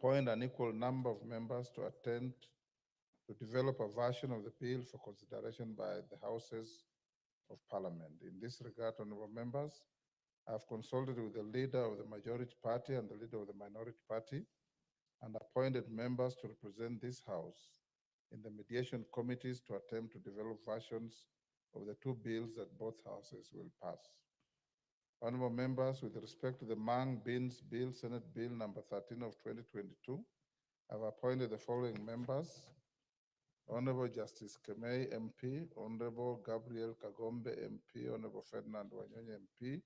appoint an equal number of members to attempt to develop a version of the bill for consideration by the Houses of Parliament. In this regard, honorable members, I have consulted with the leader of the majority party and the leader of the minority party and appointed members to represent this House in the mediation committees to attempt to develop versions of the two bills that both houses will pass. Honorable members, with respect to the Mang Beans Bill, Senate Bill number 13 of 2022, I have appointed the following members: Honorable Justice Kemei, MP, Honorable Gabriel Kagombe, MP, Honorable Ferdinand Wanyonyi, MP,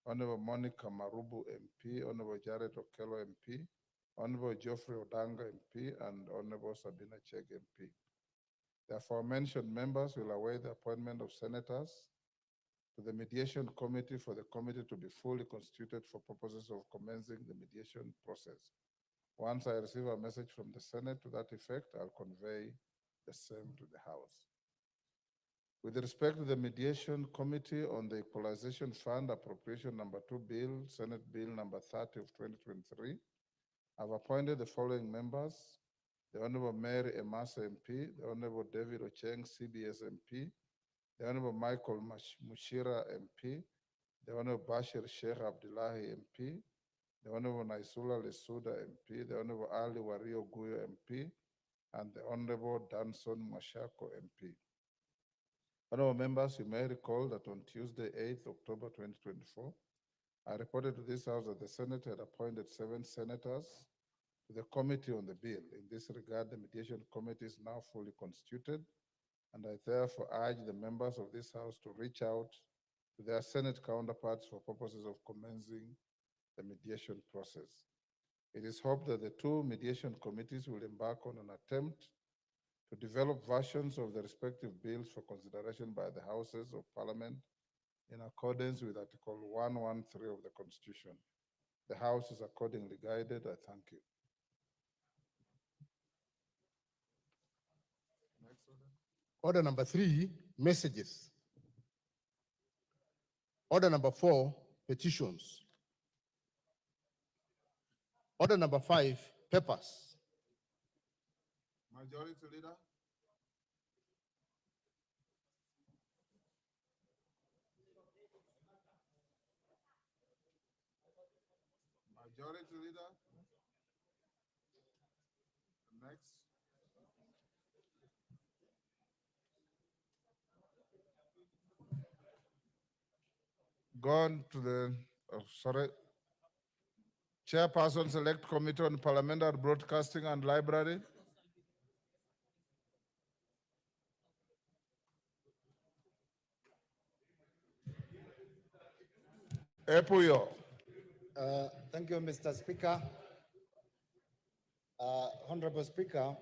Honorable Monica Marubu, MP, Honorable Jared Okello, MP, Honorable Geoffrey Odanga, MP, and Honorable Sabina Chege, MP. The aforementioned members will await the appointment of senators to the mediation committee for the committee to be fully constituted for purposes of commencing the mediation process. Once I receive a message from the Senate to that effect, I'll convey the same to the House. With respect to the mediation committee on the Equalization Fund Appropriation number 2 bill, Senate Bill number 30 of 2023, I've appointed the following members: the Honorable Mary Emasa, MP, the Honorable David Ocheng, CBS MP, the Honorable Michael Mushira, MP, the Honorable Bashir Sheikh Abdullahi, MP, the Honorable Naisula Lesuda, MP, the Honorable Ali Wario Guyo, MP, and the Honorable Danson Mashako, MP. Honorable members, you may recall that on Tuesday, 8th October 2024, I reported to this House that the Senate had appointed 7 senators to the committee on the bill. In this regard, the mediation committee is now fully constituted, and I therefore urge the members of this House to reach out to their Senate counterparts for purposes of commencing the mediation process. It is hoped that the 2 mediation committees will embark on an attempt to develop versions of the respective bills for consideration by the Houses of Parliament in accordance with Article 113 of the Constitution. The House is accordingly guided. I thank you. Next order. Order number 3, messages. Order number 4, petitions. Order number 5, papers. Majority Leader. Majority Leader. Next. Gone to the, Chairperson Select Committee on Parliamentary Broadcasting and Library. Epuyo. Thank you, Mr. Speaker. Honorable Speaker,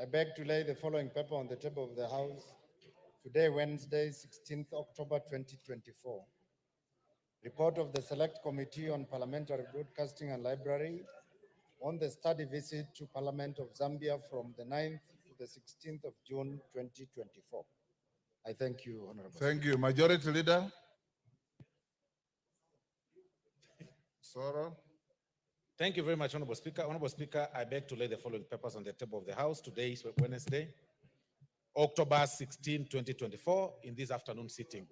I beg to lay the following paper on the table of the House today, Wednesday, 16th October 2024. Report of the Select Committee on Parliamentary Broadcasting and Library on the study visit to Parliament of Zambia from the 9th to the 16th of June 2024. I thank you, Honorable Thank you. Majority Leader. Soro. Thank you very much, Honorable Speaker. Honorable Speaker, I beg to lay the following papers on the table of the House. Today is Wednesday, October 16, 2024, in this afternoon sitting.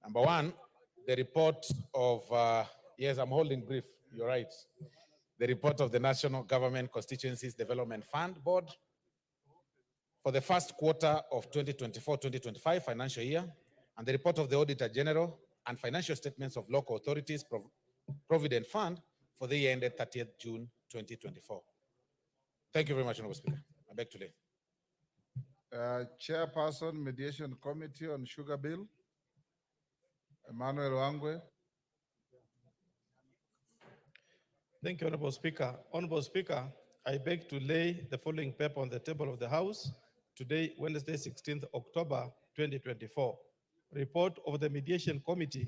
Number 1, the report of, yes, I'm holding brief, you're right. The report of the National Government Constituencies Development Fund Board for the first quarter of 2024-2025 financial year, and the report of the Auditor General and financial statements of local authorities Provident Fund for the year ended 30th June 2024. Thank you very much, Honorable Speaker. I beg to lay. Chairperson, Mediation Committee on Sugar Bill, Emmanuel Wangwe. Thank you, Honorable Speaker. Honorable Speaker, I beg to lay the following paper on the table of the House today, Wednesday, 16th October 2024. Report of the Mediation Committee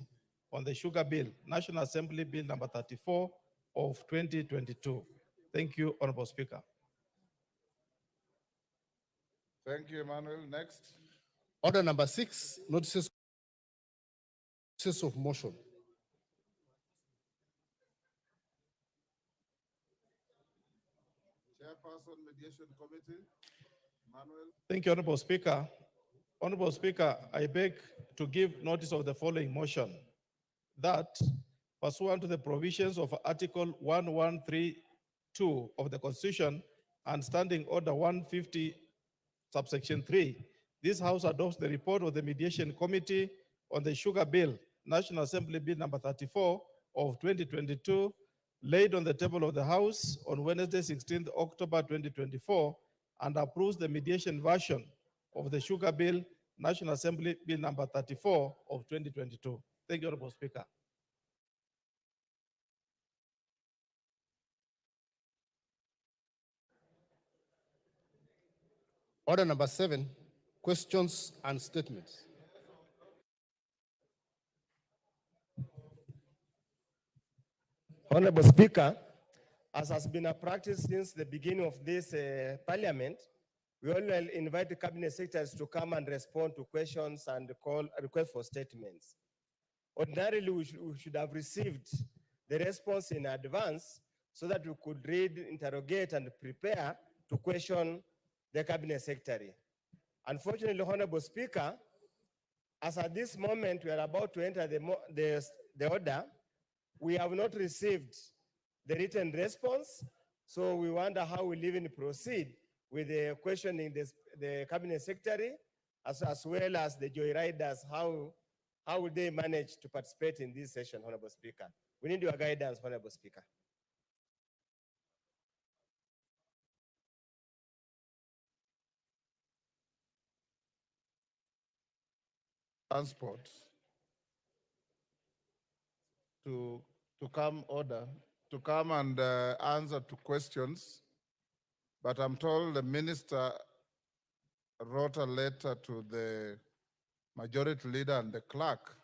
on the Sugar Bill, National Assembly Bill number 34 of 2022. Thank you, Honorable Speaker. Thank you, Emmanuel. Next. Order number 6, notices of motion. Chairperson, Mediation Committee, Manuel. Thank you, Honorable Speaker. Honorable Speaker, I beg to give notice of the following motion that pursuant to the provisions of Article 1132 of the Constitution and Standing Order 150, subsection 3, this House adopts the report of the Mediation Committee on the Sugar Bill, National Assembly Bill number 34 of 2022, laid on the table of the House on Wednesday, 16th October 2024, and approves the mediation version of the Sugar Bill, National Assembly Bill number 34 of 2022. Thank you, Honorable Speaker. Order number 7, questions and statements. Honorable Speaker, as has been a practice since the beginning of this parliament, we always invite the cabinet secretaries to come and respond to questions and call request for statements. Ordinarily, we should have received the response in advance so that we could read, interrogate, and prepare to question the cabinet secretary. Unfortunately, Honorable Speaker, as at this moment we are about to enter the order, we have not received the written response, so we wonder how we'll even proceed with the questioning the cabinet secretary, as well as the joyriders. How will they manage to participate in this session, Honorable Speaker? We need your guidance, Honorable Speaker. Transport to come and answer to questions, but I'm told the minister wrote a letter to the majority leader and the clerk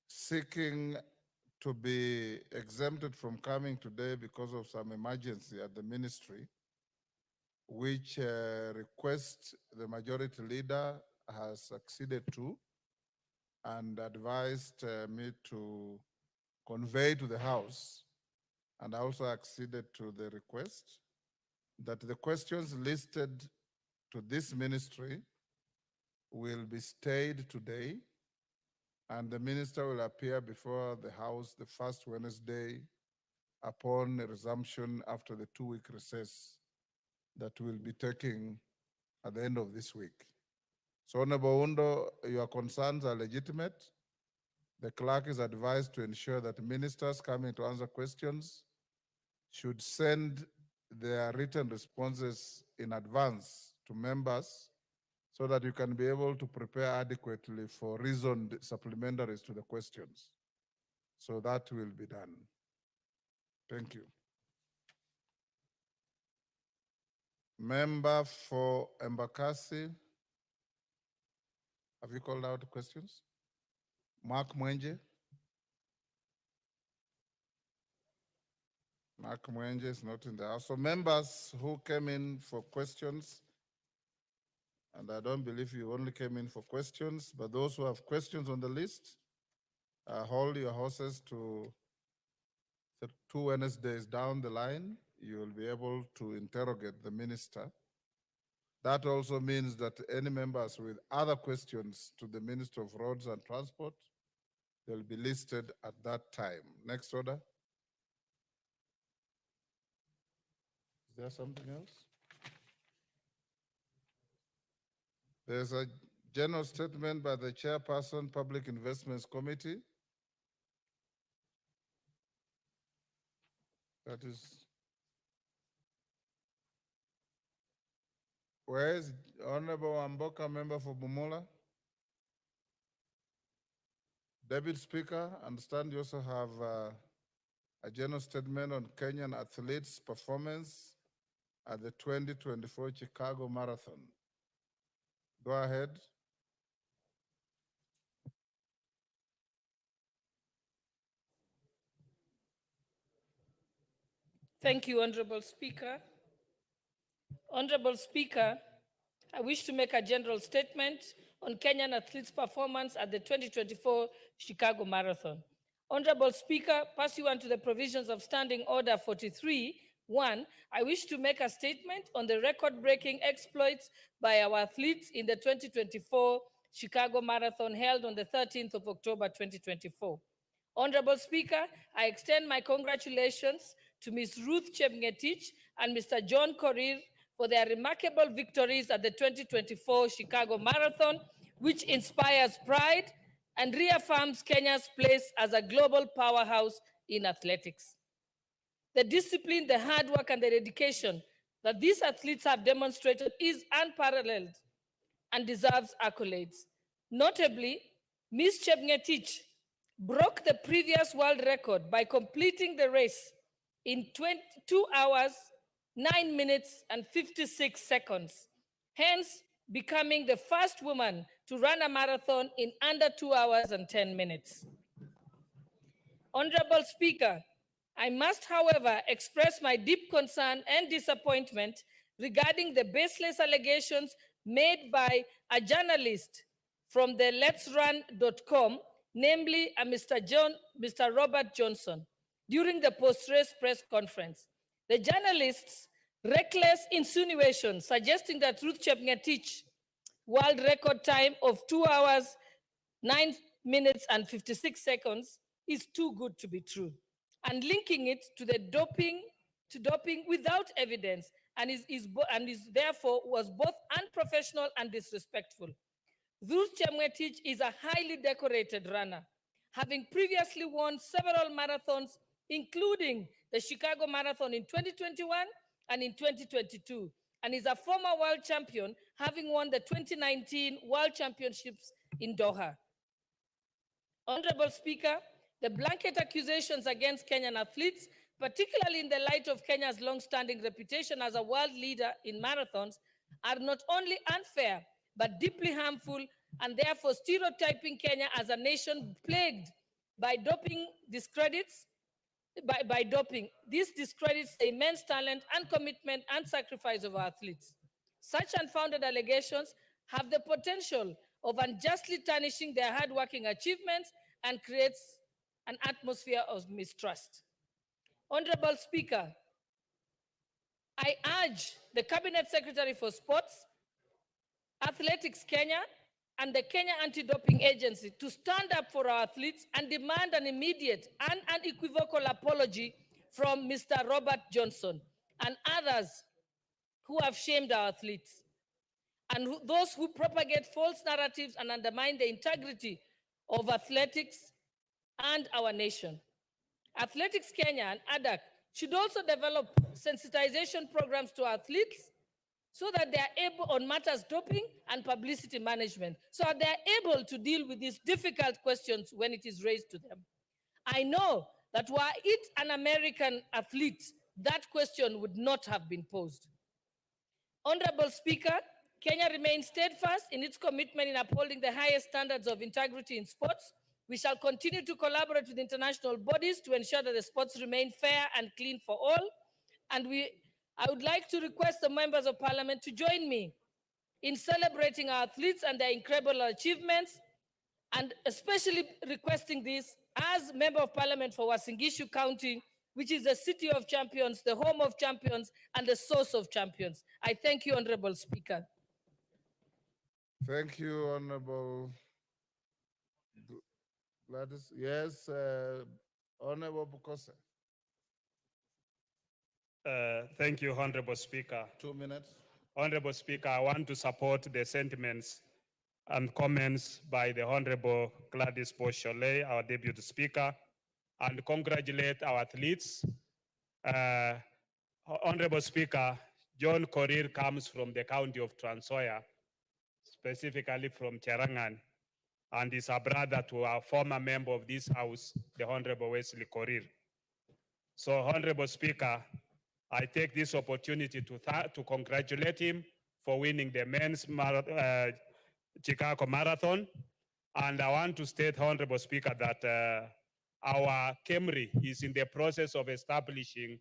seeking to be exempted from coming today because of some emergency at the ministry, which request the majority leader has acceded to and advised me to convey to the House, and also acceded to the request that the questions listed to this ministry will be stayed today, and the minister will appear before the House the first Wednesday upon a resumption after the 2-week recess that we'll be taking at the end of this week. So, Honorable Undo, your concerns are legitimate. The clerk is advised to ensure that ministers coming to answer questions should send their written responses in advance to members so that you can be able to prepare adequately for reasoned supplementaries to the questions. So that will be done. Thank you. Member for Embakasi, have you called out questions? Mark Mwenje. Mark Mwenje is not in the house. So members who came in for questions, and I don't believe you only came in for questions, but those who have questions on the list, hold your horses to the 2 Wednesdays down the line. You will be able to interrogate the minister. That also means that any members with other questions to the Minister of Roads and Transport, they'll be listed at that time. Next order. Is there something else? There's a general statement by the Chairperson, Public Investments Committee. That is, where is Honorable Amboka, member for Bumola? Deputy Speaker, I understand you also have a general statement on Kenyan athletes' performance at the 2024 Chicago Marathon. Go ahead. Thank you, Honorable Speaker. Honorable Speaker, I wish to make a general statement on Kenyan athletes' performance at the 2024 Chicago Marathon. Honorable Speaker, pursuant to the provisions of Standing Order 43, One, I wish to make a statement on the record-breaking exploits by our athletes in the 2024 Chicago Marathon held on the 13th of October 2024. Honorable Speaker, I extend my congratulations to Ms. Ruth Chepngetich and Mr. John Korir for their remarkable victories at the 2024 Chicago Marathon, which inspires pride and reaffirms Kenya's place as a global powerhouse in athletics. The discipline, the hard work, and the dedication that these athletes have demonstrated is unparalleled and deserves accolades. Notably, Ms. Chepngetich broke the previous world record by completing the race in 22 hours, 9 minutes, and 56 seconds, hence becoming the first woman to run a marathon in under 2 hours and 10 minutes. Honorable Speaker, I must, however, express my deep concern and disappointment regarding the baseless allegations made by a journalist from the letsrun.com, namely Mr. Robert Johnson, during the post-race press conference. The journalist's reckless insinuation suggesting that Ruth Chepngetich world record time of 2 hours, 9 minutes and 56 seconds is too good to be true, and linking it to the doping without evidence and therefore was both unprofessional and disrespectful. Ruth Chepngetich is a highly decorated runner, having previously won several marathons, including the Chicago Marathon in 2021 and in 2022, and is a former world champion, having won the 2019 World Championships in Doha. Honorable Speaker, the blanket accusations against Kenyan athletes, particularly in the light of Kenya's long-standing reputation as a world leader in marathons, are not only unfair, but deeply harmful, and therefore stereotyping Kenya as a nation plagued by doping discredits. By doping, this discredits the immense talent and commitment and sacrifice of our athletes. Such unfounded allegations have the potential of unjustly tarnishing their hardworking achievements and creates an atmosphere of mistrust. Honorable Speaker, I urge the Cabinet Secretary for Sports, Athletics Kenya, and the Kenya Anti-Doping Agency to stand up for our athletes and demand an immediate and unequivocal apology from Mr. Robert Johnson and others who have shamed our athletes, and those who propagate false narratives and undermine the integrity of athletics and our nation. Athletics Kenya and ADAC should also develop sensitization programs to athletes so that they are able on matters doping and publicity management, so that they are able to deal with these difficult questions when it is raised to them. I know that were it an American athlete, that question would not have been posed. Honorable Speaker, Kenya remains steadfast in its commitment in upholding the highest standards of integrity in sports. We shall continue to collaborate with international bodies to ensure that the sports remain fair and clean for all. And I would like to request the members of parliament to join me in celebrating our athletes and their incredible achievements, and especially requesting this as member of parliament for Uasin Gishu County, which is the city of champions, the home of champions, and the source of champions. I thank you, Honorable Speaker. Thank you, Honorable Gladys. Yes, Honorable Bukose. Thank you, Honorable Speaker. 2 minutes. Honorable Speaker, I want to support the sentiments and comments by the Honorable Gladys Boshole, our Deputy Speaker, and congratulate our athletes. Honorable Speaker, John Korir comes from the county of Trans Nzoia, specifically from Cherangan, and is a brother to our former member of this House, the Honorable Wesley Korir. So, Honorable Speaker, I take this opportunity to congratulate him for winning the men's Chicago Marathon. And I want to state, Honorable Speaker, that our KEMRI is in the process of establishing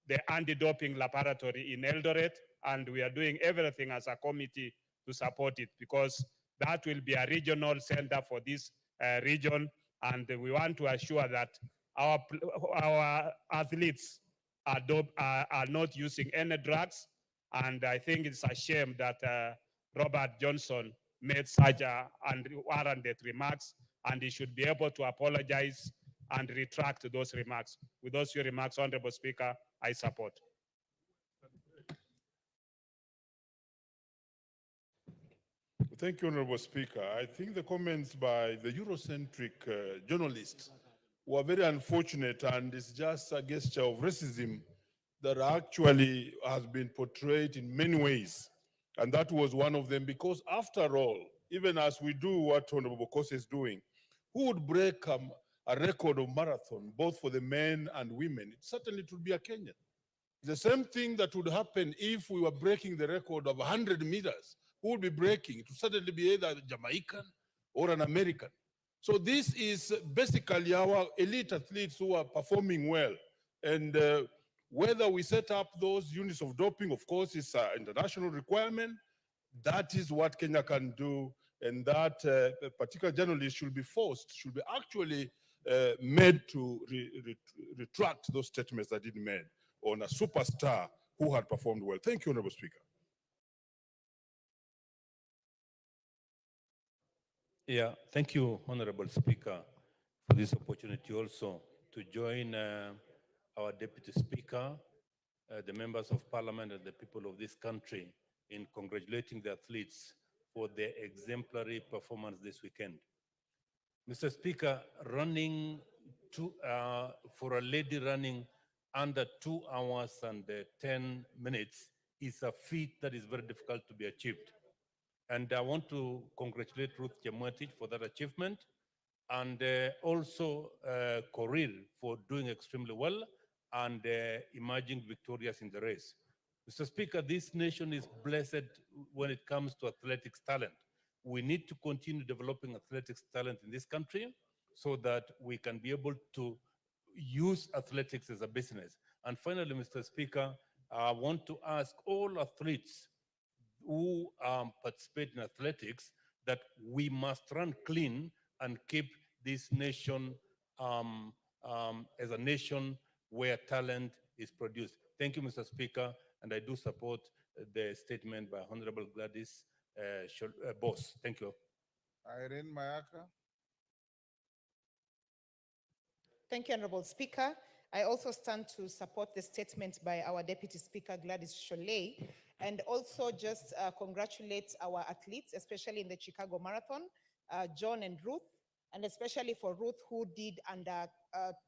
the anti-doping laboratory in Eldoret, and we are doing everything as a committee to support it, because that will be a regional center for this region, and we want to assure that our athletes are not using any drugs. And I think it's a shame that Robert Johnson made such unwarranted remarks, and he should be able to apologize and retract those remarks. With those few remarks, Honorable Speaker, I support. Thank you, Honorable Speaker. I think the comments by the Eurocentric journalist were very unfortunate, and it's just a gesture of racism that actually has been portrayed in many ways. And that was one of them, because after all, even as we do what Honorable Bokose is doing, who would break a record of marathon, both for the men and women? It certainly would be a Kenyan. The same thing that would happen if we were breaking the record of 100 meters. Who would be breaking? It would certainly be either a Jamaican or an American. So this is basically our elite athletes who are performing well. And whether we set up those units of doping, of course, is an international requirement. That is what Kenya can do. And that particular journalist should be forced, should be actually made to retract those statements that he made on a superstar who had performed well. Thank you, Honorable Speaker. Yeah, thank you, Honorable Speaker, for this opportunity also to join our Deputy Speaker, the members of Parliament and the people of this country in congratulating the athletes for their exemplary performance this weekend. Mr. Speaker, for a lady running under 2 hours and 10 minutes is a feat that is very difficult to be achieved. And I want to congratulate Ruth Chemuetich for that achievement, and also Korir for doing extremely well and emerging victorious in the race. Mr. Speaker, this nation is blessed when it comes to athletics talent. We need to continue developing athletics talent in this country so that we can be able to use athletics as a business. And finally, Mr. Speaker, I want to ask all athletes who participate in athletics that we must run clean and keep this nation as a nation where talent is produced. Thank you, Mr. Speaker, and I do support the statement by Honorable Gladys Boss. Thank you. Irene Mayaka. Thank you, Honorable Speaker. I also stand to support the statement by our Deputy Speaker, Gladys Sholei, and also just congratulate our athletes, especially in the Chicago Marathon, John and Ruth, and especially for Ruth, who did under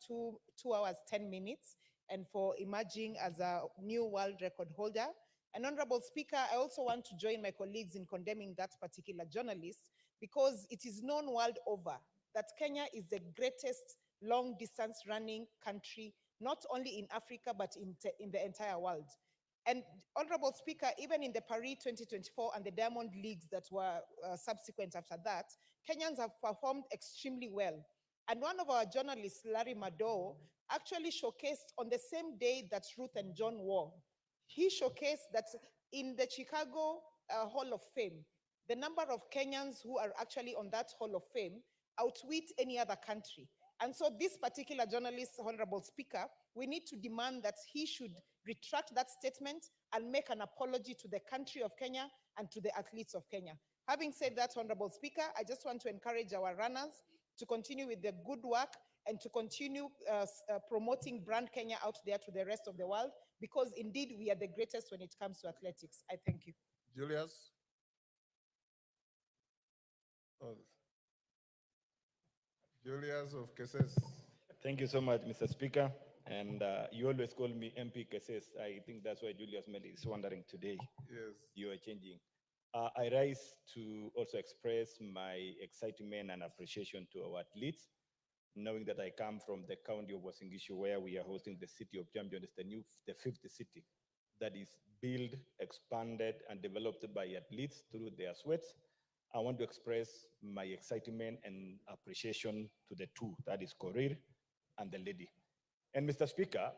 2 hours, 10 minutes, and for emerging as a new world record holder. And Honorable Speaker, I also want to join my colleagues in condemning that particular journalist, because it is known world over that Kenya is the greatest long distance running country, not only in Africa, but in the entire world. And Honorable Speaker, even in the Paris 2024 and the Diamond Leagues that were subsequent after that, Kenyans have performed extremely well. And one of our journalists, Larry Mado, actually showcased on the same day that Ruth and John wore. He showcased that in the Chicago Hall of Fame, the number of Kenyans who are actually on that Hall of Fame outwit any other country. And so this particular journalist, Honorable Speaker, we need to demand that he should retract that statement and make an apology to the country of Kenya and to the athletes of Kenya. Having said that, Honorable Speaker, I just want to encourage our runners to continue with the good work and to continue promoting brand Kenya out there to the rest of the world, because indeed we are the greatest when it comes to athletics. I thank you. Julius. Oh. Julius of Keses. Thank you so much, Mr. Speaker. And you always call me MP Keses. I think that's why Julius Meli is wondering today. Yes. You are changing. I rise to also express my excitement and appreciation to our athletes, knowing that I come from the county of Uasin Gishu, where we are hosting the city of Champion. It's the fifth city that is built, expanded, and developed by athletes through their sweats. I want to express my excitement and appreciation to the two, that is Korir and the lady. And Mr. Speaker,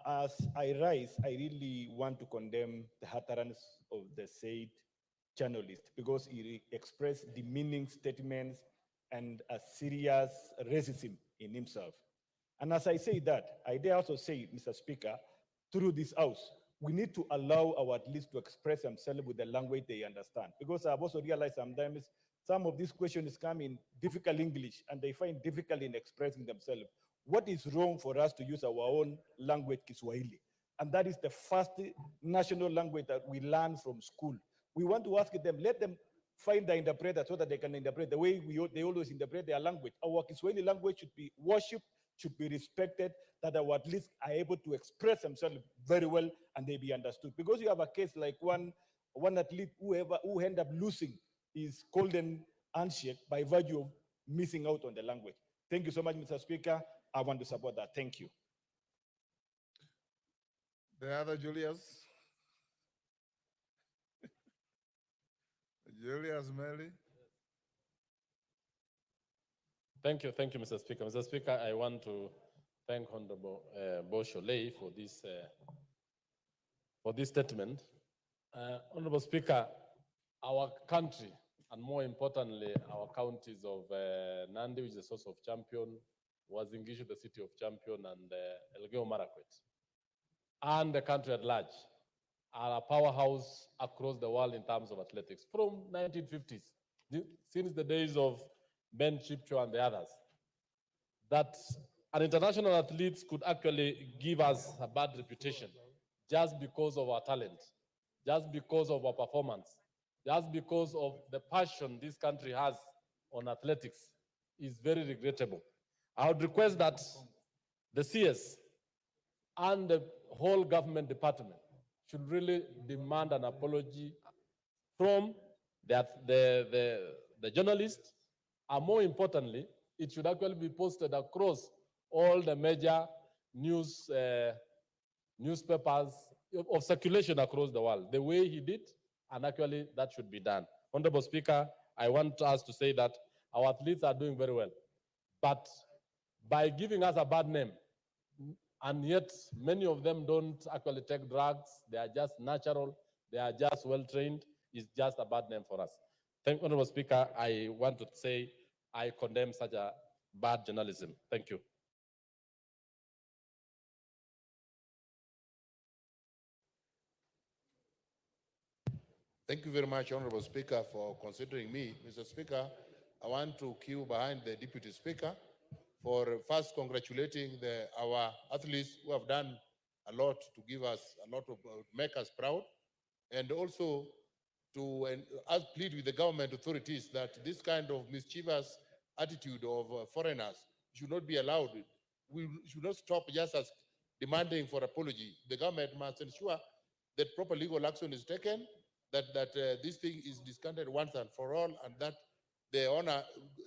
as I rise, I really want to condemn the utterance of the said journalist, because he expressed demeaning statements and a serious racism in himself. And as I say that, I dare also say, Mr. Speaker, through this house, we need to allow our athletes to express themselves with the language they understand. Because I've also realized sometimes some of these questions come in difficult English and they find difficult in expressing themselves. What is wrong for us to use our own language, Kiswahili? And that is the first national language that we learn from school. We want to ask them, let them find the interpreter so that they can interpret the way they always interpret their language. Our Kiswahili language should be worshipped, should be respected, that our athletes are able to express themselves very well and they be understood. Because you have a case like one athlete who end up losing his golden handshake by virtue of missing out on the language. Thank you so much, Mr. Speaker. I want to support that. Thank you. The other Julius? Julius Melly? Thank you, Mr. Speaker. Mr. Speaker, I want to thank Honorable Bosholei for this statement. Honorable Speaker, our country, and more importantly, our counties of Nandi, which is the source of Champion, Wazingishu, the city of Champion, and Elgeyo Marakwet, and the country at large, are a powerhouse across the world in terms of athletics from 1950s, since the days of Ben Chipchoo and the others, that an international athletes could actually give us a bad reputation just because of our talent, just because of our performance, just because of the passion this country has on athletics is very regrettable. I would request that the CS and the whole government department should really demand an apology from the journalists, and more importantly, it should actually be posted across all the major newspapers of circulation across the world, the way he did, and actually that should be done. Honorable Speaker, I want us to say that our athletes are doing very well, but by giving us a bad name, and yet many of them don't actually take drugs, they are just natural, they are just well-trained, it's just a bad name for us. Thank you, Honorable Speaker. I want to say I condemn such a bad journalism. Thank you. Thank you very much, Honorable Speaker, for considering me. Mr. Speaker, I want to queue behind the Deputy Speaker for first congratulating our athletes who have done a lot to give us a lot of, make us proud, and also to plead with the government authorities that this kind of mischievous attitude of foreigners should not be allowed. We should not stop just as demanding for apology. The government must ensure that proper legal action is taken, that this thing is discounted once and for all, and that the honor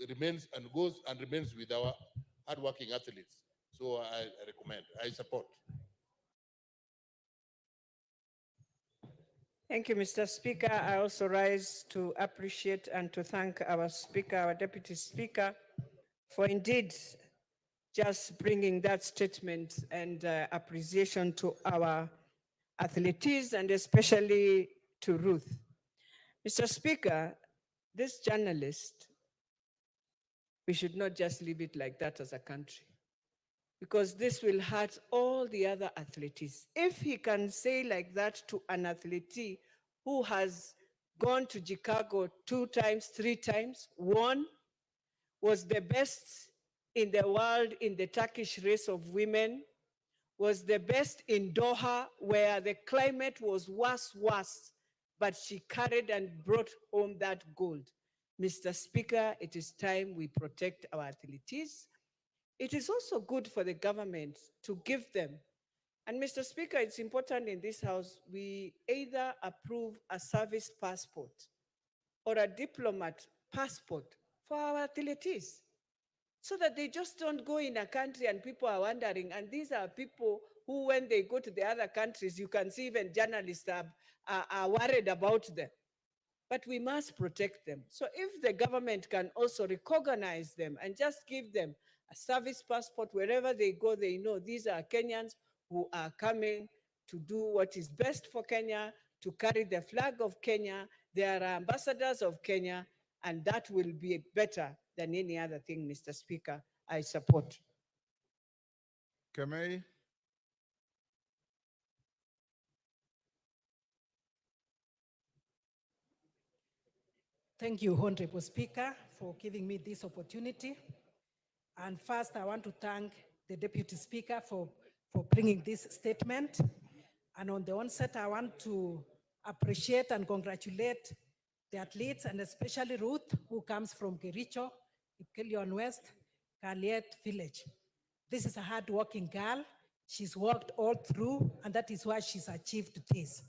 remains and goes and remains with our hardworking athletes. So I recommend, I support. Thank you, Mr. Speaker. I also rise to appreciate and to thank our Speaker, our Deputy Speaker, for indeed just bringing that statement and appreciation to our athletes and especially to Ruth. Mr. Speaker, this journalist, we should not just leave it like that as a country, because this will hurt all the other athletes. If he can say like that to an athlete who has gone to Chicago 2 times, 3 times, won, was the best in the world in the Turkish race of women, was the best in Doha, where the climate was worse, but she carried and brought home that gold. Mr. Speaker, it is time we protect our athletes. It is also good for the government to give them. And Mr. Speaker, it's important in this house, we either approve a service passport or a diplomat passport for our athletes, so that they just don't go in a country and people are wondering. And these are people who, when they go to the other countries, you can see even journalists are worried about them. But we must protect them. So if the government can also recognize them and just give them a service passport, wherever they go, they know these are Kenyans who are coming to do what is best for Kenya, to carry the flag of Kenya. They are ambassadors of Kenya, and that will be better than any other thing, Mr. Speaker. I support. Kemei? Thank you, Honorable Speaker, for giving me this opportunity. And first, I want to thank the Deputy Speaker for bringing this statement. And on the onset, I want to appreciate and congratulate the athletes, and especially Ruth, who comes from Kericho, Ipkelion West, Kaliet Village. This is a hard-working girl. She's worked all through, and that is why she's achieved this.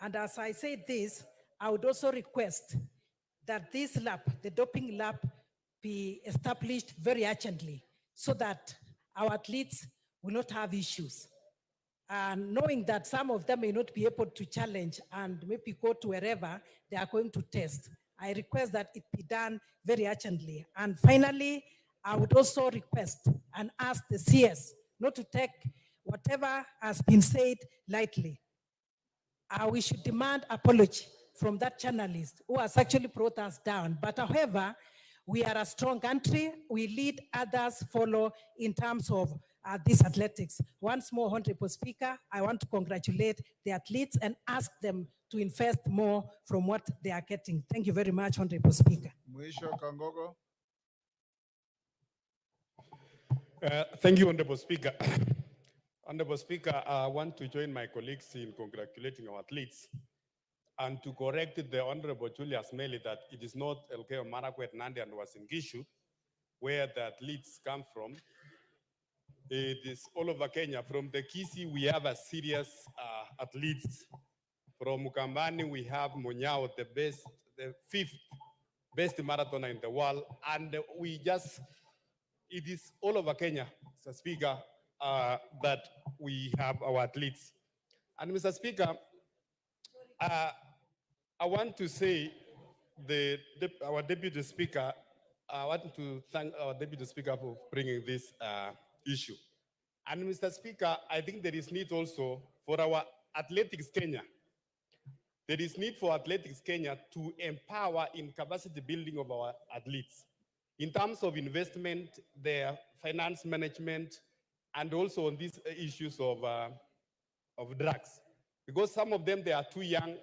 And as I say this, I would also request that this lab, the doping lab, be established very urgently so that our athletes will not have issues. And knowing that some of them may not be able to challenge and maybe go to wherever they are going to test, I request that it be done very urgently. And finally, I would also request and ask the CS not to take whatever has been said lightly. We should demand apology from that journalist who has actually brought us down. But however, we are a strong country. We lead, others follow in terms of this athletics. Once more, Honorable Speaker, I want to congratulate the athletes and ask them to invest more from what they are getting. Thank you very much, Honorable Speaker. Mwisho Kangogo. Thank you, Honorable Speaker. Honorable Speaker, I want to join my colleagues in congratulating our athletes and to correct the Honorable Julius Meli that it is not Elgeyo Marakwet, Nandi and Uasin Gishu where the athletes come from. It is all over Kenya. From the Kisii, we have a serious athletes. From Mukambani, we have Munyao, the fifth best marathoner in the world. And it is all over Kenya, Mr. Speaker, that we have our athletes. And Mr. Speaker, I want to say our Deputy Speaker, I want to thank our Deputy Speaker for bringing this issue. And Mr. Speaker, I think there is need also for our Athletics Kenya. There is need for Athletics Kenya to empower in capacity building of our athletes in terms of investment, their finance management, and also on these issues of drugs. Because some of them, they are too young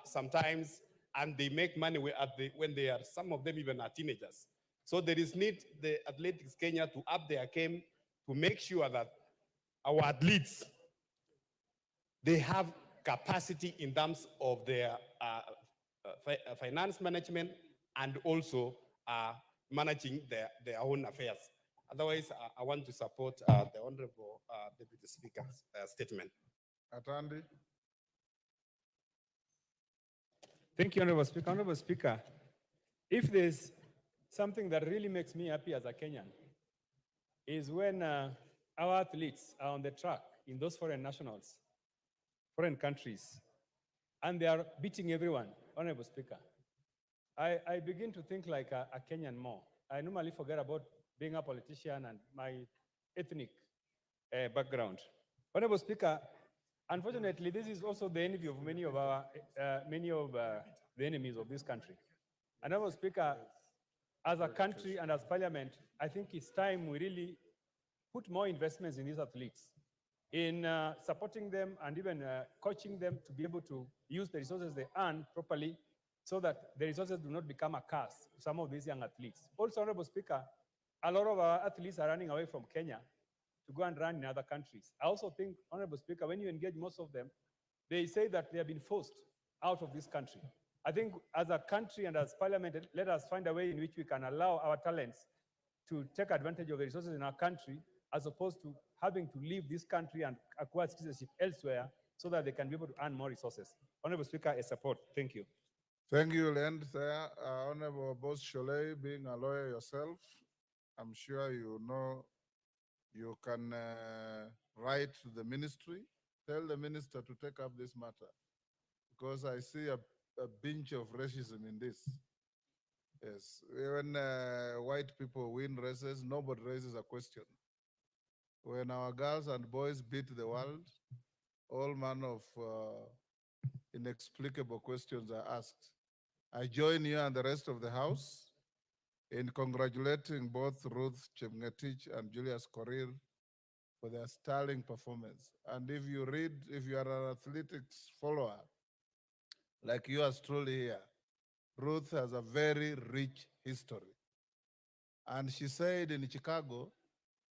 sometimes, and they make money when they are, some of them even are teenagers. So there is need the Athletics Kenya to up their game to make sure that our athletes, they have capacity in terms of their finance management and also managing their own affairs. Otherwise, I want to support the Honorable Deputy Speaker's statement. Atandi. Thank you, Honorable Speaker. Honorable Speaker, if there's something that really makes me happy as a Kenyan, is when our athletes are on the track in those foreign nationals, foreign countries, and they are beating everyone, Honorable Speaker. I begin to think like a Kenyan more. I normally forget about being a politician and my ethnic background. Honorable Speaker, unfortunately, this is also the envy of many of the enemies of this country. And Honorable Speaker, as a country and as Parliament, I think it's time we really put more investments in these athletes, in supporting them and even coaching them to be able to use the resources they earn properly so that the resources do not become a curse to some of these young athletes. Also, Honorable Speaker, a lot of our athletes are running away from Kenya to go and run in other countries. I also think, Honorable Speaker, when you engage most of them, they say that they have been forced out of this country. I think as a country and as Parliament, let us find a way in which we can allow our talents to take advantage of the resources in our country as opposed to having to leave this country and acquire citizenship elsewhere so that they can be able to earn more resources. Honorable Speaker, I support. Thank you. Thank you, Land. Honorable Boss Sholei, being a lawyer yourself, I'm sure you know you can write to the ministry, tell the minister to take up this matter, because I see a binge of racism in this. Yes, when white people win races, nobody raises a question. When our girls and boys beat the world, all manner of inexplicable questions are asked. I join you and the rest of the House in congratulating both Ruth Chemngetich and Julius Korir for their sterling performance. And if you are an athletics follower, like yours truly here, Ruth has a very rich history. And she said in Chicago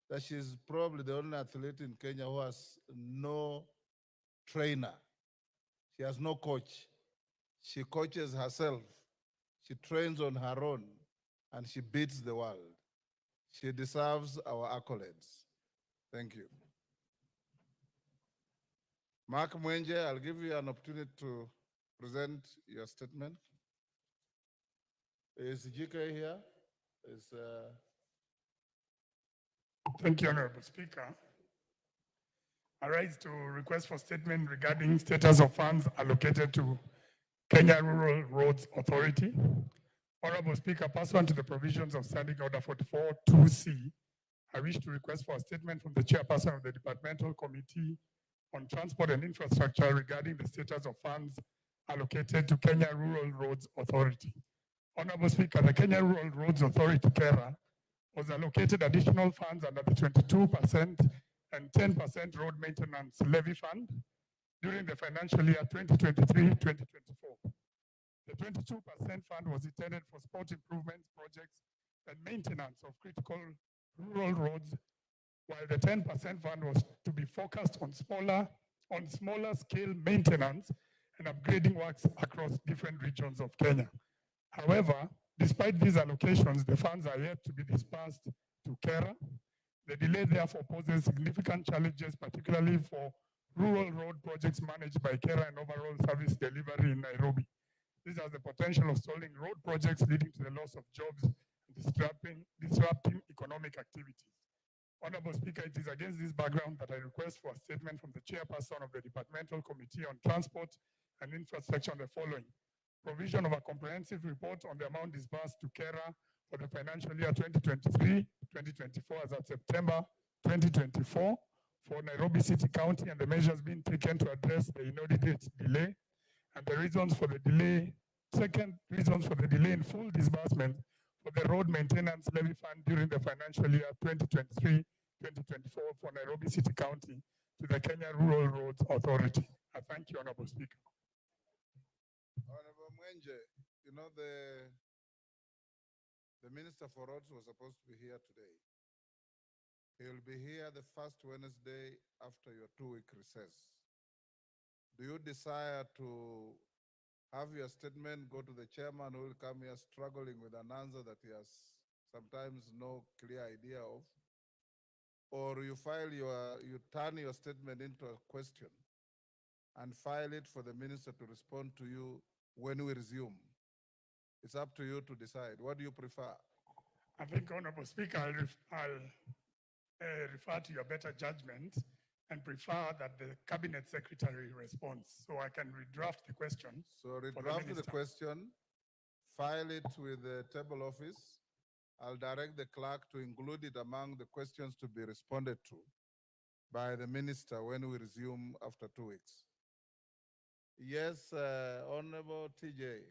that she's probably the only athlete in Kenya who has no trainer. She has no coach. She coaches herself. She trains on her own, and she beats the world. She deserves our accolades. Thank you. Mark Mwenje, I'll give you an opportunity to present your statement. Is GK here? Is, Thank you, Honorable Speaker. I rise to request for statement regarding status of funds allocated to Kenya Rural Roads Authority. Honorable Speaker, pursuant to the provisions of Standing Order 44-2C, I wish to request for a statement from the chairperson of the Departmental Committee on Transport and Infrastructure regarding the status of funds allocated to Kenya Rural Roads Authority. Honorable Speaker, the Kenya Rural Roads Authority, KERA, was allocated additional funds under the 22% and 10% road maintenance levy fund during the financial year 2023-2024. The 22% fund was intended for sport improvements projects and maintenance of critical rural roads, while the 10% fund was to be focused on smaller scale maintenance and upgrading works across different regions of Kenya. However, despite these allocations, the funds are yet to be dispersed to KERA. The delay therefore poses significant challenges, particularly for rural road projects managed by KERA and overall service delivery in Nairobi. This has the potential of stalling road projects, leading to the loss of jobs, disrupting economic activities. Honorable Speaker, it is against this background that I request for a statement from the chairperson of the Departmental Committee on Transport and Infrastructure on the following. Provision of a comprehensive report on the amount disbursed to KERA for the financial year 2023-2024 as at September 2024 for Nairobi City County and the measures being taken to address the inordinate delay and the reasons for the delay. Second, reasons for the delay in full disbursement for the road maintenance levy fund during the financial year 2023-2024 for Nairobi City County to the Kenya Rural Roads Authority. I thank you, Honorable Speaker. Honorable Mwenje, you know, the Minister for Roads was supposed to be here today. He will be here the first Wednesday after your 2-week recess. Do you desire to have your statement go to the chairman who will come here struggling with an answer that he has sometimes no clear idea of? Or you turn your statement into a question and file it for the minister to respond to you when we resume? It's up to you to decide. What do you prefer? I think, Honorable Speaker, I'll refer to your better judgment and prefer that the Cabinet Secretary responds so I can redraft the question. So redraft the question, file it with the table office. I'll direct the clerk to include it among the questions to be responded to by the minister when we resume after 2 weeks. Yes, Honorable TJ.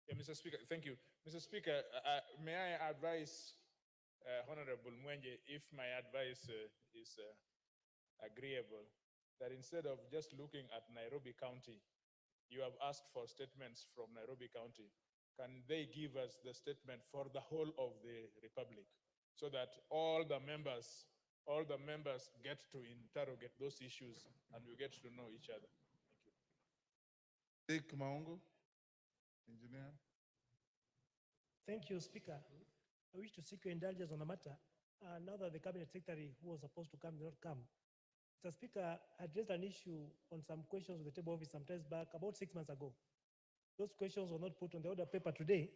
Yeah, Mr. Speaker, thank you. Mr. Speaker, may I advise Honorable Mwenje, if my advice is agreeable, that instead of just looking at Nairobi County, you have asked for statements from Nairobi County. Can they give us the statement for the whole of the Republic so that all the members get to interrogate those issues and we get to know each other? Dick Maungu, engineer. Thank you, Speaker. I wish to seek your indulgence on the matter. Now that the Cabinet Secretary who was supposed to come did not come, Mr. Speaker, I addressed an issue on some questions with the table office sometimes back, about 6 months ago. Those questions were not put on the order paper today.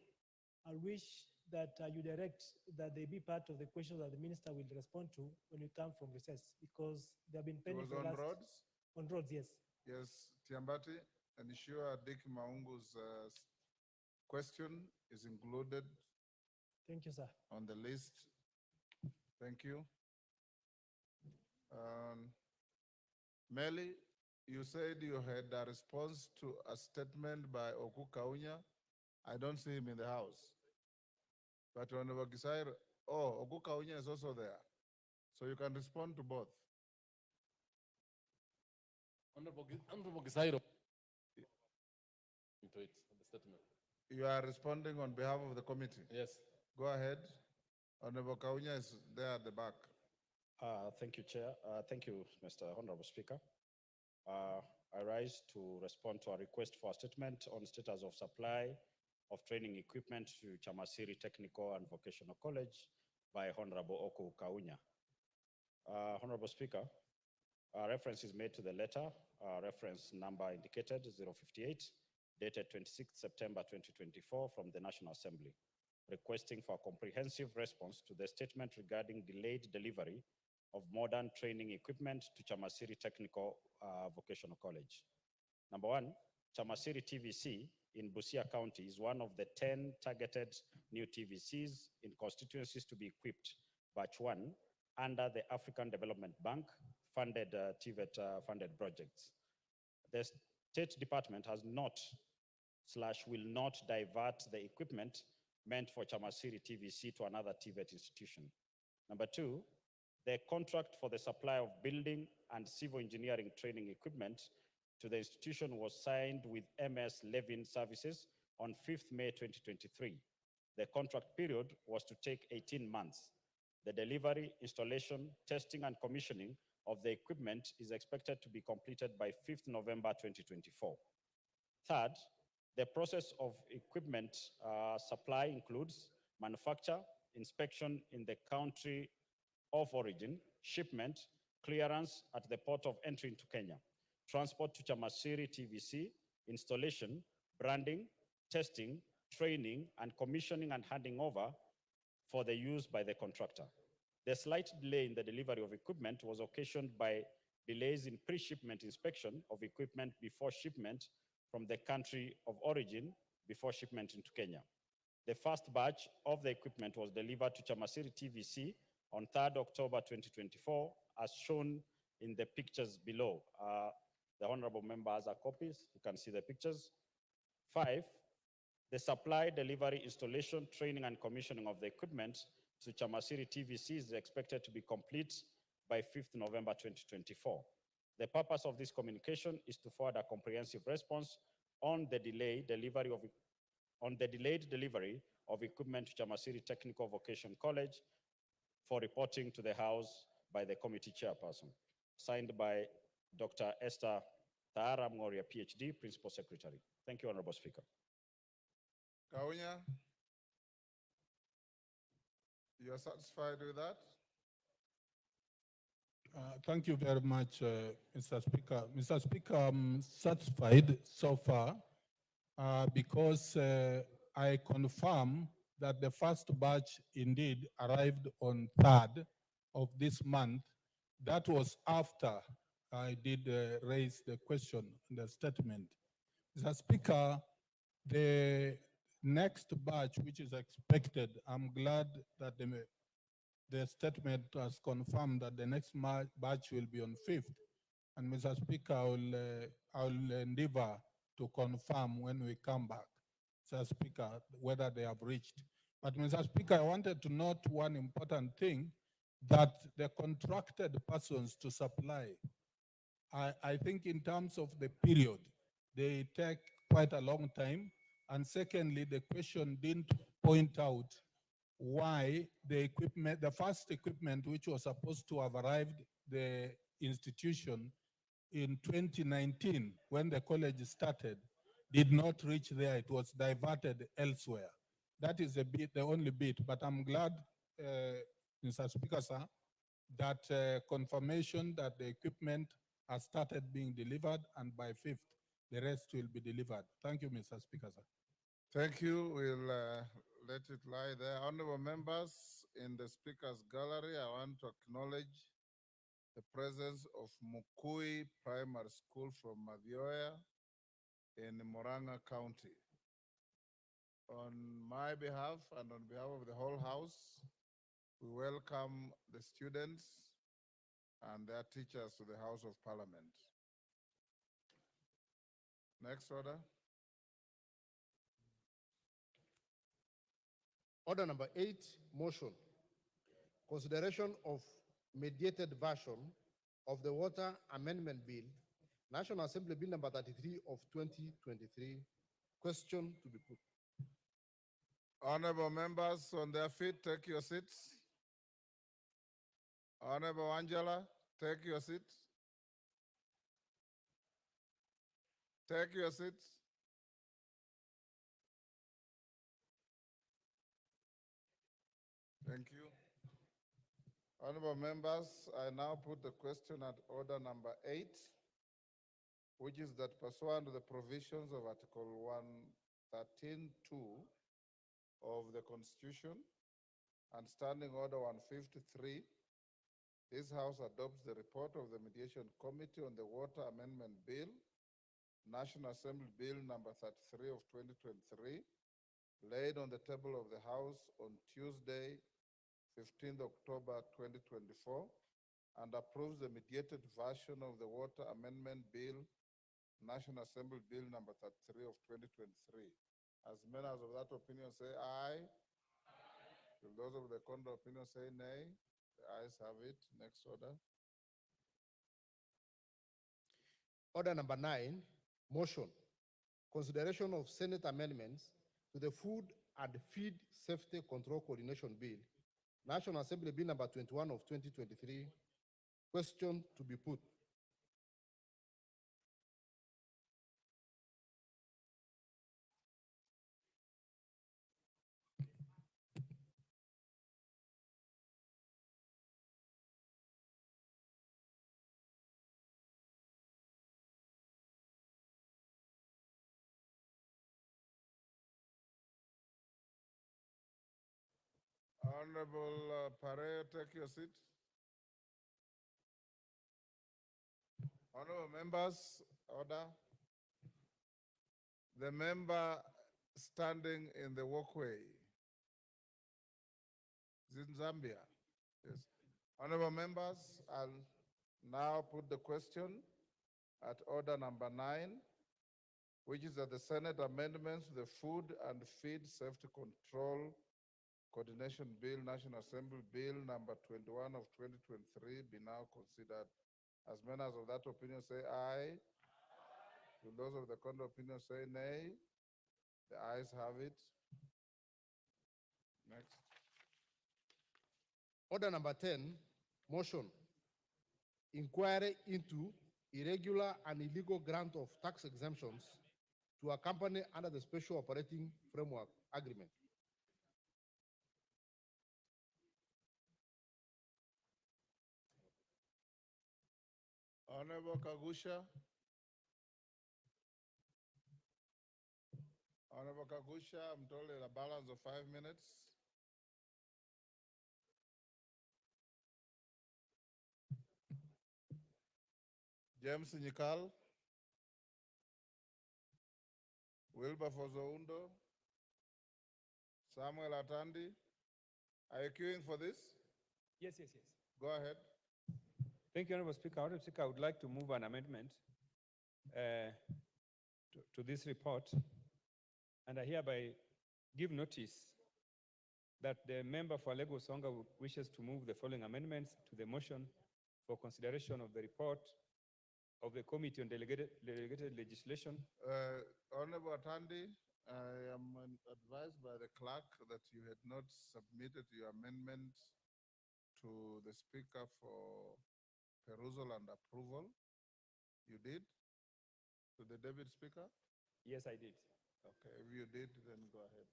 I wish that you direct that they be part of the questions that the minister will respond to when we come from recess, because they have been pending It was on roads? On roads, yes. Yes, Tiambati, ensure Dick Maungu's question is included. Thank you, sir. On the list. Thank you. Meli, you said you had a response to a statement by Oku Kaunya. I don't see him in the house. But Honorable Gisairo, Oku Kaunya is also there. So you can respond to both. Honorable Gisairo. Into it, the statement. You are responding on behalf of the committee. Yes. Go ahead. Honorable Kaunya is there at the back. Thank you, Chair. Thank you, Mr. Honorable Speaker. I rise to respond to a request for a statement on status of supply of training equipment to Chamasiri Technical and Vocational College by Honorable Oku Kaunya. Honorable Speaker, reference is made to the letter, reference number indicated 058, dated 26 September 2024 from the National Assembly, requesting for a comprehensive response to the statement regarding delayed delivery of modern training equipment to Chamasiri Technical Vocational College. Number one, Chamasiri TVC in Busia County is one of the 10 targeted new TVCs in constituencies to be equipped, batch one, under the African Development Bank funded TVET funded projects. The State Department has not / will not divert the equipment meant for Chamasiri TVC to another TVET institution. Number two, the contract for the supply of building and civil engineering training equipment to the institution was signed with MS Levin Services on 5th May 2023. The contract period was to take 18 months. The delivery, installation, testing, and commissioning of the equipment is expected to be completed by 5th November 2024. Third, the process of equipment supply includes manufacture, inspection in the country of origin, shipment, clearance at the port of entry into Kenya, transport to Chamasiri TVC, installation, branding, testing, training, and commissioning and handing over for the use by the contractor. The slight delay in the delivery of equipment was occasioned by delays in pre-shipment inspection of equipment before shipment from the country of origin before shipment into Kenya. The first batch of the equipment was delivered to Chamasiri TVC on 3rd October 2024, as shown in the pictures below. The honorable member has copies. You can see the pictures. 5, the supply, delivery, installation, training, and commissioning of the equipment to Chamasiri TVC is expected to be complete by 5th November 2024. The purpose of this communication is to forward a comprehensive response on the delayed delivery of equipment to Chamasiri Technical Vocational College for reporting to the House by the committee chairperson. Signed by Dr. Esther Tahara Mworia, PhD, Principal Secretary. Thank you, Honorable Speaker. Kaunya, you are satisfied with that? Thank you very much, Mr. Speaker. Mr. Speaker, I'm satisfied so far because I confirm that the first batch indeed arrived on 3rd of this month. That was after I did raise the question in the statement. Mr. Speaker, the next batch, which is expected, I'm glad that the statement has confirmed that the next batch will be on 5th. And Mr. Speaker, I will endeavor to confirm when we come back, Mr. Speaker, whether they have reached. But Mr. Speaker, I wanted to note one important thing, that the contracted persons to supply, I think in terms of the period, they take quite a long time. And secondly, the question didn't point out why the equipment, the first equipment which was supposed to have arrived the institution in 2019 when the college started did not reach there. It was diverted elsewhere. That is the only bit, but I'm glad, Mr. Speaker, sir, that confirmation that the equipment has started being delivered, and by 5th, the rest will be delivered. Thank you, Mr. Speaker, sir. Thank you. We'll let it lie there. Honorable members in the speaker's gallery, I want to acknowledge the presence of Mukui Primary School from Mavioya in Moranga County. On my behalf and on behalf of the whole House, we welcome the students and their teachers to the House of Parliament. Next order. Order number 8, motion. Consideration of mediated version of the Water Amendment Bill, National Assembly Bill number 33 of 2023. Question to be put. Honorable members on their feet, take your seats. Honorable Angela, take your seat. Take your seats. Thank you. Honorable members, I now put the question at order number 8, which is that pursuant to the provisions of Article 113(2) of the Constitution and Standing Order 153, this House adopts the report of the Mediation Committee on the Water Amendment Bill, National Assembly Bill number 33 of 2023, laid on the table of the House on Tuesday, 15th October 2024, and approves the mediated version of the Water Amendment Bill, National Assembly Bill number 33 of 2023. As members of that opinion say aye. Will those of the contrary opinion say nay? The ayes have it. Next order. Order number 9, motion. Consideration of Senate amendments to the Food and Feed Safety Control Coordination Bill, National Assembly Bill number 21 of 2023. Question to be put. Honorable Pareo, take your seat. Honorable members, order. The member standing in the walkway is in Zambia. Yes. Honorable members, I'll now put the question at order number 9, which is that the Senate amendments to the Food and Feed Safety Control Coordination Bill, National Assembly Bill number 21 of 2023 be now considered. As members of that opinion say aye. Will those of the contrary opinion say nay? The ayes have it. Next. Order number 10, motion. Inquiry into irregular and illegal grant of tax exemptions to a company under the Special Operating Framework Agreement. Honorable Kagusha. Honorable Kagusha, I'm told in a balance of 5 minutes. James Nyikal. Wilberforce Oundo. Samuel Atandi. Are you queuing for this? Yes. Go ahead. Thank you, Honorable Speaker. Honorable Speaker, I would like to move an amendment to this report, and I hereby give notice that the member for Lagos Songa wishes to move the following amendments to the motion for consideration of the report of the Committee on Delegated Legislation. Honorable Atandi, I am advised by the clerk that you had not submitted your amendment to the Speaker for perusal and approval. You did? To the Deputy Speaker? Yes, I did. Okay, if you did, then go ahead.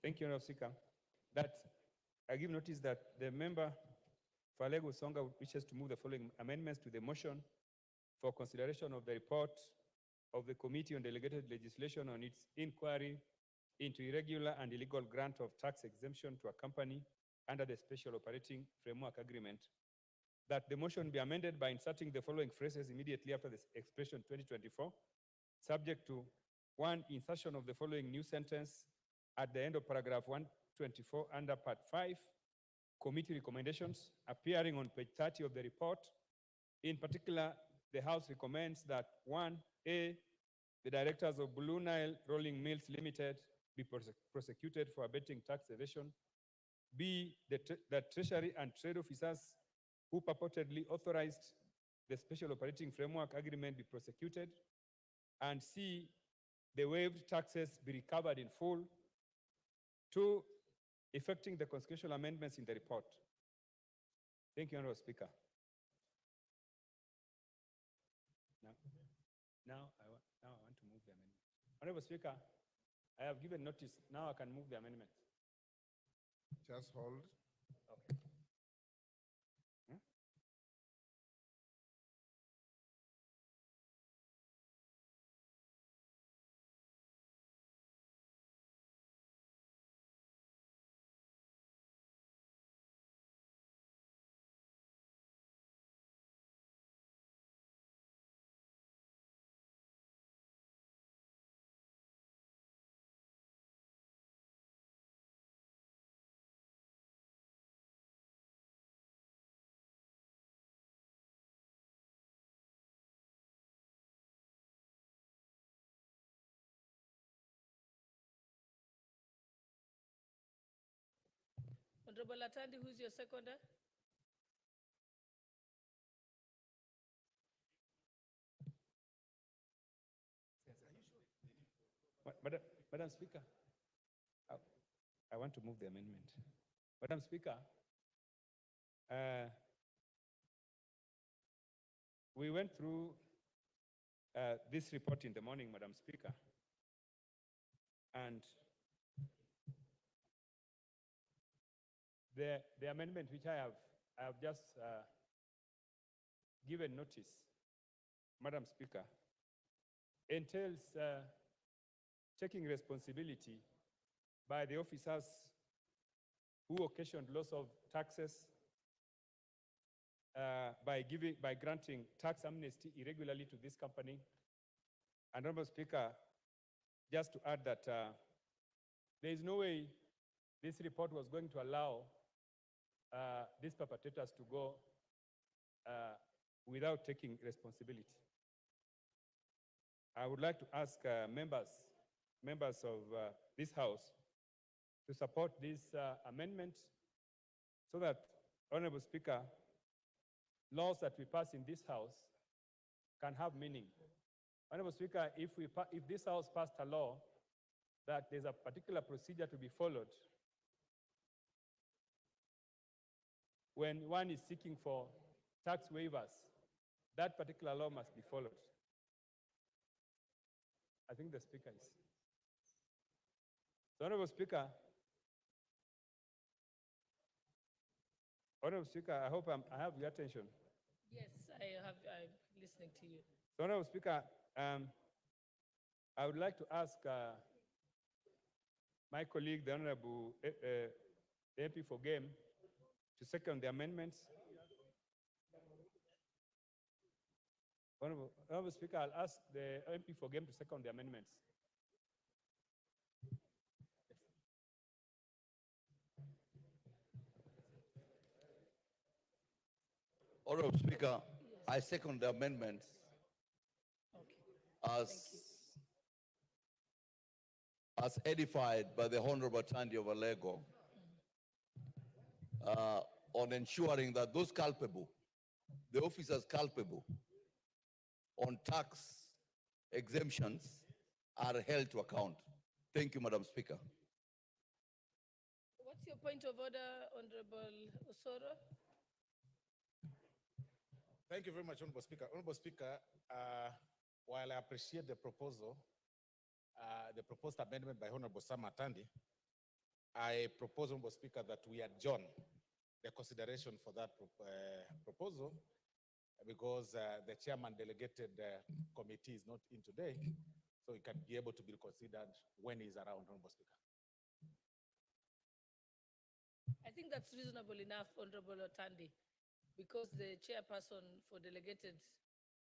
Thank you, Honorable Speaker. That I give notice that the member for Lagos Songa wishes to move the following amendments to the motion for consideration of the report of the Committee on Delegated Legislation on its inquiry into irregular and illegal grant of tax exemption to a company under the Special Operating Framework Agreement. That the motion be amended by inserting the following phrases immediately after the expression 2024, subject to 1, insertion of the following new sentence at the end of paragraph 124 under part 5, committee recommendations appearing on page 30 of the report. In particular, the House recommends that 1A, the directors of Blue Nile Rolling Mills Limited be prosecuted for abetting tax evasion. B, the Treasury and trade officers who purportedly authorized the Special Operating Framework Agreement be prosecuted. And C, the waived taxes be recovered in full. 2, effecting the constitutional amendments in the report. Thank you, Honorable Speaker. Now I want to move the amendment. Honorable Speaker, I have given notice. Now I can move the amendment. Just hold. Okay. Honorable Atandi, who's your seconder? Madam Speaker, I want to move the amendment. Madam Speaker, we went through this report in the morning, Madam Speaker, and the amendment which I have just given notice, Madam Speaker, entails taking responsibility by the officers who occasioned loss of taxes by granting tax amnesty irregularly to this company. And Honorable Speaker, just to add that there is no way this report was going to allow these perpetrators to go without taking responsibility. I would like to ask members of this House to support this amendment so that, Honorable Speaker, laws that we pass in this House can have meaning. Honorable Speaker, if this House passed a law that there's a particular procedure to be followed when one is seeking for tax waivers, that particular law must be followed. I think the Speaker is. So, Honorable Speaker, I hope I have your attention. Yes, I'm listening to you. So, Honorable Speaker, I would like to ask my colleague, the Honorable the MP for Game, to second the amendments. Honorable Speaker, I'll ask the MP for Game to second the amendments. Honorable Speaker, I second the amendments as edified by the Honorable Tandi of Alego on ensuring that those culpable, the officers culpable on tax exemptions are held to account. Thank you, Madam Speaker. What's your point of order, Honorable Osoro? Thank you very much, Honorable Speaker. Honorable Speaker, while I appreciate the proposal, the proposed amendment by Honorable Sam Atandi, I propose, Honorable Speaker, that we adjourn the consideration for that proposal because the chairman delegated committee is not in today, so it can be able to be considered when he's around, Honorable Speaker. I think that's reasonable enough, Honorable Otandi, because the chairperson for delegated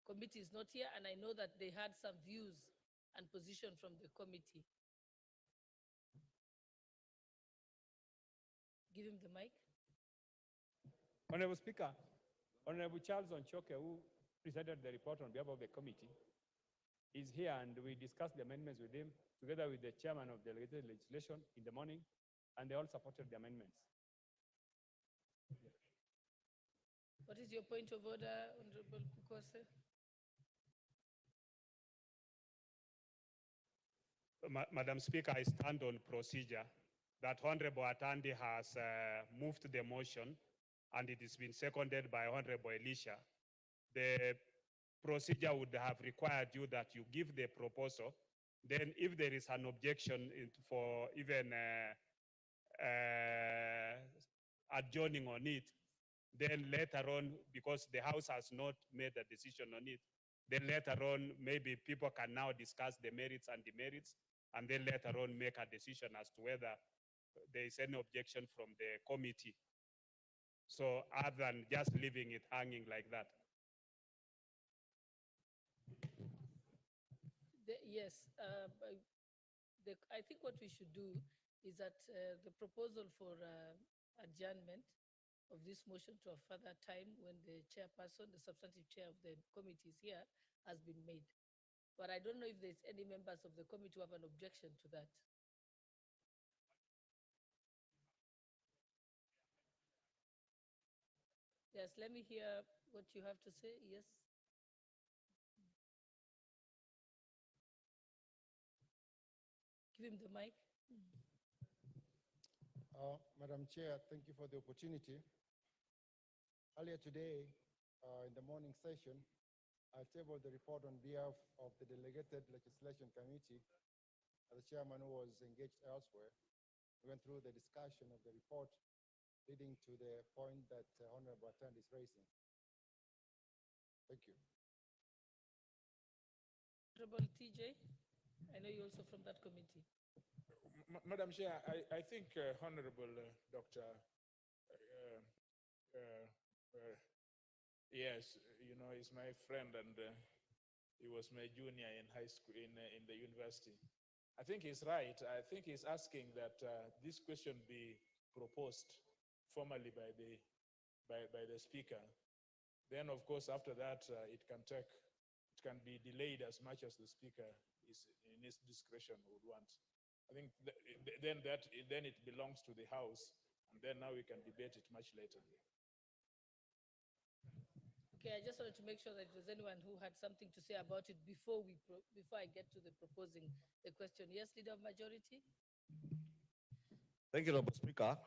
committee is not here, and I know that they had some views and position from the committee. Give him the mic. Honorable Speaker, Honorable Charles Onchoke, who presented the report on behalf of the committee, is here and we discussed the amendments with him together with the chairman of delegated legislation in the morning, and they all supported the amendments. What is your point of order, Honorable Kukose? Madam Speaker, I stand on procedure that Honorable Atandi has moved the motion and it has been seconded by Honorable Elisha. The procedure would have required you that you give the proposal. Then if there is an objection for even adjourning on it, then later on, because the House has not made a decision on it, then later on, maybe people can now discuss the merits and demerits, and then later on make a decision as to whether there is any objection from the committee. So other than just leaving it hanging like that. Yes, I think what we should do is that the proposal for adjournment of this motion to a further time when the chairperson, the substantive chair of the committee is here, has been made. But I don't know if there's any members of the committee who have an objection to that. Yes, let me hear what you have to say. Yes. Give him the mic. Madam Chair, thank you for the opportunity. Earlier today, in the morning session, I tabled the report on behalf of the Delegated Legislation Committee. The chairman who was engaged elsewhere. We went through the discussion of the report, leading to the point that Honorable Atandi is raising. Thank you. Honorable TJ, I know you're also from that committee. Madam Chair, I think Honorable Dr. Yes, you know, he's my friend and he was my junior in high school, in the university. I think he's right. I think he's asking that this question be proposed formally by the speaker. Then, of course, after that, it can be delayed as much as the speaker is in his discretion would want. I think then it belongs to the House, and then now we can debate it much later. Okay, I just wanted to make sure that there's anyone who had something to say about it before I get to the proposing the question. Yes, Leader of Majority. Thank you, Honorable Speaker.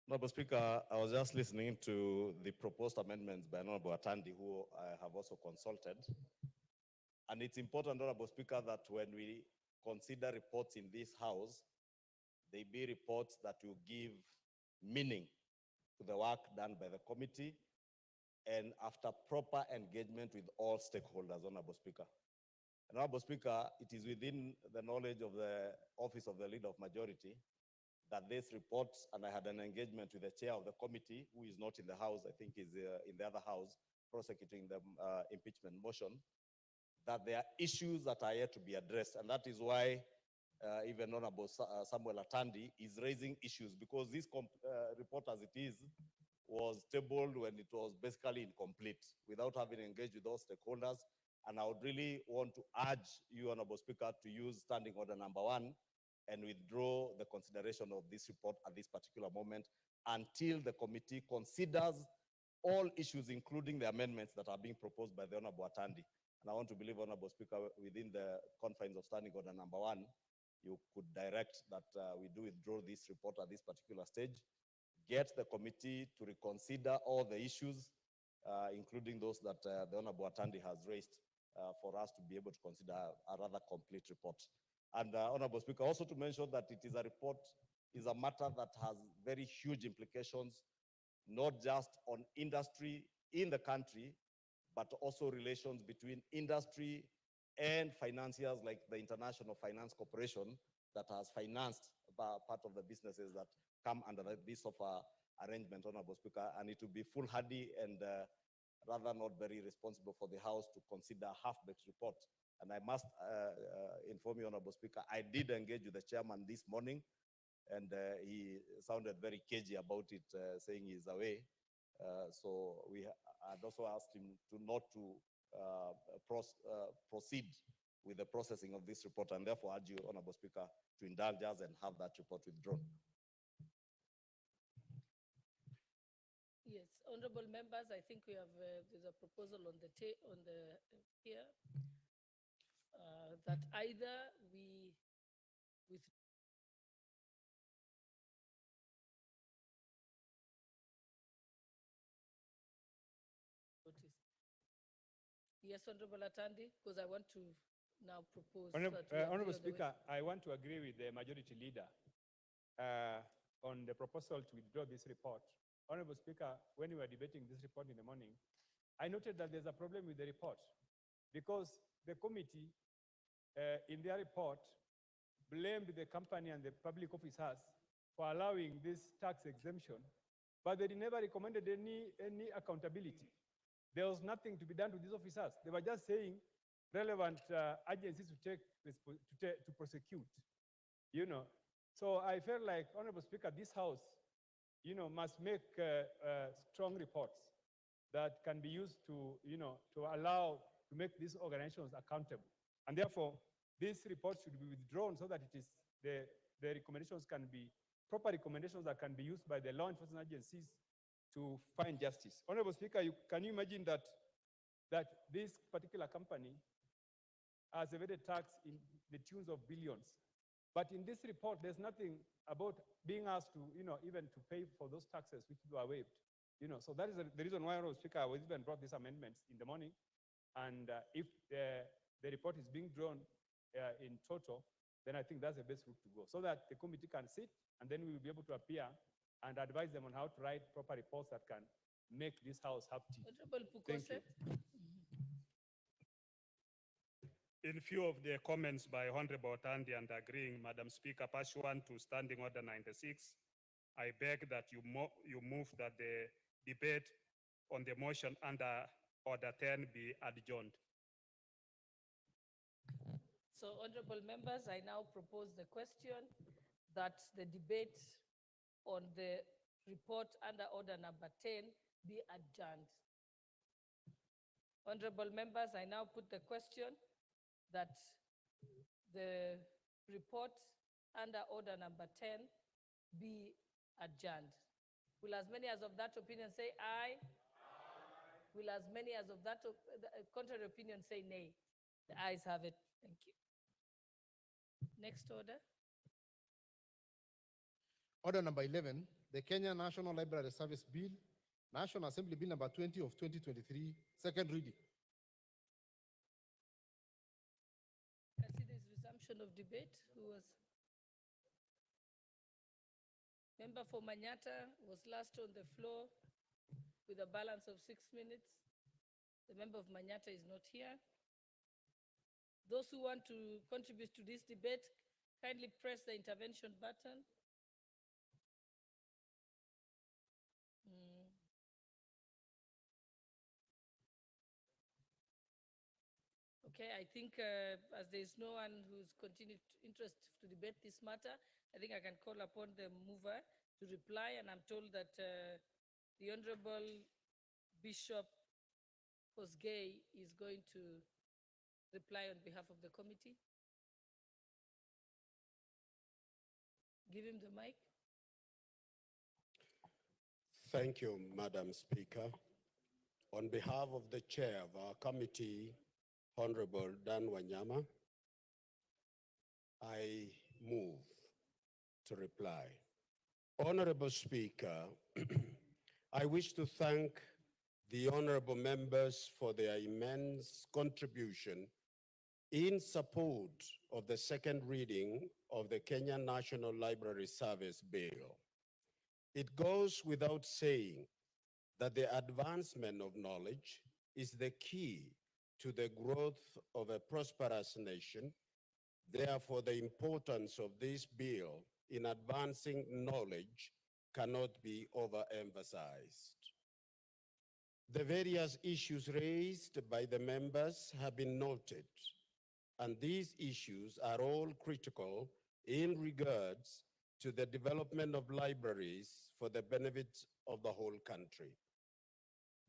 Honorable Speaker, I was just listening to the proposed amendments by Honorable Atandi, who I have also consulted. And it's important, Honorable Speaker, that when we consider reports in this House, they be reports that will give meaning to the work done by the committee and after proper engagement with all stakeholders, Honorable Speaker. And Honorable Speaker, it is within the knowledge of the Office of the Leader of Majority that this report, and I had an engagement with the chair of the committee, who is not in the House, I think is in the other House, prosecuting the impeachment motion, that there are issues that are yet to be addressed. And that is why even Honorable Samuel Atandi is raising issues, because this report as it is was tabled when it was basically incomplete without having engaged with all stakeholders. And I would really want to urge you, Honorable Speaker, to use Standing Order number 1 and withdraw the consideration of this report at this particular moment until the committee considers all issues, including the amendments that are being proposed by the Honorable Atandi. And I want to believe, Honorable Speaker, within the confines of Standing Order number 1, you could direct that we do withdraw this report at this particular stage, get the committee to reconsider all the issues, including those that the Honorable Atandi has raised, for us to be able to consider a rather complete report. And Honorable Speaker, also to mention that it is a report, is a matter that has very huge implications, not just on industry in the country, but also relations between industry and financiers like the International Finance Corporation that has financed part of the businesses that come under this arrangement, Honorable Speaker, and it will be foolhardy and rather not very responsible for the House to consider a half-baked report. And I must inform you, Honorable Speaker, I did engage with the chairman this morning, and he sounded very cagey about it, saying he's away. So we had also asked him not to proceed with the processing of this report, and therefore urge you, Honorable Speaker, to indulge us and have that report withdrawn. Yes, honorable members, I think we have, there's a proposal on the, here, that either we, with notice. Yes, Honorable Atandi, because I want to now propose. Honorable, that we agree Honorable on the way- Speaker, I want to agree with the majority leader on the proposal to withdraw this report. Honorable Speaker, when we were debating this report in the morning, I noted that there's a problem with the report because the committee, in their report, blamed the company and the public officers for allowing this tax exemption, but they never recommended any accountability. There was nothing to be done to these officers. They were just saying relevant agencies to prosecute, you know. So I felt like, Honorable Speaker, this House, you know, must make strong reports that can be used to, you know, to allow, to make these organizations accountable. And therefore, this report should be withdrawn so that it is, the recommendations can be, proper recommendations that can be used by the law enforcement agencies to find justice. Honorable Speaker, can you imagine that this particular company has evaded tax in the tunes of billions? But in this report, there's nothing about being asked to, you know, even to pay for those taxes which were waived. You know, so that is the reason why, Honorable Speaker, I was even brought these amendments in the morning. And if the report is being drawn in total, then I think that's the best route to go, so that the committee can sit and then we will be able to appear and advise them on how to write proper reports that can make this House happy. Honorable Thank Pukose. you. In view of the comments by Honorable Tandi and agreeing, Madam Speaker, pursuant to Standing Order 96, I beg that you move that the debate on the motion under Order 10 be adjourned. So, honorable members, I now propose the question that the debate on the report under order number 10 be adjourned. Honorable members, I now put the question that the report under order number 10 be adjourned. Will as many as of that opinion say aye? Will as many as of that contrary opinion say nay? The ayes have it. Thank you. Next order. Order number 11, the Kenya National Library Service Bill, National Assembly Bill number 20 of 2023, second reading. I see there's resumption of debate. Who was? Member for Manyata was last on the floor with a balance of 6 minutes. The member of Manyata is not here. Those who want to contribute to this debate, kindly press the intervention button. Okay, I think as there is no one who's continued interest to debate this matter, I think I can call upon the mover to reply, and I'm told that the Honorable Bishop Kosgei is going to reply on behalf of the committee. Give him the mic. Thank you, Madam Speaker. On behalf of the chair of our committee, Honorable Dan Wanyama, I move to reply. Honorable Speaker, I wish to thank the honorable members for their immense contribution in support of the second reading of the Kenya National Library Service Bill. It goes without saying that the advancement of knowledge is the key to the growth of a prosperous nation. Therefore, the importance of this bill in advancing knowledge cannot be overemphasized. The various issues raised by the members have been noted, and these issues are all critical in regards to the development of libraries for the benefit of the whole country.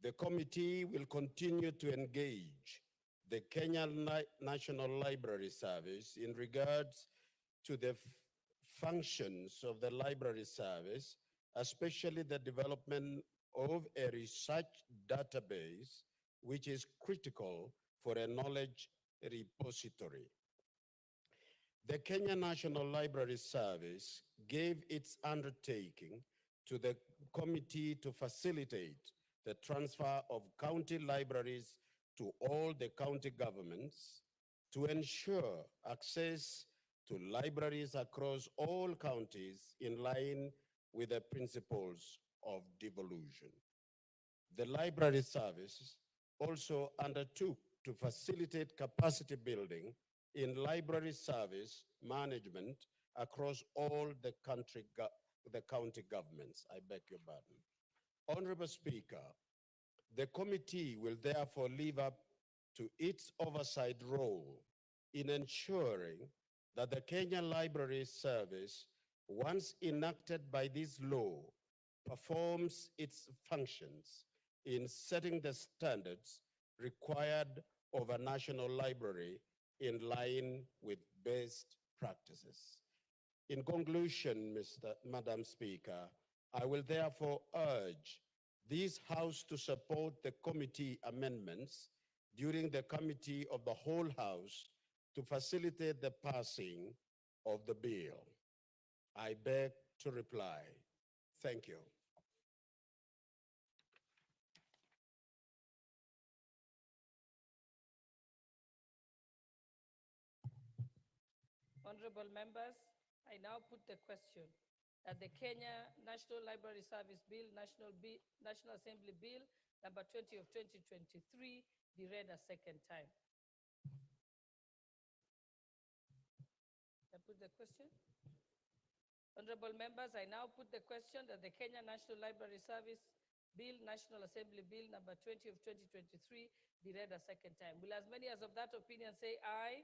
The committee will continue to engage the Kenya National Library Service in regards to the functions of the library service, especially the development of a research database, which is critical for a knowledge repository. The Kenya National Library Service gave its undertaking to the committee to facilitate the transfer of county libraries to all the county governments, to ensure access to libraries across all counties in line with the principles of devolution. The library service also undertook to facilitate capacity building in library service management across all the county governments. I beg your pardon. Honorable Speaker, the committee will therefore live up to its oversight role in ensuring that the Kenya Library Service, once enacted by this law, performs its functions in setting the standards required of a national library in line with best practices. In conclusion, Madam Speaker, I will therefore urge this House to support the committee amendments during the Committee of the Whole House to facilitate the passing of the bill. I beg to reply. Thank you. Honorable members, I now put the question that the Kenya National Library Service Bill, National Assembly Bill, number 20 of 2023, be read a second time. I put the question. Honorable members, I now put the question that the Kenya National Library Service Bill, National Assembly Bill, number 20 of 2023, be read a second time. Will as many as of that opinion say aye?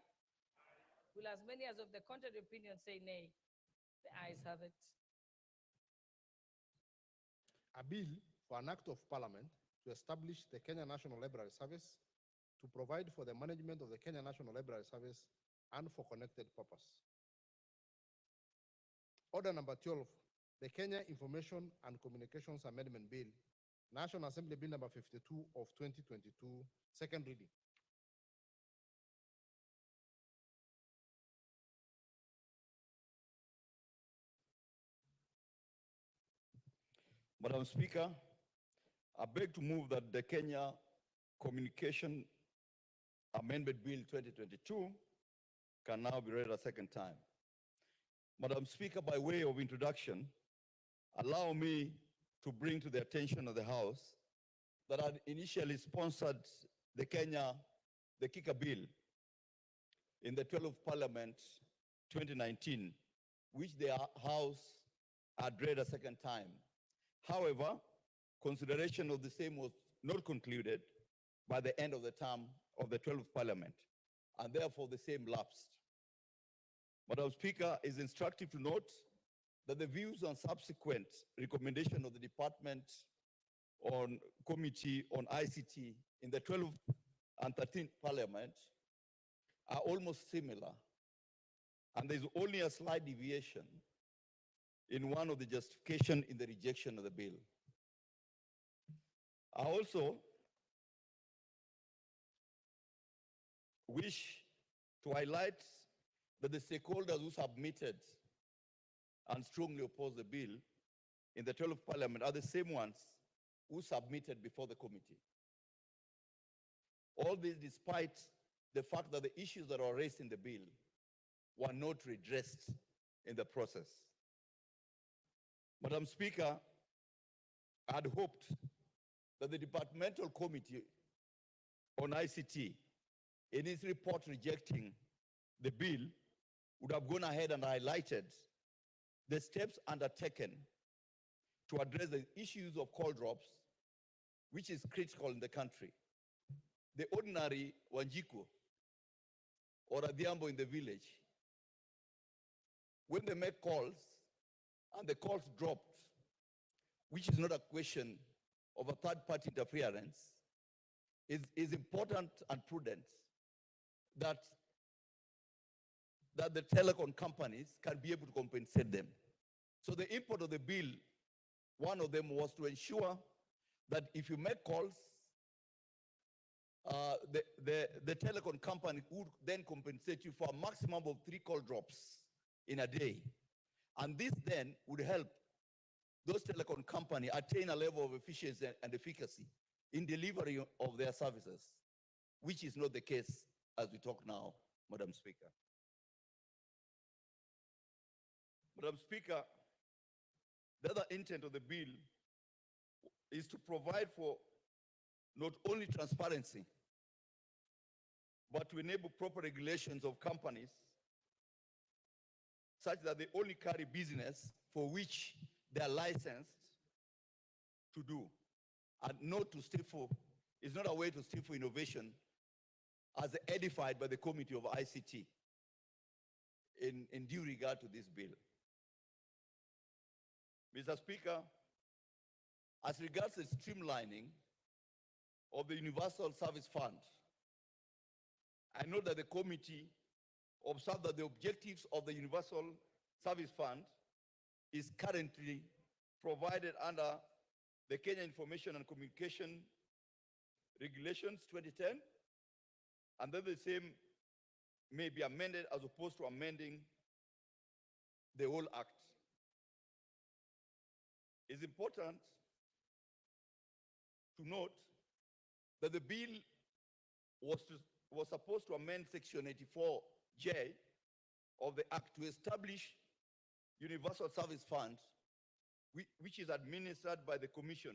Will as many as of the contrary opinion say nay? The ayes have it. A bill for an act of parliament to establish the Kenya National Library Service, to provide for the management of the Kenya National Library Service and for connected purpose. Order number 12, the Kenya Information and Communications Amendment Bill, National Assembly Bill number 52 of 2022, second reading. Madam Speaker, I beg to move that the Kenya Communication Amendment Bill 2022 can now be read a second time. Madam Speaker, by way of introduction, allow me to bring to the attention of the House that I initially sponsored the Kika Bill in the 12th Parliament 2019, which the House had read a second time. However, consideration of the same was not concluded by the end of the term of the 12th Parliament, and therefore the same lapsed. Madam Speaker, it is instructive to note that the views on subsequent recommendation of the Department on Committee on ICT in the 12th and 13th Parliament are almost similar, and there's only a slight deviation in one of the justification in the rejection of the bill. I also wish to highlight that the stakeholders who submitted and strongly opposed the bill in the 12th Parliament are the same ones who submitted before the committee. All this despite the fact that the issues that are raised in the bill were not redressed in the process. Madam Speaker, I had hoped that the Departmental Committee on ICT, in its report rejecting the bill, would have gone ahead and highlighted the steps undertaken to address the issues of call drops, which is critical in the country. The ordinary Wanjiku or Adhiambo in the village, when they make calls and the calls dropped, which is not a question of a third-party interference, is important and prudent that the telecom companies can be able to compensate them. So the import of the bill, one of them was to ensure that if you make calls, the telecom company would then compensate you for a maximum of 3 call drops in a day. And this then would help those telecom companies attain a level of efficiency and efficacy in delivery of their services, which is not the case as we talk now, Madam Speaker. Madam Speaker, the other intent of the bill is to provide for not only transparency, but to enable proper regulations of companies such that they only carry business for which they are licensed to do, and not to stifle, it's not a way to stifle innovation as edified by the Committee of ICT in due regard to this bill. Mr. Speaker, as regards the streamlining of the Universal Service Fund, I know that the committee observed that the objectives of the Universal Service Fund is currently provided under the Kenya Information and Communication Regulations 2010, and then the same may be amended as opposed to amending the whole act. It's important to note that the bill was supposed to amend Section 84J of the Act to establish Universal Service Fund, which is administered by the Commission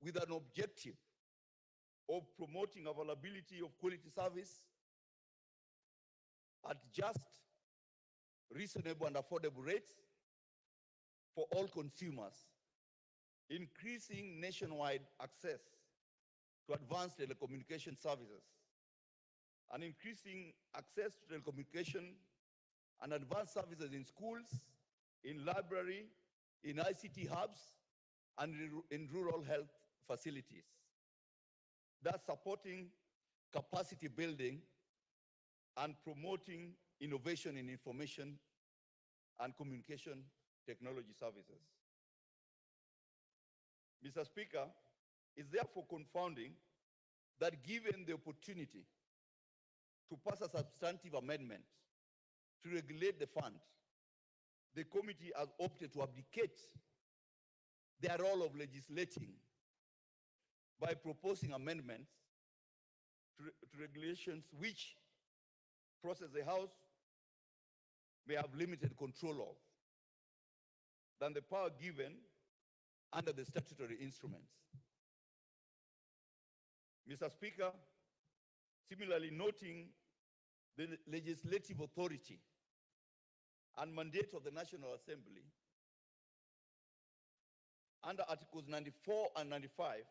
with an objective of promoting availability of quality service at just, reasonable and affordable rates for all consumers, increasing nationwide access to advanced telecommunication services, and increasing access to telecommunication and advanced services in schools, in library, in ICT hubs, and in rural health facilities. Thus supporting capacity building and promoting innovation in information and communication technology services. Mr. Speaker, it's therefore confounding that given the opportunity to pass a substantive amendment to regulate the fund, the committee has opted to abdicate their role of legislating by proposing amendments to regulations which process the House may have limited control of than the power given under the statutory instruments. Mr. Speaker, similarly noting the legislative authority and mandate of the National Assembly under Articles 94 and 95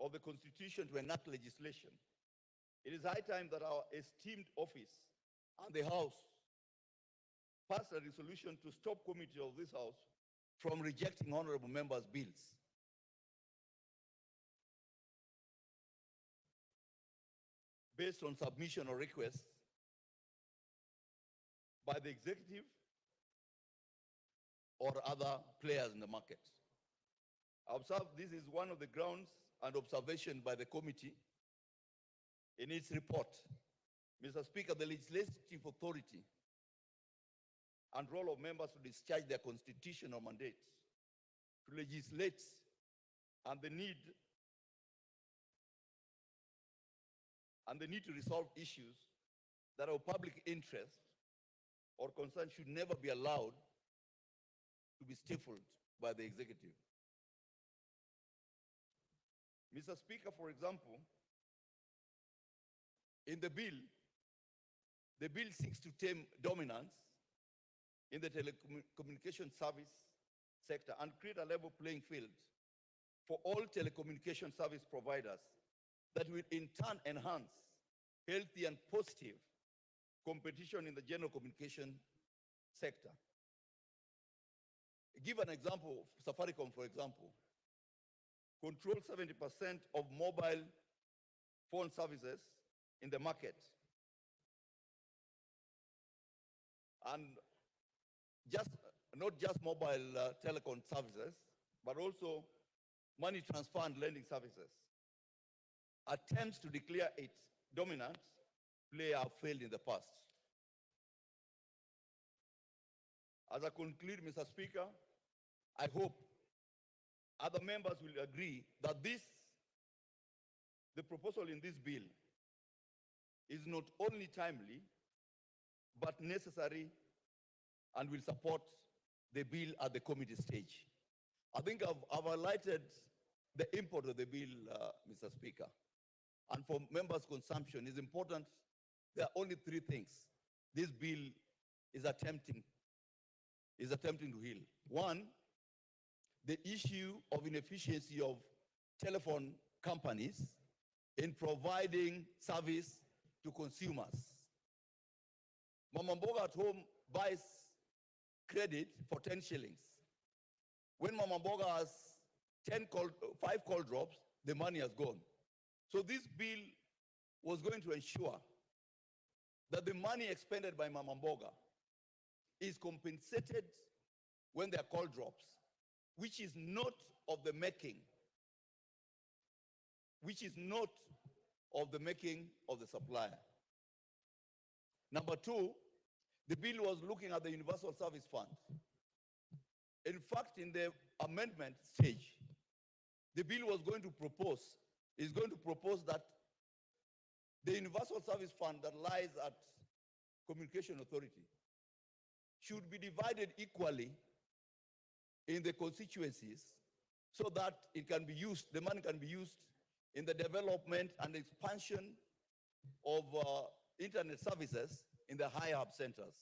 of the Constitution to enact legislation, it is high time that our esteemed office and the House pass a resolution to stop committee of this House from rejecting honorable members' bills. Based on submission or request by the executive or other players in the market. I observe this is one of the grounds and observation by the committee in its report. Mr. Speaker, the legislative authority and role of members to discharge their constitutional mandates, to legislate, and the need to resolve issues that are of public interest or concern should never be allowed to be stifled by the executive. Mr. Speaker, for example, in the bill seeks to tame dominance in the telecommunication service sector and create a level playing field for all telecommunication service providers that will in turn enhance healthy and positive competition in the general communication sector. Give an example, Safaricom, for example. control 70% of mobile phone services in the market. And not just mobile telecom services, but also money transfer and lending services. Attempts to declare its dominant play have failed in the past. As I conclude, Mr. Speaker, I hope other members will agree that the proposal in this bill is not only timely, but necessary, and will support the bill at the committee stage. I think I've highlighted the import of the bill, Mr. Speaker. And for members' consumption is important. There are only three things this bill is attempting to heal. One, the issue of inefficiency of telephone companies in providing service to consumers. Mama Mboga at home buys credit for 10 shillings. When Mama Mboga has 5 call drops, the money has gone. So this bill was going to ensure that the money expended by Mama Mboga is compensated when their call drops, which is not of the making, of the supplier. Number two, the bill was looking at the Universal Service Fund. In fact, in the amendment stage, the bill is going to propose that the Universal Service Fund that lies at Communication Authority should be divided equally in the constituencies so that it can be used, the money can be used in the development and expansion of internet services in the high hub centers.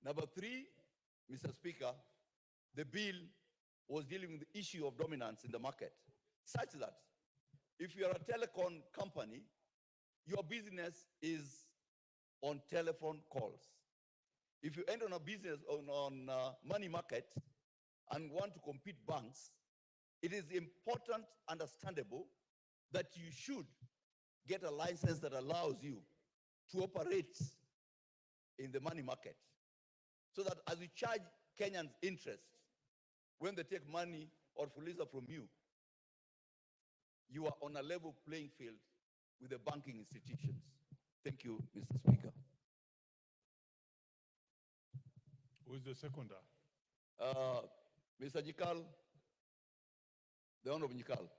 Number three, Mr. Speaker, the bill was dealing with the issue of dominance in the market, such that if you're a telecom company, your business is on telephone calls. If you enter on a business on money market and want to compete banks, it is important, understandable, that you should get a license that allows you to operate in the money market. So that as you charge Kenyans interest, when they take money or fuliza from you, you are on a level playing field with the banking institutions. Thank you, Mr. Speaker. Who is the seconder? Mr. Nyikal, the Honorable Nyikal.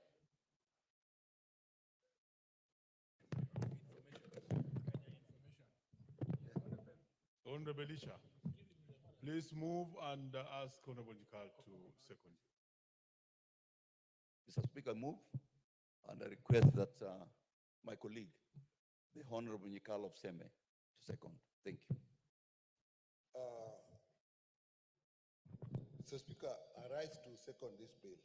Honorable Elisha, please move and ask Honorable Nyikal to second. Mr. Speaker, move, and I request that my colleague, the Honorable Nyikal of Seme, to second. Thank you. Mr. Speaker, I rise to second this bill,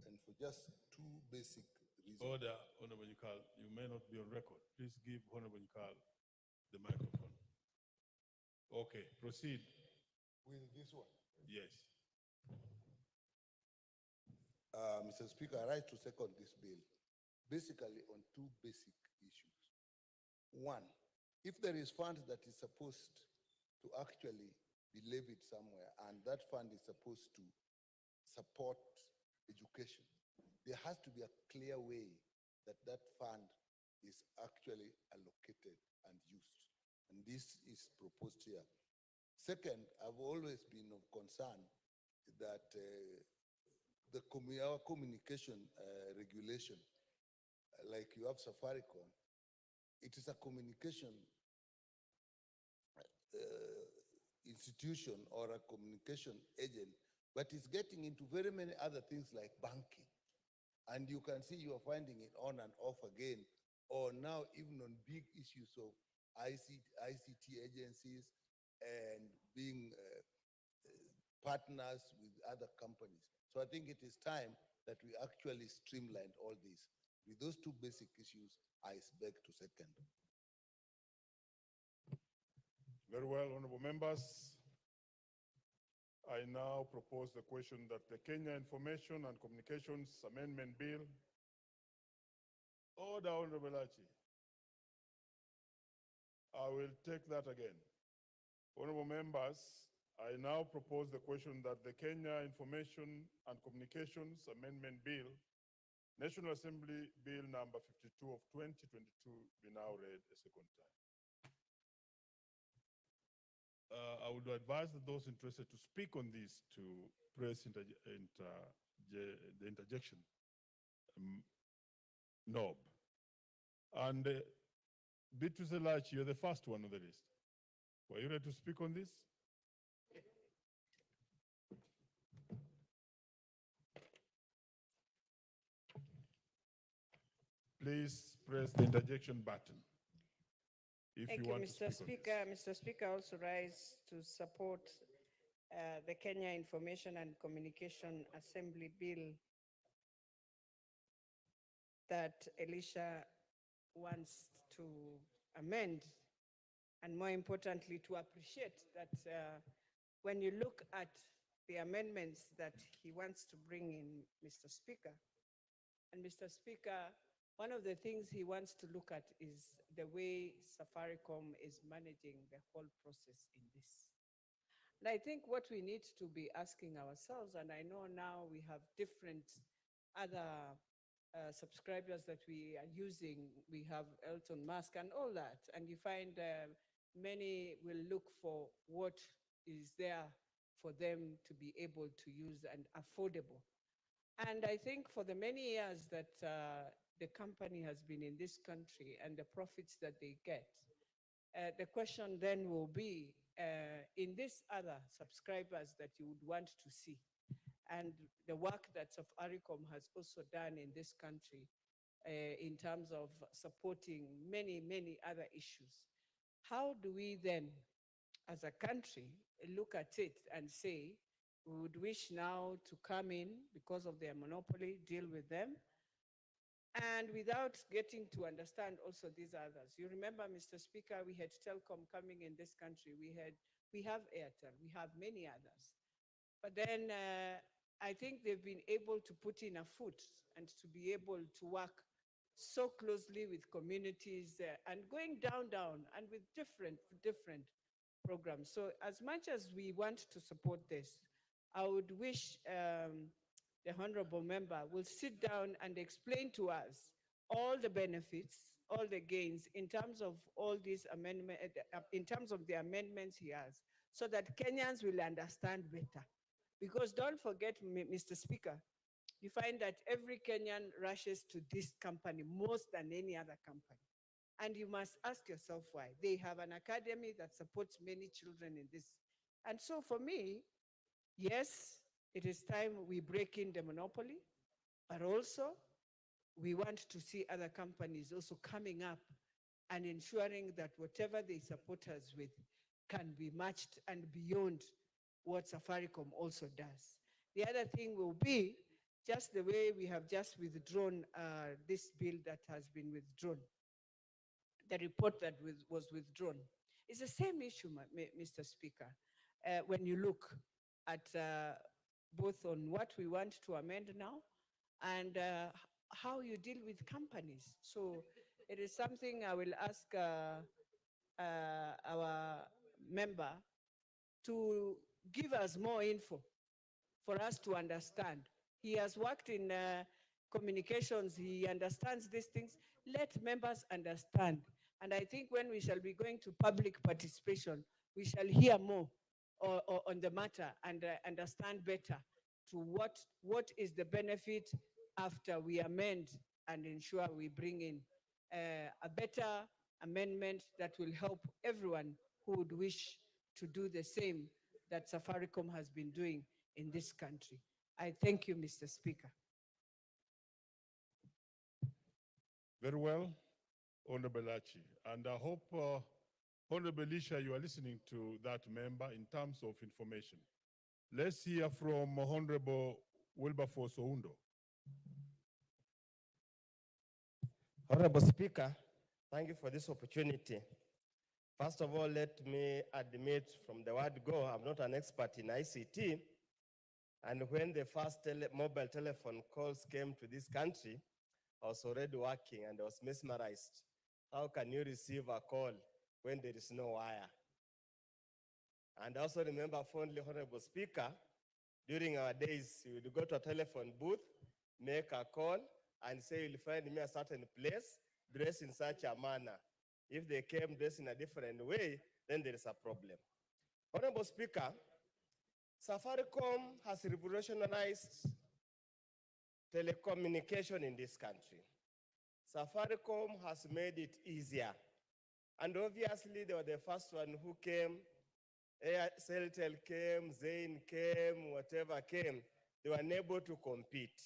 and for just two basic reasons. Order, Honorable Nyikal. You may not be on record. Please give Honorable Nyikal the microphone. Okay, proceed. With this one? Yes. Mr. Speaker, I rise to second this bill, basically on two basic issues. One, if there is funds that is supposed to actually be levied somewhere, and that fund is supposed to support education, there has to be a clear way that that fund is actually allocated and used. And this is proposed here. Second, I've always been of concern that our communication regulation, like you have Safaricom, it is a communication institution or a communication agent, but it's getting into very many other things like banking. And you can see you are finding it on and off again, or now even on big issues of ICT agencies and being partners with other companies. So I think it is time that we actually streamline all this. With those two basic issues, I beg to second. Very well, honorable members. I now propose the question that the Kenya Information and Communications Amendment Bill. Order, Honorable Achi. I will take that again. Honorable members, I now propose the question that the Kenya Information and Communications Amendment Bill, National Assembly Bill number 52 of 2022 be now read a second time. I would advise that those interested to speak on this to press the interjection knob. And Beatrice Elachi, you're the first one on the list. Were you ready to speak on this? Please press the interjection button if Thank you you, want to Mr. speak Speaker. Mr. Speaker, I also rise to support the Kenya Information and Communication Assembly Bill that Elisha wants to amend, and more importantly, to appreciate that when you look at the amendments that he wants to bring in, Mr. Speaker, and Mr. Speaker, one of the things he wants to look at is the way Safaricom is managing the whole process in this. And I think what we need to be asking ourselves, and I know now we have different other subscribers that we are using. We have Elton Musk and all that, and you find many will look for what is there for them to be able to use and affordable. And I think for the many years that the company has been in this country and the profits that they get, the question then will be, in these other subscribers that you would want to see, and the work that Safaricom has also done in this country in terms of supporting many, many other issues, how do we then, as a country, look at it and say, we would wish now to come in because of their monopoly, deal with them, and without getting to understand also these others. You remember, Mr. Speaker, we had Telcom coming in this country. We have Airtel, we have many others. But then I think they've been able to put in a foot and to be able to work so closely with communities and going down, and with different programs. So as much as we want to support this, I would wish the honorable member will sit down and explain to us all the benefits, all the gains in terms of all these amendments, in terms of the amendments he has, so that Kenyans will understand better. Because don't forget, Mr. Speaker, you find that every Kenyan rushes to this company more than any other company. And you must ask yourself why. They have an academy that supports many children in this. And so for me, yes, it is time we break in the monopoly, but also we want to see other companies also coming up and ensuring that whatever they support us with can be matched and beyond what Safaricom also does. The other thing will be just the way we have just withdrawn this bill that has been withdrawn, the report that was withdrawn. It's the same issue, Mr. Speaker. When you look at both on what we want to amend now and how you deal with companies. So it is something I will ask our member to give us more info for us to understand. He has worked in communications, he understands these things. Let members understand. And I think when we shall be going to public participation, we shall hear more on the matter and understand better to what is the benefit after we amend and ensure we bring in a better amendment that will help everyone who would wish to do the same that Safaricom has been doing in this country. I thank you, Mr. Speaker. Very well, Honorable Achi. And I hope, Honorable Elisha, you are listening to that member in terms of information. Let's hear from Honorable Wilberforce Oundo. Honorable Speaker, thank you for this opportunity. First of all, let me admit from the word go, I'm not an expert in ICT. And when the first mobile telephone calls came to this country, I was already working and I was mesmerized. How can you receive a call when there is no wire? And I also remember fondly, Honorable Speaker, during our days, we would go to a telephone booth, make a call, and say, you'll find me a certain place, dressed in such a manner. If they came dressed in a different way, then there is a problem. Honorable Speaker, Safaricom has revolutionized telecommunication in this country. Safaricom has made it easier. And obviously, they were the first one who came. Celtel came, Zain came, whatever came. They were unable to compete.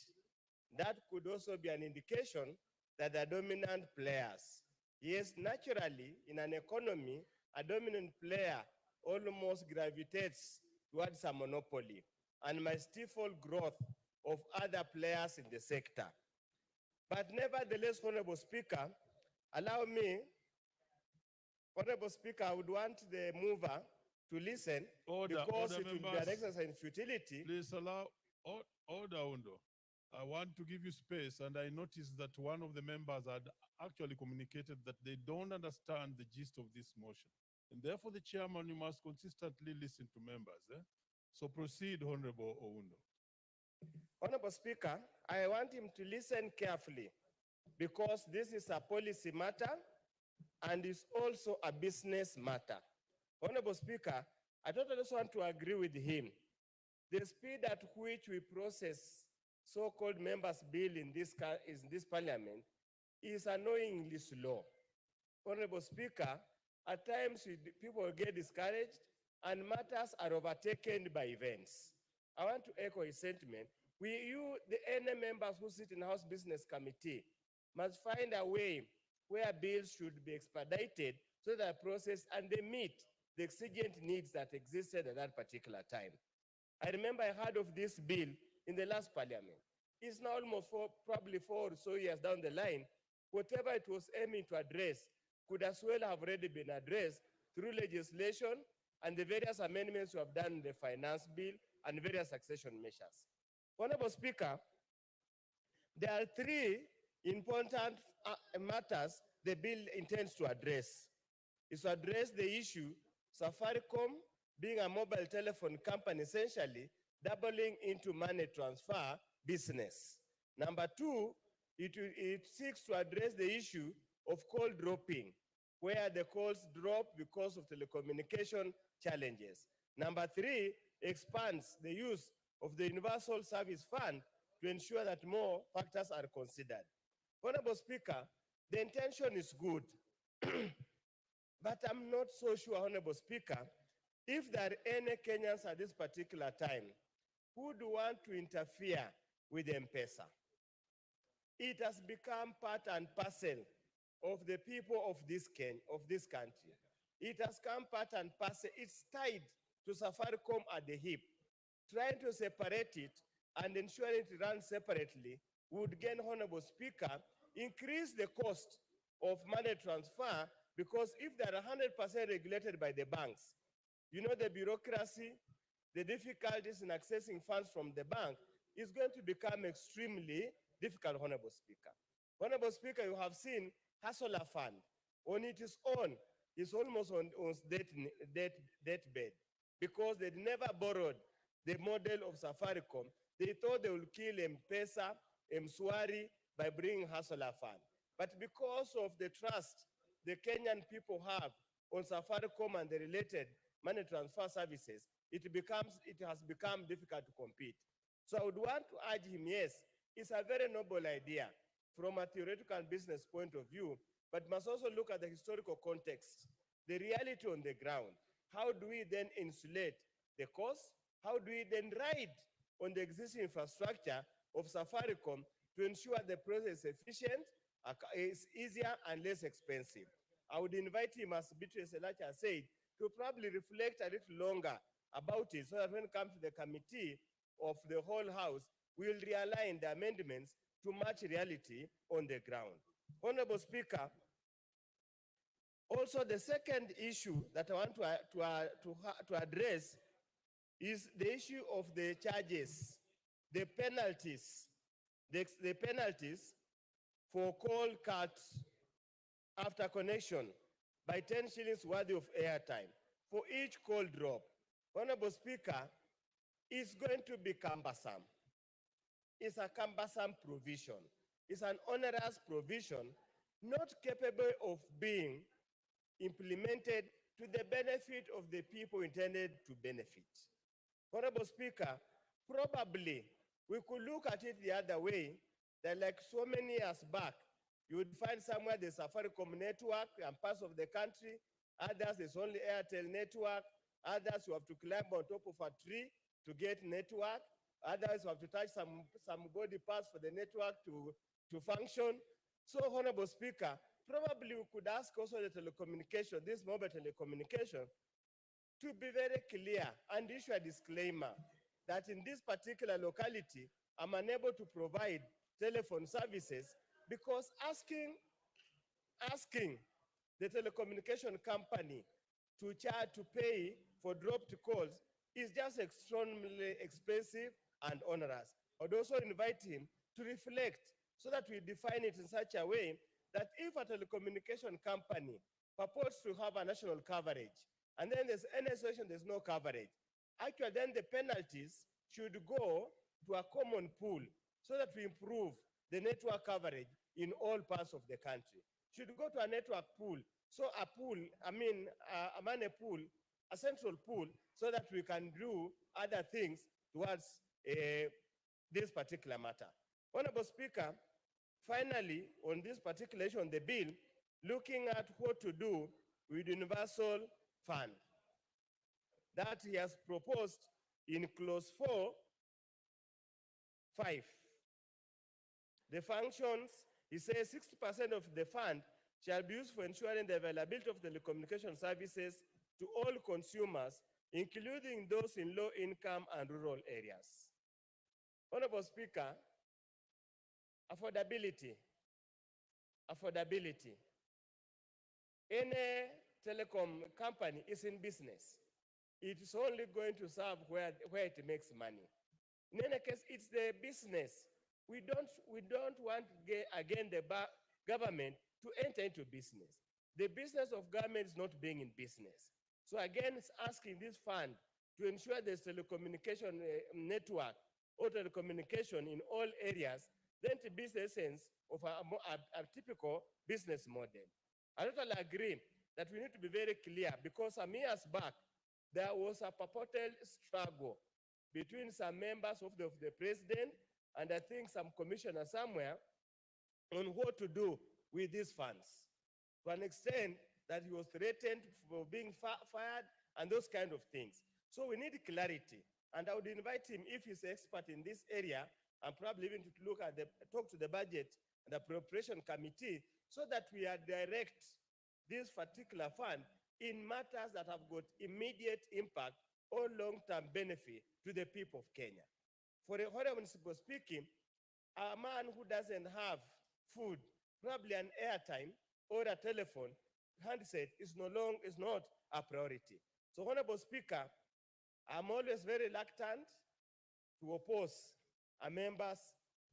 That could also be an indication that they're dominant players. Yes, naturally, in an economy, a dominant player almost gravitates towards a monopoly and might stifle growth of other players in the sector. But nevertheless, Honorable Speaker, allow me, Honorable Speaker, I would want the mover to listen because it will be an exercise in futility. Please allow, order, Undo. I want to give you space, and I noticed that one of the members had actually communicated that they don't understand the gist of this motion. And therefore, the chairman, you must consistently listen to members. So proceed, Honorable Oundo. Honorable Speaker, I want him to listen carefully because this is a policy matter and is also a business matter. Honorable Speaker, I totally also want to agree with him. The speed at which we process so-called members' bill in this parliament is annoyingly slow. Honorable Speaker, at times people get discouraged and matters are overtaken by events. I want to echo his sentiment. The NA members who sit in the House Business Committee must find a way where bills should be expedited so that process and they meet the exigent needs that existed at that particular time. I remember I heard of this bill in the last parliament. It's now almost probably 4 or so years down the line. Whatever it was aiming to address could as well have already been addressed through legislation and the various amendments we have done in the finance bill and various succession measures. Honorable Speaker, there are 3 important matters the bill intends to address. It's to address the issue Safaricom being a mobile telephone company, essentially doubling into money transfer business. Number 2, it seeks to address the issue of call dropping, where the calls drop because of telecommunication challenges. Number 3, expands the use of the Universal Service Fund to ensure that more factors are considered. Honorable Speaker, the intention is good, but I'm not so sure, Honorable Speaker, if there are any Kenyans at this particular time who would want to interfere with M-Pesa. It has become part and parcel of the people of this country. It has come part and parcel. It's tied to Safaricom at the hip. Trying to separate it and ensure it runs separately would, again, Honorable Speaker, increase the cost of money transfer because if they are 100% regulated by the banks, you know, the bureaucracy, the difficulties in accessing funds from the bank is going to become extremely difficult, Honorable Speaker. Honorable Speaker, you have seen Hustler Fund on its own is almost on deathbed because they never borrowed the model of Safaricom. They thought they would kill M-Pesa, M-Swari by bringing Hustler Fund. But because of the trust the Kenyan people have on Safaricom and the related money transfer services, it has become difficult to compete. So I would want to urge him, yes, it's a very noble idea from a theoretical and business point of view, but must also look at the historical context, the reality on the ground. How do we then insulate the cost? How do we then ride on the existing infrastructure of Safaricom to ensure the process is efficient, is easier and less expensive? I would invite him, as Beatrice Elacha said, to probably reflect a little longer about it so that when it comes to the committee of the whole house, we will realign the amendments to match reality on the ground. Honorable Speaker, Also, the second issue that I want to address is the issue of the charges, the penalties, the penalties for call cuts after connection by 10 shillings worthy of airtime for each call drop. Honorable Speaker, it's going to be cumbersome. It's a cumbersome provision. It's an onerous provision not capable of being implemented to the benefit of the people intended to benefit. Honorable Speaker, probably we could look at it the other way, that like so many years back, you would find somewhere the Safaricom network and parts of the country, others there's only Airtel network, others you have to climb on top of a tree to get network, others you have to touch some body parts for the network to function. So, Honorable Speaker, probably we could ask also the telecommunication, this mobile telecommunication, to be very clear and issue a disclaimer that in this particular locality, I'm unable to provide telephone services because asking the telecommunication company to pay for dropped calls is just extremely expensive and onerous. I'd also invite him to reflect so that we define it in such a way that if a telecommunication company purports to have a national coverage, and then there's any situation there's no coverage, actually then the penalties should go to a common pool so that we improve the network coverage in all parts of the country. Should go to a network pool, so a pool, a money pool, a central pool, so that we can do other things towards this particular matter. Honorable Speaker, finally, on this particular issue on the bill, looking at what to do with universal fund that he has proposed in clause 4.5. The functions, he says 60% of the fund shall be used for ensuring the availability of telecommunication services to all consumers, including those in low-income and rural areas. Honorable Speaker, affordability. Any telecom company is in business. It is only going to serve where it makes money. In any case, it's the business. We don't want, again, the government to enter into business. The business of government is not being in business. So again, it's asking this fund to ensure there's telecommunication network or telecommunication in all areas, then to be the essence of a typical business model. I totally agree that we need to be very clear because some years back, there was a purported struggle between some members of the president and I think some commissioner somewhere on what to do with these funds. To an extent that he was threatened for being fired and those kind of things. So we need clarity. And I would invite him, if he's expert in this area, and probably even to talk to the budget and appropriation committee so that we direct this particular fund in matters that have got immediate impact or long-term benefit to the people of Kenya. For a honorable speaking, a man who doesn't have food, probably an airtime or a telephone handset is not a priority. So, Honorable Speaker, I'm always very reluctant to oppose a member's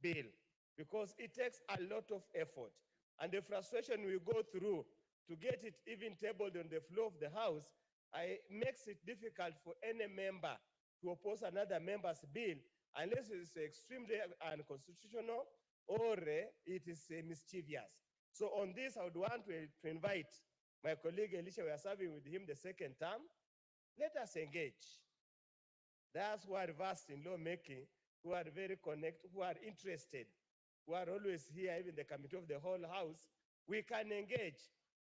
bill because it takes a lot of effort. And the frustration we go through to get it even tabled on the floor of the House makes it difficult for any member to oppose another member's bill unless it is extremely unconstitutional or it is mischievous. So on this, I would want to invite my colleague Elisha, we are serving with him the second term. Let us engage. Those who are versed in lawmaking, who are very connected, who are interested, who are always here, even the committee of the whole House, we can engage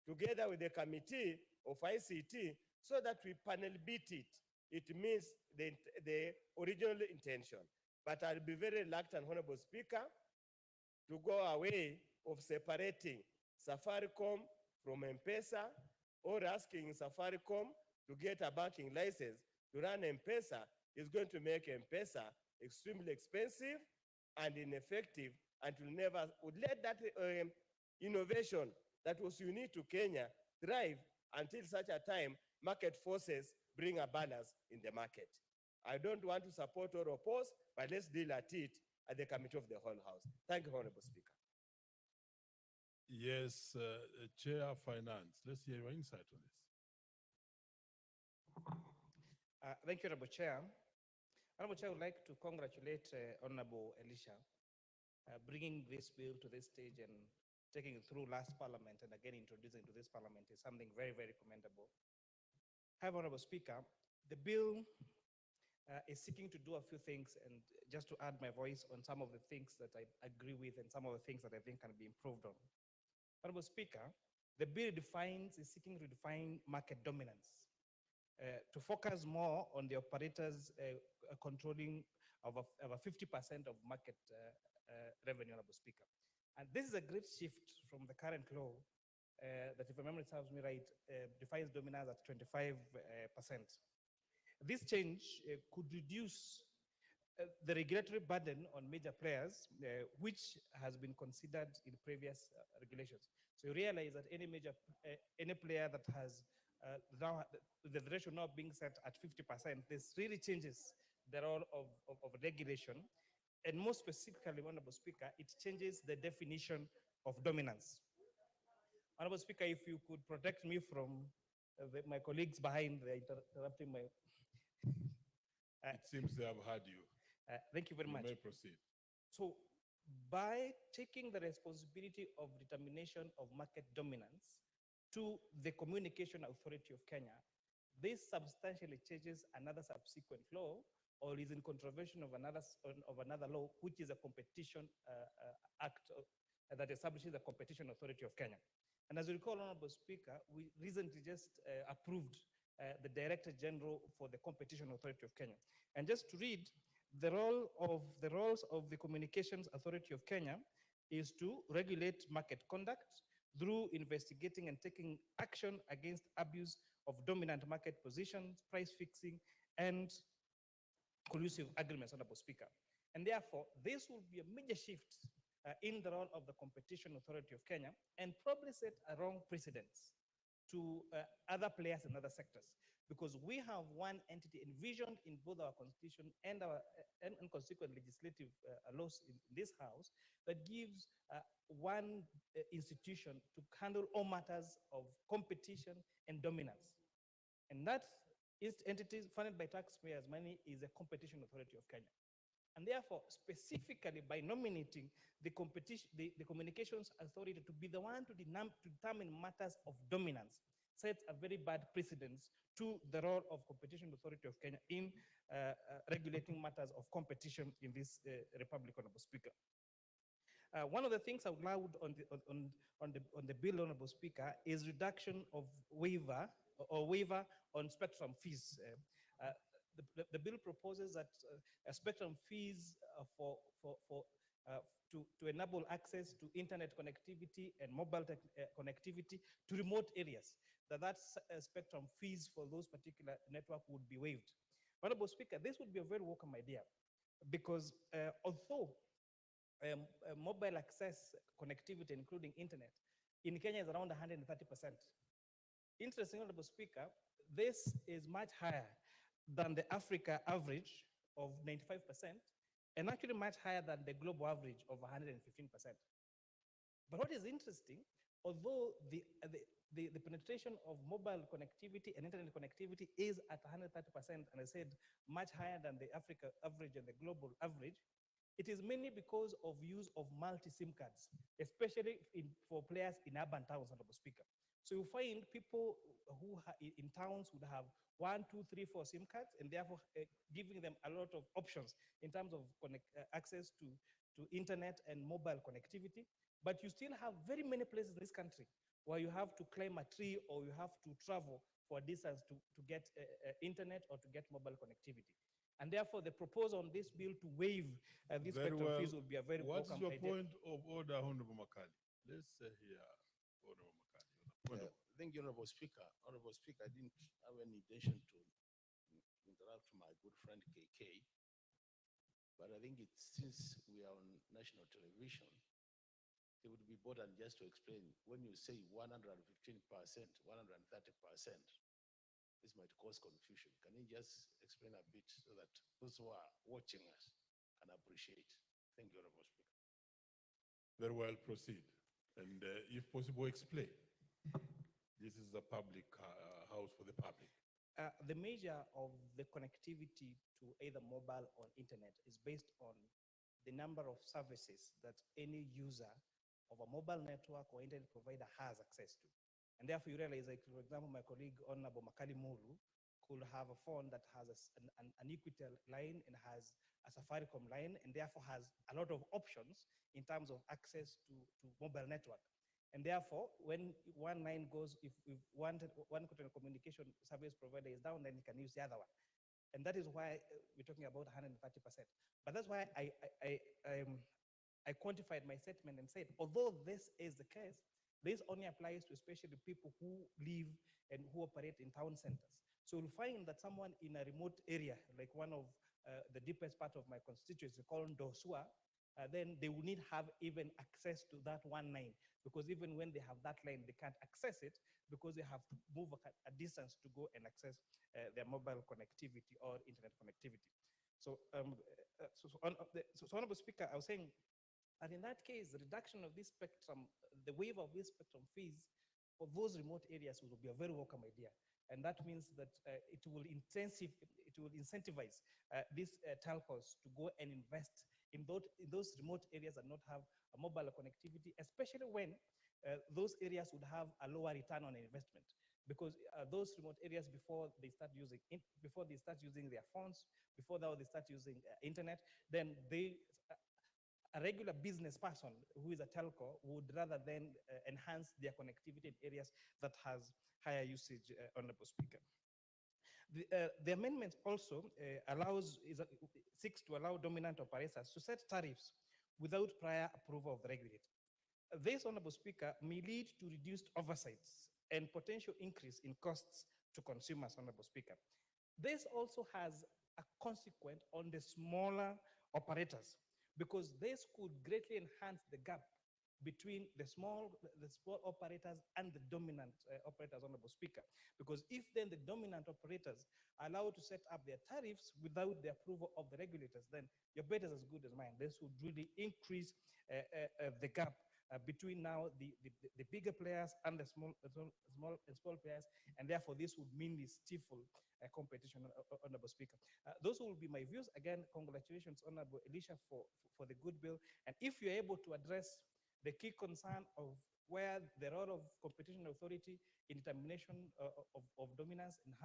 together with the committee of ICT so that we panel beat it. It means the original intention. But I'll be very reluctant, Honorable Speaker, to go away of separating Safaricom from M-Pesa or asking Safaricom to get a banking license to run M-Pesa is going to make M-Pesa extremely expensive and ineffective and would let that innovation that was unique to Kenya thrive until such a time market forces bring a balance in the market. I don't want to support or oppose, but let's deal at it at the committee of the whole house. Thank you, Honorable Speaker. Yes, Chair of Finance, let's hear your insight on this. Thank you, Honorable Chair. Honorable Chair, I would like to congratulate Honorable Elisha bringing this bill to this stage and taking it through last parliament and again introducing it to this parliament is something very, very commendable. However, Honorable Speaker, the bill is seeking to do a few things, and just to add my voice on some of the things that I agree with and some of the things that I think can be improved on. Honorable Speaker, the bill is seeking to define market dominance, to focus more on the operators controlling over 50% of market revenue, Honorable Speaker. And this is a great shift from the current law that, if my memory serves me right, defines dominance at 25%. This change could reduce the regulatory burden on major players, which has been considered in previous regulations. So you realize that any player that has now the ratio now being set at 50%, this really changes the role of regulation. And more specifically, Honorable Speaker, it changes the definition of dominance. Honorable Speaker, if you could protect me from my colleagues behind interrupting my. It seems they have heard you. Thank you very much. You may proceed. So by taking the responsibility of determination of market dominance to the Communication Authority of Kenya, this substantially changes another subsequent law or is in contravention of another law, which is a competition act that establishes the Competition Authority of Kenya. And as you recall, Honorable Speaker, we recently just approved the Director General for the Competition Authority of Kenya. And just to read, the roles of the Communications Authority of Kenya is to regulate market conduct through investigating and taking action against abuse of dominant market positions, price fixing, and collusive agreements, Honorable Speaker. And therefore, this will be a major shift in the role of the Competition Authority of Kenya and probably set a wrong precedence to other players in other sectors, because we have one entity envisioned in both our constitution and our consequent legislative laws in this house that gives one institution to handle all matters of competition and dominance. And that entity funded by taxpayers' money is the Competition Authority of Kenya. And therefore, specifically by nominating the Communications Authority to be the one to determine matters of dominance sets a very bad precedence to the role of Competition Authority of Kenya in regulating matters of competition in this Republic, Honorable Speaker. One of the things I would allowed on the bill, Honorable Speaker, is reduction of waiver on spectrum fees. The bill proposes that spectrum fees to enable access to internet connectivity and mobile connectivity to remote areas, that spectrum fees for those particular network would be waived. Honorable Speaker, this would be a very welcome idea because although mobile access connectivity, including internet, in Kenya is around 130%. Interesting, Honorable Speaker, this is much higher than the Africa average of 95%, and actually much higher than the global average of 115%. But what is interesting, although the penetration of mobile connectivity and internet connectivity is at 130%, and I said much higher than the Africa average and the global average, it is mainly because of use of multi-SIM cards, especially for players in urban towns, Honorable Speaker. So you find people who in towns would have 1, 2, 3, 4 SIM cards, and therefore giving them a lot of options in terms of access to internet and mobile connectivity. But you still have very many places in this country where you have to climb a tree or you have to travel for a distance to get internet or to get mobile connectivity. And therefore, the proposal on this bill to waive these spectrum fees will be a very welcome idea. What is your point of order, Honorable Makali? Let's hear Honorable Makali. Thank you, Honorable Speaker. Honorable Speaker, I didn't have any intention to interrupt my good friend KK, but I think since we are on national television, it would be important just to explain when you say 115%, 130%, this might cause confusion. Can you just explain a bit so that those who are watching us can appreciate? Thank you, Honorable Speaker. Very well, proceed. And if possible, explain. This is a public house for the public. The measure of the connectivity to either mobile or internet is based on the number of services that any user of a mobile network or internet provider has access to. And therefore, you realize, like, for example, my colleague, Honorable Makali Mulu, could have a phone that has an Equitel line and has a Safaricom line, and therefore has a lot of options in terms of access to mobile network. And therefore, when one line goes, if one communication service provider is down, then you can use the other one. And that is why we're talking about 130%. But that's why I quantified my statement and said, although this is the case, this only applies to especially people who live and who operate in town centers. So you'll find that someone in a remote area, like one of the deepest part of my constituency called Dosua, then they will need have even access to that one line, because even when they have that line, they can't access it because they have to move a distance to go and access their mobile connectivity or internet connectivity. So, Honorable Speaker, I was saying, and in that case, the reduction of this spectrum, the waiver of this spectrum fees for those remote areas will be a very welcome idea. And that means that it will incentivize these telcos to go and invest in those remote areas and not have a mobile connectivity, especially when those areas would have a lower return on investment. Because those remote areas, before they start using their phones, before they start using internet, then a regular business person who is a telco would rather than enhance their connectivity in areas that has higher usage, Honorable Speaker. The amendment also seeks to allow dominant operators to set tariffs without prior approval of the regulator. This, Honorable Speaker, may lead to reduced oversights and potential increase in costs to consumers, Honorable Speaker. This also has a consequence on the smaller operators, because this could greatly enhance the gap between the small operators and the dominant operators, Honorable Speaker. Because if then the dominant operators are allowed to set up their tariffs without the approval of the regulators, then your bet is as good as mine. This would really increase the gap between now the bigger players and the small players, and therefore this would mainly stifle competition, Honorable Speaker. Those will be my views. Again, congratulations, Honorable Elisha, for the good bill. And if you're able to address the key concern of where the role of competition authority in determination of dominance and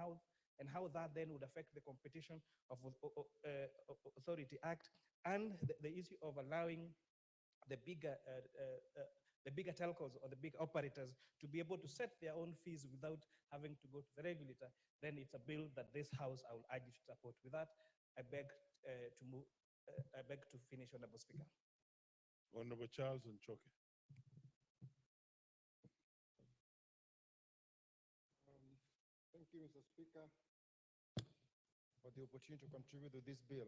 how that then would affect the competition of authority act, and the issue of allowing the bigger telcos or the big operators to be able to set their own fees without having to go to the regulator, then it's a bill that this House I will urge you to support. With that, I beg to finish, Honorable Speaker. Honorable Charles Nchoke. Thank you, Mr. Speaker, for the opportunity to contribute to this bill.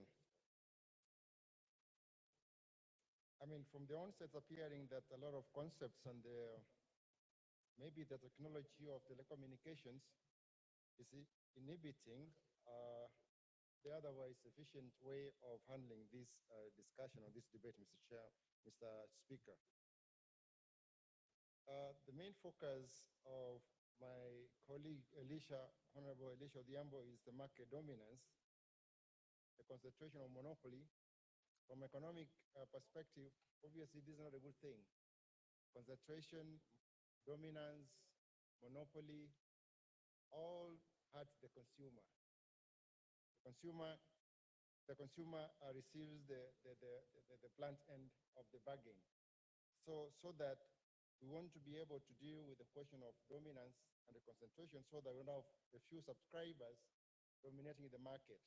I mean, from the onset, it's appearing that a lot of concepts and maybe the technology of telecommunications is inhibiting the otherwise efficient way of handling this discussion or this debate, Mr. Speaker. The main focus of my colleague Honorable Elisha Odhiambo, is the market dominance, the concentration of monopoly. From economic perspective, obviously this is not a good thing. Concentration, dominance, monopoly, all hurt the consumer. The consumer receives the blunt end of the bargain. So that we want to be able to deal with the question of dominance and the concentration, so that we don't have a few subscribers dominating the market.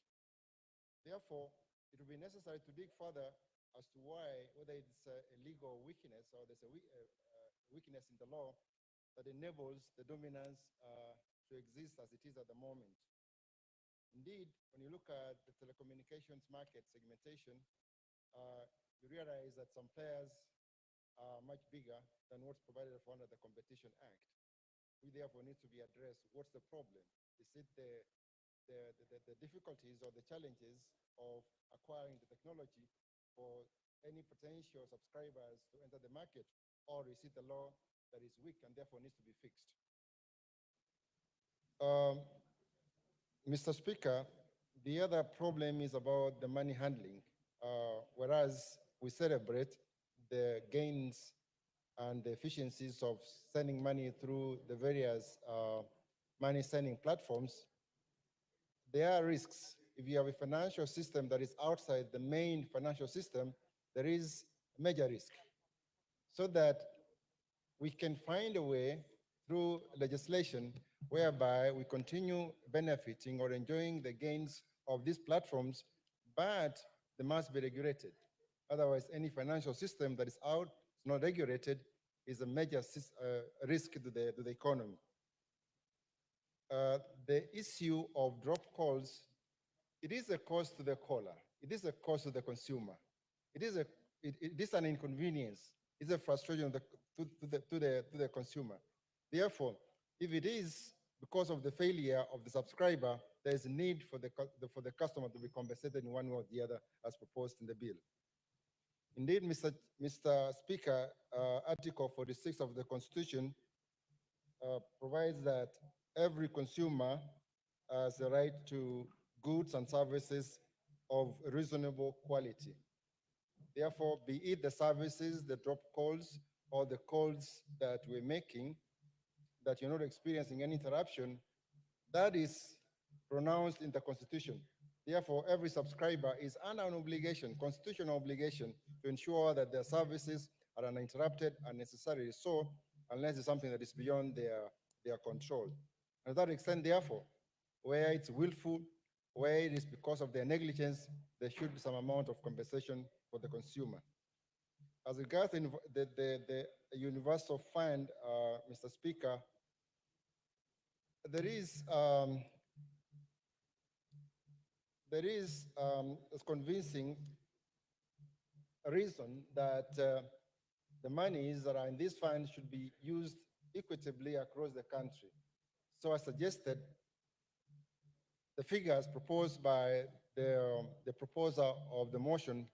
Therefore, it will be necessary to dig further as to why, whether it's a legal weakness or there's a weakness in the law that enables the dominance to exist as it is at the moment. Indeed, when you look at the telecommunications market segmentation, you realize that some players are much bigger than what's provided for under the Competition Act. We therefore need to be addressed. What's the problem? Is it the difficulties or the challenges of acquiring the technology for any potential subscribers to enter the market, or is it the law that is weak and therefore needs to be fixed? Mr. Speaker, the other problem is about the money handling. Whereas we celebrate the gains and the efficiencies of sending money through the various money sending platforms, there are risks. If you have a financial system that is outside the main financial system, there is a major risk. So that we can find a way through legislation whereby we continue benefiting or enjoying the gains of these platforms, but they must be regulated. Otherwise, any financial system that is out, not regulated, is a major risk to the economy. The issue of drop calls, it is a cost to the caller. It is a cost to the consumer. It is an inconvenience. It's a frustration to the consumer. Therefore, if it is because of the failure of the subscriber, there is a need for the customer to be compensated in one way or the other as proposed in the bill. Indeed, Mr. Speaker, Article 46 of the Constitution provides that every consumer has the right to goods and services of reasonable quality. Therefore, be it the services, the drop calls, or the calls that we're making, that you're not experiencing any interruption, that is pronounced in the Constitution. Therefore, every subscriber is under an obligation, constitutional obligation, to ensure that their services are uninterrupted and necessarily so, unless it's something that is beyond their control. And to that extent, therefore, where it's willful, where it is because of their negligence, there should be some amount of compensation for the consumer. As regards the universal fund, Mr. Speaker, there is a convincing reason that the monies that are in this fund should be used equitably across the country. So I suggested the figures proposed by the proposer of the motion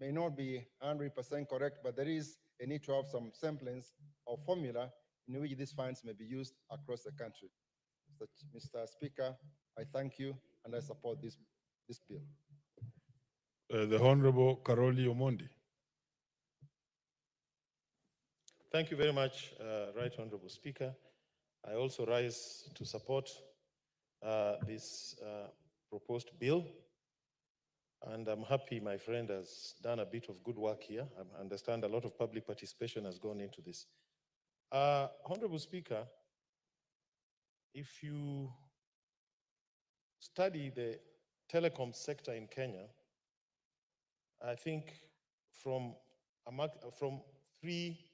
may not be 100% correct, but there is a need to have some semblance or formula in which these funds may be used across the country. Mr. Speaker, I thank you and I support this bill. The Honorable Karoli Omondi. Thank you very much, Right Honorable Speaker. I also rise to support this proposed bill. And I'm happy my friend has done a bit of good work here. I understand a lot of public participation has gone into this. Honorable Speaker, if you study the telecom sector in Kenya, I think from 3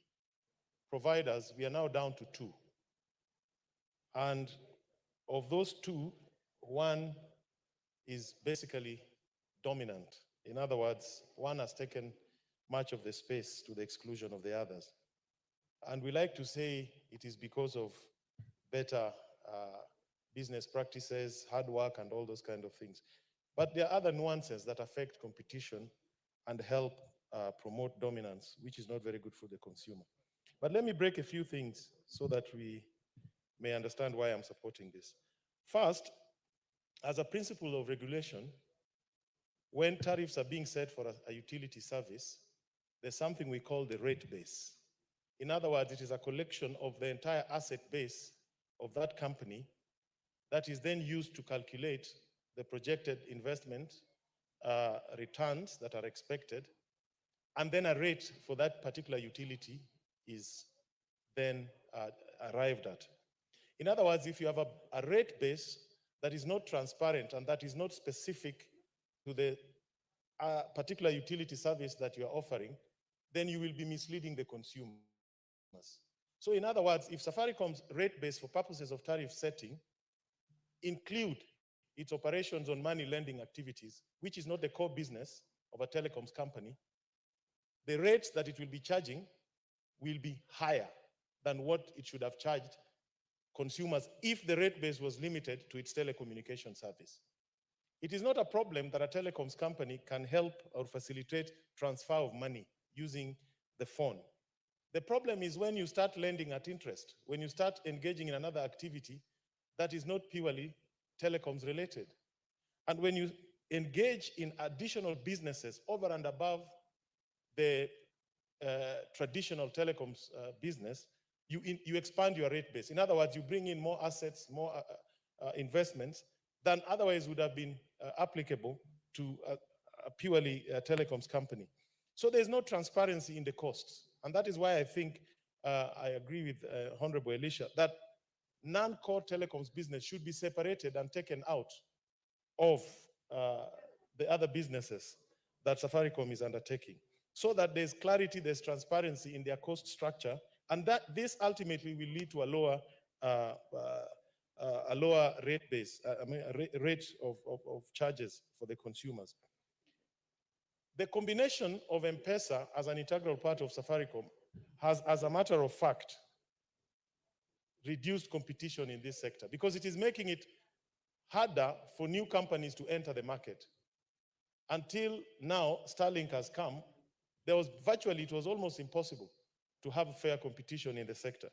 providers, we are now down to 2. And of those 2, one is basically dominant. In other words, one has taken much of the space to the exclusion of the others. And we like to say it is because of better business practices, hard work, and all those kind of things. But there are other nuances that affect competition and help promote dominance, which is not very good for the consumer. But let me break a few things so that we may understand why I'm supporting this. First, as a principle of regulation, when tariffs are being set for a utility service, there's something we call the rate base. In other words, it is a collection of the entire asset base of that company that is then used to calculate the projected investment returns that are expected, and then a rate for that particular utility is then arrived at. In other words, if you have a rate base that is not transparent and that is not specific to the particular utility service that you are offering, then you will be misleading the consumers. So in other words, if Safaricom's rate base for purposes of tariff setting include its operations on money lending activities, which is not the core business of a telecoms company, the rates that it will be charging will be higher than what it should have charged consumers if the rate base was limited to its telecommunication service. It is not a problem that a telecoms company can help or facilitate transfer of money using the phone. The problem is when you start lending at interest, when you start engaging in another activity that is not purely telecoms related. And when you engage in additional businesses over and above the traditional telecoms business, you expand your rate base. In other words, you bring in more assets, more investments than otherwise would have been applicable to a purely telecoms company. So there's no transparency in the costs. And that is why I think I agree with Honorable Elisha that non-core telecoms business should be separated and taken out of the other businesses that Safaricom is undertaking, so that there's clarity, there's transparency in their cost structure, and that this ultimately will lead to a lower rate base, rate of charges for the consumers. The combination of M-Pesa as an integral part of Safaricom has, as a matter of fact, reduced competition in this sector because it is making it harder for new companies to enter the market. Until now, Starlink has come, it was almost impossible to have fair competition in the sector.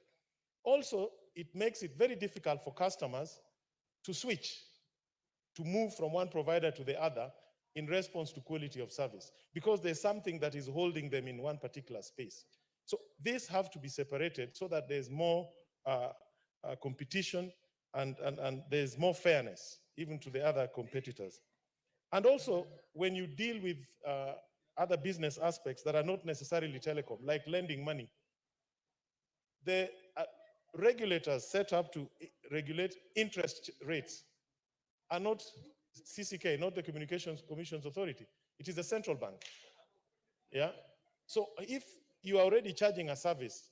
Also, it makes it very difficult for customers to switch, to move from one provider to the other in response to quality of service, because there's something that is holding them in one particular space. So these have to be separated so that there's more competition and there's more fairness, even to the other competitors. And also, when you deal with other business aspects that are not necessarily telecom, like lending money, the regulators set up to regulate interest rates are not CCK, not the Communications Commission's Authority. It is the central bank. Yeah. So if you are already charging a service,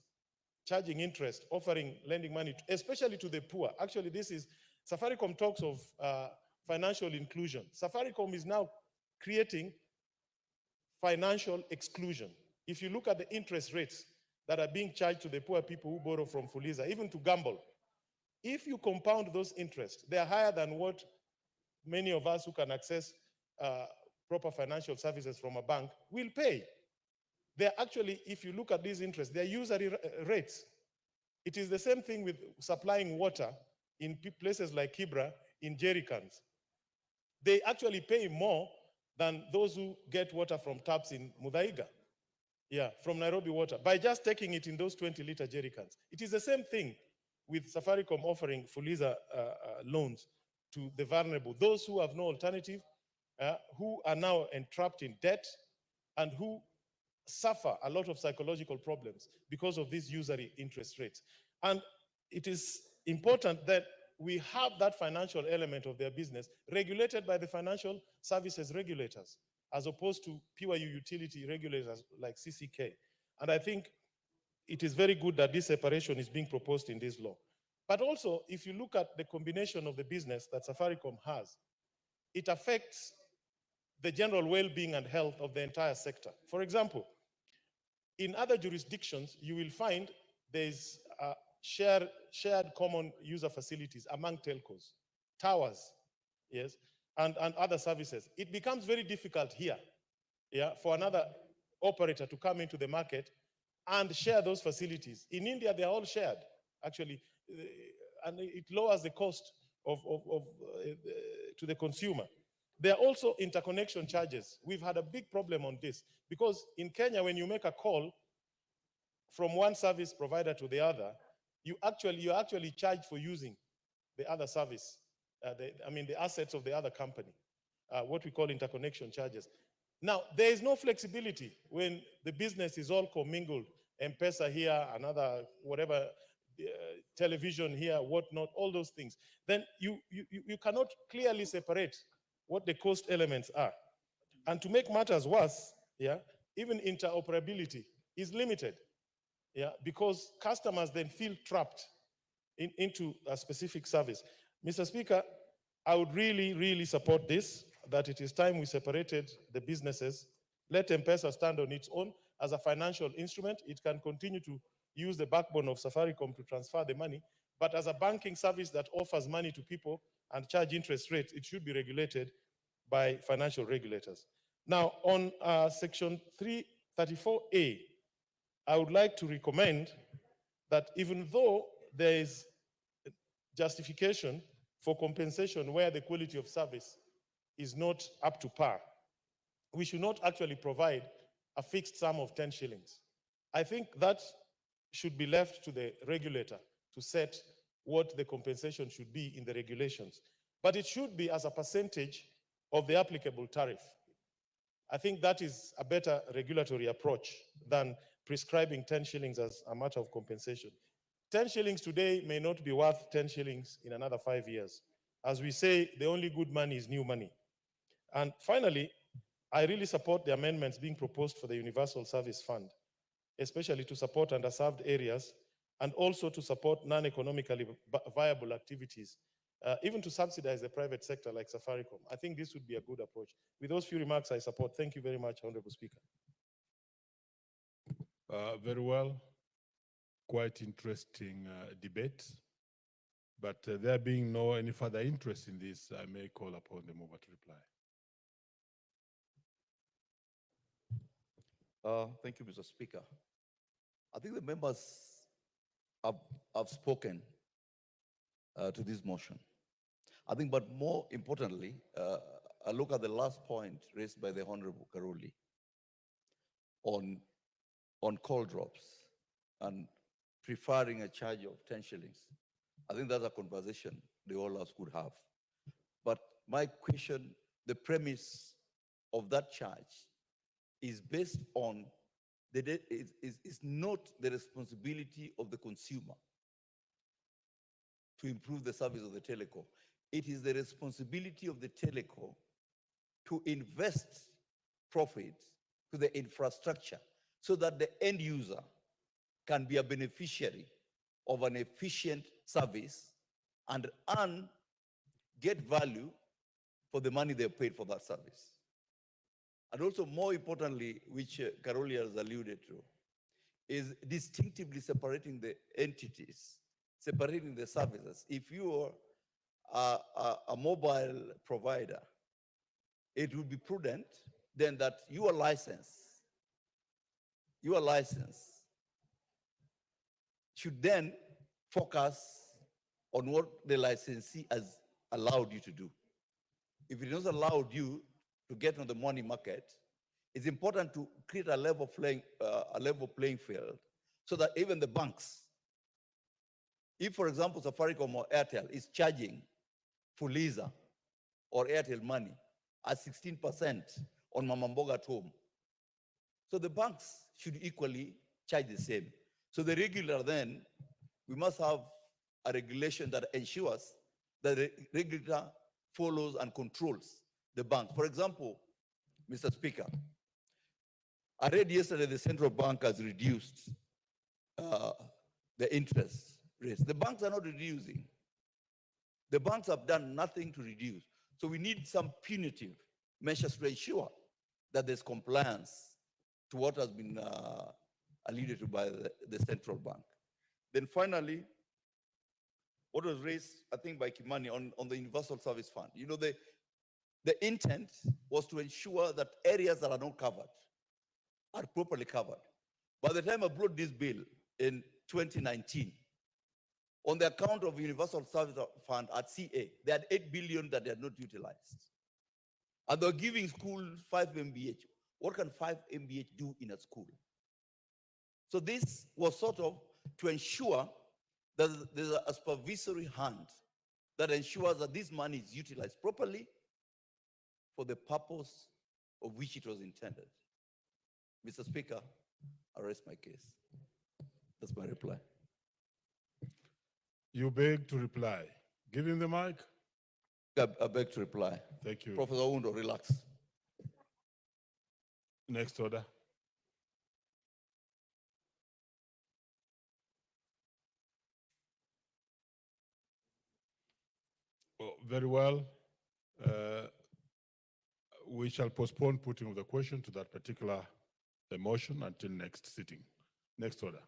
charging interest, offering lending money, especially to the poor. Actually, this is, Safaricom talks of financial inclusion. Safaricom is now creating financial exclusion. If you look at the interest rates that are being charged to the poor people who borrow from Fuliza, even to gamble, if you compound those interests, they are higher than what many of us who can access proper financial services from a bank will pay. They're actually, if you look at these interests, they're usury rates. It is the same thing with supplying water in places like Kibra in jerry cans. They actually pay more than those who get water from taps in Muthaiga, yeah, from Nairobi Water, by just taking it in those 20-liter jerry cans. It is the same thing with Safaricom offering Fuliza loans to the vulnerable, those who have no alternative, who are now entrapped in debt, and who suffer a lot of psychological problems because of these usury interest rates. And it is important that we have that financial element of their business regulated by the financial services regulators, as opposed to pure utility regulators like CCK. And I think it is very good that this separation is being proposed in this law. But also, if you look at the combination of the business that Safaricom has, it affects the general well-being and health of the entire sector. For example, in other jurisdictions, you will find there's shared common user facilities among telcos, towers, yes, and other services. It becomes very difficult here, yeah, for another operator to come into the market and share those facilities. In India, they are all shared, actually, and it lowers the cost to the consumer. There are also interconnection charges. We've had a big problem on this because in Kenya, when you make a call from one service provider to the other, you're actually charged for using the other service. The assets of the other company, what we call interconnection charges. Now, there is no flexibility when the business is all commingled. M-Pesa here, another whatever, television here, whatnot, all those things. Then you cannot clearly separate what the cost elements are. And to make matters worse, yeah, even interoperability is limited, yeah, because customers then feel trapped into a specific service. Mr. Speaker, I would really support this, that it is time we separated the businesses, let M-Pesa stand on its own, as a financial instrument. It can continue to use the backbone of Safaricom to transfer the money. But as a banking service that offers money to people and charge interest rates, it should be regulated by financial regulators. Now, on Section 334A, I would like to recommend that even though there is justification for compensation where the quality of service is not up to par, we should not actually provide a fixed sum of 10 shillings. I think that should be left to the regulator to set what the compensation should be in the regulations. But it should be as a percentage of the applicable tariff. I think that is a better regulatory approach than prescribing 10 shillings as a matter of compensation. 10 shillings today may not be worth 10 shillings in another 5 years. As we say, the only good money is new money. And finally, I really support the amendments being proposed for the Universal Service Fund, especially to support underserved areas and also to support non-economically viable activities, even to subsidize the private sector like Safaricom. I think this would be a good approach. With those few remarks, I support. Thank you very much, Honorable Speaker. Very well. Quite interesting debate. But there being no any further interest in this, I may call upon the mover to reply. Thank you, Mr. Speaker. I think the members have spoken to this motion. I think, but more importantly, I look at the last point raised by the Honorable Karoli on call drops and preferring a charge of 10 shillings. I think that's a conversation the all of us could have. But my question, the premise of that charge is based on is not the responsibility of the consumer to improve the service of the telecom. It is the responsibility of the telecom to invest profit to the infrastructure so that the end user can be a beneficiary of an efficient service and get value for the money they paid for that service. And also, more importantly, which Karoli has alluded to, is distinctively separating the entities, separating the services. If you are a mobile provider, it would be prudent then that your license should then focus on what the licensee has allowed you to do. If it has allowed you to get on the money market, it's important to create a level playing field so that even the banks, if, for example, Safaricom or Airtel is charging Fuliza or Airtel Money at 16% on Mamamboga at home, so the banks should equally charge the same. So the regulator then, we must have a regulation that ensures that the regulator follows and controls the bank. For example, Mr. Speaker, I read yesterday the central bank has reduced the interest rates. The banks are not reducing. The banks have done nothing to reduce. So we need some punitive measures to ensure that there's compliance to what has been alluded to by the central bank. Then finally, what was raised, I think, by Kimani on the Universal Service Fund. You know, the intent was to ensure that areas that are not covered are properly covered. By the time I brought this bill in 2019, on the account of Universal Service Fund at CA, they had 8 billion that they had not utilized. And they're giving schools 5 MBH. What can 5 MBH do in a school? So this was sort of to ensure that there's a supervisory hand that ensures that this money is utilized properly for the purpose of which it was intended. Mr. Speaker, I rest my case. That's my reply. You beg to reply. Give him the mic. I beg to reply. Thank you. Professor Undo, relax. Next order. Oh, very well. We shall postpone putting of the question to that particular the motion until next sitting. Next order.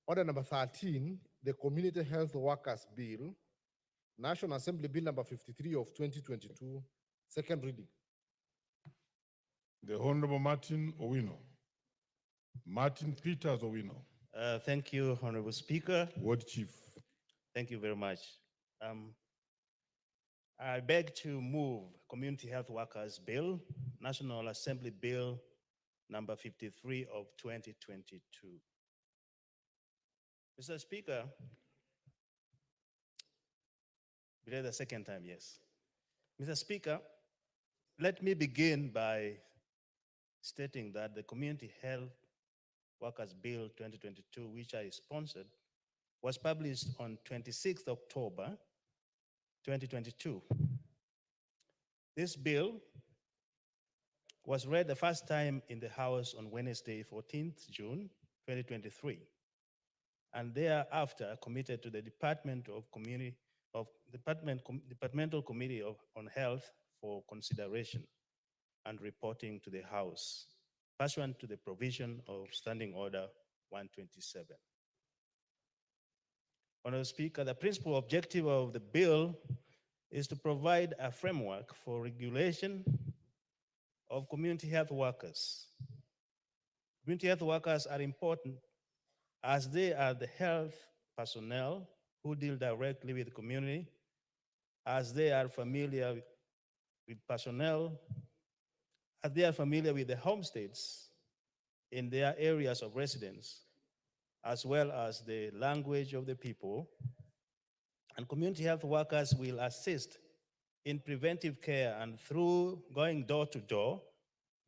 Order number 13, the Community Health Workers Bill, National Assembly Bill number 53 of 2022, second reading. The Honorable Martin Owino. Martin Peters Owino. Thank you, Honorable Speaker. Ward Chief. Thank you very much. I beg to move Community Health Workers Bill, National Assembly Bill number 53 of 2022. Mr. Speaker, believe the second time, yes. Mr. Speaker, let me begin by stating that the Community Health Workers Bill 2022, which I sponsored, was published on 26th October 2022. This bill was read the first time in the House on Wednesday, 14th June 2023, and thereafter committed to the Departmental Committee on Health for consideration and reporting to the House, pursuant to the provision of Standing Order 127. Honorable Speaker, the principal objective of the bill is to provide a framework for regulation of community health workers. Community health workers are important as they are the health personnel who deal directly with the community, as they are familiar with personnel, as they are familiar with the homestays in their areas of residence, as well as the language of the people. And community health workers will assist in preventive care, and through going door to door,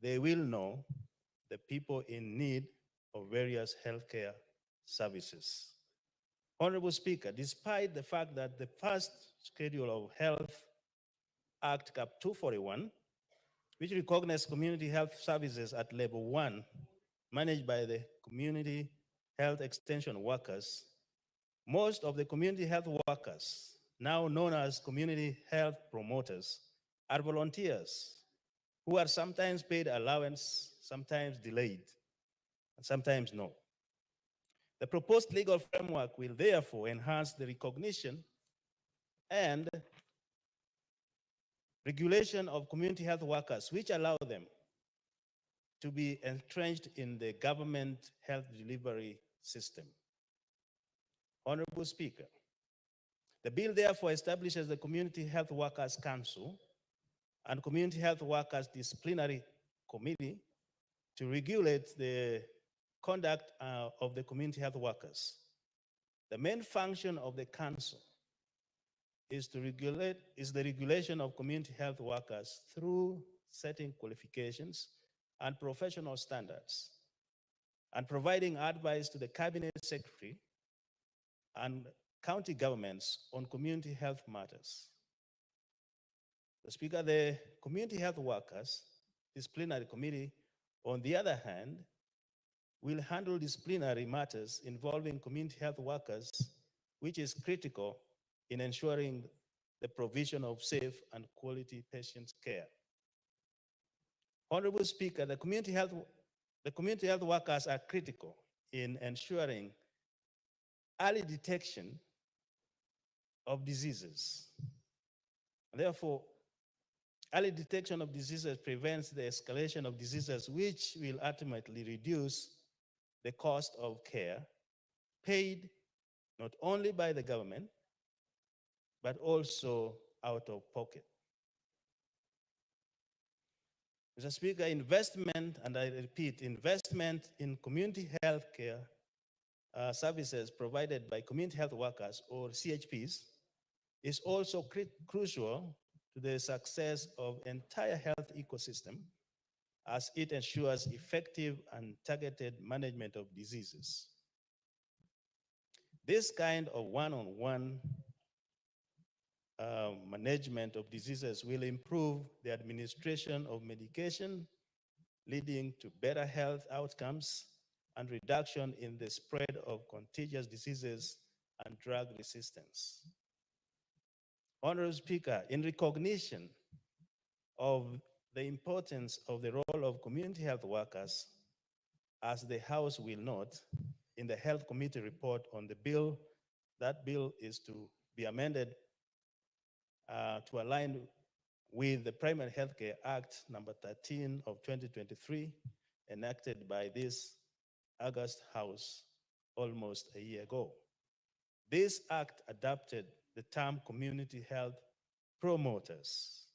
they will know the people in need of various healthcare services. Honorable Speaker, despite the fact that the first schedule of Health Act Cap 241, which recognizes community health services at level 1, managed by the community health extension workers, most of the community health workers, now known as community health promoters, are volunteers who are sometimes paid allowance, sometimes delayed, and sometimes no. The proposed legal framework will therefore enhance the recognition and regulation of community health workers, which allow them to be entrenched in the government health delivery system. Honorable Speaker, the bill therefore establishes the Community Health Workers Council and Community Health Workers Disciplinary Committee to regulate the conduct of the community health workers. The main function of the council is the regulation of community health workers through setting qualifications and professional standards, and providing advice to the Cabinet Secretary and county governments on community health matters. The Speaker, the Community Health Workers Disciplinary Committee, on the other hand, will handle disciplinary matters involving community health workers, which is critical in ensuring the provision of safe and quality patient care. Honorable Speaker, the community health workers are critical in ensuring early detection of diseases. Therefore, early detection of diseases prevents the escalation of diseases, which will ultimately reduce the cost of care paid not only by the government, but also out of pocket. Mr. Speaker, investment, and I repeat, investment in community health care services provided by community health workers, or CHPs, is also crucial to the success of entire health ecosystem, as it ensures effective and targeted management of diseases. This kind of one-on-one management of diseases will improve the administration of medication, leading to better health outcomes and reduction in the spread of contagious diseases and drug resistance. Honorable Speaker, in recognition of the importance of the role of community health workers as the House will note in the Health Committee report on the bill. That bill is to be amended to align with the Primary Healthcare Act number 13 of 2023, enacted by this August House almost a year ago. This act adopted the term community health promoters.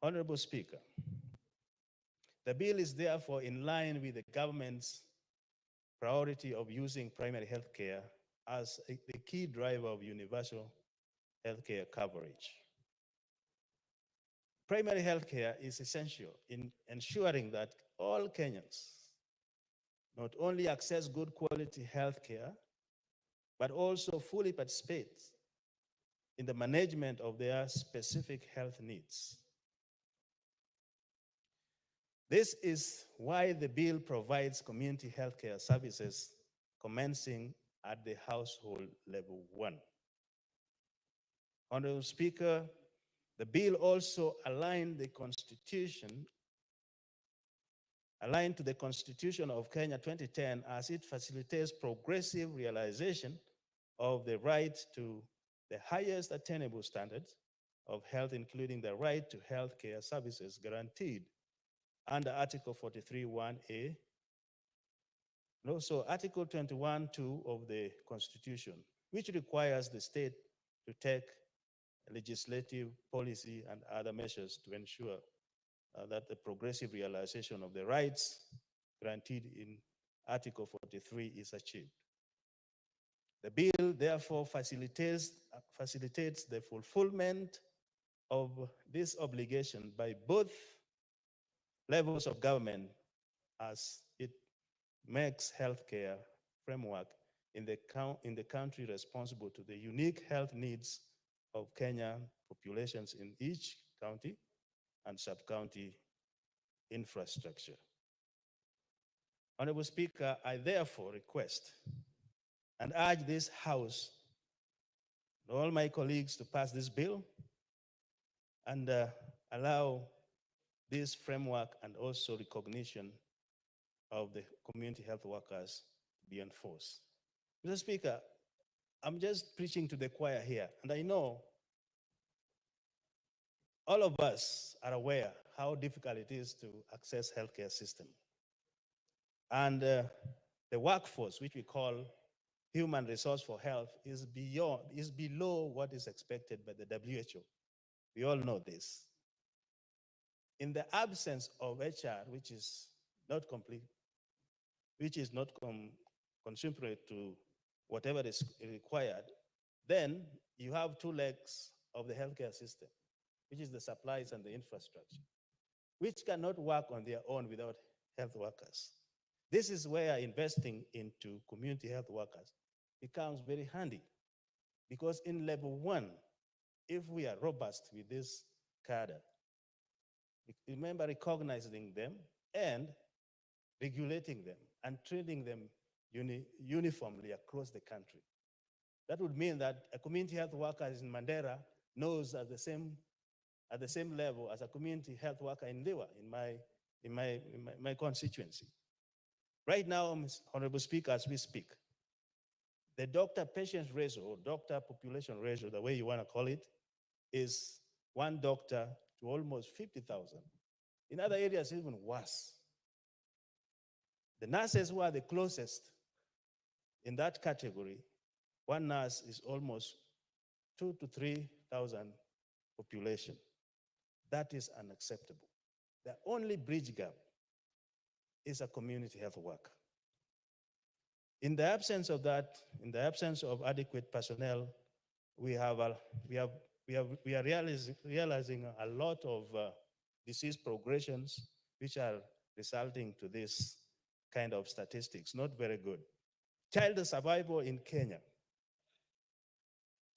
Honorable Speaker, the bill is therefore in line with the government's priority of using primary health care as the key driver of universal healthcare coverage. Primary health care is essential in ensuring that all Kenyans not only access good quality health care, but also fully participate in the management of their specific health needs. This is why the bill provides community healthcare services commencing at the household level 1. Honorable Speaker, the bill also aligned to the Constitution of Kenya 2010 as it facilitates progressive realization of the right to the highest attainable standards of health, including the right to health care services guaranteed under Article 43(1)(a), and also Article 21(2) of the Constitution, which requires the state to take legislative, policy, and other measures to ensure that the progressive realization of the rights granted in Article 43 is achieved. The bill therefore facilitates the fulfillment of this obligation by both levels of government as it makes healthcare framework in the country responsible to the unique health needs of Kenyan populations in each county and sub-county infrastructure. Honorable Speaker, I therefore request and urge this House and all my colleagues to pass this bill and allow this framework and also recognition of the community health workers to be enforced. Mr. Speaker, I'm just preaching to the choir here, and I know all of us are aware how difficult it is to access healthcare system. And the workforce, which we call human resource for health, is below what is expected by the WHO. We all know this. In the absence of HR, which is not complete, which is not commensurate to whatever is required, then you have two legs of the healthcare system, which is the supplies and the infrastructure, which cannot work on their own without health workers. This is where investing into community health workers becomes very handy, because in level 1, if we are robust with this cadre, remember recognizing them and regulating them and training them uniformly across the country. That would mean that a community health worker in Mandera knows at the same level as a community health worker in Liwa, in my constituency. Right now, Honorable Speaker, as we speak, the doctor-patient ratio, or doctor-population ratio, the way you want to call it, is 1 doctor to almost 50,000. In other areas, even worse. The nurses who are the closest in that category, 1 nurse is almost 2,000 to 3,000 population. That is unacceptable. The only bridge gap is a community health worker. In the absence of that, in the absence of adequate personnel, we are realizing a lot of disease progressions which are resulting to this kind of statistics, not very good. Child survival in Kenya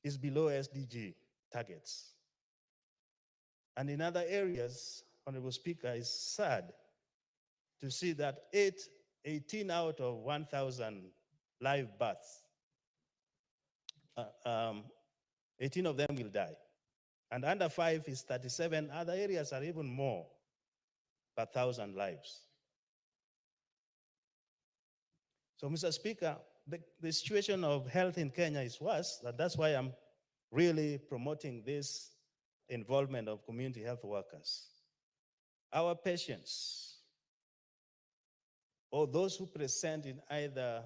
is below SDG targets. And in other areas, Honorable Speaker, it's sad to see that 18 out of 1,000 live births, 18 of them will die. And under 5 is 37. Other areas are even more per 1,000 lives. So, Mr. Speaker, the situation of health in Kenya is worse, and that's why I'm really promoting this involvement of community health workers. Our patients, or those who present in either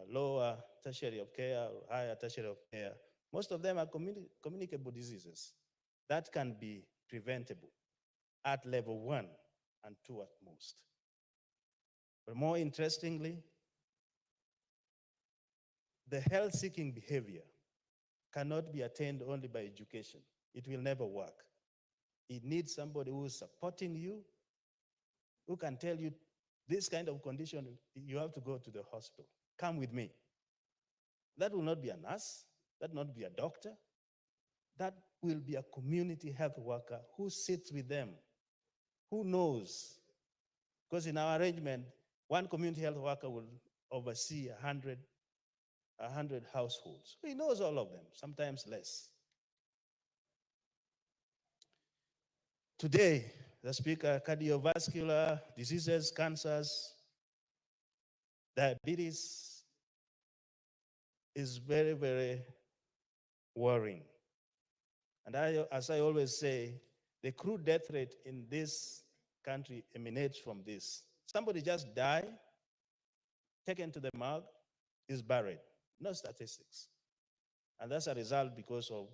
lower tertiary of care or higher tertiary of care, most of them are communicable diseases that can be preventable at level 1 and 2 at most. But more interestingly, the health-seeking behavior cannot be attained only by education. It will never work. It needs somebody who is supporting you, who can tell you this kind of condition, you have to go to the hospital. Come with me. That will not be a nurse, that will not be a doctor. That will be a community health worker who sits with them, who knows. Because in our arrangement, one community health worker will oversee 100 households. He knows all of them, sometimes less. Today, the Speaker, cardiovascular diseases, cancers, diabetes is very, very worrying. And as I always say, the crude death rate in this country emanates from this. Somebody just died, taken to the morgue, is buried. No statistics. And that's a result because of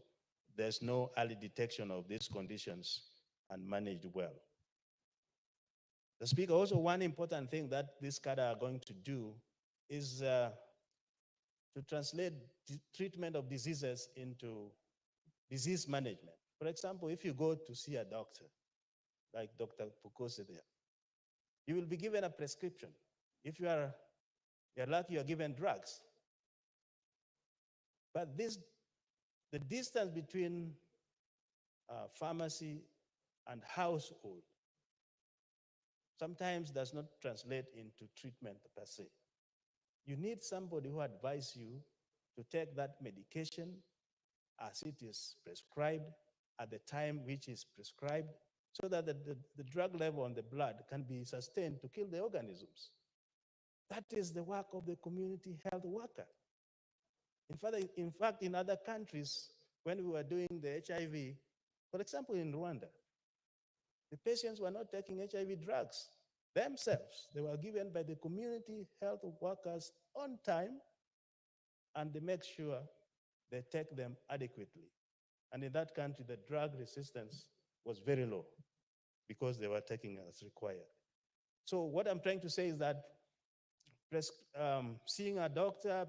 there's no early detection of these conditions and managed well. The Speaker, also one important thing that this cadre are going to do is to translate treatment of diseases into disease management. For example, if you go to see a doctor, like Dr. Pukose there, you will be given a prescription. If you're lucky, you're given drugs. But the distance between pharmacy and household sometimes does not translate into treatment per se. You need somebody who advises you to take that medication as it is prescribed at the time which is prescribed, so that the drug level on the blood can be sustained to kill the organisms. That is the work of the community health worker. In fact, in other countries, when we were doing the HIV, for example, in Rwanda, the patients were not taking HIV drugs themselves. They were given by the community health workers on time, and they make sure they take them adequately. And in that country, the drug resistance was very low because they were taking as required. So what I'm trying to say is that seeing a doctor,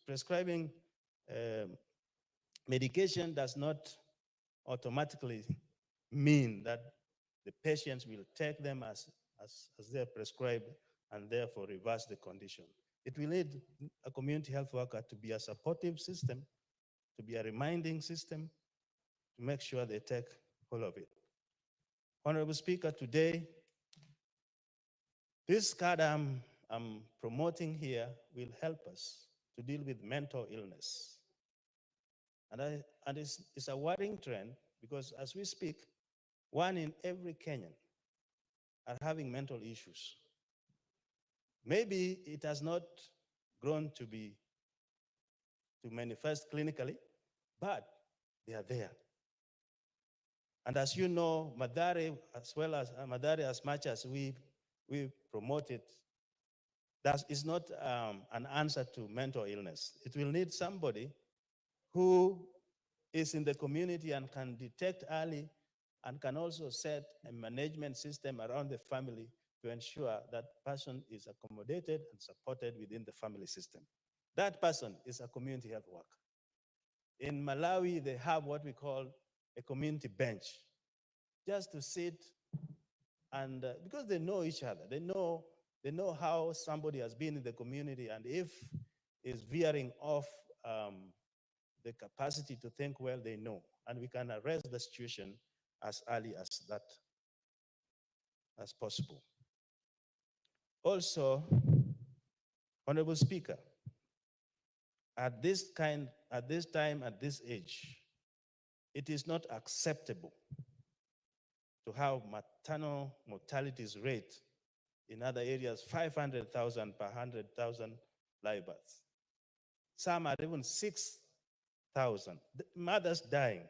prescribing medication does not automatically mean that the patients will take them as they're prescribed and therefore reverse the condition. It will need a community health worker to be a supportive system, to be a reminding system, to make sure they take hold of it. Honorable Speaker, today, this card I'm promoting here will help us to deal with mental illness. And it's a worrying trend because as we speak, 1 in every Kenyan are having mental issues. Maybe it has not grown to manifest clinically, but they are there. And as you know, Madare, as much as we promote it, that is not an answer to mental illness. It will need somebody who is in the community and can detect early and can also set a management system around the family to ensure that person is accommodated and supported within the family system. That person is a community health worker. In Malawi, they have what we call a community bench, just to sit and, because they know each other, they know how somebody has been in the community, and if is veering off the capacity to think well, they know, and we can arrest the situation as early as that as possible. Also, Honorable Speaker, at this time, at this age, it is not acceptable to have maternal mortality rate In other areas, 500,000 per 100,000 live births. Some are even 6,000. Mothers dying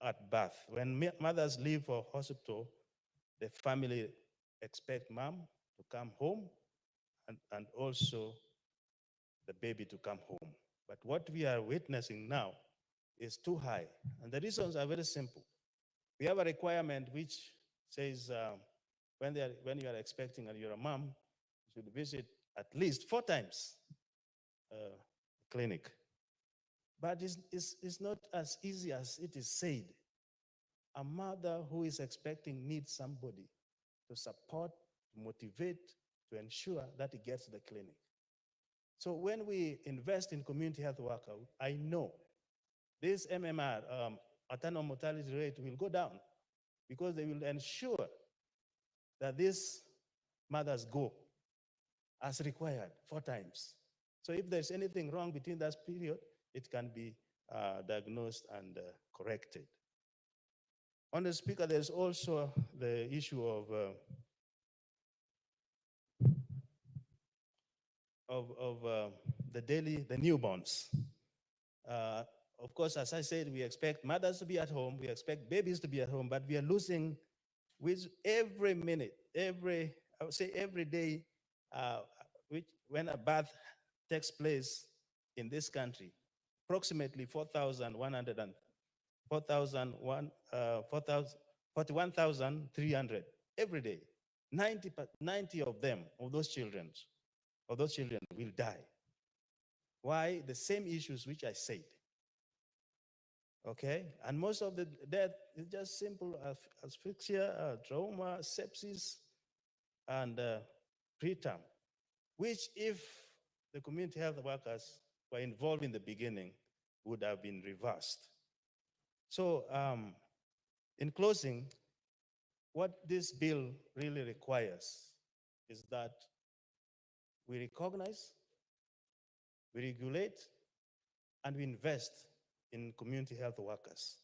at birth. When mothers leave for hospital, the family expect mom to come home and also the baby to come home. But what we are witnessing now is too high. And the reasons are very simple. We have a requirement which says when you are expecting and you're a mom, you should visit at least 4 times clinic. But it's not as easy as it is said. A mother who is expecting needs somebody to support, to motivate, to ensure that he gets to the clinic. So when we invest in community health worker, I know this MMR, maternal mortality rate, will go down because they will ensure that these mothers go as required 4 times. So if there's anything wrong between that period, it can be diagnosed and corrected. On the speaker, there's also the issue of the newborns. Of course, as I said, we expect mothers to be at home, we expect babies to be at home, but we are losing with every minute, I would say every day, when a birth takes place in this country, approximately 41,300 every day. 90 of them, of those children will die. Why? The same issues which I said. Okay, and most of the death is just simple asphyxia, trauma, sepsis, and preterm, which if the community health workers were involved in the beginning, would have been reversed. So in closing, what this bill really requires is that we recognize, we regulate, and we invest in community health workers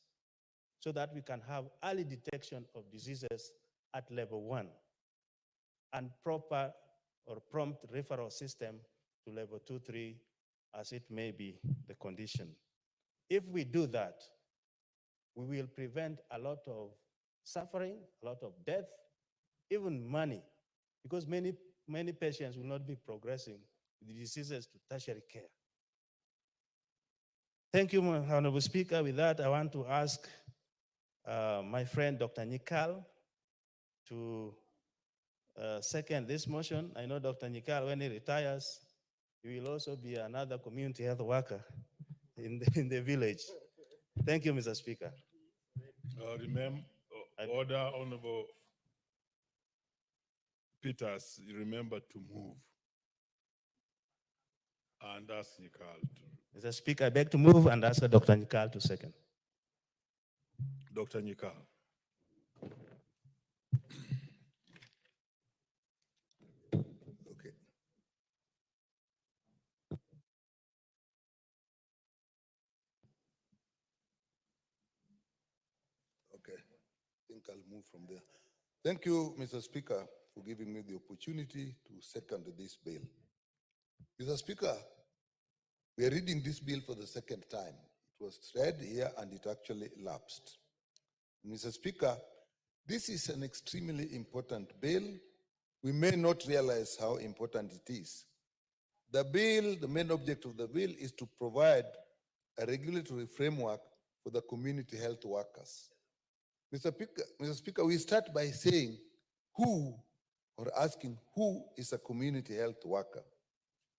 so that we can have early detection of diseases at level 1 and proper or prompt referral system to level 2, 3, as it may be the condition. If we do that, we will prevent a lot of suffering, a lot of death, even money, because many patients will not be progressing with the diseases to tertiary care. Thank you, Honorable Speaker. With that, I want to ask my friend, Dr. Nikal, to second this motion. I know Dr. Nikal, when he retires, he will also be another community health worker in the village. Thank you, Mr. Speaker. Order, Honorable Peters, remember to move and ask Nikal to. Mr. Speaker, I beg to move and ask Dr. Nikal to second. Dr. Nikal. Okay. Okay, I think I'll move from there. Thank you, Mr. Speaker, for giving me the opportunity to second this bill. Mr. Speaker, we are reading this bill for the second time. It was read here and it actually lapsed. Mr. Speaker, this is an extremely important bill. We may not realize how important it is. The bill, the main object of the bill is to provide a regulatory framework for the community health workers. Mr. Speaker, we start by saying who, or asking who is a community health worker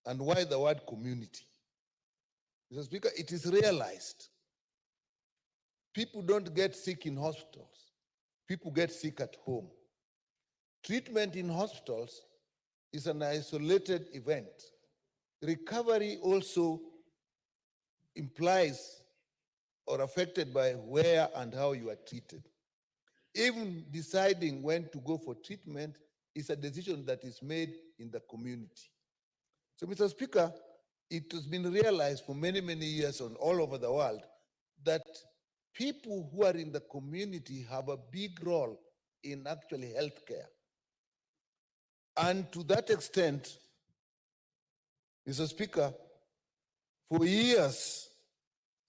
and why the word community. Mr. Speaker, it is realized people don't get sick in hospitals. People get sick at home. Treatment in hospitals is an isolated event. Recovery also implies or affected by where and how you are treated. Even deciding when to go for treatment is a decision that is made in the community. So, Mr. Speaker, it has been realized for many, many years all over the world that people who are in the community have a big role in actually healthcare. And to that extent, Mr. Speaker, for years,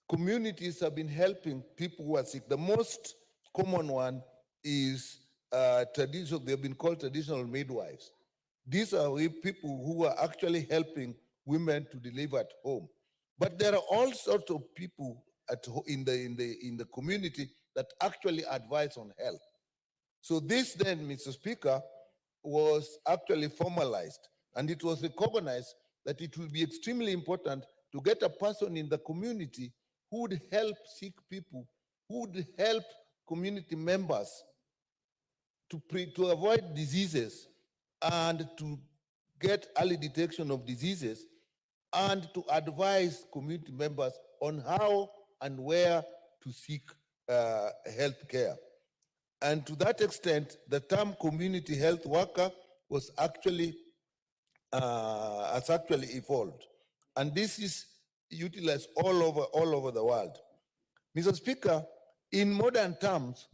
communities have been helping people who are sick. The most common one is traditional, they've been called traditional midwives. These are people who are actually helping women to deliver at home. But there are all sorts of people in the community that actually advise on health. So this then, Mr. Speaker, was actually formalized, and it was recognized that it will be extremely important to get a person in the community who would help sick people, who would help community members to avoid diseases and to get early detection of diseases and to advise community members on how and where to seek health care. And to that extent, the term community health worker was actually has actually evolved, and this is utilized all over the world. Mr. Speaker, in modern terms,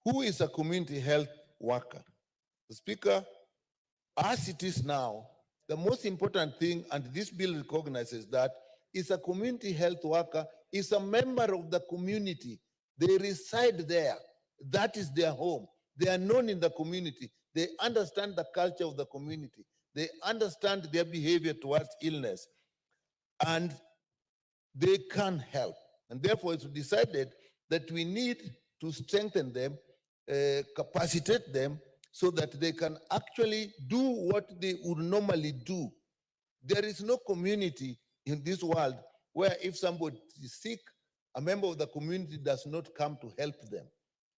who is a community health worker? The Speaker, as it is now, the most important thing, and this bill recognizes that, is a community health worker is a member of the community. They reside there. That is their home. They are known in the community. They understand the culture of the community. They understand their behavior towards illness, and they can help. And therefore, it's decided that we need to strengthen them, capacitate them, so that they can actually do what they would normally do. There is no community in this world where if somebody is sick, a member of the community does not come to help them.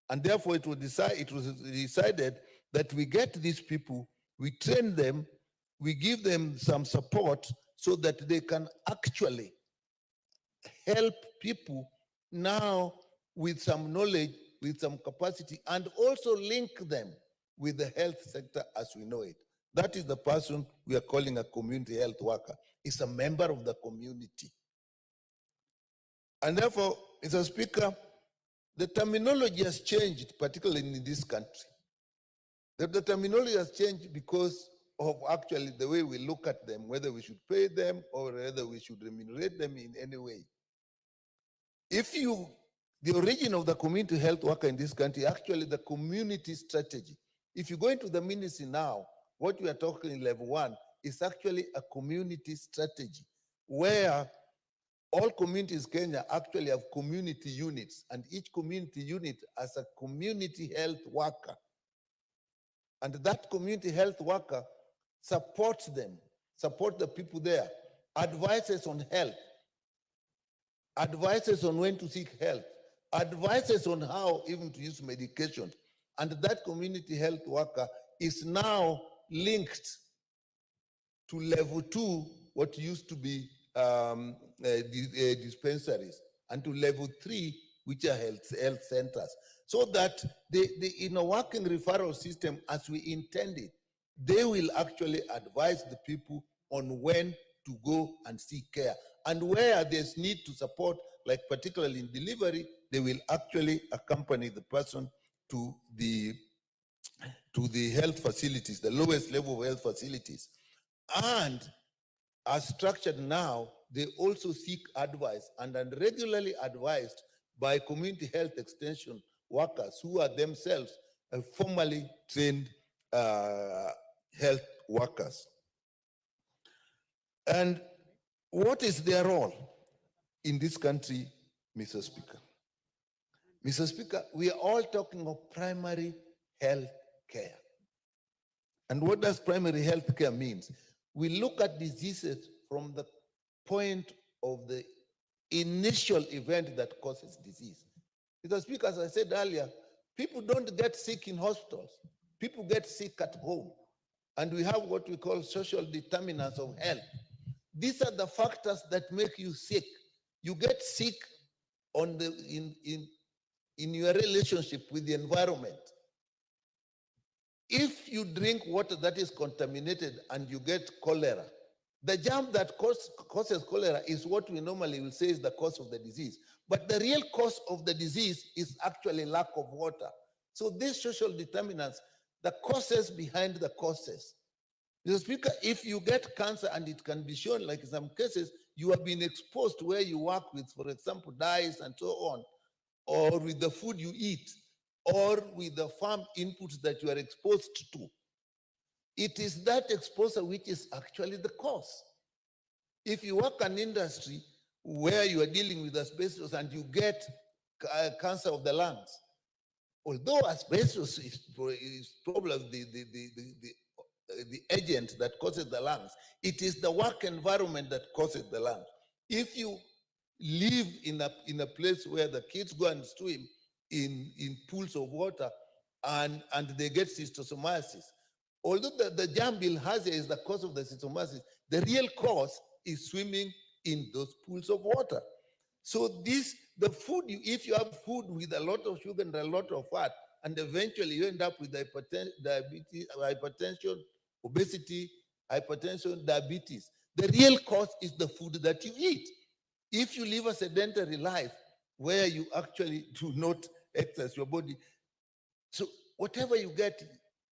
And therefore, it was decided that we get these people, we train them, we give them some support so that they can actually help people now with some knowledge, with some capacity, and also link them with the health sector as we know it. That is the person we are calling a community health worker. It's a member of the community. And therefore, Mr. Speaker, the terminology has changed, particularly in this country. The terminology has changed because of actually the way we look at them, whether we should pay them or whether we should remunerate them in any way. The origin of the community health worker in this country, actually the community strategy. If you go into the ministry now, what we are talking in level 1 is actually a community strategy where all communities in Kenya actually have community units, and each community unit has a community health worker. And that community health worker supports them, support the people there, advises on health, advises on when to seek help, advises on how even to use medication. And that community health worker is now linked to level 2, what used to be dispensaries, and to level 3, which are health centers. So that in a working referral system, as we intended, they will actually advise the people on when to go and seek care. And where there's need to support, like particularly in delivery, they will actually accompany the person to the health facilities, the lowest level of health facilities. And as structured now, they also seek advice and are regularly advised by community health extension workers who are themselves formally trained health workers. And what is their role in this country, Mr. Speaker? Mr. Speaker, we are all talking of primary health care. And what does primary health care mean? We look at diseases from the point of the initial event that causes disease. Mr. Speaker, as I said earlier, people don't get sick in hospitals. People get sick at home. And we have what we call social determinants of health. These are the factors that make you sick. You get sick in your relationship with the environment. If you drink water that is contaminated and you get cholera, the germ that causes cholera is what we normally will say is the cause of the disease. But the real cause of the disease is actually lack of water. So these social determinants, the causes behind the causes, Mr. Speaker, if you get cancer and it can be shown, like in some cases, you have been exposed to where you work with, for example, dyes and so on, or with the food you eat, or with the farm inputs that you are exposed to. It is that exposure which is actually the cause. If you work an industry where you are dealing with asbestos and you get cancer of the lungs, although asbestos is probably the agent that causes the lungs, it is the work environment that causes the lungs. If you live in a place where the kids go and swim in pools of water and they get schistosomiasis, although the germ bilharzia is the cause of the schistosomiasis, the real cause is swimming in those pools of water. So the food, if you have food with a lot of sugar and a lot of fat, and eventually you end up with hypertension, obesity, hypertension, diabetes. The real cause is the food that you eat. If you live a sedentary life where you actually do not exercise your body, so whatever you get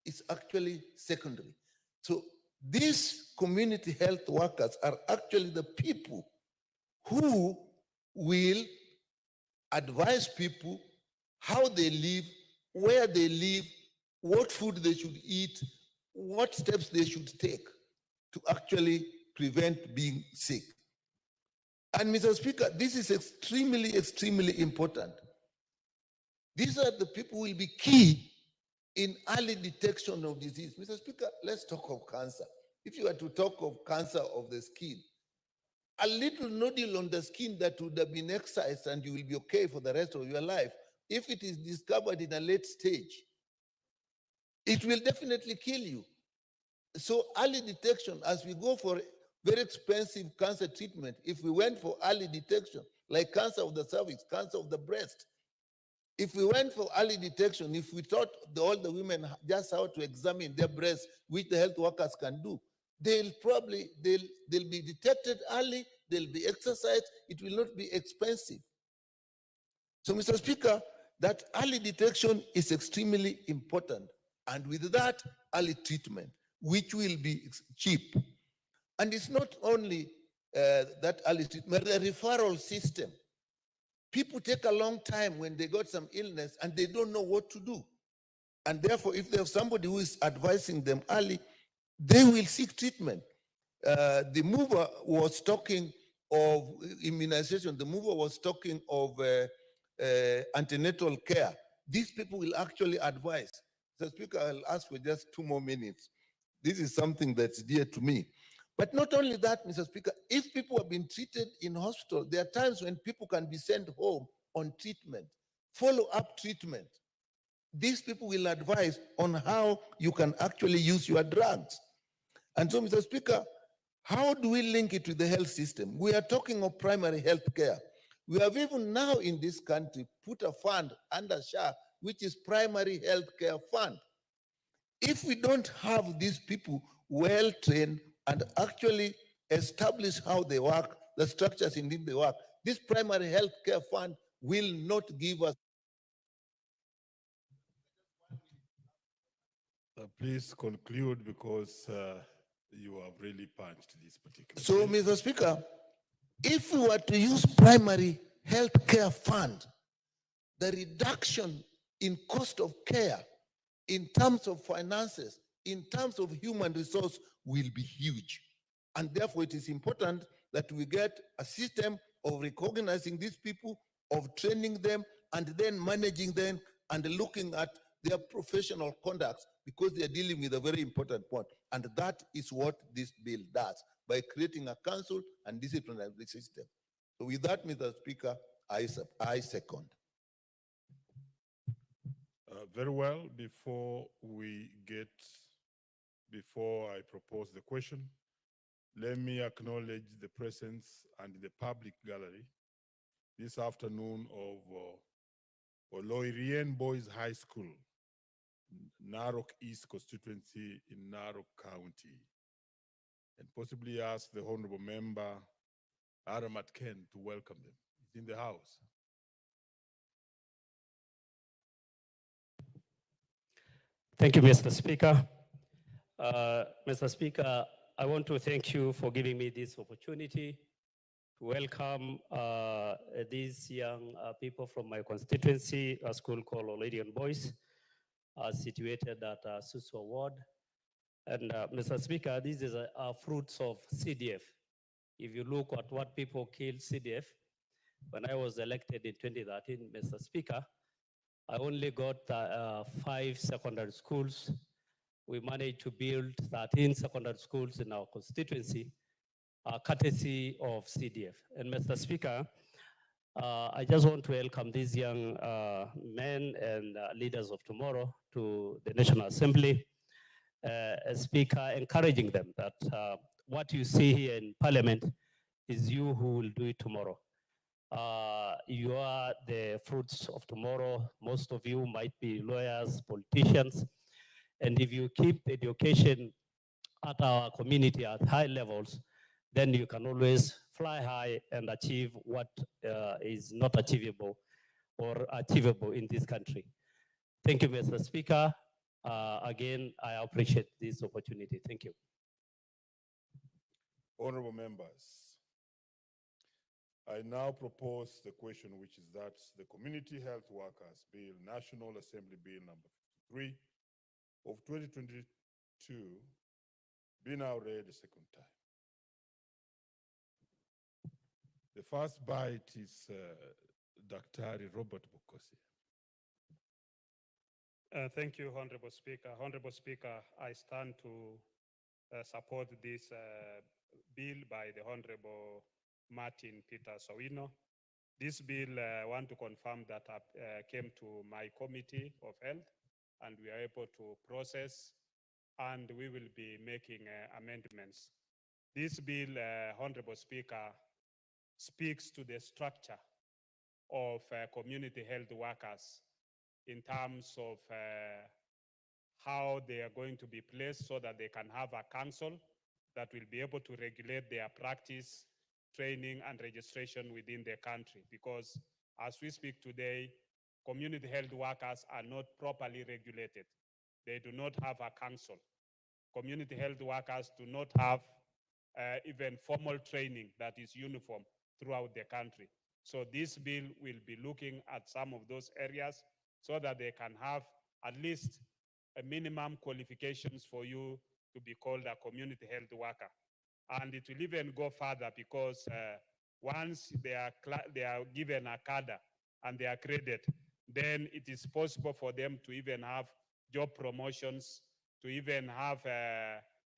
is actually secondary. So these community health workers are actually the people who will advise people how they live, where they live, what food they should eat, what steps they should take to actually prevent being sick. And Mr. Speaker, this is extremely, extremely important. These are the people who will be key in early detection of disease. Mr. Speaker, let's talk of cancer. If you were to talk of cancer of the skin, a little nodule on the skin that would have been excised and you will be okay for the rest of your life, if it is discovered in a late stage, it will definitely kill you. So early detection, as we go for very expensive cancer treatment, if we went for early detection, like cancer of the cervix, cancer of the breast, if we went for early detection, if we taught all the women just how to examine their breasts, which the health workers can do, they'll be detected early, they'll be exercised, it will not be expensive. So, Mr. Speaker, that early detection is extremely important. And with that, early treatment, which will be cheap. And it's not only that early treatment, the referral system. People take a long time when they got some illness and they don't know what to do. And therefore, if they have somebody who is advising them early, they will seek treatment. The mover was talking of immunization. The mover was talking of antenatal care. These people will actually advise. So, Speaker, I'll ask for just 2 more minutes. This is something that's dear to me. But not only that, Mr. Speaker, if people have been treated in hospital, there are times when people can be sent home on treatment, follow-up treatment. These people will advise on how you can actually use your drugs. And so, Mr. Speaker, how do we link it to the health system? We are talking of primary health care. We have even now in this country put a fund under SHA, which is Primary Health Care Fund. If we don't have these people well trained and actually establish how they work, the structures in which they work, this Primary Health Care Fund will not give us. Please conclude because you have really punched this particular. So, Mr. Speaker, if we were to use Primary Health Care Fund, the reduction in cost of care in terms of finances, in terms of human resource will be huge. And therefore it is important that we get a system of recognizing these people, of training them, and then managing them and looking at their professional conduct because they are dealing with a very important point. And that is what this bill does by creating a council and disciplinary system. So with that, Mr. Speaker, I second. Very well. Before I propose the question, let me acknowledge the presence and the public gallery this afternoon of Oloirien Boys High School, Narok East constituency in Narok County, and possibly ask the Honorable Member Aramat Ken to welcome them. He's in the house. Thank you, Mr. Speaker. Mr. Speaker, I want to thank you for giving me this opportunity to welcome these young people from my constituency, a school called Oladian Boys, situated at Suswa Ward. And Mr. Speaker, this is fruits of CDF. If you look at what people killed CDF, when I was elected in 2013, Mr. Speaker, I only got 5 secondary schools. We managed to build 13 secondary schools in our constituency, courtesy of CDF. And Mr. Speaker, I just want to welcome these young men and leaders of tomorrow to the National Assembly. Speaker, encouraging them that what you see here in Parliament is you who will do it tomorrow. You are the fruits of tomorrow. Most of you might be lawyers, politicians, and if you keep education at our community at high levels, then you can always fly high and achieve what is not achievable or achievable in this country. Thank you, Mr. Speaker. Again, I appreciate this opportunity. Thank you. Honorable members, I now propose the question, which is that the Community Health Workers Bill, National Assembly Bill number 53 of 2022, be now read a second time. The first bite is Dr. Robert Bukosi. Thank you, Honorable Speaker. Honorable Speaker, I stand to support this bill by the Honorable Martin Peter Sowino. This bill, I want to confirm that came to my Committee of Health, and we are able to process, and we will be making amendments. This bill, Honorable Speaker, speaks to the structure of community health workers in terms of how they are going to be placed so that they can have a council that will be able to regulate their practice, training, and registration within their country. Because as we speak today, community health workers are not properly regulated. They do not have a council. Community health workers do not have even formal training that is uniform throughout the country. So this bill will be looking at some of those areas so that they can have at least a minimum qualifications for you to be called a community health worker. And it will even go further because once they are given a cadre and they are graded, then it is possible for them to even have job promotions, to even have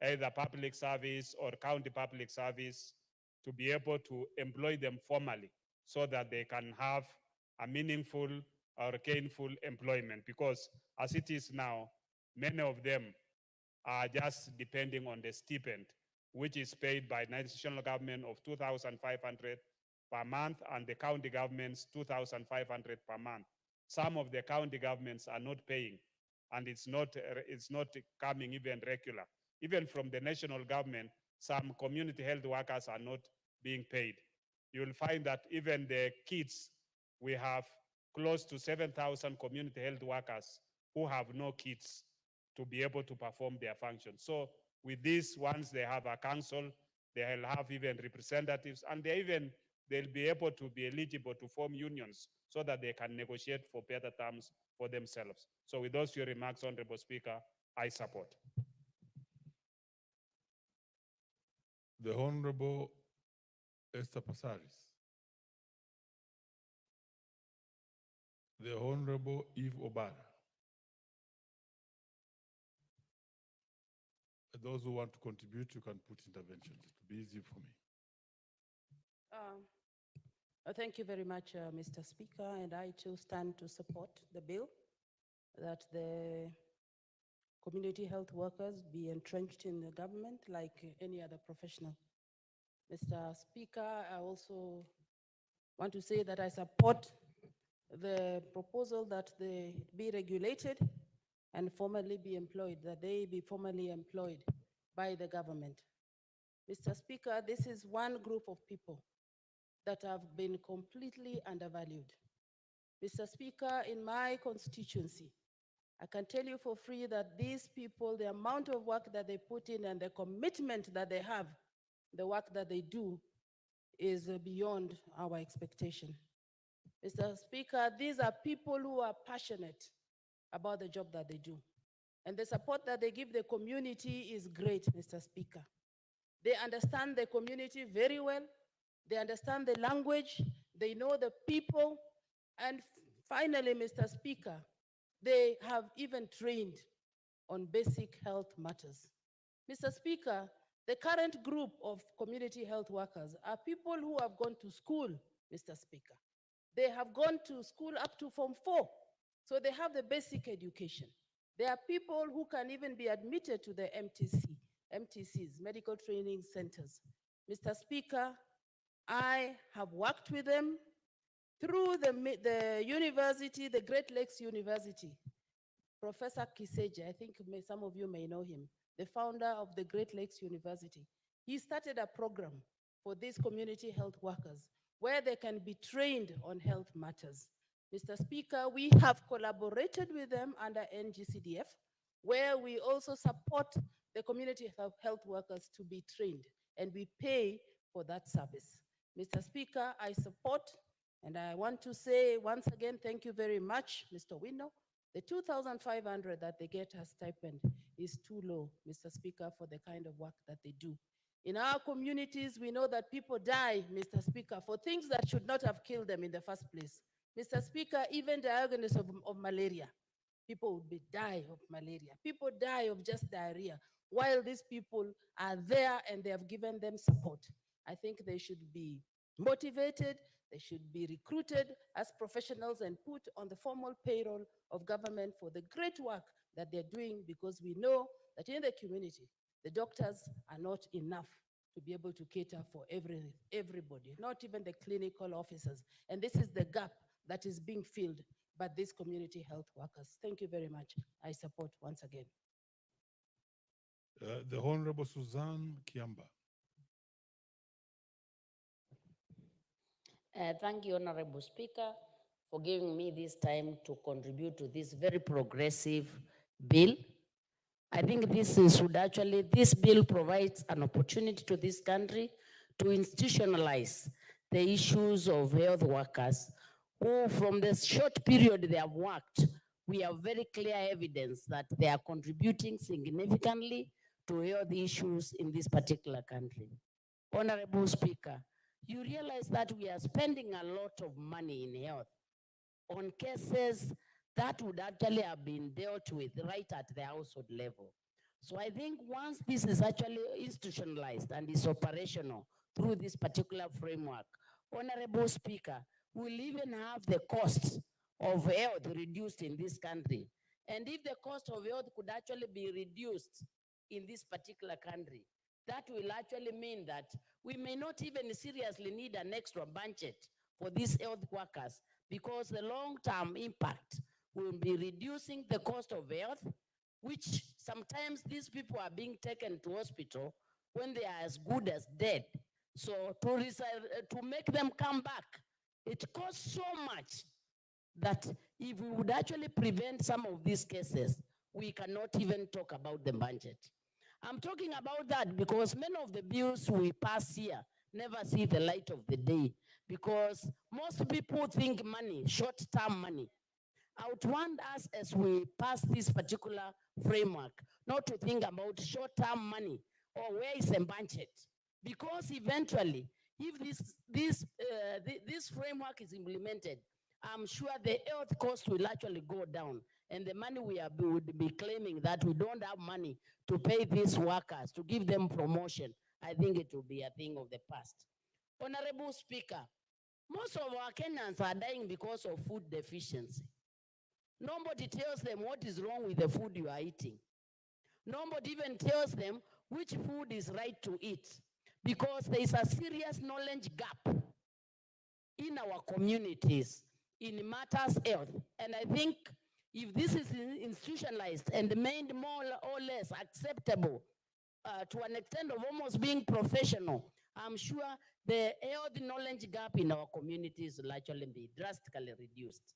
either public service or county public service, to be able to employ them formally so that they can have a meaningful or gainful employment. Because as it is now, many of them are just depending on the stipend, which is paid by national government of 2,500 per month and the county governments 2,500 per month. Some of the county governments are not paying, and it's not coming even regular. Even from the national government, some community health workers are not being paid. You'll find that even the kids, we have close to 7,000 community health workers who have no kids to be able to perform their functions. So with this, once they have a council, they'll have even representatives, and they'll be able to be eligible to form unions so that they can negotiate for better terms for themselves. So with those few remarks, Honorable Speaker, I support. The Honorable Esther Passaris. The Honorable Eve Obara. Those who want to contribute, you can put interventions. It will be easy for me. Thank you very much, Mr. Speaker, and I too stand to support the bill that the community health workers be entrenched in the government like any other professional. Mr. Speaker, I also want to say that I support the proposal that they be regulated and formally be employed, that they be formally employed by the government. Mr. Speaker, this is one group of people that have been completely undervalued. Mr. Speaker, in my constituency, I can tell you for free that these people, the amount of work that they put in and the commitment that they have, the work that they do is beyond our expectation. Mr. Speaker, these are people who are passionate about the job that they do. And the support that they give the community is great, Mr. Speaker. They understand the community very well. They understand the language. They know the people. And finally, Mr. Speaker, they have even trained on basic health matters. Mr. Speaker, the current group of community health workers are people who have gone to school, Mr. Speaker. They have gone to school up to Form 4, so they have the basic education. There are people who can even be admitted to the MTCs, Medical Training Centers. Mr. Speaker, I have worked with them through the university, the Great Lakes University. Professor Kiseja, I think some of you may know him, the founder of the Great Lakes University. He started a program for these community health workers where they can be trained on health matters. Mr. Speaker, we have collaborated with them under NGCDF, where we also support the community health workers to be trained, and we pay for that service. Mr. Speaker, I support, and I want to say once again, thank you very much, Mr. Wino. The 2,500 that they get as stipend is too low, Mr. Speaker, for the kind of work that they do. In our communities, we know that people die, Mr. Speaker, for things that should not have killed them in the first place. Mr. Speaker, even diagnosis of malaria, people would die of malaria. People die of just diarrhea, while these people are there and they have given them support. I think they should be motivated, they should be recruited as professionals and put on the formal payroll of government for the great work that they're doing, because we know that in the community, the doctors are not enough to be able to cater for everybody, not even the clinical officers. And this is the gap that is being filled by these community health workers. Thank you very much. I support once again. The Honorable Suzanne Kiamba. Thank you, Honorable Speaker, for giving me this time to contribute to this very progressive bill. I think this bill provides an opportunity to this country to institutionalize the issues of health workers who, from the short period they have worked, we have very clear evidence that they are contributing significantly to health issues in this particular country. Honorable Speaker, you realize that we are spending a lot of money in health on cases that would actually have been dealt with right at the household level. So I think once this is actually institutionalized and is operational through this particular framework, Honorable Speaker, we'll even have the cost of health reduced in this country. And if the cost of health could actually be reduced in this particular country, that will actually mean that we may not even seriously need an extra budget for these health workers, because the long-term impact will be reducing the cost of health, which sometimes these people are being taken to hospital when they are as good as dead. So to make them come back, it costs so much that if we would actually prevent some of these cases, we cannot even talk about the budget. I'm talking about that because many of the bills we pass here never see the light of the day, because most people think money, short-term money. I would want us, as we pass this particular framework, not to think about short-term money or where is the budget, because eventually, if this framework is implemented, I'm sure the health cost will actually go down, and the money would be claiming that we don't have money to pay these workers, to give them promotion, I think it will be a thing of the past. Honorable Speaker, most of our Kenyans are dying because of food deficiency. Nobody tells them what is wrong with the food you are eating. Nobody even tells them which food is right to eat, because there is a serious knowledge gap in our communities in matters health. And I think if this is institutionalized and made more or less acceptable to an extent of almost being professional, I'm sure the health knowledge gap in our communities will actually be drastically reduced.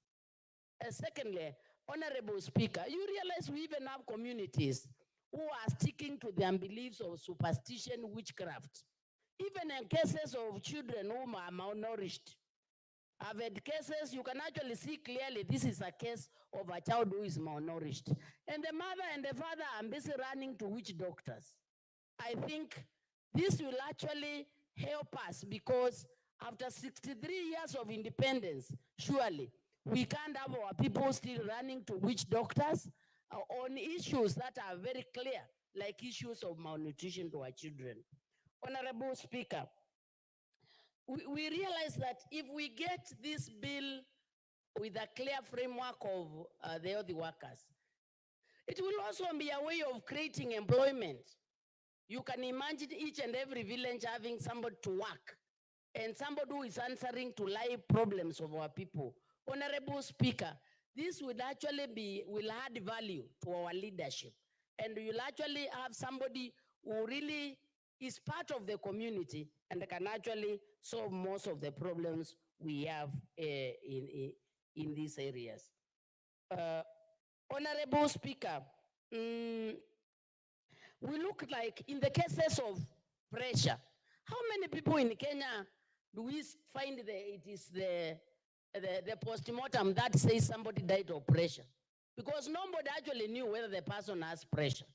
Secondly, Honorable Speaker, you realize we even have communities who are sticking to their beliefs of superstition, witchcraft. Even in cases of children who are malnourished. I've had cases, you can actually see clearly this is a case of a child who is malnourished. And the mother and the father are busy running to witch doctors. I think this will actually help us because after 63 years of independence, surely we can't have our people still running to witch doctors on issues that are very clear, like issues of malnutrition to our children. Honorable Speaker, we realize that if we get this bill with a clear framework of the health workers, it will also be a way of creating employment. You can imagine each and every village having somebody to work and somebody who is answering to live problems of our people. Honorable Speaker, this will actually will add value to our leadership. And you'll actually have somebody who really is part of the community and can actually solve most of the problems we have in these areas. Honorable Speaker, we look like in the cases of pressure, how many people in Kenya do we find it is the postmortem that says somebody died of pressure? Because nobody actually knew whether the person has pressure.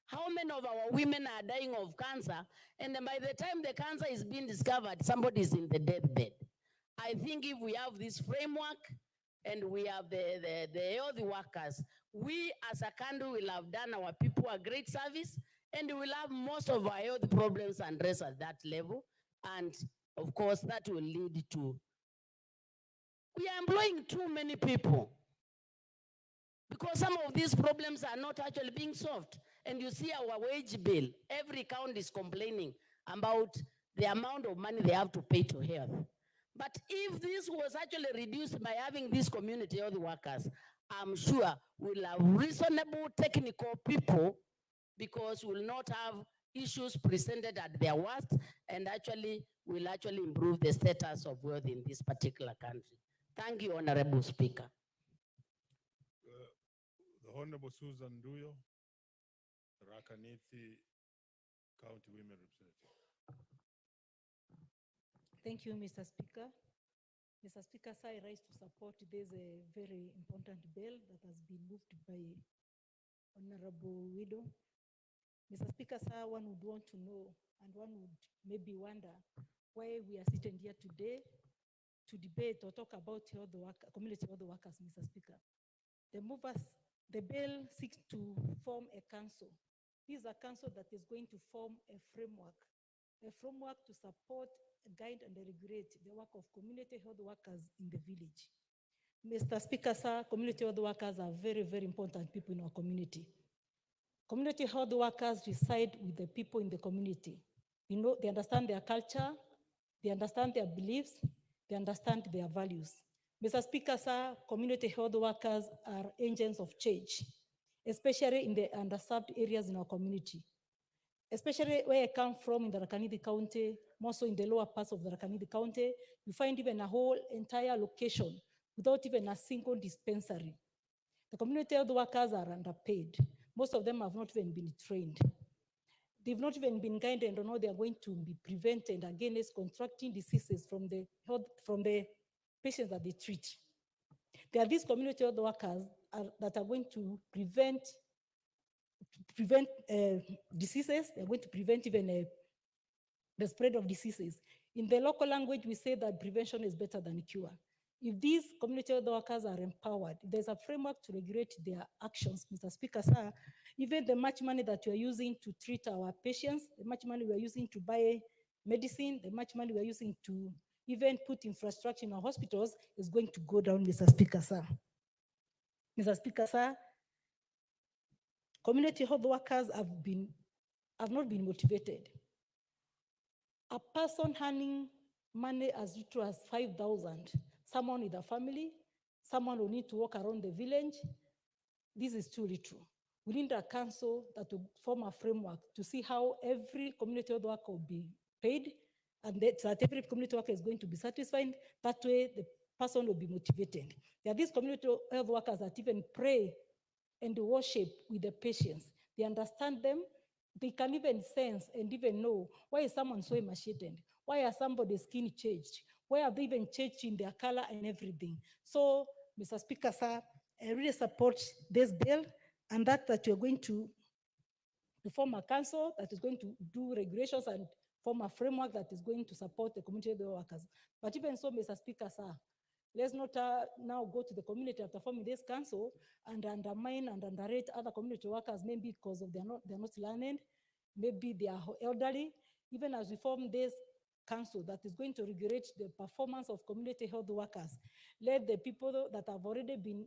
How many of our women are dying of cancer, and then by the time the cancer is being discovered, somebody is in the deathbed? I think if we have this framework and we have the health workers, we as a country will have done our people a great service, and we'll have most of our health problems addressed at that level. And of course, that will lead to, we are employing too many people because some of these problems are not actually being solved. And you see our wage bill, every county is complaining about the amount of money they have to pay to health. But if this was actually reduced by having these community health workers, I'm sure we'll have reasonable technical people because we'll not have issues presented at their worst, and actually will actually improve the status of health in this particular country. Thank you, Honorable Speaker. The Honorable Susan Duyo, Rakanithi County Women Representative. Thank you, Mr. Speaker. Mr. Speaker, sir, I rise to support this very important bill that has been moved by Honorable Widow. Mr. Speaker, sir, one would want to know and one would maybe wonder why we are sitting here today to debate or talk about community health workers, Mr. Speaker. The bill seeks to form a council. This is a council that is going to form a framework to support, guide, and regulate the work of community health workers in the village. Mr. Speaker, sir, community health workers are very, very important people in our community. Community health workers reside with the people in the community. You know, they understand their culture, they understand their beliefs, they understand their values. Mr. Speaker, sir, community health workers are agents of change, especially in the underserved areas in our community. Especially where I come from in the Rakanidi County, more so in the lower parts of the Rakanidi County, you find even a whole entire location without even a single dispensary. The community health workers are underpaid. Most of them have not even been trained. They've not even been guided on how they are going to be prevented against contracting diseases from the patients that they treat. There are these community health workers that are going to prevent diseases. They're going to prevent even the spread of diseases. In the local language, we say that prevention is better than cure. If these community health workers are empowered, there's a framework to regulate their actions, Mr. Speaker, sir. Even the much money that we are using to treat our patients, the much money we are using to buy medicine, the much money we are using to even put infrastructure in our hospitals is going to go down, Mr. Speaker, sir. Mr. Speaker, sir, community health workers have not been motivated. A person earning money as little as 5,000, someone with a family, someone who need to walk around the village, this is too little. We need a council that will form a framework to see how every community health worker will be paid, and that every community worker is going to be satisfied. That way, person will be motivated. There are these community health workers that even pray and worship with the patients. They understand them. They can even sense and even know why is someone so emaciated? Why are somebody's skin changed? Why have they even changed in their color and everything? So, Mr. Speaker, sir, I really support this bill and that you're going to form a council that is going to do regulations and form a framework that is going to support the community health workers. But even so, Mr. Speaker, sir, let's not now go to the community after forming this council and undermine and underrate other community workers, maybe because of they're not learned, maybe they are elderly. Even as we form this council that is going to regulate the performance of community health workers, let the people that have already been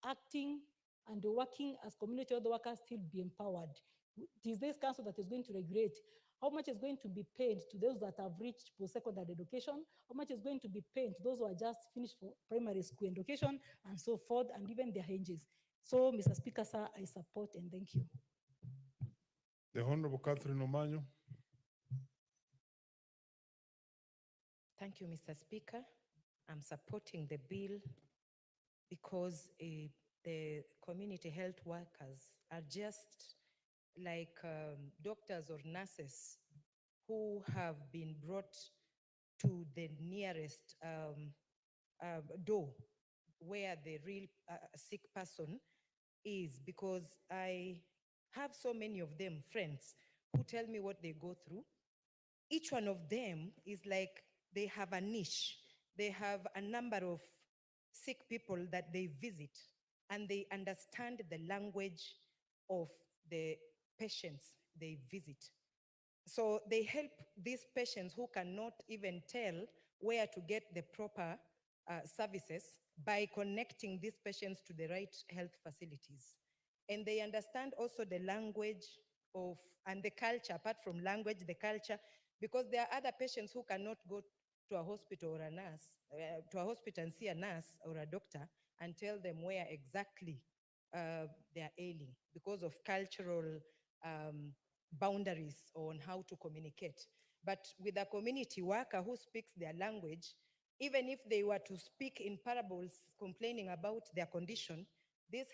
acting and working as community health workers still be empowered. It is this council that is going to regulate how much is going to be paid to those that have reached post-secondary education, how much is going to be paid to those who are just finished for primary school education, and so forth, and even their ages. So, Mr. Speaker, sir, I support and thank you. The Honorable Catherine Omanyo. Thank you, Mr. Speaker. I'm supporting the bill because the community health workers are just like doctors or nurses who have been brought to the nearest door where the real sick person is, because I have so many of them, friends, who tell me what they go through. Each one of them is like they have a niche. They have a number of sick people that they visit, and they understand the language of the patients they visit. So they help these patients who cannot even tell where to get the proper services by connecting these patients to the right health facilities. And they understand also the language of, and the culture, apart from language, the culture, because there are other patients who cannot go to a hospital or a nurse, to a hospital and see a nurse or a doctor and tell them where exactly they are ailing because of cultural boundaries on how to communicate. But with a community worker who speaks their language, even if they were to speak in parables complaining about their condition, this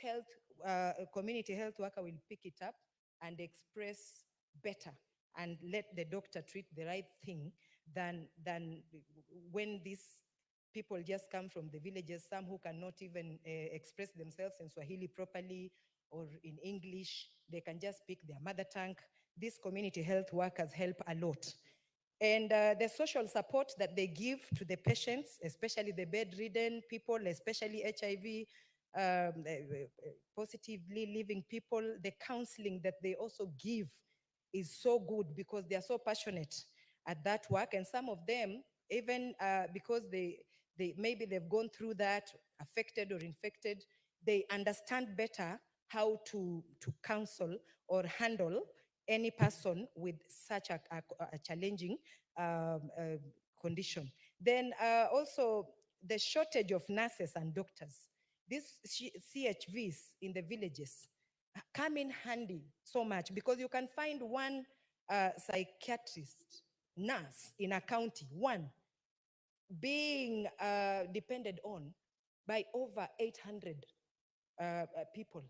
community health worker will pick it up and express better and let the doctor treat the right thing than when these people just come from the villages, some who cannot even express themselves in Swahili properly or in English. They can just speak their mother tongue. These community health workers help a lot. And the social support that they give to the patients, especially the bedridden people, especially HIV positively living people, the counseling that they also give is so good because they are so passionate at that work. And some of them, even because maybe they've gone through that, affected or infected, they understand better how to counsel or handle any person with such a challenging condition. Then also the shortage of nurses and doctors. These CHVs in the villages come in handy so much because you can find one psychiatrist, nurse in a county, one, being depended on by over 800 people.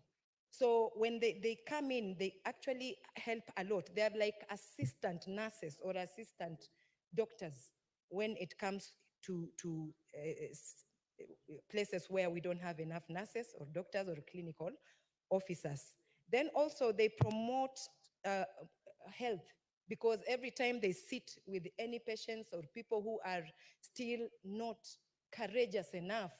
So when they come in, they actually help a lot. They're like assistant nurses or assistant doctors when it comes to places where we don't have enough nurses or doctors or clinical officers. Then also they promote health, because every time they sit with any patients or people who are still not courageous enough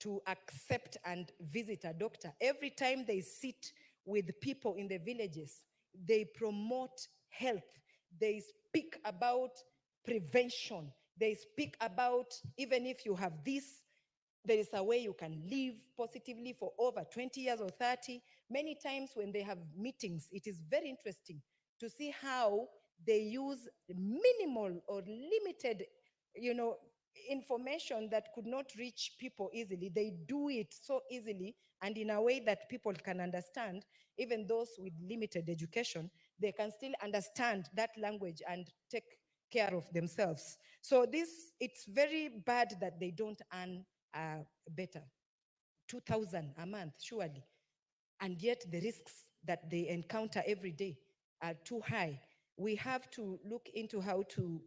to accept and visit a doctor, every time they sit with people in the villages, they promote health. They speak about prevention. They speak about, even if you have this, there is a way you can live positively for over 20 years or 30. Many times when they have meetings, it is very interesting to see how they use minimal or limited, information that could not reach people easily. They do it so easily and in a way that people can understand. Even those with limited education, they can still understand that language and take care of themselves. So it's very bad that they don't earn better. 2,000 a month, surely. And yet the risks that they encounter every day are too high. We have to look into how to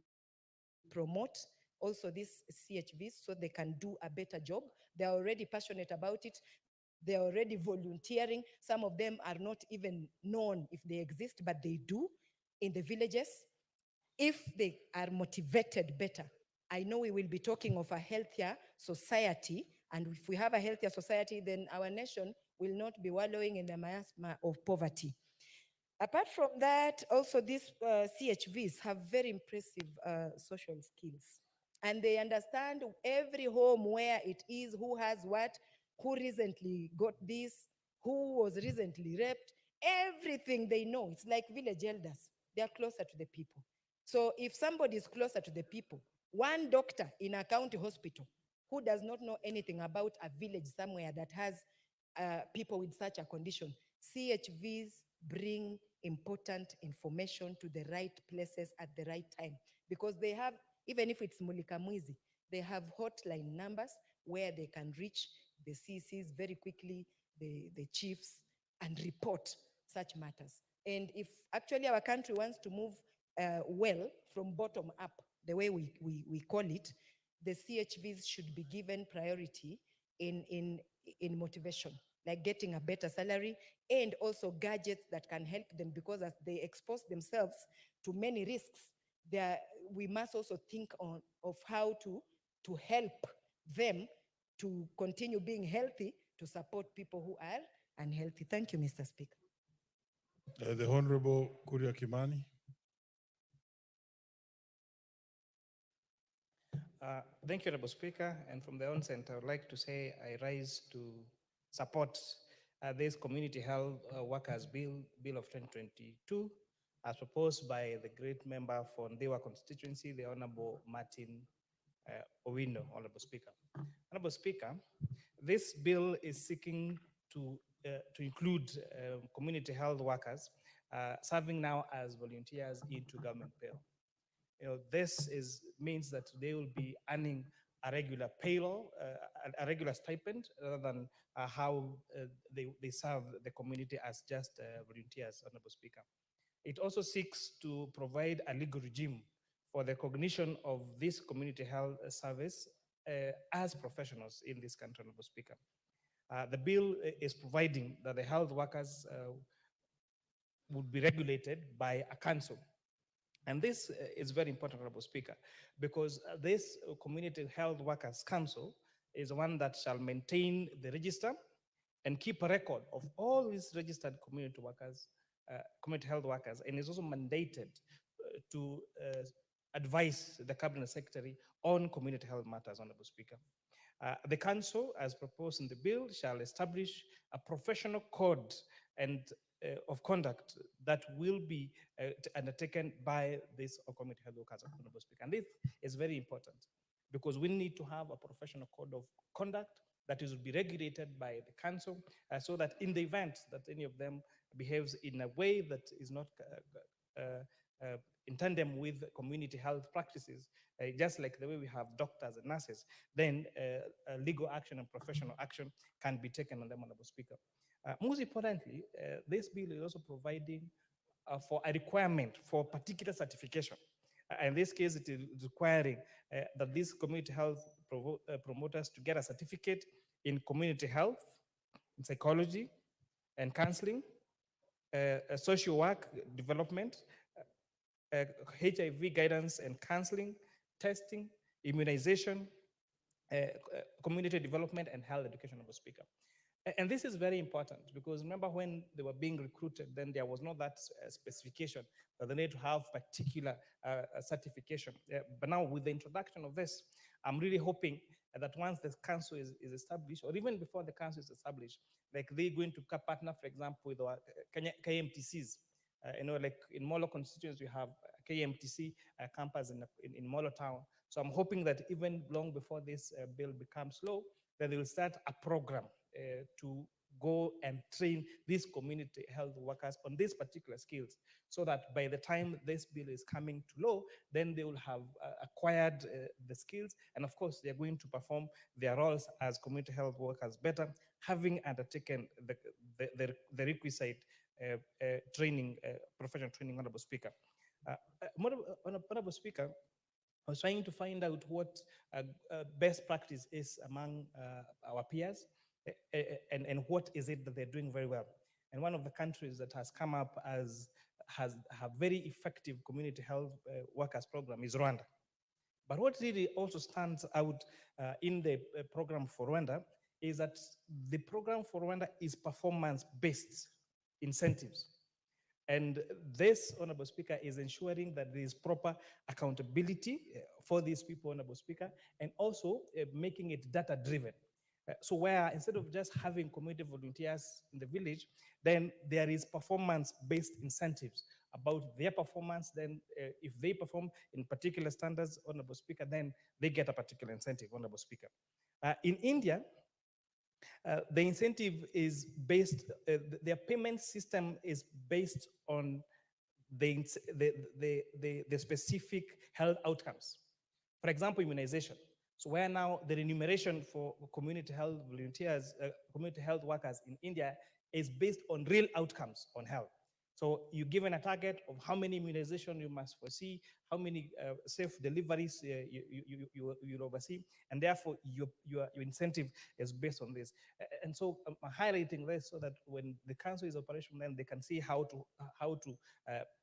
promote also these CHVs so they can do a better job. They are already passionate about it. They are already volunteering. Some of them are not even known if they exist, but they do in the villages. If they are motivated better, I know we will be talking of a healthier society. And if we have a healthier society, then our nation will not be wallowing in the miasma of poverty. Apart from that, also these CHVs have very impressive social skills. And they understand every home where it is, who has what, who recently got this, who was recently raped, everything they know. It's like village elders. They are closer to the people. So if somebody is closer to the people, one doctor in a county hospital who does not know anything about a village somewhere that has people with such a condition, CHVs bring important information to the right places at the right time, because they have, even if it's Mulika Mwizi, they have hotline numbers where they can reach the CCs very quickly, the chiefs, and report such matters. And if actually our country wants to move well from bottom up, the way we call it, the CHVs should be given priority in motivation, like getting a better salary and also gadgets that can help them, because as they expose themselves to many risks, we must also think of how to help them to continue being healthy, to support people who are unhealthy. Thank you, Mr. Speaker. The Honorable Kuria Kimani. Thank you, Honorable Speaker. And from the onset, I would like to say I rise to support this Community Health Workers Bill of 2022, as proposed by the great member for Ndewa constituency, the Honorable Martin Owino, Honorable Speaker. Honorable Speaker, this bill is seeking to include community health workers serving now as volunteers into government payroll. This means that they will be earning a regular payroll, a regular stipend, rather than how they serve the community as just volunteers, Honorable Speaker. It also seeks to provide a legal regime for the recognition of this community health service as professionals in this country, Honorable Speaker. The bill is providing that the health workers would be regulated by a council. And this is very important, Honorable Speaker, because this Community Health Workers Council is one that shall maintain the register and keep a record of all these registered community workers, community health workers, and is also mandated to advise the Cabinet Secretary on community health matters, Honorable Speaker. The Council, as proposed in the bill, shall establish a professional code and of conduct that will be undertaken by this community health workers, Honorable Speaker. And this is very important because we need to have a professional code of conduct that is be regulated by the council, so that in the event that any of them behaves in a way that is not in tandem with community health practices, just like the way we have doctors and nurses, then legal action and professional action can be taken on them, Honorable Speaker. Most importantly, this bill is also providing for a requirement for particular certification. In this case, it is requiring that these community health promoters to get a certificate in community health, in psychology and counseling, social work development, HIV guidance and counseling, testing, immunization, community development, and health education, Honorable Speaker. And this is very important because remember when they were being recruited, then there was not that specification that they need to have particular certification. But now with the introduction of this, I'm really hoping that once the council is established, or even before the council is established, like they're going to partner, for example, with our KMTCs. Like in Molo constituency, we have KMTC campus in Molo town. So I'm hoping that even long before this bill becomes law, that they will start a program to go and train these community health workers on these particular skills, so that by the time this bill is coming to law, then they will have acquired the skills, and of course they're going to perform their roles as community health workers better, having undertaken the requisite training, professional training, Honorable Speaker. Honorable Speaker, I was trying to find out what best practice is among our peers, and what is it that they're doing very well. And one of the countries that has come up as has have very effective community health workers program is Rwanda. But what really also stands out in the program for Rwanda is that the program for Rwanda is performance-based incentives. And this, Honorable Speaker, is ensuring that there is proper accountability for these people, Honorable Speaker, and also making it data-driven. So where instead of just having community volunteers in the village, then there is performance-based incentives about their performance. Then if they perform in particular standards, Honorable Speaker, then they get a particular incentive, Honorable Speaker. In India, the incentive is based, their payment system is based on the specific health outcomes. For example, immunization. So where now the remuneration for community health volunteers, community health workers in India is based on real outcomes on health. So you're given a target of how many immunization you must foresee, how many safe deliveries you'll oversee, and therefore your incentive is based on this. And so I'm highlighting this so that when the council is operational, then they can see how to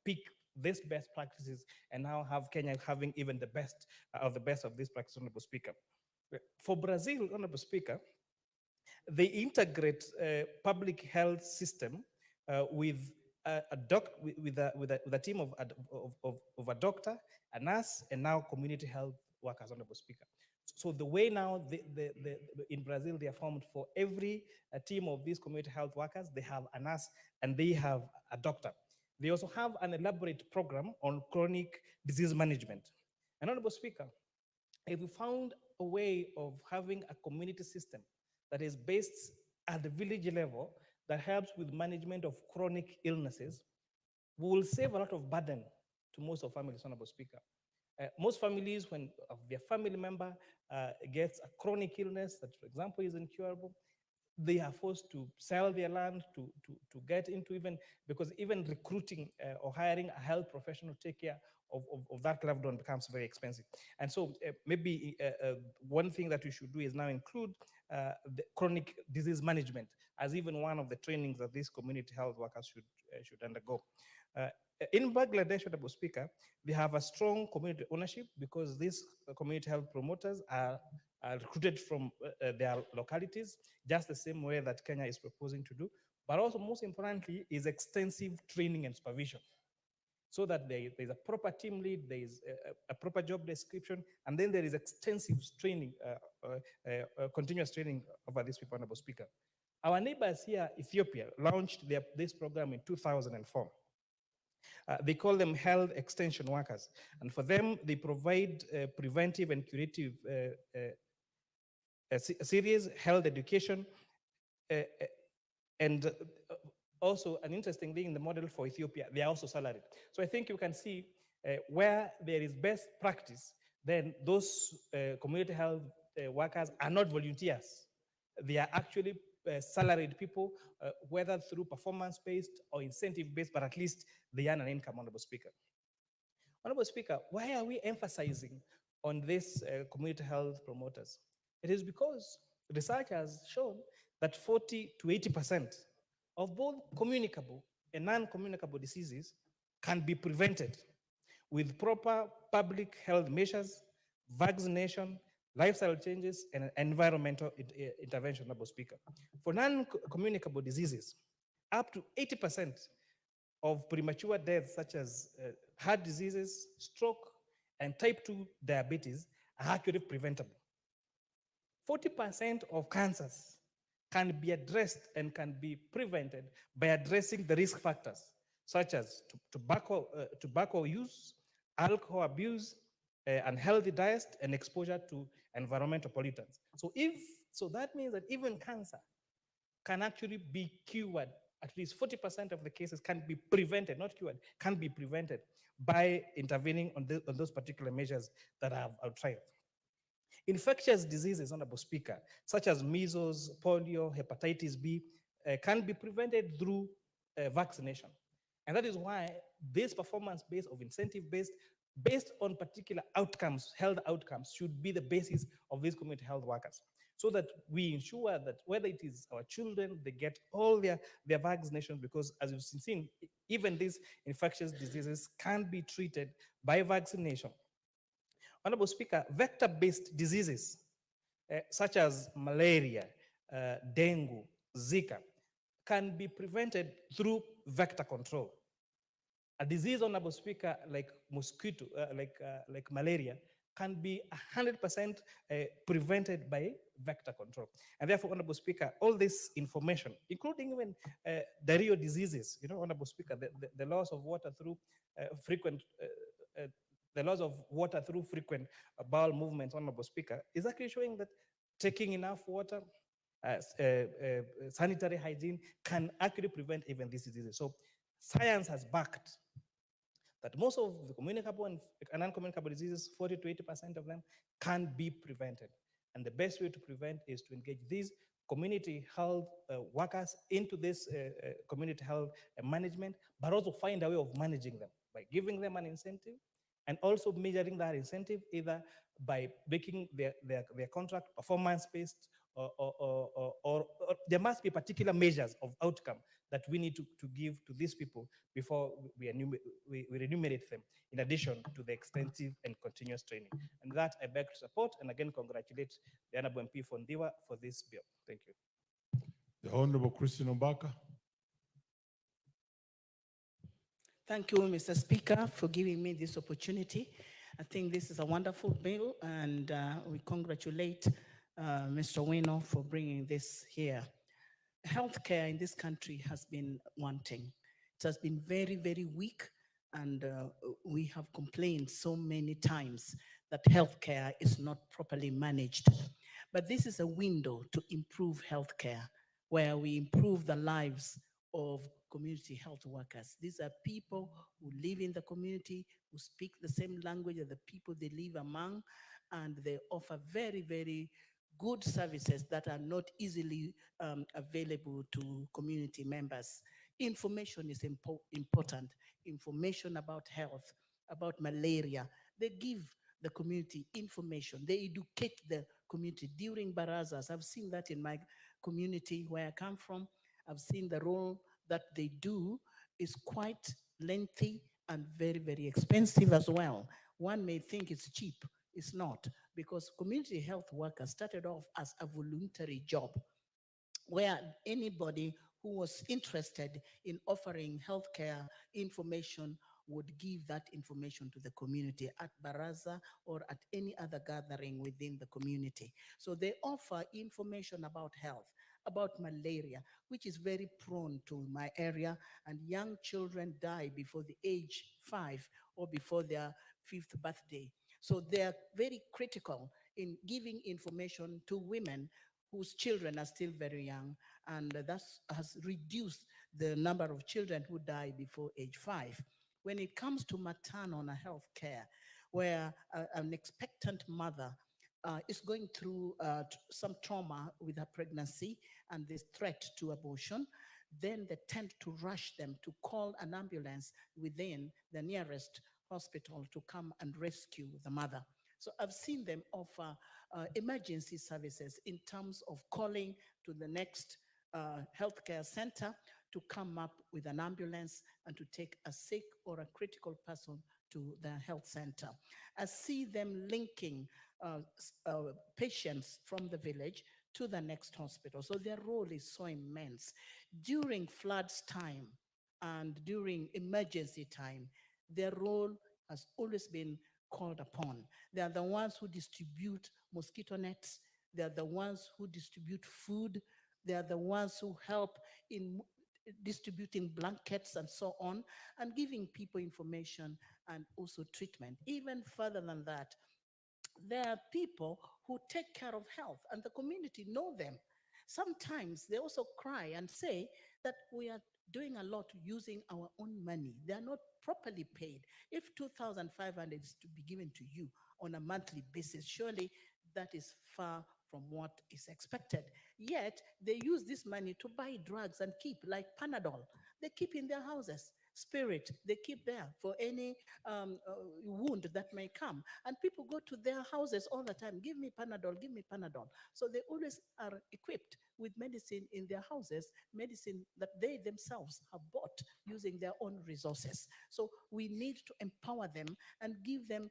pick these best practices and now have Kenya having even the best of these practices, Honorable Speaker. For Brazil, Honorable Speaker, they integrate public health system with a team of a doctor, a nurse, and now community health workers, Honorable Speaker. So the way now in Brazil, they are formed for every team of these community health workers, they have a nurse and they have a doctor. They also have an elaborate program on chronic disease management. And Honorable Speaker, if we found a way of having a community system that is based at the village level that helps with management of chronic illnesses, we will save a lot of burden to most of families, Honorable Speaker. Most families, when their family member gets a chronic illness that, for example, is incurable, they are forced to sell their land to get into because even recruiting or hiring a health professional to take care of that loved one becomes very expensive. And so maybe one thing that we should do is now include the chronic disease management as even one of the trainings that these community health workers should undergo. In Bangladesh, Honorable Speaker, they have a strong community ownership because these community health promoters are recruited from their localities, just the same way that Kenya is proposing to do. But also, most importantly, is extensive training and supervision, so that there is a proper team lead, there is a proper job description, and then there is extensive training, continuous training over these people, Honorable Speaker. Our neighbors here, Ethiopia, launched this program in 2004. They call them health extension workers. And for them, they provide preventive and curative series, health education, and also an interesting thing in the model for Ethiopia, they are also salaried. So I think you can see where there is best practice, then those community health workers are not volunteers. They are actually salaried people, whether through performance-based or incentive-based, but at least they earn an income, Honorable Speaker. Honorable Speaker, why are we emphasizing on this community health promoters? It is because research has shown that 40 to 80% of both communicable and non-communicable diseases can be prevented with proper public health measures, vaccination, lifestyle changes, and environmental intervention, Honorable Speaker. For non-communicable diseases, up to 80% of premature deaths, such as heart diseases, stroke, and type 2 diabetes, are actually preventable. 40% of cancers can be addressed and can be prevented by addressing the risk factors, such as tobacco use, alcohol abuse, unhealthy diet, and exposure to environmental pollutants. So that means that even cancer can actually be cured. At least 40% of the cases can be prevented, not cured, can be prevented by intervening on those particular measures that I have outlined. Infectious diseases, Honorable Speaker, such as measles, polio, hepatitis B, can be prevented through vaccination. And that is why this performance-based or incentive-based, based on particular outcomes, health outcomes, should be the basis of these community health workers, so that we ensure that whether it is our children, they get all their vaccinations, because as you've seen, even these infectious diseases can be treated by vaccination. Honorable Speaker, vector-based diseases such as malaria, dengue, Zika, can be prevented through vector control. A disease, Honorable Speaker, like mosquito, like malaria, can be 100% prevented by vector control. And therefore, Honorable Speaker, all this information, including even diarrheal diseases, Honorable Speaker, the loss of water through frequent bowel movements, Honorable Speaker, is actually showing that taking enough water, sanitary hygiene can actually prevent even these diseases. So science has backed that most of the communicable and non-communicable diseases, 40 to 80% of them, can be prevented. And the best way to prevent is to engage these community health workers into this community health management, but also find a way of managing them by giving them an incentive and also measuring that incentive either by making their contract performance-based or there must be particular measures of outcome that we need to give to these people before we enumerate them, in addition to the extensive and continuous training. And that I beg to support, and again congratulate the Honorable MP Fondiwa for this bill. Thank you. The Honorable Christian Obaka. Thank you, Mr. Speaker, for giving me this opportunity. I think this is a wonderful bill, and we congratulate Mr. Wino for bringing this here. Healthcare in this country has been wanting. It has been very, very weak, and we have complained so many times that healthcare is not properly managed. But this is a window to improve healthcare, where we improve the lives of community health workers. These are people who live in the community, who speak the same language as the people they live among, and they offer very, very good services that are not easily available to community members. Information is important. Information about health, about malaria. They give the community information. They educate the community during barazas. I've seen that in my community where I come from. I've seen the role that they do is quite lengthy and very, very expensive as well. One may think it's cheap. It's not, because community health workers started off as a voluntary job where anybody who was interested in offering healthcare information would give that information to the community at Baraza or at any other gathering within the community. So they offer information about health, about malaria, which is very prone to my area, and young children die before the age 5 or before their 5th birthday. So they are very critical in giving information to women whose children are still very young, and that has reduced the number of children who die before age 5. When it comes to maternal health care, where an expectant mother is going through some trauma with her pregnancy and this threat to abortion, then they tend to rush them to call an ambulance within the nearest hospital to come and rescue the mother. So I've seen them offer emergency services in terms of calling to the next healthcare center to come up with an ambulance and to take a sick or a critical person to the health center. I see them linking patients from the village to the next hospital. So their role is so immense. During floods time and during emergency time, their role has always been called upon. They are the ones who distribute mosquito nets. They are the ones who distribute food. They are the ones who help in distributing blankets and so on, and giving people information and also treatment. Even further than that, there are people who take care of health, and the community know them. Sometimes they also cry and say that we are doing a lot using our own money. They are not properly paid. If 2,500 is to be given to you on a monthly basis, surely that is far from what is expected. Yet they use this money to buy drugs and keep, like Panadol. They keep in their houses. Spirit, they keep there for any wound that may come. And people go to their houses all the time, give me Panadol, give me Panadol. So they always are equipped with medicine in their houses, medicine that they themselves have bought using their own resources. So we need to empower them and give them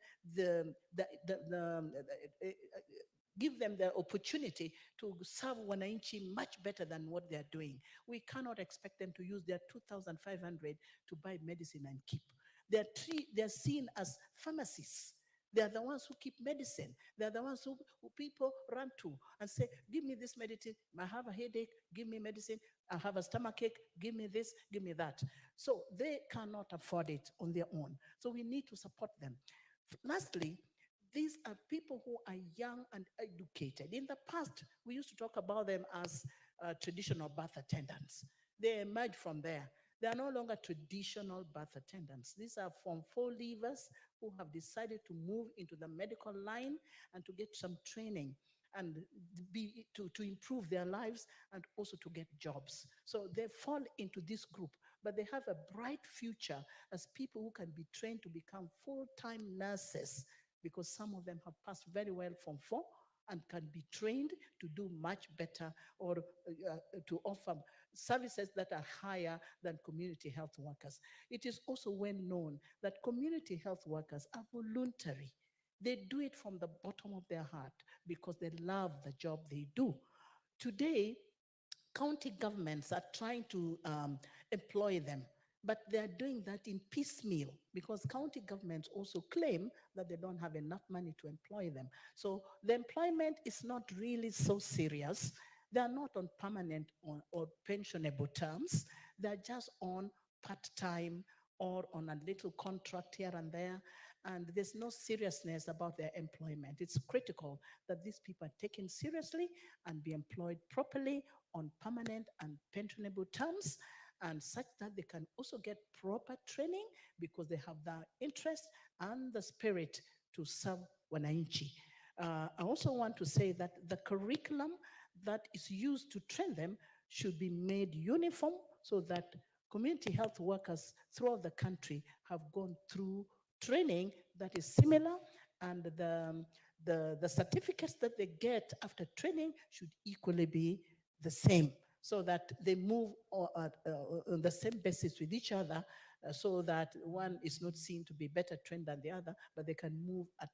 give them the opportunity to serve wananchi much better than what they're doing. We cannot expect them to use their 2,500 to buy medicine and keep. They're seen as pharmacists. They are the ones who keep medicine. They are the ones who people run to and say, give me this medicine. I have a headache, give me medicine. I have a stomachache, give me this, give me that. So they cannot afford it on their own. So we need to support them. Lastly, these are people who are young and educated. In the past, we used to talk about them as traditional birth attendants. They emerged from there. They are no longer traditional birth attendants. These are Form 4 leavers who have decided to move into the medical line and to get some training and to improve their lives and also to get jobs. So they fall into this group, but they have a bright future as people who can be trained to become full-time nurses, because some of them have passed very well Form 4 and can be trained to do much better or to offer services that are higher than community health workers. It is also well known that community health workers are voluntary. They do it from the bottom of their heart because they love the job they do. Today, county governments are trying to employ them, but they're doing that in piecemeal because county governments also claim that they don't have enough money to employ them. So the employment is not really so serious. They are not on permanent or pensionable terms. They're just on part-time or on a little contract here and there. And there's no seriousness about their employment. It's critical that these people are taken seriously and be employed properly on permanent and pensionable terms, and such that they can also get proper training because they have the interest and the spirit to serve wananchi. I also want to say that the curriculum that is used to train them should be made uniform so that community health workers throughout the country have gone through training that is similar, and the certificates that they get after training should equally be the same, so that they move on the same basis with each other, so that one is not seen to be better trained than the other, but they can move at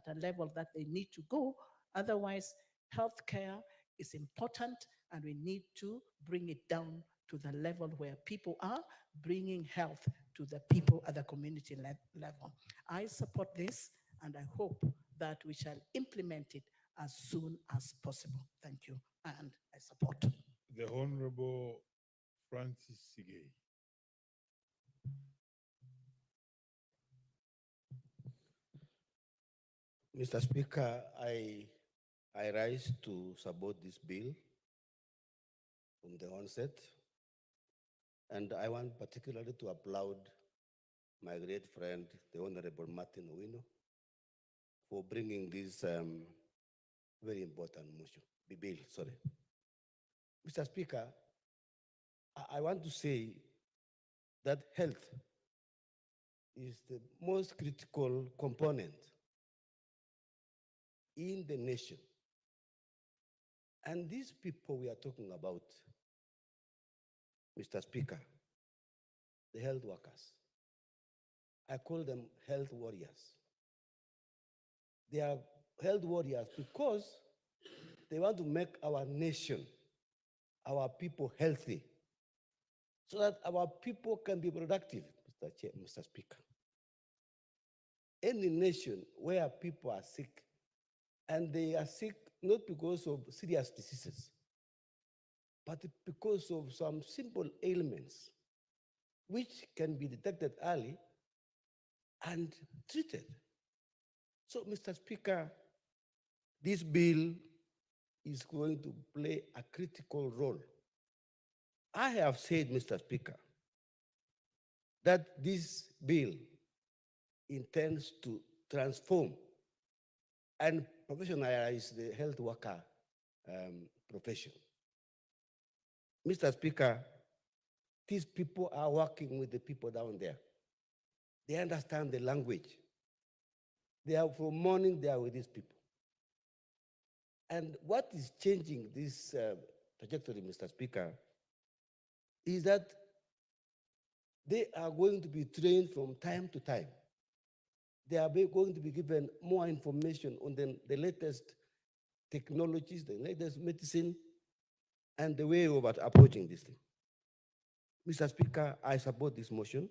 a level that they need to go. Otherwise, healthcare is important, and we need to bring it down to the level where people are, bringing health to the people at the community level. I support this, and I hope that we shall implement it as soon as possible. Thank you, and I support. The Honorable Francis Sigei. Mr. Speaker, I rise to support this bill from the onset. And I want particularly to applaud my great friend, the Honorable Martin Owino, for bringing this very important bill. Mr. Speaker, I want to say that health is the most critical component in the nation. And these people we are talking about, Mr. Speaker, the health workers, I call them health warriors. They are health warriors because they want to make our nation, our people healthy, so that our people can be productive, Mr. Speaker. Any nation where people are sick, and they are sick not because of serious diseases, but because of some simple ailments, which can be detected early and treated. So, Mr. Speaker, this bill is going to play a critical role. I have said, Mr. Speaker, that this bill intends to transform and professionalize the health worker profession. Mr. Speaker, these people are working with the people down there. They understand the language. They are from morning, they are with these people. And what is changing this trajectory, Mr. Speaker, is that they are going to be trained from time to time. They are going to be given more information on the latest technologies, the latest medicine, and the way of approaching this thing. Mr. Speaker, I support this motion.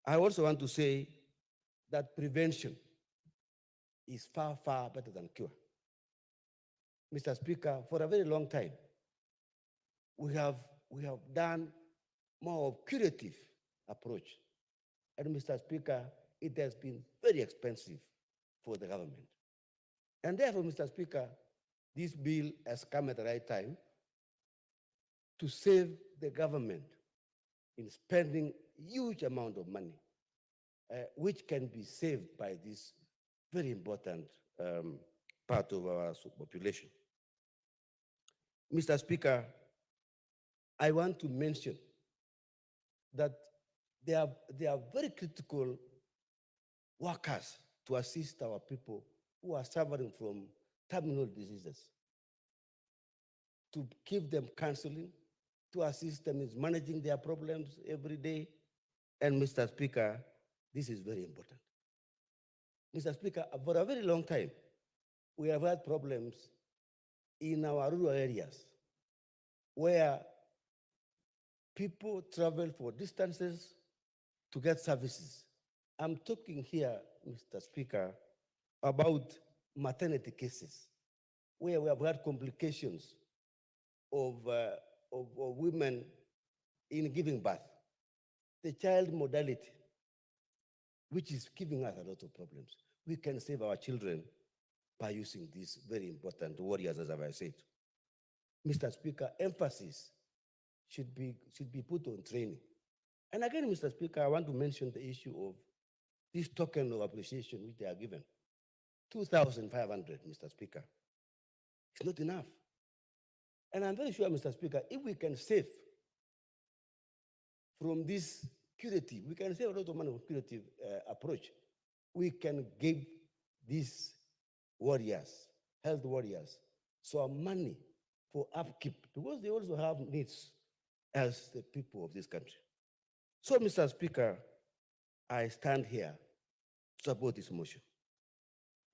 I also want to say that prevention is far, far better than cure. Mr. Speaker, for a very long time, we have done more of curative approach. And Mr. Speaker, it has been very expensive for the government. And therefore, Mr. Speaker, this bill has come at the right time to save the government in spending huge amount of money, which can be saved by this very important part of our population. Mr. Speaker, I want to mention that there are very critical workers to assist our people who are suffering from terminal diseases, to give them counseling, to assist them in managing their problems every day. And Mr. Speaker, this is very important. Mr. Speaker, for a very long time, we have had problems in our rural areas where people travel for distances to get services. I'm talking here, Mr. Speaker, about maternity cases where we have had complications of women in giving birth. The child modality, which is giving us a lot of problems. We can save our children by using these very important warriors, as I said. Mr. Speaker, emphasis should be put on training. And again, Mr. Speaker, I want to mention the issue of this token of appreciation which they are given. 2,500, Mr. Speaker. It's not enough. And I'm very sure, Mr. Speaker, if we can save from this curative, we can save a lot of money from curative approach. We can give these warriors, health warriors, some money for upkeep, because they also have needs as the people of this country. So, Mr. Speaker, I stand here to support this motion.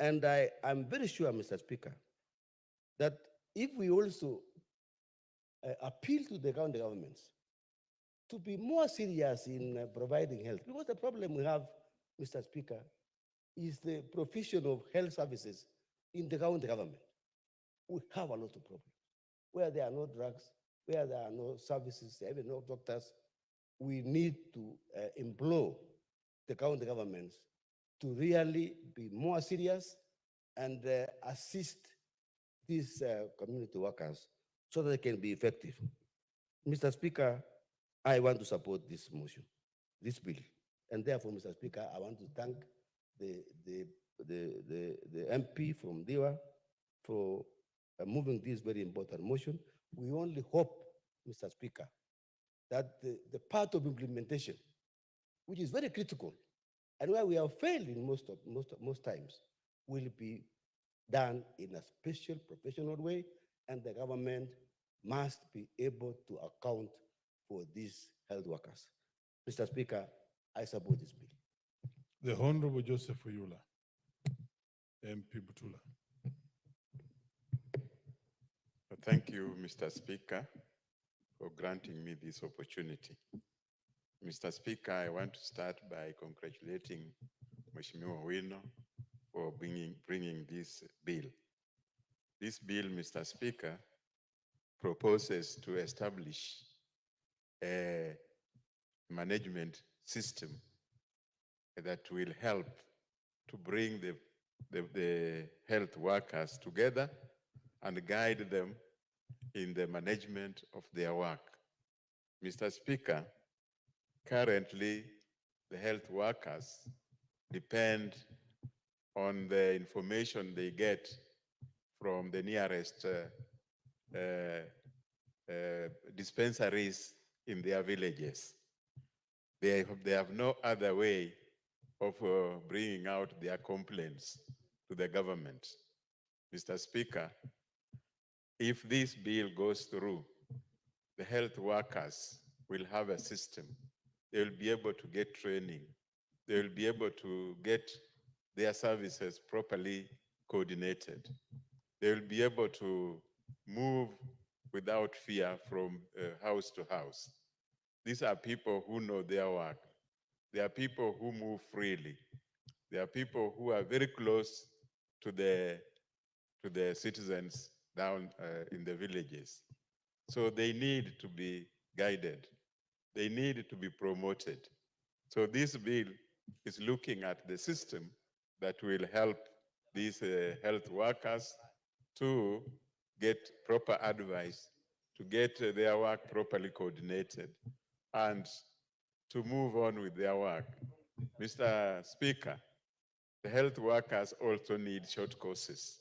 And I'm very sure, Mr. Speaker, that if we also appeal to the county governments to be more serious in providing health, because the problem we have, Mr. Speaker, is the provision of health services in the county government. We have a lot of problems. Where there are no drugs, where there are no services, even no doctors, we need to implore the county governments to really be more serious and assist these community workers so that they can be effective. Mr. Speaker, I want to support this motion, this bill. And therefore, Mr. Speaker, I want to thank the MP from Diwa for moving this very important motion. We only hope, Mr. Speaker, that the part of implementation, which is very critical, and where we have failed in most times, will be done in a special professional way, and the government must be able to account for these health workers. Mr. Speaker, I support this bill. The Honorable Joseph Oyula, MP Butula. Thank you, Mr. Speaker, for granting me this opportunity. Mr. Speaker, I want to start by congratulating Mheshimiwa Wino for bringing this bill. This bill, Mr. Speaker, proposes to establish a management system that will help to bring the health workers together and guide them in the management of their work. Mr. Speaker, currently the health workers depend on the information they get from the nearest dispensaries in their villages. They have no other way of bringing out their complaints to the government. Mr. Speaker, if this bill goes through, the health workers will have a system. They will be able to get training. They will be able to get their services properly coordinated. They will be able to move without fear from house to house. These are people who know their work. They are people who move freely. They are people who are very close to the citizens down in the villages. So they need to be guided. They need to be promoted. So this bill is looking at the system that will help these health workers to get proper advice, to get their work properly coordinated, and to move on with their work. Mr. Speaker, the health workers also need short courses,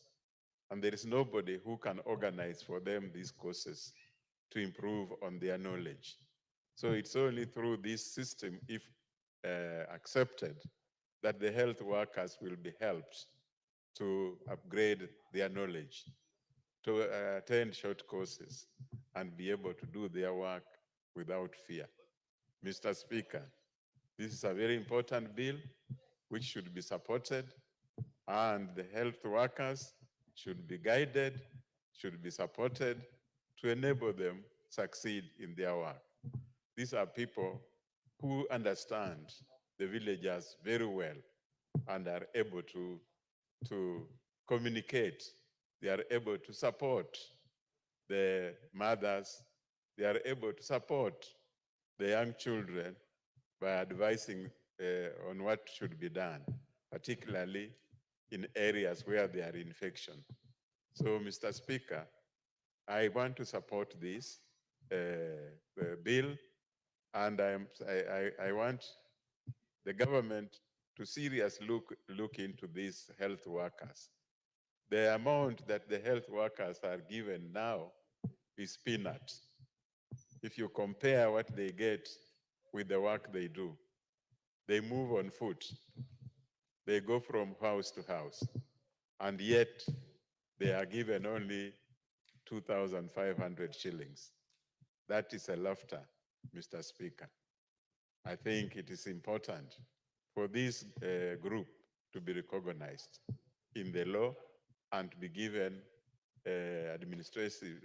and there is nobody who can organize for them these courses to improve on their knowledge. So it's only through this system, if accepted, that the health workers will be helped to upgrade their knowledge, to attend short courses, and be able to do their work without fear. Mr. Speaker, this is a very important bill which should be supported, and the health workers should be guided, should be supported to enable them succeed in their work. These are people who understand the villagers very well and are able to communicate. They are able to support the mothers. They are able to support the young children by advising on what should be done, particularly in areas where there are infection. So, Mr. Speaker, I want to support this bill, and I want the government to seriously look into these health workers. The amount that the health workers are given now is peanuts. If you compare what they get with the work they do, they move on foot. They go from house to house, and yet they are given only 2,500 shillings. That is a laughter, Mr. Speaker. I think it is important for this group to be recognized in the law and to be given administrative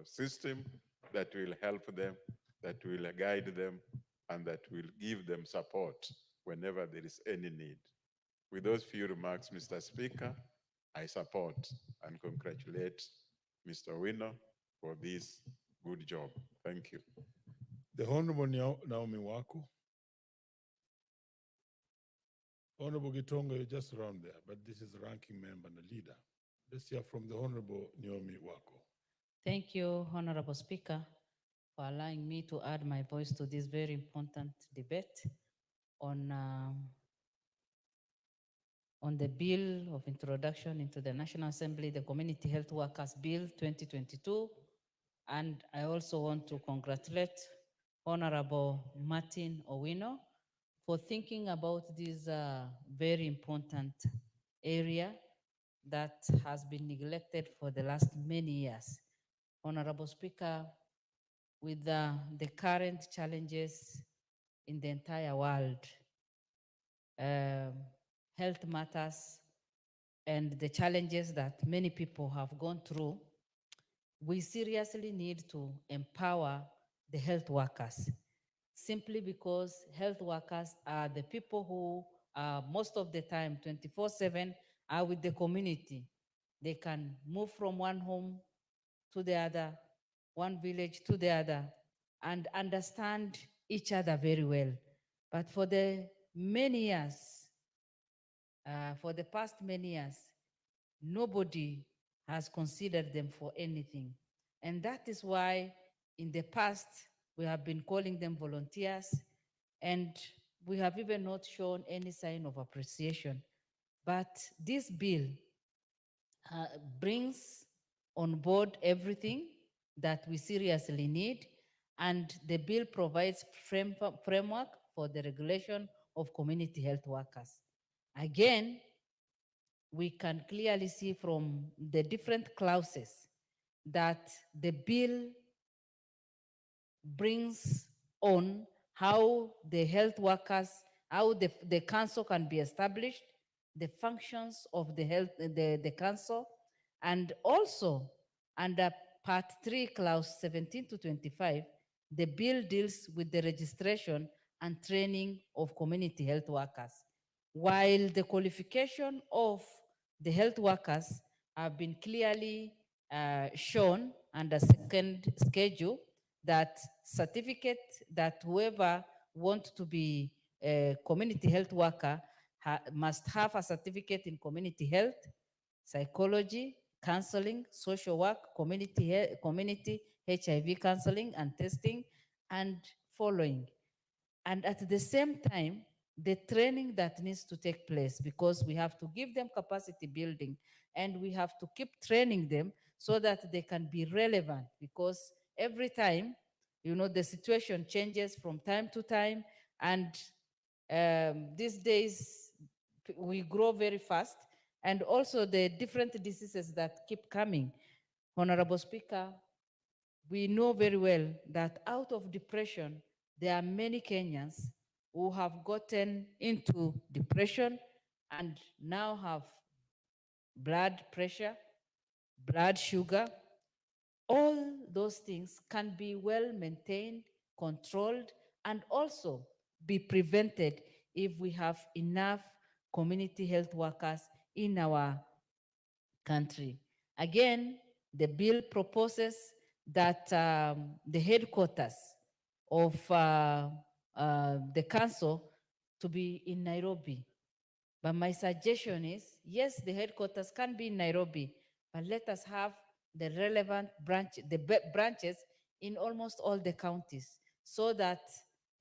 system that will help them, that will guide them, and that will give them support whenever there is any need. With those few remarks, Mr. Speaker, I support and congratulate Mr. Winner for this good job. Thank you. The Honorable Naomi Waku. Honorable Gitonga, you're just around there, but this is the ranking member and the leader. Let's hear from the Honorable Naomi Waku. Thank you, Honorable Speaker, for allowing me to add my voice to this very important debate on the bill of introduction into the National Assembly, the Community Health Workers Bill 2022. And I also want to congratulate Honorable Martin Owino for thinking about this very important area that has been neglected for the last many years. Honorable Speaker, with the current challenges in the entire world, health matters, and the challenges that many people have gone through, we seriously need to empower the health workers, simply because health workers are the people who are most of the time 24/7 are with the community. They can move from one home to the other, one village to the other, and understand each other very well. But for the many years, for the past many years, nobody has considered them for anything. And that is why in the past we have been calling them volunteers, and we have even not shown any sign of appreciation. But this bill brings on board everything that we seriously need, and the bill provides framework for the regulation of community health workers. Again, we can clearly see from the different clauses that the bill brings on how the health workers, how the council can be established, the functions of the council, and also under Part 3, Clause 17 to 25, the bill deals with the registration and training of community health workers. While the qualification of the health workers have been clearly shown under second schedule, that certificate that whoever wants to be a community health worker must have a certificate in community health, psychology, counseling, social work, community HIV counseling and testing, and following. And at the same time, the training that needs to take place, because we have to give them capacity building and we have to keep training them so that they can be relevant, because every time, the situation changes from time to time, and these days we grow very fast, and also the different diseases that keep coming. Honorable Speaker, we know very well that out of depression, there are many Kenyans who have gotten into depression and now have blood pressure, blood sugar. All those things can be well maintained, controlled, and also be prevented if we have enough community health workers in our country. Again, the bill proposes that the headquarters of the council to be in Nairobi. But my suggestion is, yes, the headquarters can be in Nairobi, but let us have the relevant branches in almost all the counties, so that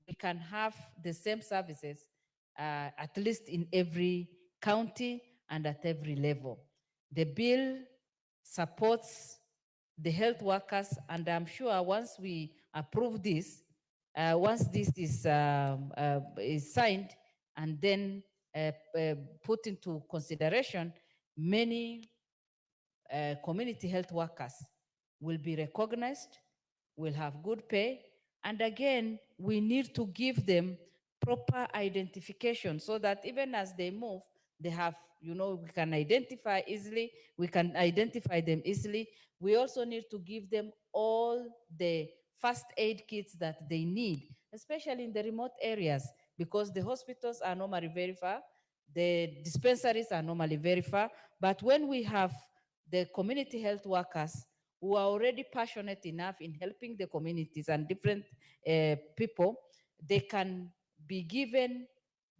we can have the same services at least in every county and at every level. The bill supports the health workers, and I'm sure once we approve this, once this is signed and then put into consideration, many community health workers will be recognized, will have good pay, and again, we need to give them proper identification so that even as they move, they have, we can identify easily, we can identify them easily. We also need to give them all the first aid kits that they need, especially in the remote areas, because the hospitals are normally very far, the dispensaries are normally very far, but when we have the community health workers who are already passionate enough in helping the communities and different people, they can be given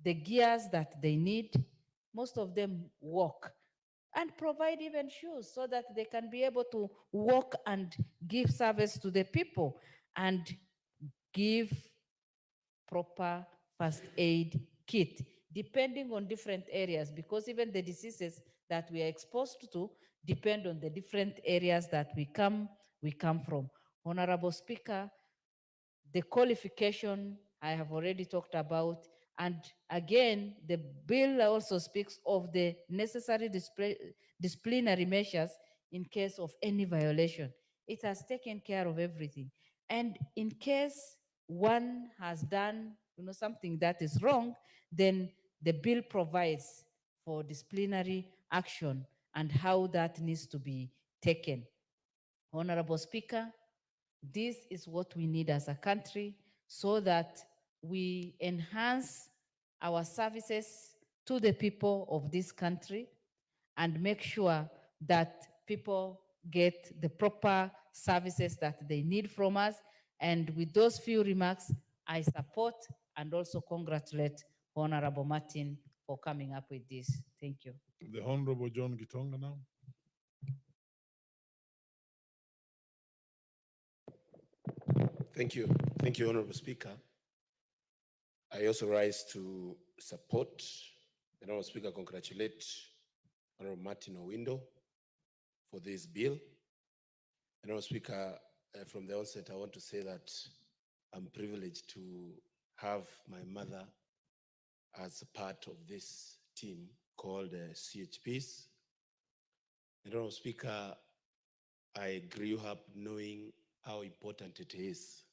the gears that they need. Most of them walk, and provide even shoes so that they can be able to walk and give service to the people and give proper first aid kit, depending on different areas, because even the diseases that we are exposed to depend on the different areas that we come from. Honorable Speaker, the qualification I have already talked about, and again, the bill also speaks of the necessary disciplinary measures in case of any violation. It has taken care of everything. And in case one has done, something that is wrong, then the bill provides for disciplinary action and how that needs to be taken. Honorable Speaker, this is what we need as a country so that we enhance our services to the people of this country and make sure that people get the proper services that they need from us. And with those few remarks, I support and also congratulate Honorable Martin for coming up with this. Thank you. The Honorable John Gitonga now. Thank you. Thank you, Honorable Speaker. I also rise to support, and Honorable Speaker, congratulate Honorable Martin Owindo for this bill. And Honorable Speaker, from the onset, I want to say that I'm privileged to have my mother as a part of this team called CHPs. And Honorable Speaker, I grew up knowing how important it is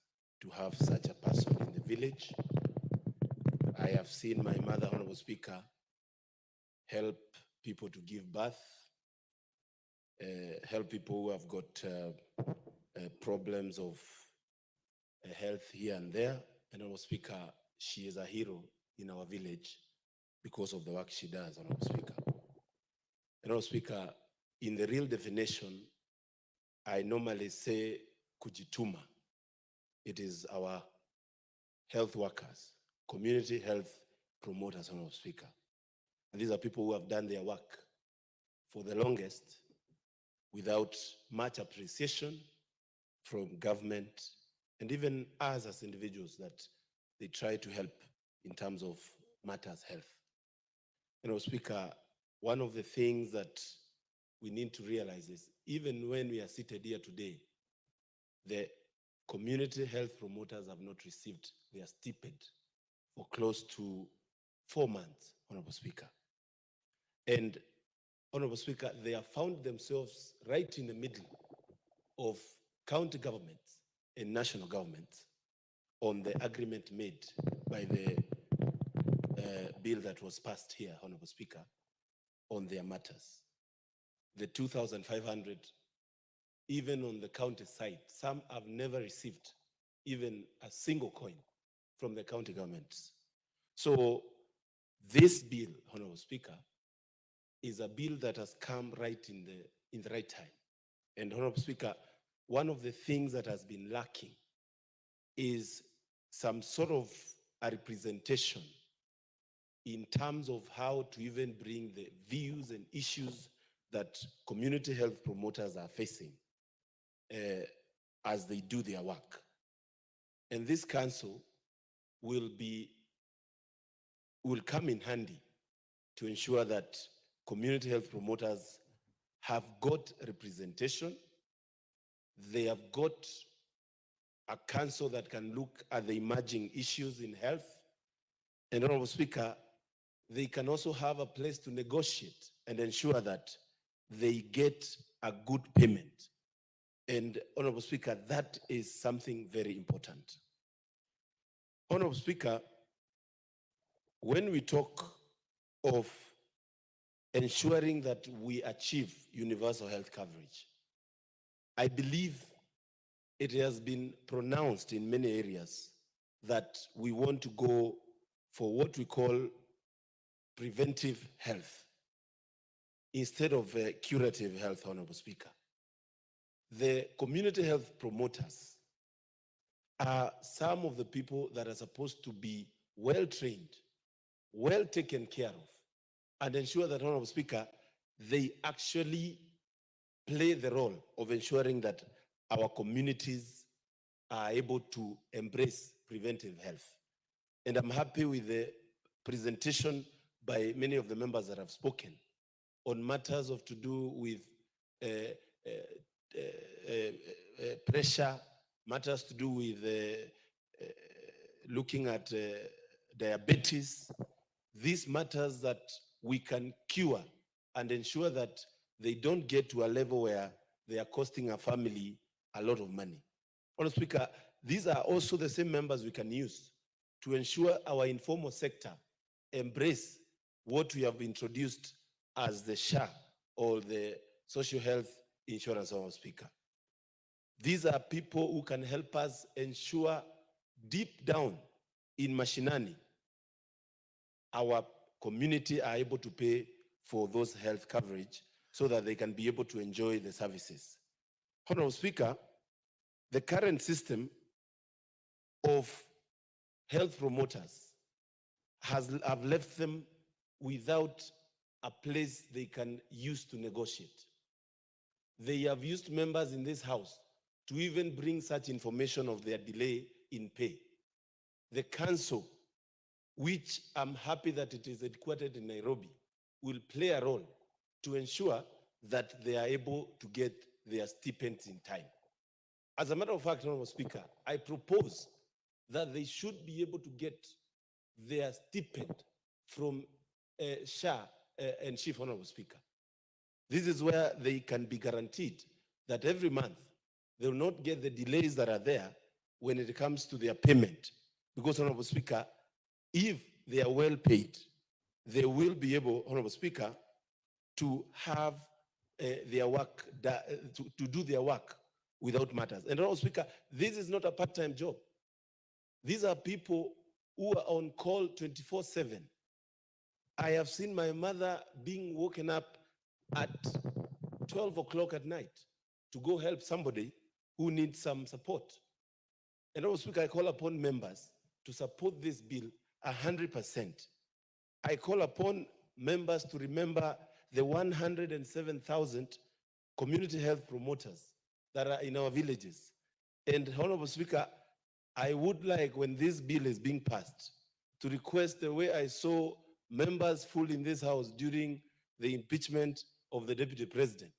to have such a person in the village. I have seen my mother, Honorable Speaker, help people to give birth, help people who have got problems of health here and there. And Honorable Speaker, she is a hero in our village because of the work she does, Honorable Speaker. And Honorable Speaker, in the real definition, I normally say kujituma. It is our health workers, community health promoters, Honorable Speaker. And these are people who have done their work for the longest without much appreciation from government and even us as individuals that they try to help in terms of matters health. Honorable Speaker, one of the things that we need to realize is even when we are seated here today, the community health promoters have not received their stipend for close to 4 months, Honorable Speaker. And Honorable Speaker, they have found themselves right in the middle of county governments and national governments on the agreement made by the bill that was passed here, Honorable Speaker, on their matters. The 2,500, even on the county side, some have never received even a single coin from the county governments. So this bill, Honorable Speaker, is a bill that has come right in the right time. And Honorable Speaker, one of the things that has been lacking is some sort of a representation in terms of how to even bring the views and issues that community health promoters are facing as they do their work. And this council will come in handy to ensure that community health promoters have got representation. They have got a council that can look at the emerging issues in health. And Honorable Speaker, they can also have a place to negotiate and ensure that they get a good payment. And Honorable Speaker, that is something very important. Honorable Speaker, when we talk of ensuring that we achieve universal health coverage, I believe it has been pronounced in many areas that we want to go for what we call preventive health instead of curative health, Honorable Speaker. The community health promoters are some of the people that are supposed to be well trained, well taken care of, and ensure that, Honorable Speaker, they actually play the role of ensuring that our communities are able to embrace preventive health. And I'm happy with the presentation by many of the members that have spoken on matters of to do with pressure, matters to do with looking at diabetes, these matters that we can cure and ensure that they don't get to a level where they are costing a family a lot of money. Honorable Speaker, these are also the same members we can use to ensure our informal sector embrace what we have introduced as the SHA, or the Social Health Insurance, Honorable Speaker. These are people who can help us ensure deep down in mashinani, our community are able to pay for those health coverage so that they can be able to enjoy the services. Honorable Speaker, the current system of health promoters have left them without a place they can use to negotiate. They have used members in this house to even bring such information of their delay in pay. The council, which I'm happy that it is headquartered in Nairobi, will play a role to ensure that they are able to get their stipends in time. As a matter of fact, Honorable Speaker, I propose that they should be able to get their stipend from SHA and Chief Honorable Speaker. This is where they can be guaranteed that every month they will not get the delays that are there when it comes to their payment. Because, Honorable Speaker, if they are well paid, they will be able, Honorable Speaker, to have their work, to do their work without matters. And Honorable Speaker, this is not a part-time job. These are people who are on call 24/7. I have seen my mother being woken up at 12 o'clock at night to go help somebody who needs some support. And Honorable Speaker, I call upon members to support this bill 100%. I call upon members to remember the 107,000 community health promoters that are in our villages. And Honorable Speaker, I would like, when this bill is being passed, to request the way I saw members full in this house during the impeachment of the Deputy President.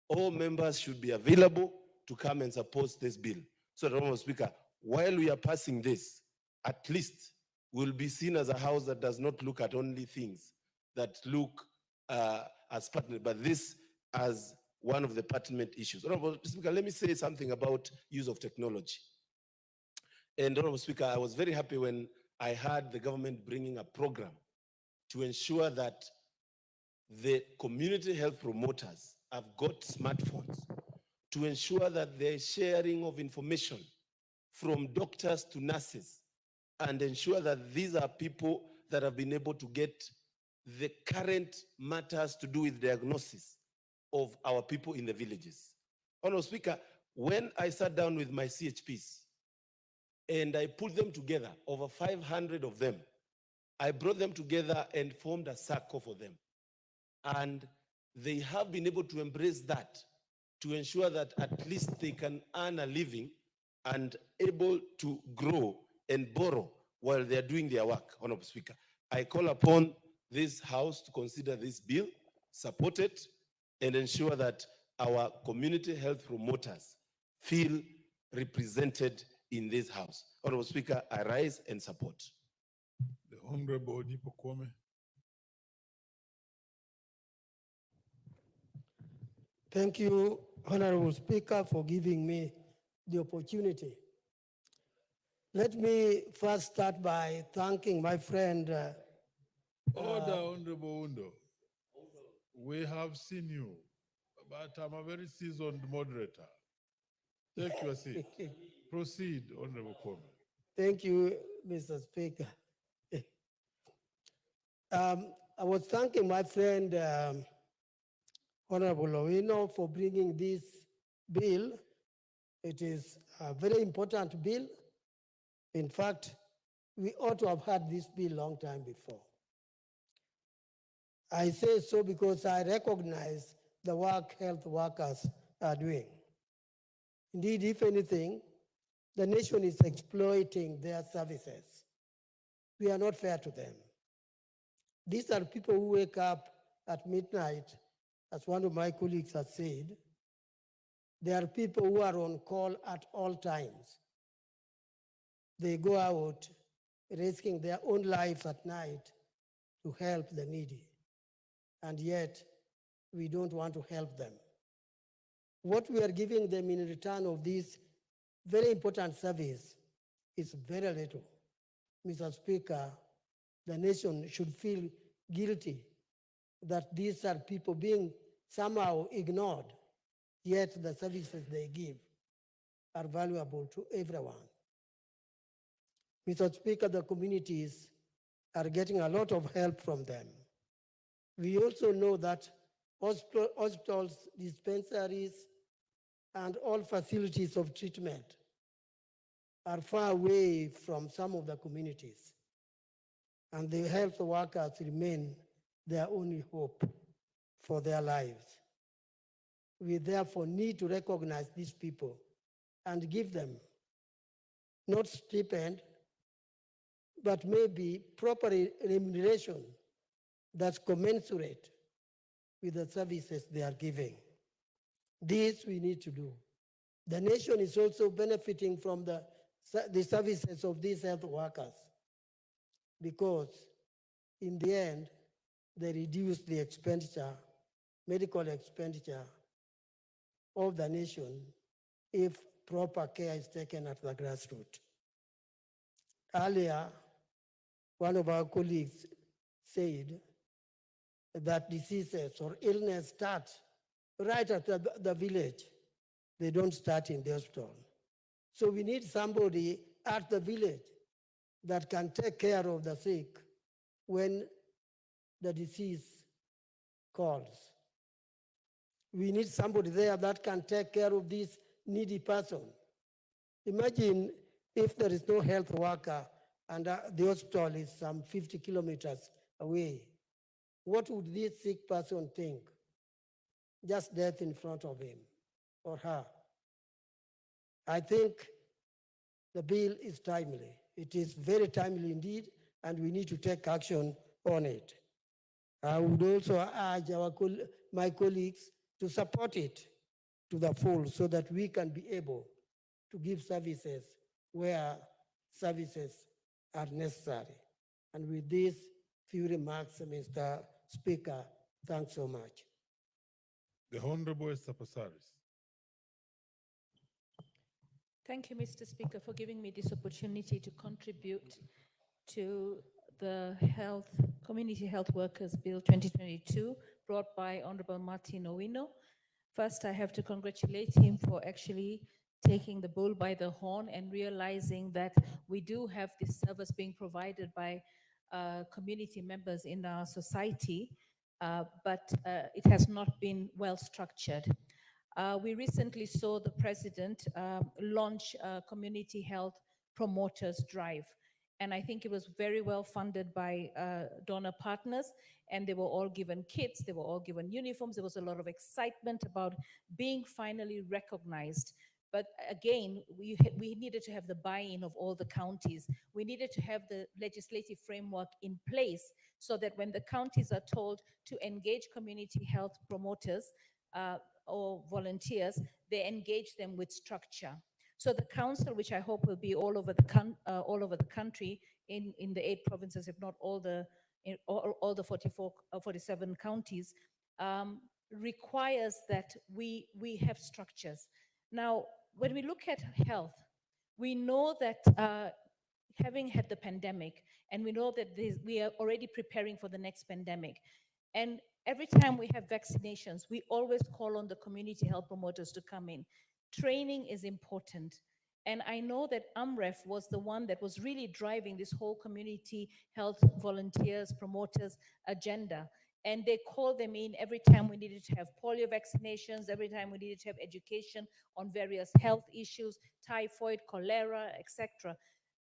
All members should be available to come and support this bill. So, Honorable Speaker, while we are passing this, at least we'll be seen as a house that does not look at only things that look as pertinent, but this as one of the pertinent issues. Honorable Speaker, let me say something about use of technology. And Honorable Speaker, I was very happy when I heard the government bringing a program to ensure that the community health promoters have got smartphones to ensure that there's sharing of information from doctors to nurses, and ensure that these are people that have been able to get the current matters to do with diagnosis of our people in the villages. Honorable Speaker, when I sat down with my CHPs and I put them together, over 500 of them, I brought them together and formed a circle for them. And they have been able to embrace that to ensure that at least they can earn a living and able to grow and borrow while they are doing their work, Honorable Speaker. I call upon this House to consider this bill, support it, and ensure that our community health promoters feel represented in this House. Honorable Speaker, I rise and support. The Honorable Odipo Kwame. Thank you, Honorable Speaker, for giving me the opportunity. Let me first start by thanking my friend. Order, Honorable Undo. We have seen you, but I'm a very seasoned moderator. Take your seat. Proceed, Honorable Kwame. Thank you, Mr. Speaker. I was thanking my friend, Honorable Owino, for bringing this bill. It is a very important bill. In fact, we ought to have had this bill long time before. I say so because I recognize the work health workers are doing. Indeed, if anything, the nation is exploiting their services. We are not fair to them. These are people who wake up at midnight, as one of my colleagues has said. They are people who are on call at all times. They go out risking their own lives at night to help the needy. And yet, we don't want to help them. What we are giving them in return of this very important service is very little. Mr. Speaker, the nation should feel guilty that these are people being somehow ignored, yet the services they give are valuable to everyone. Mr. Speaker, the communities are getting a lot of help from them. We also know that hospitals, dispensaries, and all facilities of treatment are far away from some of the communities, and the health workers remain their only hope for their lives. We therefore need to recognize these people and give them not stipend, but maybe proper remuneration that's commensurate with the services they are giving. This we need to do. The nation is also benefiting from the services of these health workers because in the end, they reduce the expenditure, medical expenditure of the nation if proper care is taken at the grassroots. Earlier, one of our colleagues said that diseases or illness start right at the village. They don't start in the hospital. So we need somebody at the village that can take care of the sick when the disease calls. We need somebody there that can take care of this needy person. Imagine if there is no health worker and the hospital is some 50 kilometers away. What would this sick person think? Just death in front of him or her. I think the bill is timely. It is very timely indeed, and we need to take action on it. I would also urge my colleagues to support it to the full so that we can be able to give services where services are necessary. And with these few remarks, Mr. Speaker, thanks so much. The Honorable Esther Passaris. Thank you, Mr. Speaker, for giving me this opportunity to contribute to the Community Health Workers Bill 2022 brought by Honorable Martin Owino. First, I have to congratulate him for actually taking the bull by the horn and realizing that we do have this service being provided by community members in our society, but it has not been well structured. We recently saw the president launch a community health promoters drive. And I think it was very well funded by donor partners, and they were all given kits, they were all given uniforms. There was a lot of excitement about being finally recognized. But again, we needed to have the buy-in of all the counties. We needed to have the legislative framework in place so that when the counties are told to engage community health promoters or volunteers, they engage them with structure. So the council, which I hope will be all over the country in the 8 provinces, if not all the 47 counties, requires that we have structures. Now, when we look at health, we know that having had the pandemic, and we know that we are already preparing for the next pandemic, and every time we have vaccinations, we always call on the community health promoters to come in. Training is important. And I know that AMREF was the one that was really driving this whole community health volunteers, promoters agenda. And they called them in every time we needed to have polio vaccinations, every time we needed to have education on various health issues, typhoid, cholera, etc.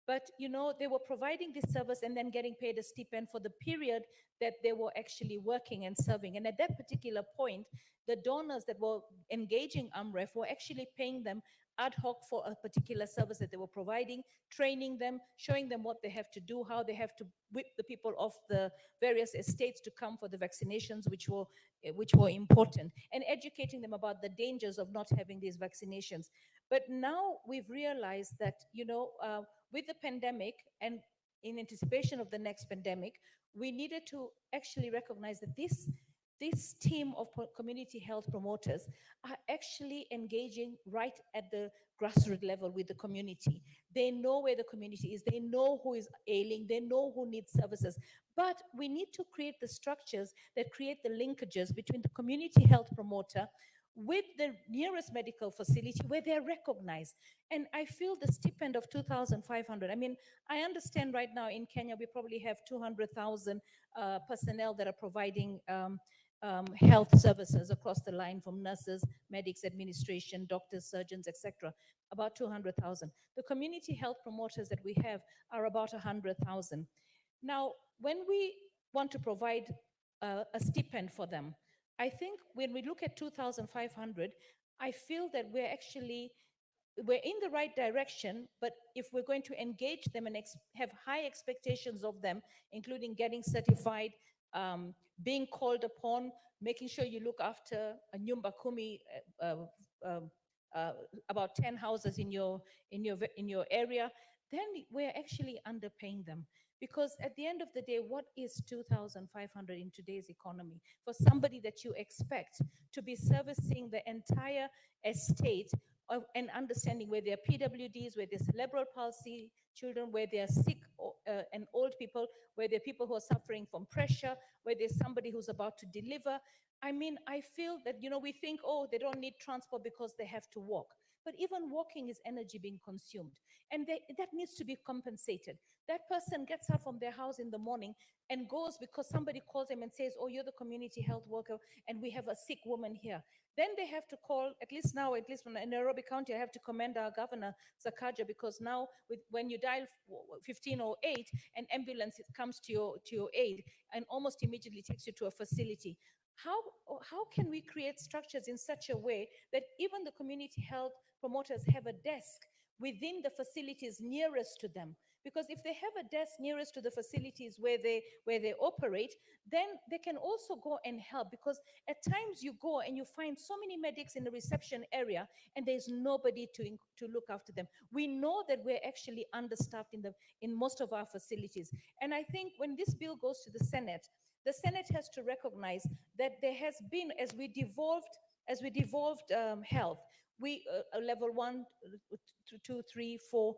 But, you know, they were providing this service and then getting paid a stipend for the period that they were actually working and serving. And at that particular point, the donors that were engaging AMREF were actually paying them ad hoc for a particular service that they were providing, training them, showing them what they have to do, how they have to whip the people off the various estates to come for the vaccinations, which were important, and educating them about the dangers of not having these vaccinations. But now we've realized that, you know, with the pandemic and in anticipation of the next pandemic, we needed to actually recognize that this team of community health promoters are actually engaging right at the grassroots level with the community. They know where the community is, they know who is ailing, they know who needs services. But we need to create the structures that create the linkages between the community health promoter with the nearest medical facility where they're recognized. And I feel the stipend of 2,500. I mean, I understand right now in Kenya, we probably have 200,000 personnel that are providing health services across the line, from nurses, medics, administration, doctors, surgeons, etc. About 200,000. The community health promoters that we have are about 100,000. Now, when we want to provide a stipend for them, I think when we look at 2,500, I feel that we're actually we're in the right direction, but if we're going to engage them and have high expectations of them, including getting certified, being called upon, making sure you look after a nyumba kumi, um, about 10 houses in your area, then we're actually underpaying them. Because at the end of the day, what is 2,500 in today's economy for somebody that you expect to be servicing the entire estate and understanding where there are PWDs, where there's cerebral palsy children, where they are sick and old people, where there are people who are suffering from pressure, where there's somebody who's about to deliver. I mean, I feel that, we think, oh, they don't need transport because they have to walk. But even walking is energy being consumed. And that needs to be compensated. That person gets up from their house in the morning and goes because somebody calls them and says, oh, you're the community health worker and we have a sick woman here. Then they have to call, at least from Nairobi County, I have to commend our governor, Sakaja, because now when you dial 1508, an ambulance comes to your aid and almost immediately takes you to a facility. How can we create structures in such a way that even the community health promoters have a desk within the facilities nearest to them? Because if they have a desk nearest to the facilities where they operate, then they can also go and help. Because at times you go and you find so many medics in the reception area and there's nobody to look after them. We know that we're actually understaffed in most of our facilities. And I think when this bill goes to the Senate has to recognize that there has been, as we devolved health, we level 1, 2, 3, 4,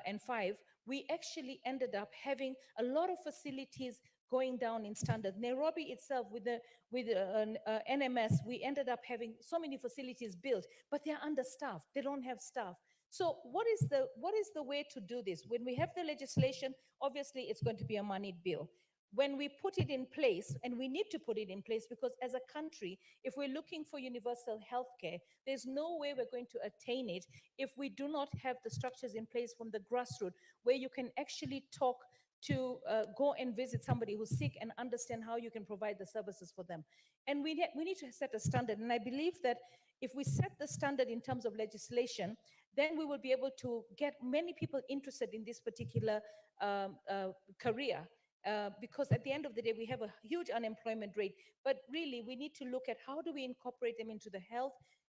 and 5, we actually ended up having a lot of facilities going down in standard. Nairobi itself, with NMS, we ended up having so many facilities built, but they're understaffed. They don't have staff. So what is the way to do this? When we have the legislation, obviously it's going to be a moneyed bill. When we put it in place, and we need to put it in place, because as a country, if we're looking for universal health care, there's no way we're going to attain it if we do not have the structures in place from the grassroots, where you can actually talk to go and visit somebody who's sick and understand how you can provide the services for them. And we need to set a standard. And I believe that if we set the standard in terms of legislation, then we will be able to get many people interested in this particular career. Because at the end of the day, we have a huge unemployment rate. But really, we need to look at how do we incorporate them into the health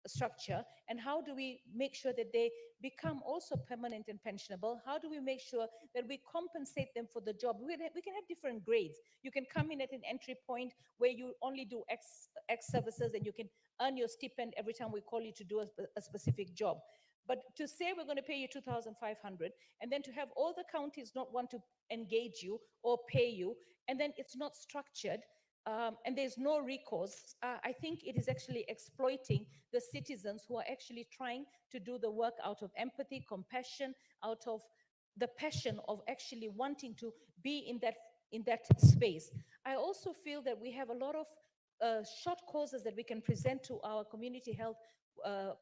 structure, and how do we make sure that they become also permanent and pensionable? How do we make sure that we compensate them for the job? We can have different grades. You can come in at an entry point where you only do X services and you can earn your stipend every time we call you to do a specific job. But to say we're going to pay you 2,500 and then to have all the counties not want to engage you or pay you, and then it's not structured, and there's no recourse, I think it is actually exploiting the citizens who are actually trying to do the work out of empathy, compassion, out of the passion of actually wanting to be in that space. I also feel that we have a lot of short courses that we can present to our community health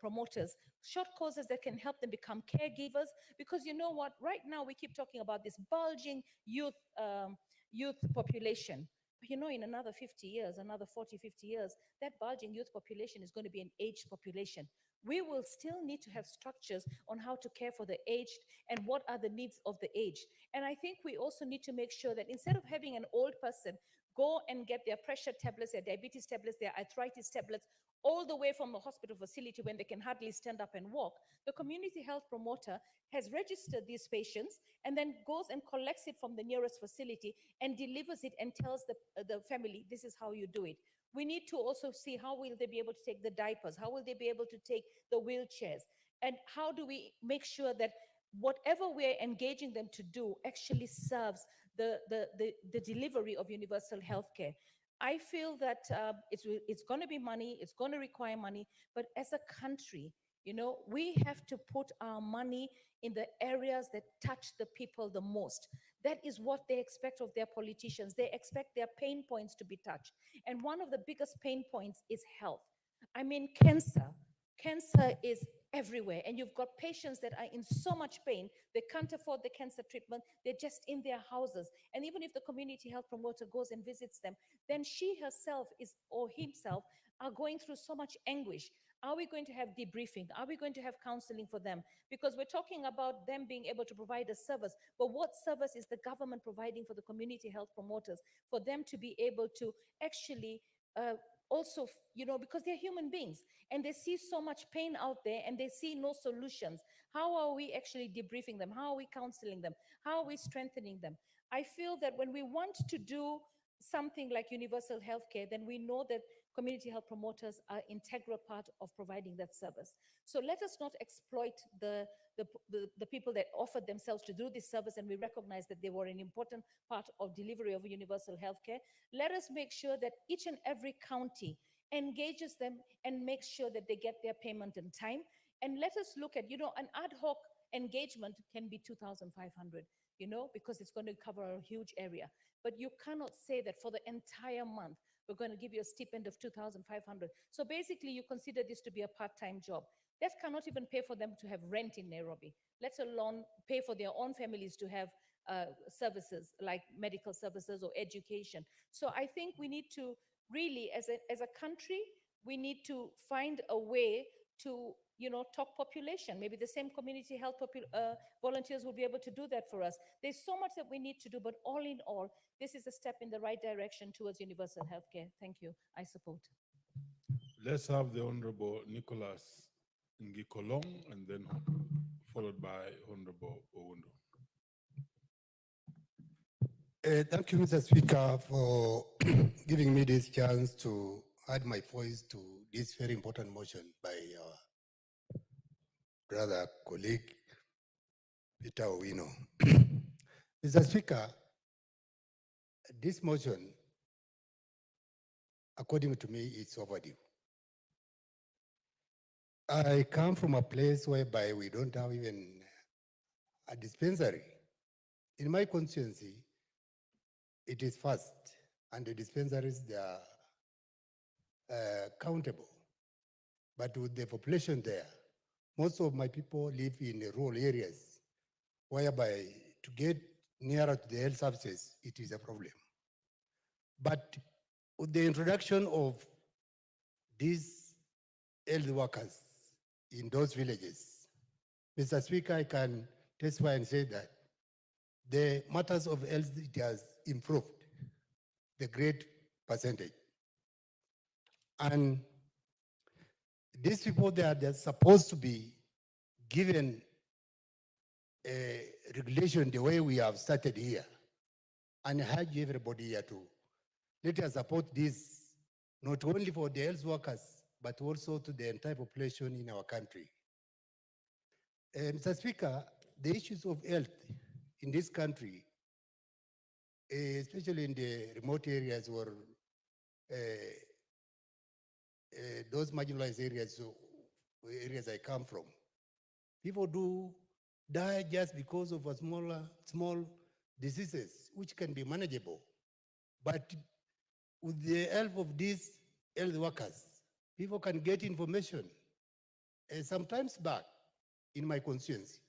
promoters, short courses that can help them become caregivers. Because you know what, right now we keep talking about this bulging youth population. But in another 50 years, another 40, 50 years, that bulging youth population is going to be an aged population. We will still need to have structures on how to care for the aged and what are the needs of the aged. And I think we also need to make sure that instead of having an old person go and get their pressure tablets, their diabetes tablets, their arthritis tablets, all the way from a hospital facility when they can hardly stand up and walk, the community health promoter has registered these patients and then goes and collects it from the nearest facility and delivers it and tells the family, this is how you do it. We need to also see how will they be able to take the diapers, how will they be able to take the wheelchairs, and how do we make sure that whatever we're engaging them to do actually serves the delivery of universal health care. I feel that it's going to be money, it's going to require money, but as a country, we have to put our money in the areas that touch the people the most. That is what they expect of their politicians. They expect their pain points to be touched. And one of the biggest pain points is health. I mean, cancer. Cancer is everywhere, and you've got patients that are in so much pain, they can't afford the cancer treatment, they're just in their houses. And even if the community health promoter goes and visits them, then she herself or himself are going through so much anguish. Are we going to have debriefing? Are we going to have counseling for them? Because we're talking about them being able to provide a service, but what service is the government providing for the community health promoters for them to be able to actually also, because they're human beings and they see so much pain out there and they see no solutions. How are we actually debriefing them? How are we counseling them? How are we strengthening them? I feel that when we want to do something like universal healthcare, then we know that community health promoters are integral part of providing that service. So let us not exploit the people that offered themselves to do this service, and we recognize that they were an important part of delivery of universal healthcare. Let us make sure that each and every county engages them and makes sure that they get their payment in time. And let us look at, an ad hoc engagement can be 2,500, because it's going to cover a huge area. But you cannot say that for the entire month, we're going to give you a stipend of 2,500. So basically, you consider this to be a part-time job. That cannot even pay for them to have rent in Nairobi, let alone pay for their own families to have services like medical services or education. So I think we need to really, as a country, we need to find a way to, talk population. Maybe the same community health volunteers will be able to do that for us. There's so much that we need to do, but all in all, this is a step in the right direction towards universal healthcare. Thank you. I support. Let's have the Honorable Nicholas Ngikolong and then followed by Honorable Owundo. Thank you, Mr. Speaker, for giving me this chance to add my voice to this very important motion by our brother, colleague, Peter Owino. Mr. Speaker, this motion, according to me, is overdue. I come from a place whereby we don't have even a dispensary. In my constituency, it is fast, and the dispensaries, they are countable. But with the population there, most of my people live in the rural areas, whereby to get nearer to the health services, it is a problem. But with the introduction of these health workers in those villages, Mr. Speaker, I can testify and say that the matters of health, it has improved the great percentage. And these people, they're supposed to be given a regulation the way we have started here. And I urge everybody here to let us support this, not only for the health workers, but also to the entire population in our country. Mr. Speaker, the issues of health in this country, especially in the remote areas or those marginalized areas, areas I come from, people do die just because of a small diseases, which can be manageable. But with the help of these health workers, people can get information. Sometimes back in my constituency,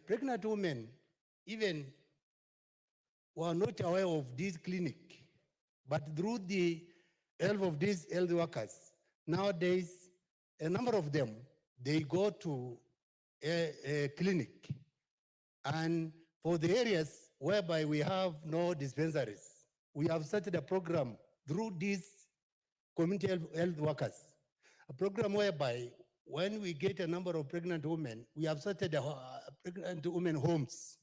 pregnant women even were not aware of this clinic, but through the help of these health workers, nowadays, a number of them, they go to a clinic. And for the areas whereby we have no dispensaries, we have started a program through these community health workers, a program whereby when we get a number of pregnant women, we have started pregnant women homes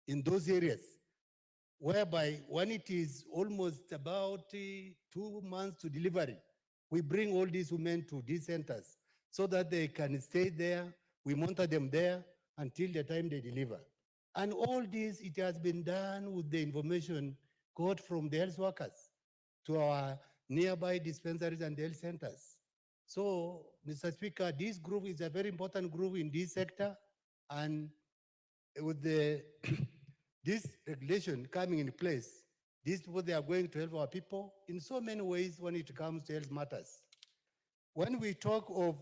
in those areas, whereby when it is almost about 2 months to delivery, we bring all these women to these centers so that they can stay there. We monitor them there until the time they deliver. And all this, it has been done with the information got from the health workers to our nearby dispensaries and health centers. So, Mr. Speaker, this group is a very important group in this sector, and with the this regulation coming in place, these people, they are going to help our people in so many ways when it comes to health matters. When we talk of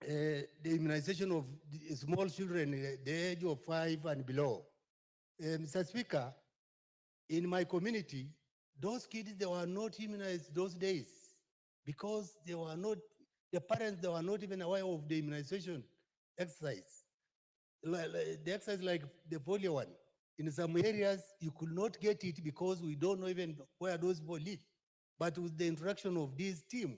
the immunization of small children, the age of 5 and below, Mr. Speaker, in my community, those kids, they were not immunized those days. because they were not, the parents, they were not even aware of the immunization exercise. The exercise like the polio one. In some areas, you could not get it because we don't know even where those people live. But with the introduction of this team,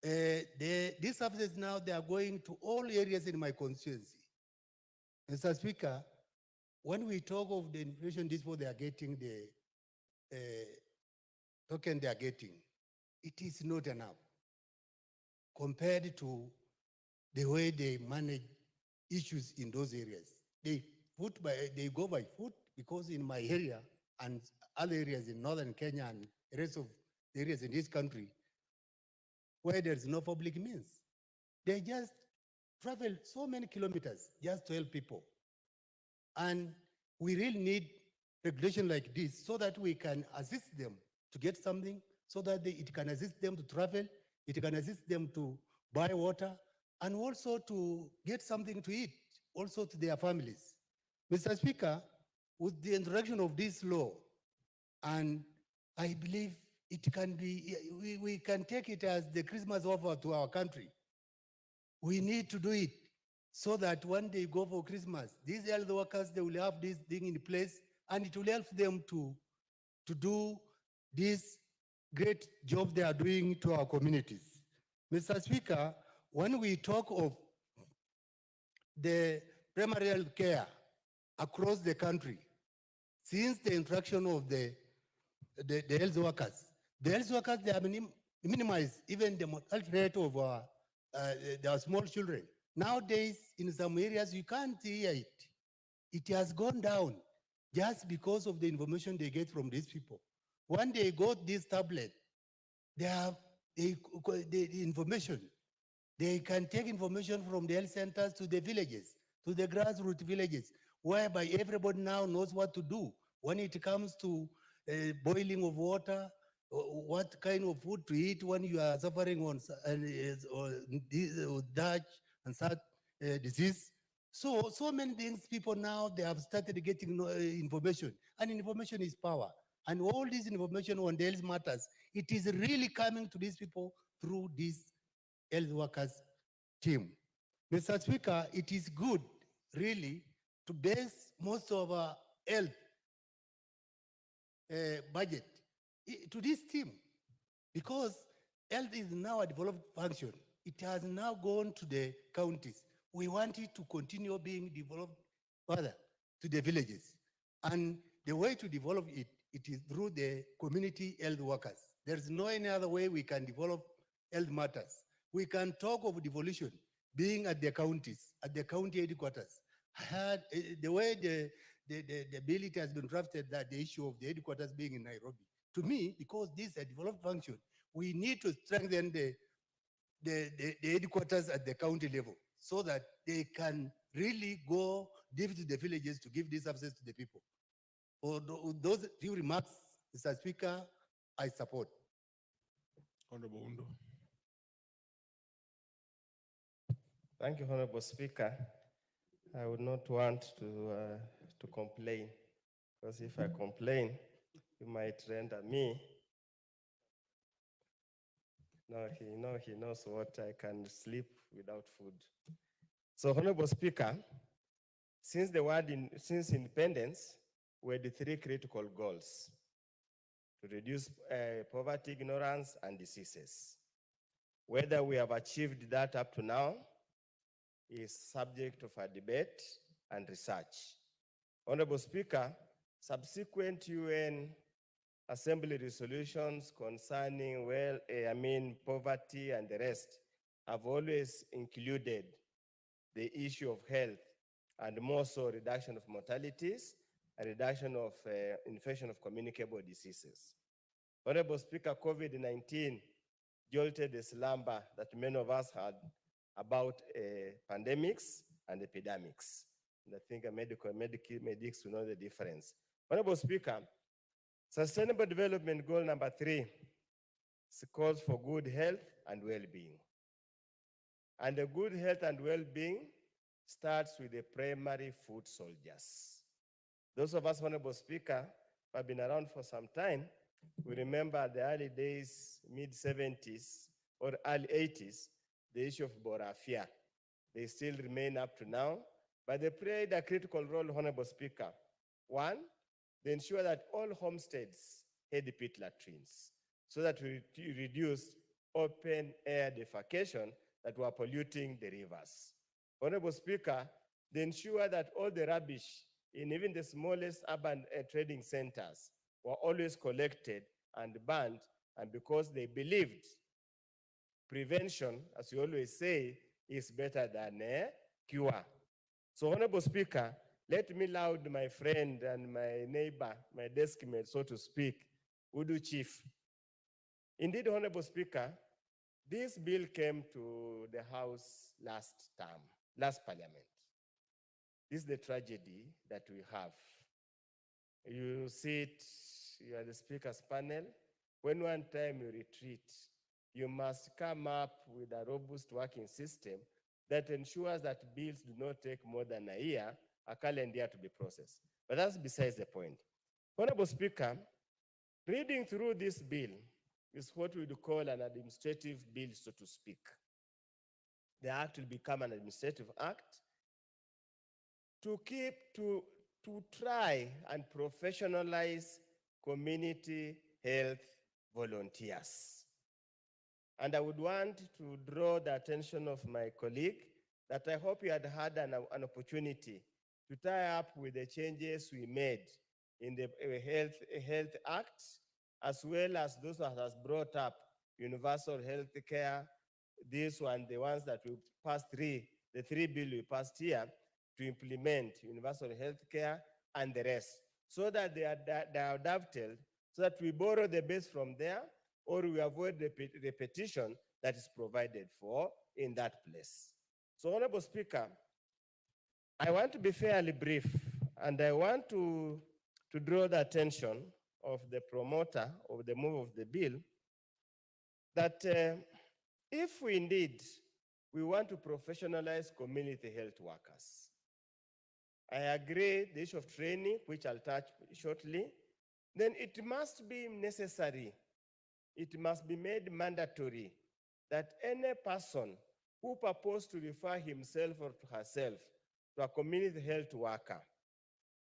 these services now, they are going to all areas in my constituency. Mr. Speaker, when we talk of the information these people they are getting, the token they are getting, it is not enough compared to the way they manage issues in those areas. They go by foot because in my area and other areas in northern Kenya and the rest of the areas in this country where there's no public means, they just travel so many kilometers just to help people. And we really need regulation like this so that we can assist them to get something, so that it can assist them to travel, it can assist them to buy water, and also to get something to eat, also to their families. Mr. Speaker, with the introduction of this law, and I believe it can be, we can take it as the Christmas offer to our country. We need to do it so that when they go for Christmas, these health workers, they will have this thing in place, and it will help them to do this great job they are doing to our communities. Mr. Speaker, when we talk of the primary health care across the country, since the introduction of the health workers, they have minimized even the mortality rate of their small children. Nowadays, in some areas, you can't hear it. It has gone down just because of the information they get from these people. When they got this tablet, they have the information. They can take information from the health centers to the villages, to the grassroots villages, whereby everybody now knows what to do when it comes to boiling of water, what kind of food to eat when you are suffering on Dutch and such disease. So many things, people now, they have started getting information, and information is power. And all this information on the health matters, it is really coming to these people through this health workers team. Mr. Speaker, it is good, really, to base most of our health budget to this team, because health is now a developed function. It has now gone to the counties. We want it to continue being developed further to the villages. And the way to develop it, it is through the community health workers. There's no any other way we can develop health matters. We can talk of devolution being at the counties, at the county headquarters. I had the way the bill it has been drafted, that the issue of the headquarters being in Nairobi. To me, because this is a developed function, we need to strengthen the headquarters at the county level so that they can really go deep to the villages to give these services to the people. For those few remarks, Mr. Speaker, I support. Honorable Undo. Thank you, Honorable Speaker. I would not want to complain, because if I complain, you might render me. No, he knows what I can sleep without food. So, Honorable Speaker, since independence, we had the three critical goals: to reduce poverty, ignorance, and diseases. Whether we have achieved that up to now is subject of a debate and research. Honorable Speaker, subsequent UN Assembly resolutions concerning, poverty and the rest have always included the issue of health, and more so reduction of mortalities and reduction of infection of communicable diseases. Honorable Speaker, COVID-19 jolted the slumber that many of us had about pandemics and epidemics. And I think medics will know the difference. Honorable Speaker, Sustainable Development Goal number 3 calls for good health and well-being. And the good health and well-being starts with the primary food soldiers. Those of us, Honorable Speaker, who have been around for some time, We remember the early days, mid 70s or early 80s, the issue of Borafia. They still remain up to now, but they played a critical role, Honorable Speaker. One, they ensure that all homesteads had pit latrines so that we reduced open air defecation that were polluting the rivers. Honorable Speaker, they ensure that all the rubbish in even the smallest urban trading centers were always collected and burned, and because they believed prevention, as we always say, is better than a cure. So, Honorable Speaker, let me laud my friend and my neighbor, my desk mate, so to speak, Udu Chief. Indeed, Honorable Speaker, this bill came to the House last Parliament. This is the tragedy that we have. You see it, you are the Speaker's panel. When one time you retreat, you must come up with a robust working system that ensures that bills do not take more than a calendar year to be processed. But that's besides the point. Honorable Speaker, reading through this bill is what we would call an administrative bill, so to speak. The act will become an administrative act to try and professionalize community health volunteers. And I would want to draw the attention of my colleague that I hope you had an opportunity to tie up with the changes we made in the Health Act, as well as those that has brought up universal health care, this one, the ones that we passed the three bills we passed here to implement universal health care and the rest, so that they are dovetailed, so that we borrow the base from there, or we avoid the repetition that is provided for in that place. So, Honorable Speaker, I want to be fairly brief, and I want to draw the attention of the promoter of the move of the bill that if we indeed we want to professionalize community health workers, I agree the issue of training, which I'll touch shortly, then it must be necessary, it must be made mandatory that any person who proposes to refer himself or to herself to a community health worker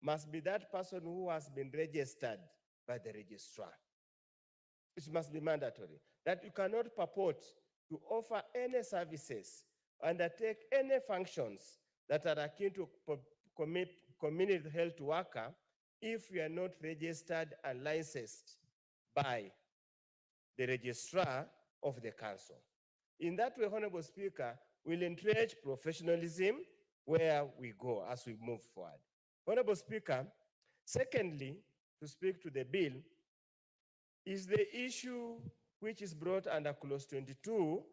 must be that person who has been registered by the registrar. It must be mandatory that you cannot purport to offer any services, undertake any functions that are akin to community health worker if you are not registered and licensed by the registrar of the council. In that way, Honorable Speaker, we'll entrench professionalism where we go as we move forward. Honorable Speaker, secondly, to speak to the bill, is the issue which is brought under clause 22,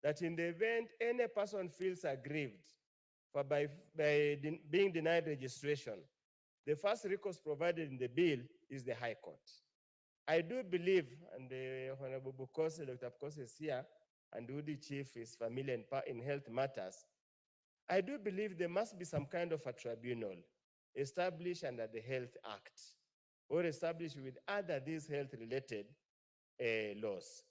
that in the event any person feels aggrieved by being denied registration, the first recourse provided in the bill is the High Court. I do believe, and the Honorable Bukose, Dr. Bukose is here, and Udi Chief is familiar in health matters, I do believe there must be some kind of a tribunal established under the Health Act or established with other these health-related laws.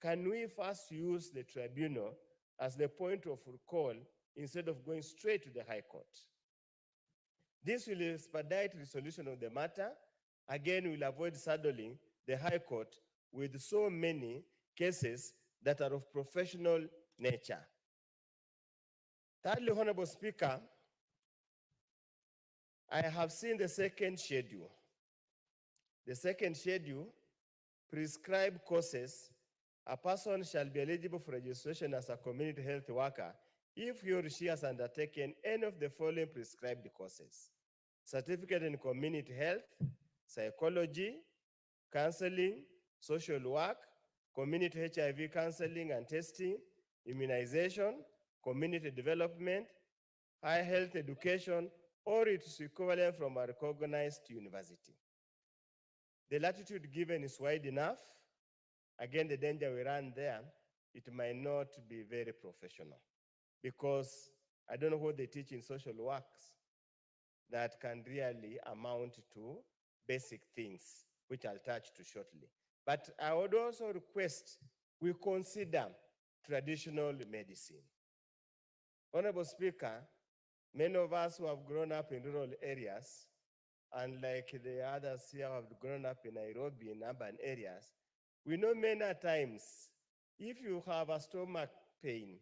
Can we first use the tribunal as the point of recall instead of going straight to the High Court? This will expedite resolution of the matter. Again, we'll avoid saddling the High Court with so many cases that are of professional nature. Thirdly, Honorable Speaker, I have seen the second schedule. The second schedule prescribes courses a person shall be eligible for registration as a community health worker if he or she has undertaken any of the following prescribed courses: certificate in community health, psychology, counseling, social work, community HIV counseling and testing, immunization, community development, high health education, or its equivalent from a recognized university. The latitude given is wide enough. Again, the danger we run there, it might not be very professional, because I don't know what they teach in social works that can really amount to basic things which I'll touch to shortly. But I would also request we consider traditional medicine. Honorable Speaker, many of us who have grown up in rural areas, and like the others here who have grown up in Nairobi, in urban areas, we know many times if you have a stomach pain,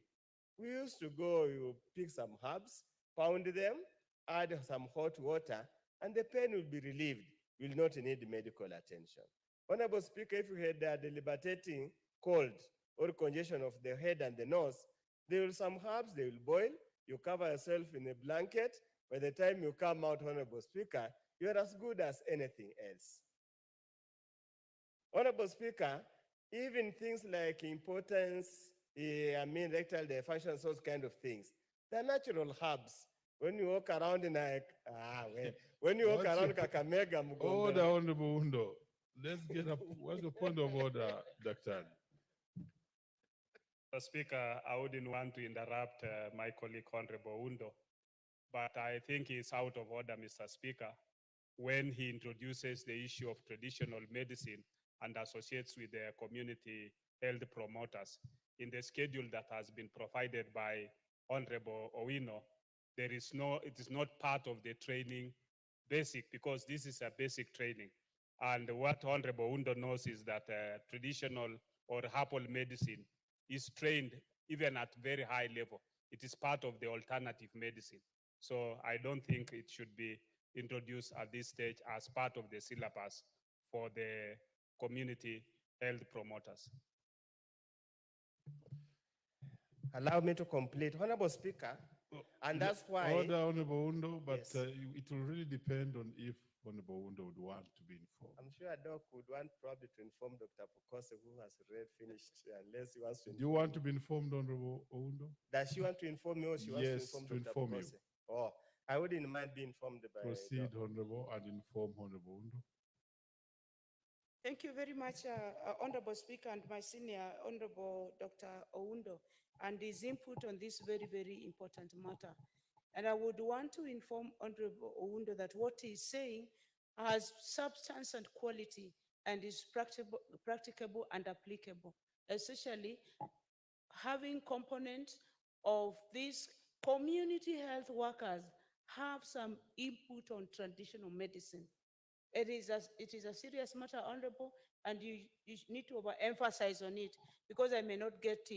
we used to go, you pick some herbs, pound them, add some hot water, and the pain will be relieved. You will not need medical attention. Honorable Speaker, if you had a debilitating cold or congestion of the head and the nose, there will some herbs, they will boil, you cover yourself in a blanket. By the time you come out, Honorable Speaker, you are as good as anything else. Honorable Speaker, even things like impotence, rectal dysfunction, those kind of things, they're natural herbs. When you walk around in when you walk around Kakamega, Order, Honorable Undo. Let's get up. What's the point of order, Dr. Mr. Speaker, I wouldn't want to interrupt my colleague, Honorable Undo, but I think it's out of order, Mr. Speaker, when he introduces the issue of traditional medicine and associates with the community health promoters. In the schedule that has been provided by Honorable Owino, it is not part of the training basic, because this is a basic training. And what Honorable Undo knows is that traditional or herbal medicine is trained even at very high level. It is part of the alternative medicine. So I don't think it should be introduced at this stage as part of the syllabus for the community health promoters. Allow me to complete. Honorable Speaker, and that's why— Order, Honorable Undo, but Yes. it will really depend on if Honorable Undo would want to be informed. I'm sure Doc would want probably to inform Dr. Pukose, who has already finished, unless he wants to Do you want to be informed, Honorable Undo? Does she want to inform me or she wants to Yes, inform to Dr. inform you. Pukose? Oh, I wouldn't mind being informed by Proceed, Doc. Honorable, and inform Honorable Undo. Thank you very much, Honorable Speaker, and my senior, Honorable Dr. Oundo, and his input on this very, very important matter. And I would want to inform Honorable Oundo that what he's saying has substance and quality and is practicable and applicable, especially having components of these community health workers have some input on traditional medicine. It is a serious matter, Honorable, and you need to emphasize on it, because I may not get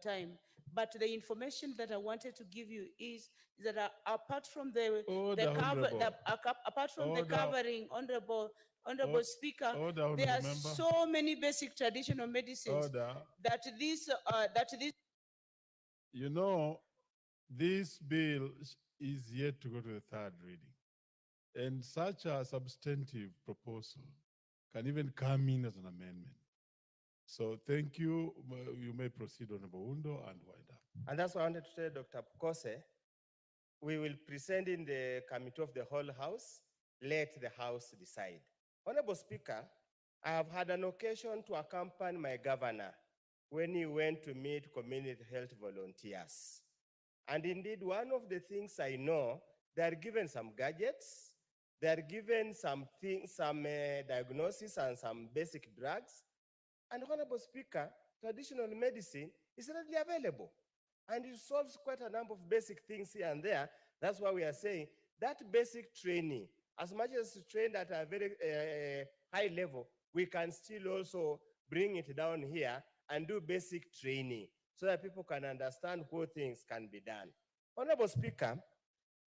time. But the information that I wanted to give you is that apart from the covering, Honorable Speaker, there are so many basic traditional medicines that this. You know, this bill is yet to go to the third reading. And such a substantive proposal can even come in as an amendment. So thank you. You may proceed, Honorable Undo, and wind up. And that's what I wanted to tell Dr. Pukose. We will present in the committee of the whole house. Let the house decide. Honorable Speaker, I have had an occasion to accompany my governor when he went to meet community health volunteers. And indeed, one of the things I know, they are given some gadgets, they are given some diagnosis and some basic drugs. And Honorable Speaker, traditional medicine is readily available. And it solves quite a number of basic things here and there. That's why we are saying that basic training, as much as it's trained at a very high level, we can still also bring it down here and do basic training so that people can understand how things can be done. Honorable Speaker,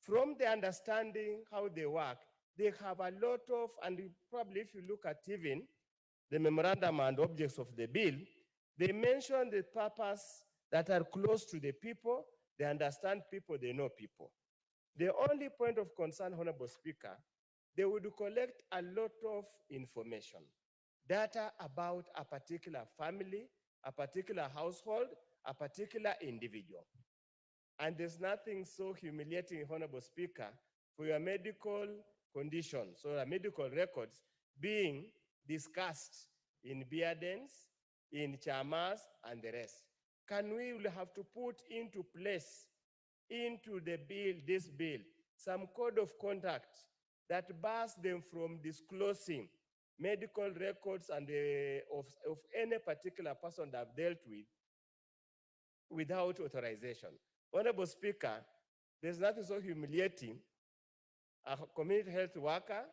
from the understanding how they work, they have a lot of, and probably if you look at even the memorandum and objects of the bill, they mention the purpose that are close to the people, they understand people, they know people. The only point of concern, Honorable Speaker, they would collect a lot of information, data about a particular family, a particular household, a particular individual. And there's nothing so humiliating, Honorable Speaker, for your medical condition, so the medical records being discussed in beer dens, in chamas, and the rest. Can we will have to put into place, into the bill, this bill, some code of conduct that bars them from disclosing medical records and of any particular person that I've dealt with without authorization. Honorable Speaker, there's nothing so humiliating. A community health worker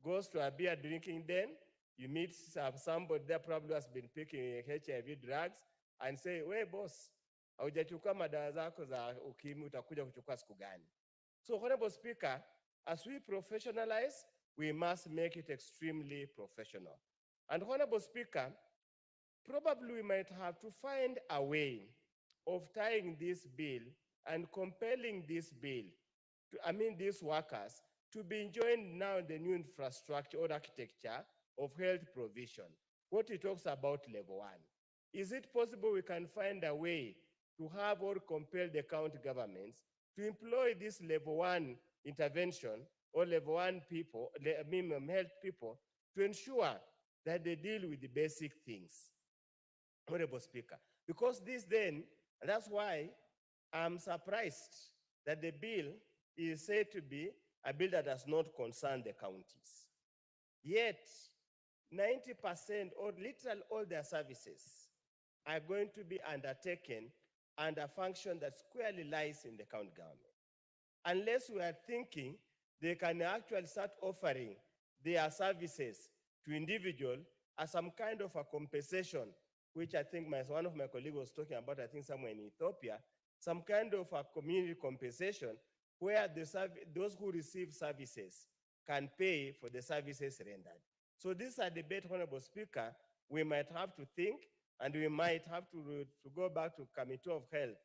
goes to a beer drinking den, you meet somebody that probably has been picking HIV drugs and say, we boss, haujachukua madawa zako za ukimwi, utakuja kuchukua siku gani? So, Honorable Speaker, as we professionalize, we must make it extremely professional. And Honorable Speaker, probably we might have to find a way of tying this bill and compelling this bill, these workers, to be enjoying now the new infrastructure or architecture of health provision. What it talks about level 1. Is it possible we can find a way to have or compel the county governments to employ this level 1 intervention or level 1 people, minimum health people, to ensure that they deal with the basic things? Honorable Speaker, because this then, and that's why I'm surprised that the bill is said to be a bill that does not concern the counties. Yet, 90% or literally all their services are going to be undertaken under a function that squarely lies in the county government. Unless we are thinking they can actually start offering their services to individuals as some kind of a compensation, which I think one of my colleagues was talking about, I think somewhere in Ethiopia, some kind of a community compensation where those who receive services can pay for the services rendered. So this is a debate, Honorable Speaker, we might have to think, and we might have to go back to Committee of Health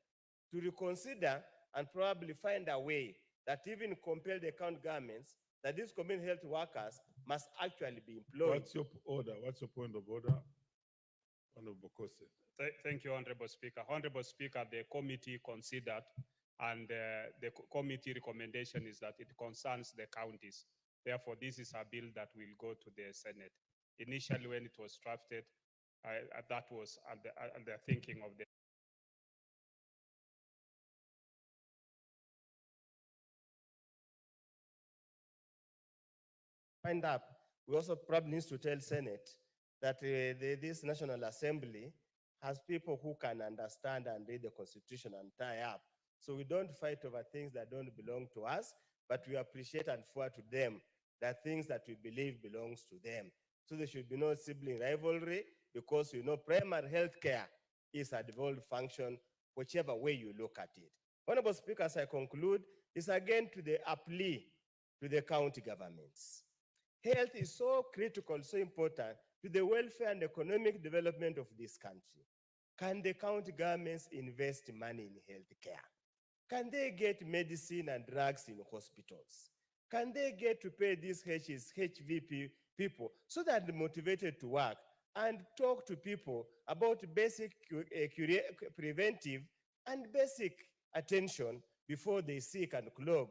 to reconsider and probably find a way that even compel the county governments that these community health workers must actually be employed. What's your order? What's your point of order? Honorable Kose. Thank you, Honorable Speaker. Honorable Speaker, the committee considered, and the committee recommendation is that it concerns the counties. Therefore, this is a bill that will go to the Senate. Initially, when it was drafted, that was the thinking of the Find up, we also probably need to tell Senate that this National Assembly has people who can understand and read the Constitution and tie up. So we don't fight over things that don't belong to us, but we appreciate and forward to them that things that we believe belongs to them. So there should be no sibling rivalry, because you know primary health care is a devolved function, whichever way you look at it. Honorable Speaker, as I conclude, is again to the plea to the county governments. Health is so critical, so important to the welfare and economic development of this country. Can the county governments invest money in health care? Can they get medicine and drugs in hospitals? Can they get to pay these HVP people so that they're motivated to work and talk to people about basic preventive and basic attention before they seek and clog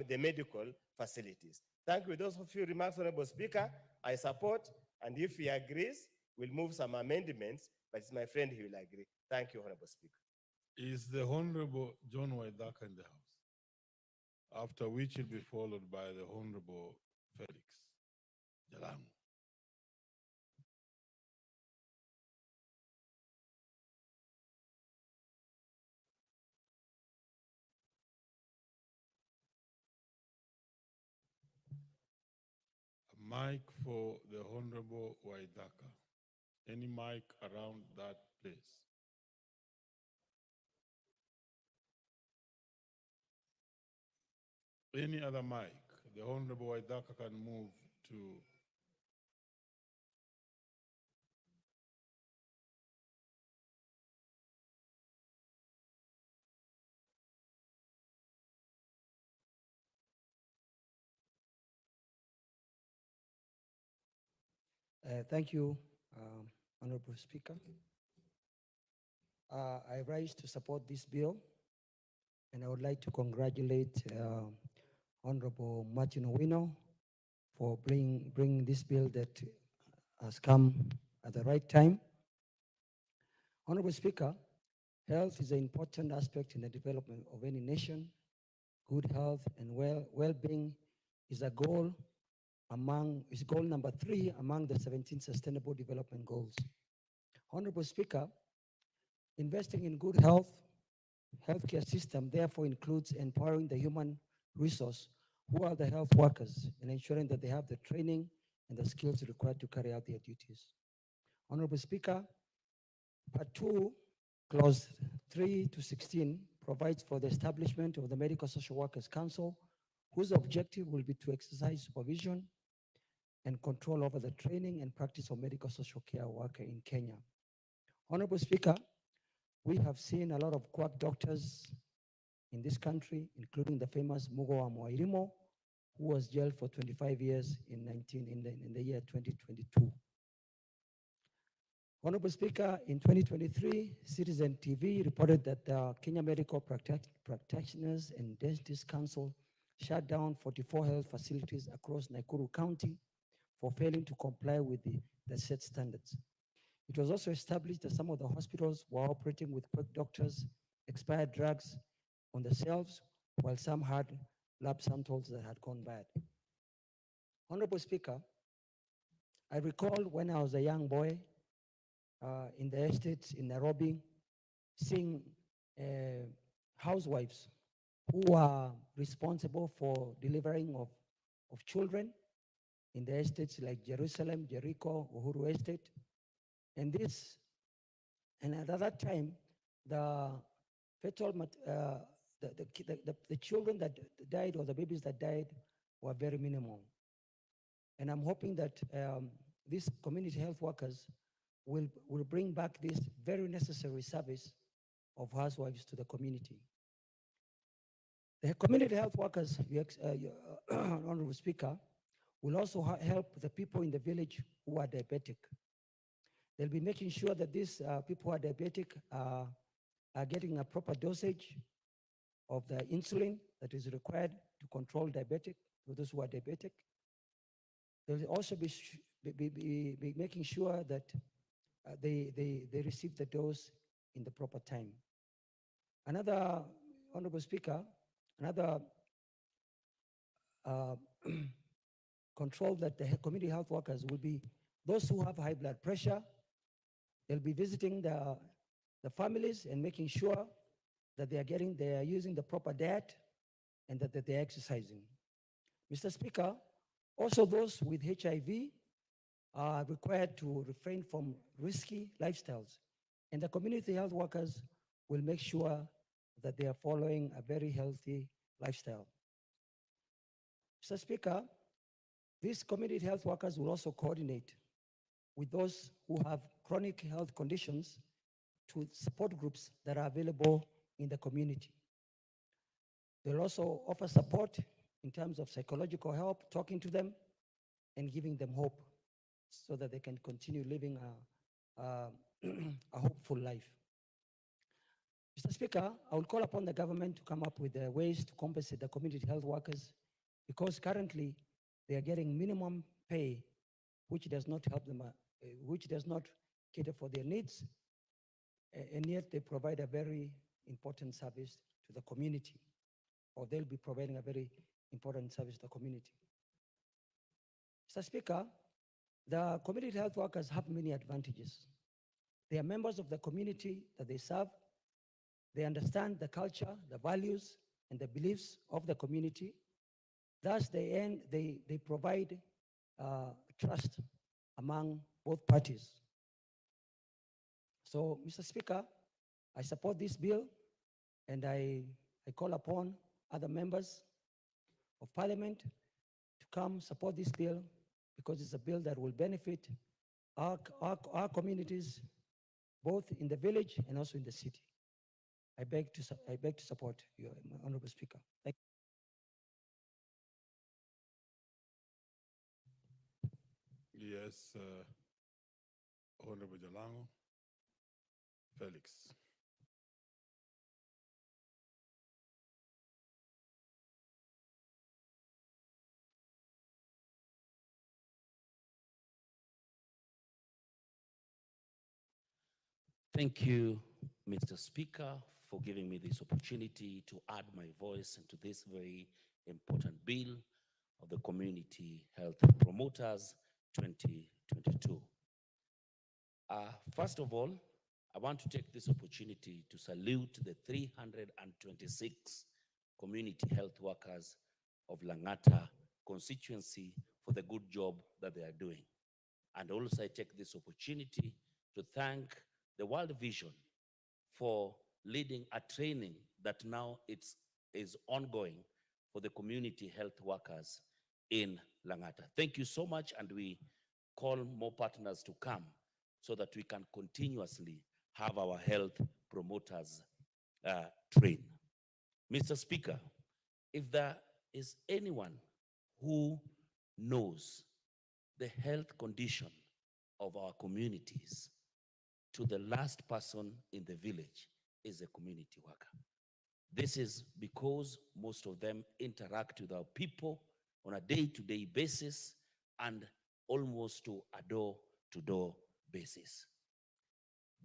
the medical facilities? Thank you. With those few remarks, Honorable Speaker, I support, and if he agrees, we'll move some amendments, but it's my friend, he will agree. Thank you, Honorable Speaker. Is the Honorable John Waidaka in the House? After which will be followed by the Honorable Felix Jalango. Mic for the Honorable Waidaka. Any mic around that place? Any other mic? The Honorable Waidaka can move to. Thank you, Honorable Speaker. I rise to support this bill, and I would like to congratulate Honorable Martin Owino for bringing this bill that has come at the right time. Honorable Speaker, health is an important aspect in the development of any nation. Good health and well-being is a goal is goal number 3 among the 17 Sustainable Development Goals. Honorable Speaker, investing in good healthcare system therefore includes empowering the human resource who are the health workers and ensuring that they have the training and the skills required to carry out their duties. Honorable Speaker, Part 2, Clause 3 to 16 provides for the establishment of the Medical Social Workers Council, whose objective will be to exercise supervision and control over the training and practice of medical social care worker in Kenya. Honorable Speaker, we have seen a lot of quack doctors in this country, including the famous Mugo Wairimo, who was jailed for 25 years in the year 2022. Honorable Speaker, in 2023, Citizen TV reported that the Kenya Medical Practitioners and Dentists Council shut down 44 health facilities across Nakuru County for failing to comply with the set standards. It was also established that some of the hospitals were operating with quack doctors, expired drugs on the shelves, while some had lab samples that had gone bad. Honorable Speaker, I recall when I was a young boy in the estates in Nairobi, seeing housewives who are responsible for delivering of children in the estates like Jerusalem, Jericho, Uhuru Estate. And at that time, the fetal, the children that died or the babies that died were very minimal. And I'm hoping that these community health workers will bring back this very necessary service of housewives to the community. The community health workers, Honorable Speaker, will also help the people in the village who are diabetic. They'll be making sure that these people who are diabetic are getting a proper dosage of the insulin that is required to control diabetic, for those who are diabetic. They'll also be making sure that they receive the dose in the proper time. Another, Honorable Speaker, another control that the community health workers will be those who have high blood pressure. They'll be visiting the families and making sure that they are using the proper diet and that they're exercising. Mr. Speaker, also those with HIV are required to refrain from risky lifestyles. And the community health workers will make sure that they are following a very healthy lifestyle. Mr. Speaker, these community health workers will also coordinate with those who have chronic health conditions to support groups that are available in the community. They'll also offer support in terms of psychological help, talking to them and giving them hope so that they can continue living a hopeful life. Mr. Speaker, I will call upon the government to come up with ways to compensate the community health workers, because currently they are getting minimum pay, which does not help them, which does not cater for their needs, and yet they provide a very important service to the community, or they'll be providing a very important service to the community. Mr. Speaker, the community health workers have many advantages. They are members of the community that they serve. They understand the culture, the values, and the beliefs of the community. Thus, they provide trust among both parties. So, Mr. Speaker, I support this bill, and I call upon other members of Parliament to come support this bill, because it's a bill that will benefit our communities, both in the village and also in the city. I beg to support you, Honorable Speaker. Thank you. Yes, Honorable Jalango. Felix. Thank you, Mr. Speaker, for giving me this opportunity to add my voice into this very important bill of the Community Health Promoters 2022. First of all, I want to take this opportunity to salute the 326 community health workers of Langata constituency for the good job that they are doing. And also I take this opportunity to thank the World Vision for leading a training that now is ongoing for the community health workers in Langata. Thank you so much, and we call more partners to come so that we can continuously have our health promoters train. Mr. Speaker, if there is anyone who knows the health condition of our communities, to the last person in the village is a community worker. This is because most of them interact with our people on a day-to-day basis and almost to a door-to-door basis.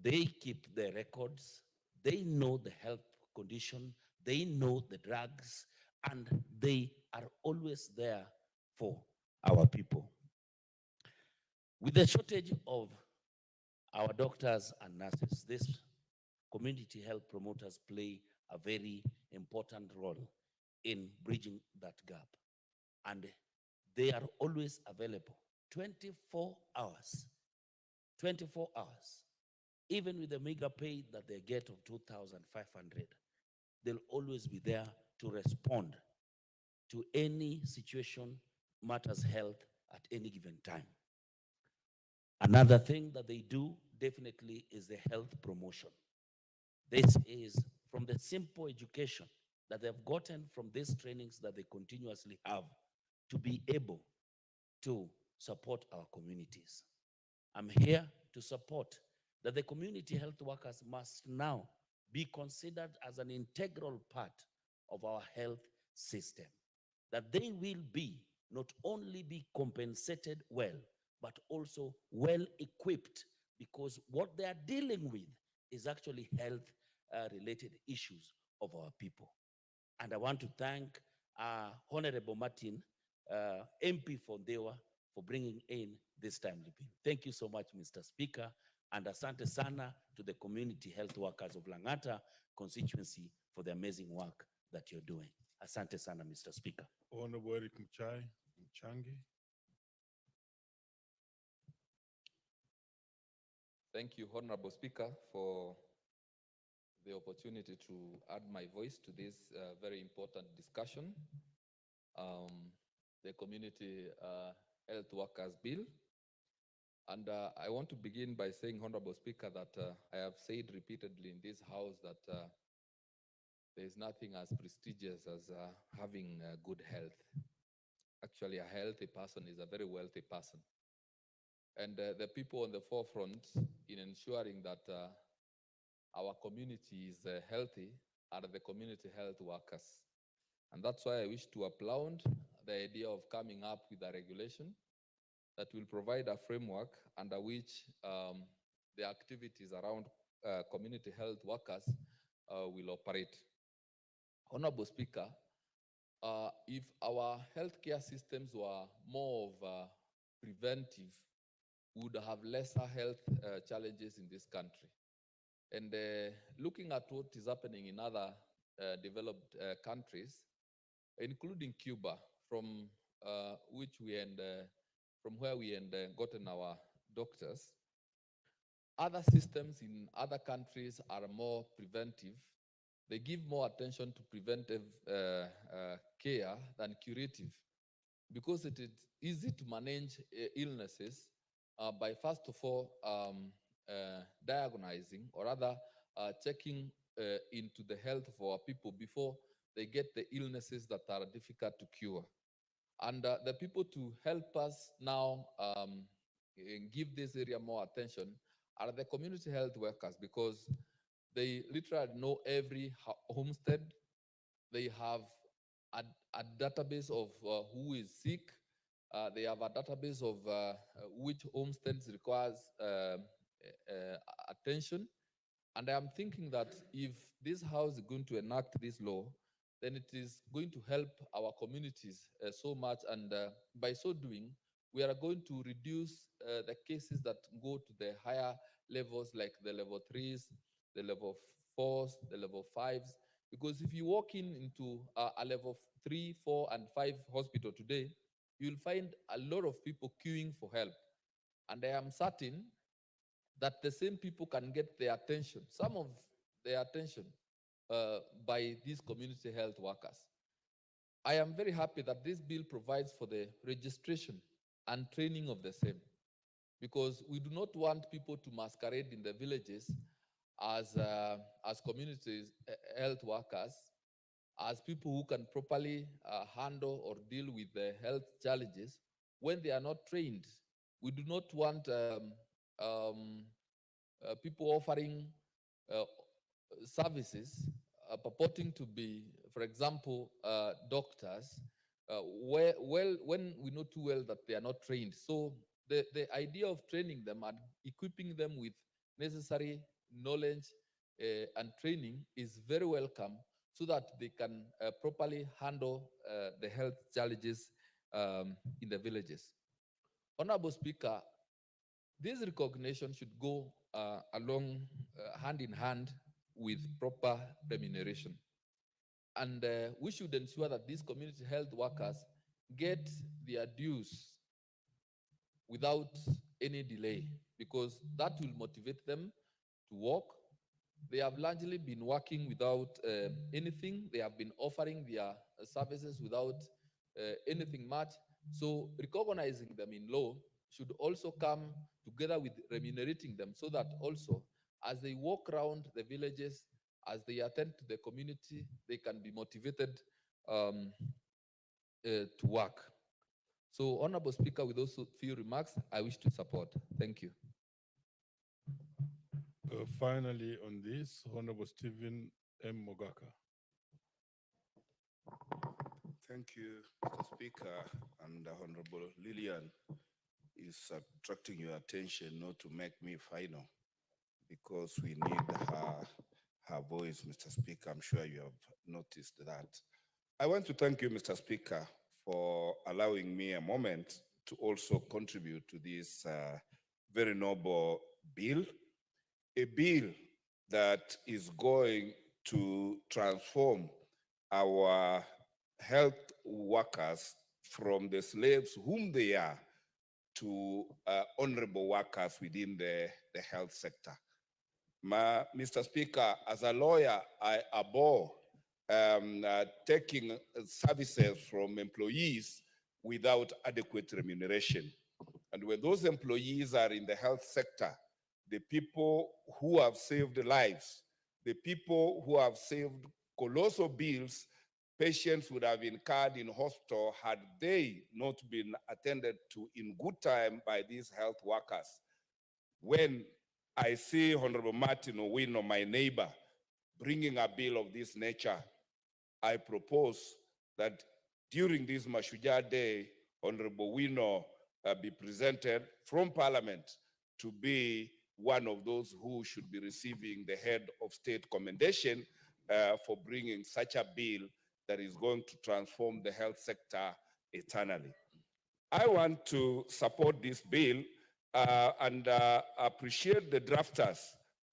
They keep their records, they know the health condition, they know the drugs, and they are always there for our people. With the shortage of our doctors and nurses, these community health promoters play a very important role in bridging that gap. And they are always available 24 hours, 24 hours. Even with the mega pay that they get of 2,500, they'll always be there to respond to any situation, matters health at any given time. Another thing that they do definitely is the health promotion. This is from the simple education that they've gotten from these trainings that they continuously have to be able to support our communities. I'm here to support that the community health workers must now be considered as an integral part of our health system, that they will be not only be compensated well, but also well equipped, because what they are dealing with is actually health related issues of our people. And I want to thank Honorable Martin, MP for Ndewa, for bringing in this timely bill. Thank you so much, Mr. Speaker, and asante sana to the community health workers of Langata constituency for the amazing work that you're doing. Asante sana, Mr. Speaker. Honorable Eric Mchangi. Thank you, Honorable Speaker, for the opportunity to add my voice to this very important discussion. The Community Health Workers Bill. And I want to begin by saying, Honorable Speaker, that I have said repeatedly in this House that there is nothing as prestigious as having good health. Actually, a healthy person is a very wealthy person. And the people on the forefront in ensuring that our community is healthy are the community health workers. And that's why I wish to applaud the idea of coming up with a regulation that will provide a framework under which the activities around community health workers will operate. Honorable Speaker, if our healthcare systems were more of preventive, we would have lesser health challenges in this country. And looking at what is happening in other developed countries, including Cuba, from where we gotten our doctors, other systems in other countries are more preventive. They give more attention to preventive care than curative, because it is easy to manage illnesses by, first of all, diagnosing, or rather checking into the health of our people before they get the illnesses that are difficult to cure. And the people to help us now give this area more attention are the community health workers, because they literally know every homestead. They have a database of who is sick. They have a database of which homesteads requires attention. And I am thinking that if this House is going to enact this law, then it is going to help our communities so much. And by so doing, we are going to reduce the cases that go to the higher levels, like the level 3s, the level 4s, the level 5s. Because if you walk into a level 3, 4, and 5 hospital today, you'll find a lot of people queuing for help. And I am certain that the same people can get their attention, some of their attention, by these community health workers. I am very happy that this bill provides for the registration and training of the same, because we do not want people to masquerade in the villages as community health workers, as people who can properly handle or deal with the health challenges when they are not trained. We do not want people offering services purporting to be, for example, doctors, when we know too well that they are not trained. So the idea of training them and equipping them with necessary knowledge and training is very welcome, so that they can properly handle the health challenges in the villages. Honorable Speaker, this recognition should go along hand in hand with proper remuneration. And we should ensure that these community health workers get their dues without any delay, because that will motivate them to work. They have largely been working without anything. They have been offering their services without anything much. So recognizing them in law should also come together with remunerating them, so that also as they walk around the villages, as they attend to the community, they can be motivated to work. So, Honorable Speaker, with those few remarks, I wish to support. Thank you. Finally, on this, Honorable Stephen M. Mogaka. Thank you, Mr. Speaker, and Honorable Lillian is attracting your attention not to make me final, because we need her voice, Mr. Speaker. I'm sure you have noticed that. I want to thank you, Mr. Speaker, for allowing me a moment to also contribute to this very noble bill, a bill that is going to transform our health workers from the slaves whom they are to honorable workers within the health sector. Mr. Speaker, as a lawyer, I abhor taking services from employees without adequate remuneration. And when those employees are in the health sector, the people who have saved lives, the people who have saved colossal bills patients would have incurred in hospital had they not been attended to in good time by these health workers. When I see Honorable Martin Owino, my neighbor, bringing a bill of this nature, I propose that during this Mashujaa Day, Honorable Owino be presented from Parliament to be one of those who should be receiving the head of state commendation for bringing such a bill that is going to transform the health sector eternally. I want to support this bill and appreciate the drafters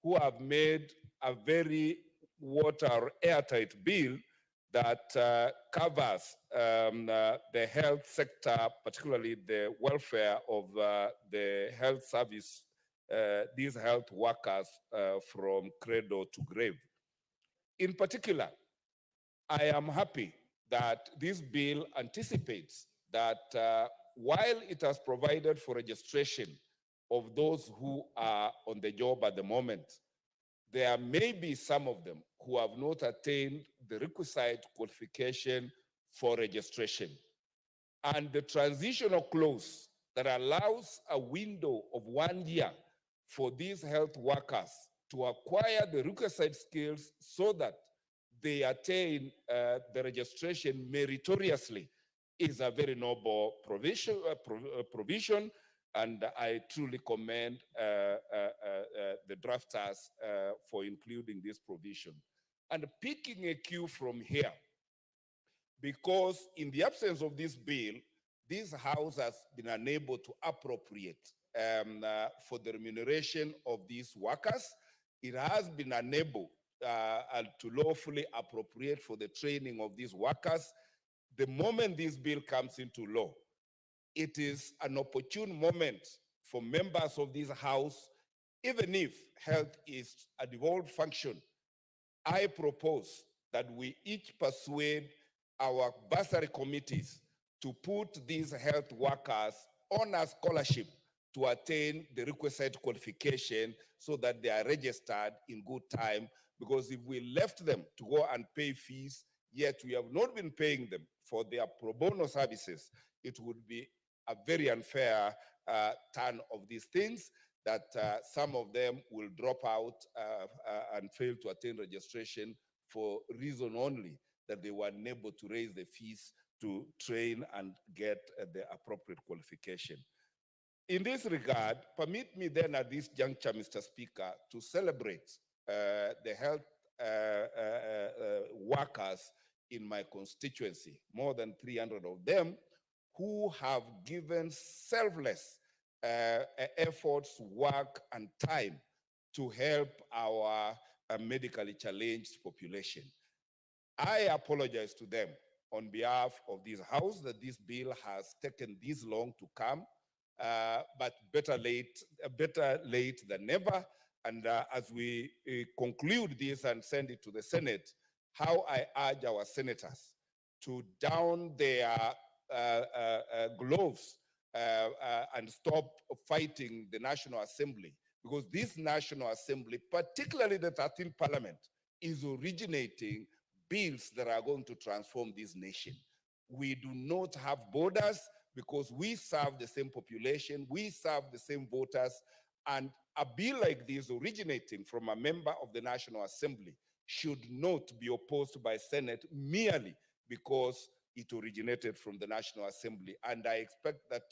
who have made a very airtight bill that covers the health sector, particularly the welfare of the health service, these health workers from cradle to grave. In particular, I am happy that this bill anticipates that while it has provided for registration of those who are on the job at the moment, there may be some of them who have not attained the requisite qualification for registration. And the transitional clause that allows a window of 1 year for these health workers to acquire the requisite skills so that they attain the registration meritoriously is a very noble provision, and I truly commend the drafters for including this provision. And picking a cue from here, because in the absence of this bill, this House has been unable to appropriate for the remuneration of these workers. It has been unable to lawfully appropriate for the training of these workers. The moment this bill comes into law, it is an opportune moment for members of this House, even if health is a devolved function. I propose that we each persuade our bursary committees to put these health workers on a scholarship to attain the requisite qualification so that they are registered in good time. Because if we left them to go and pay fees, yet we have not been paying them for their pro bono services, it would be a very unfair turn of these things, that some of them will drop out and fail to attain registration for reason only that they were unable to raise the fees to train and get the appropriate qualification. In this regard, permit me then at this juncture, Mr. Speaker, to celebrate the health workers in my constituency, more than 300 of them, who have given selfless efforts, work, and time to help our medically challenged population. I apologize to them on behalf of this House that this bill has taken this long to come, but better late than never. And as we conclude this and send it to the Senate, how I urge our senators to down their gloves and stop fighting the National Assembly, because this National Assembly, particularly the 13th Parliament, is originating bills that are going to transform this nation. We do not have borders because we serve the same population, we serve the same voters, and a bill like this originating from a member of the National Assembly should not be opposed by Senate merely because it originated from the National Assembly. And I expect that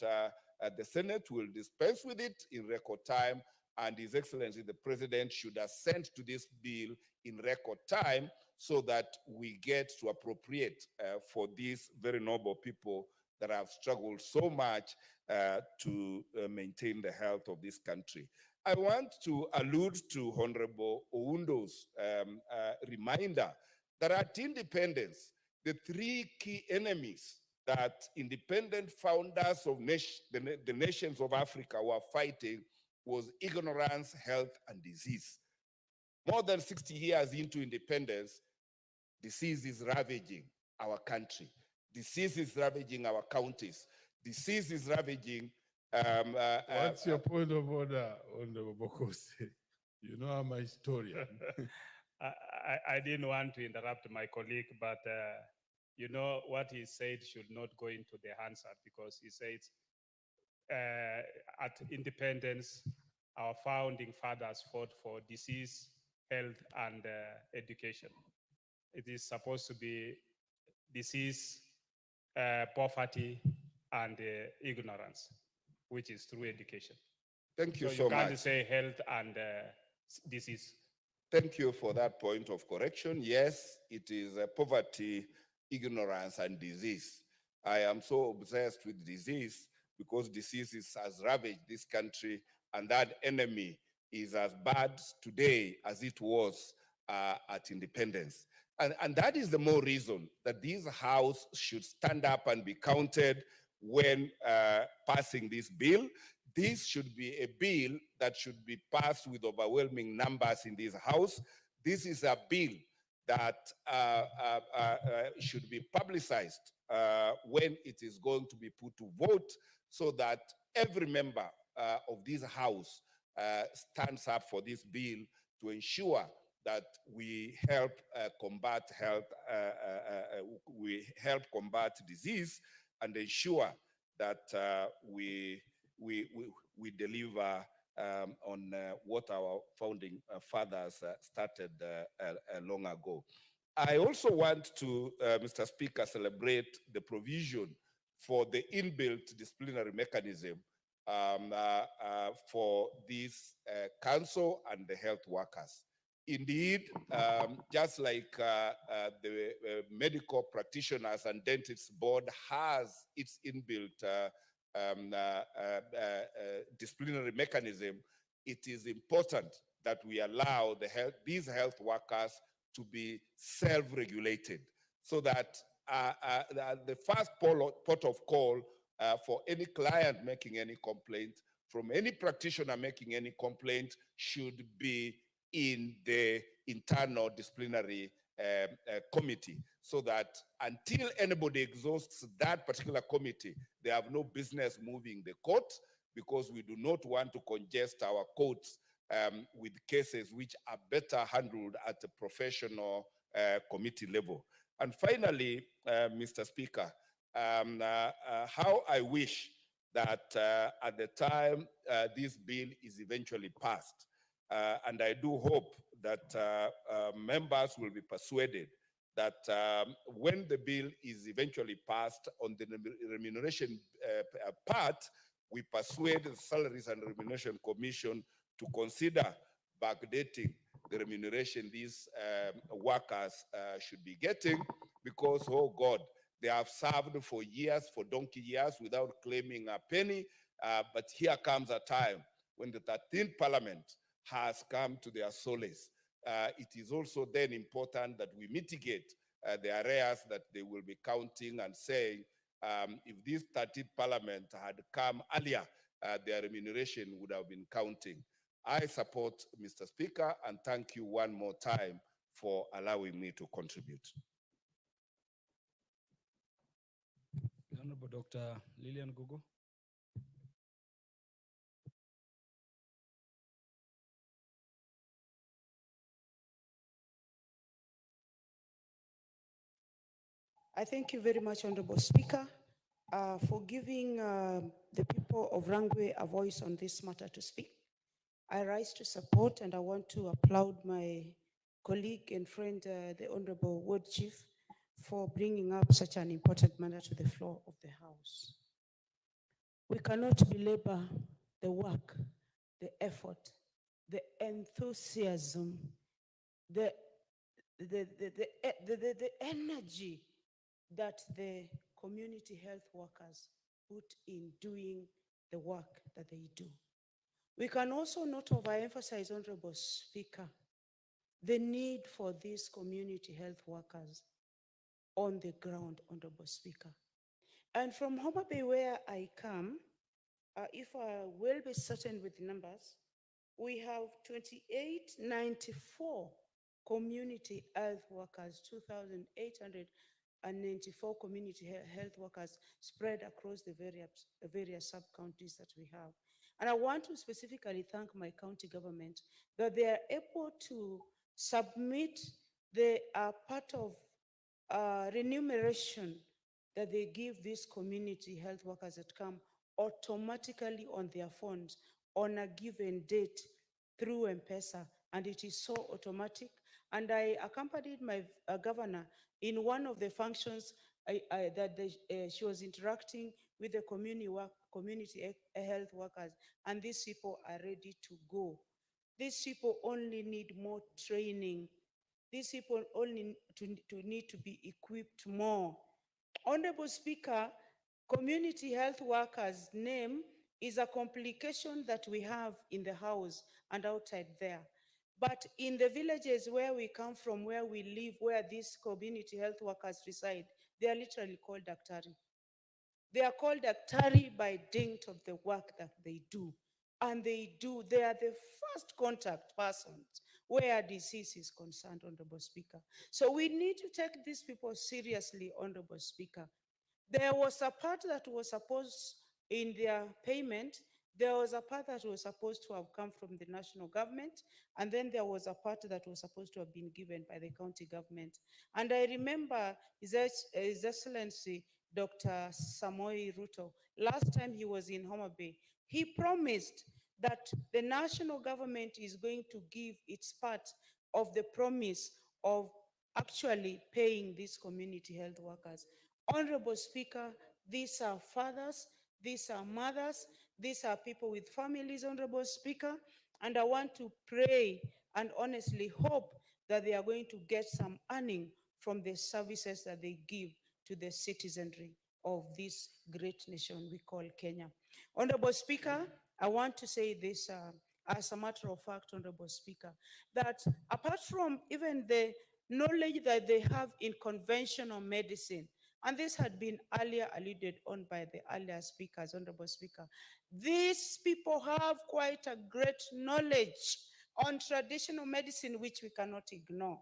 the Senate will dispense with it in record time, and His Excellency the President should assent to this bill in record time so that we get to appropriate for these very noble people that have struggled so much to maintain the health of this country. I want to allude to Honorable Oundo's reminder that at independence, the three key enemies that independent founders of the nations of Africa were fighting was ignorance, health, and disease. More than 60 years into independence, disease is ravaging our country. Disease is ravaging our counties. Disease is ravaging. What's your point of order, Honorable Bokosi? You know I'm a historian. I didn't want to interrupt my colleague, but you know what he said should not go into the answer, because he says at independence, our founding fathers fought for disease, health, and education. It is supposed to be disease, poverty, and ignorance, which is through education. Thank you so you can't much. say health and disease. Thank you for that point of correction. Yes, it is poverty, ignorance, and disease. I am so obsessed with disease because disease has ravaged this country, and that enemy is as bad today as it was at independence. And that is the more reason that this House should stand up and be counted when passing this bill. This should be a bill that should be passed with overwhelming numbers in this House. This is a bill that should be publicized when it is going to be put to vote, so that every member of this House stands up for this bill to ensure that we help combat combat disease, and ensure that we deliver on what our founding fathers started long ago. I also want to, Mr. Speaker, celebrate the provision for the inbuilt disciplinary mechanism for this council and the health workers. Indeed, just like the Medical Practitioners and Dentists Board has its inbuilt disciplinary mechanism, it is important that we allow these health workers to be self-regulated so that the first port of call for any client making any complaint, from any practitioner making any complaint, should be in the internal disciplinary committee, so that until anybody exhausts that particular committee, they have no business moving the court, because we do not want to congest our courts with cases which are better handled at the professional committee level. And finally, Mr. Speaker, how I wish that at the time this bill is eventually passed, and I do hope that members will be persuaded that when the bill is eventually passed on the remuneration part, we persuade the Salaries and Remuneration Commission to consider backdating the remuneration these workers should be getting, because, oh God, they have served for years, for donkey years, without claiming a penny. But here comes a time when the 13th Parliament has come to their solace. It is also then important that we mitigate the arrears that they will be counting and saying, if this 13th Parliament had come earlier, their remuneration would have been counting. I support, Mr. Speaker, and thank you one more time for allowing me to contribute. Honorable Dr. Lillian Gugu. I thank you very much, Honorable Speaker, for giving the people of Rangwe a voice on this matter to speak. I rise to support, and I want to applaud my colleague and friend, the Honorable Ward Chief, for bringing up such an important matter to the floor of the House. We cannot belabor the work, the effort, the enthusiasm, the energy that the community health workers put in doing the work that they do. We can also not overemphasize, Honorable Speaker, the need for these community health workers on the ground, Honorable Speaker. And from Homa Bay, where I come, if I will be certain with the numbers, we have 2894 community health workers, 2,894 community health workers spread across the various sub-counties that we have. And I want to specifically thank my county government that they are able to submit the part of remuneration that they give these community health workers that come automatically on their phones on a given date through M-Pesa, and it is so automatic. And I accompanied my governor in one of the functions she was interacting with the community health workers, and these people are ready to go. These people only need more training. These people only need to be equipped more. Honorable Speaker, community health workers' name is a complication that we have in the house and outside there. But in the villages where we come from, where we live, where these community health workers reside, they are literally called daktari. They are called daktari by dint of the work that they do. And they are the first contact persons where disease is concerned, Honorable Speaker. So we need to take these people seriously, Honorable Speaker. There was a part that was supposed in their payment, there was a part that was supposed to have come from the national government, and then there was a part that was supposed to have been given by the county government. And I remember His Excellency Dr. Samoei Ruto, last time he was in Homa Bay, he promised that the national government is going to give its part of the promise of actually paying these community health workers. Honorable Speaker, these are fathers, these are mothers, these are people with families, Honorable Speaker, and I want to pray and honestly hope that they are going to get some earning from the services that they give to the citizenry of this great nation we call Kenya. Honorable Speaker, I want to say this as a matter of fact, Honorable Speaker, that apart from even the knowledge that they have in conventional medicine, and this had been earlier alluded on by the earlier speakers, Honorable Speaker, these people have quite a great knowledge on traditional medicine, which we cannot ignore.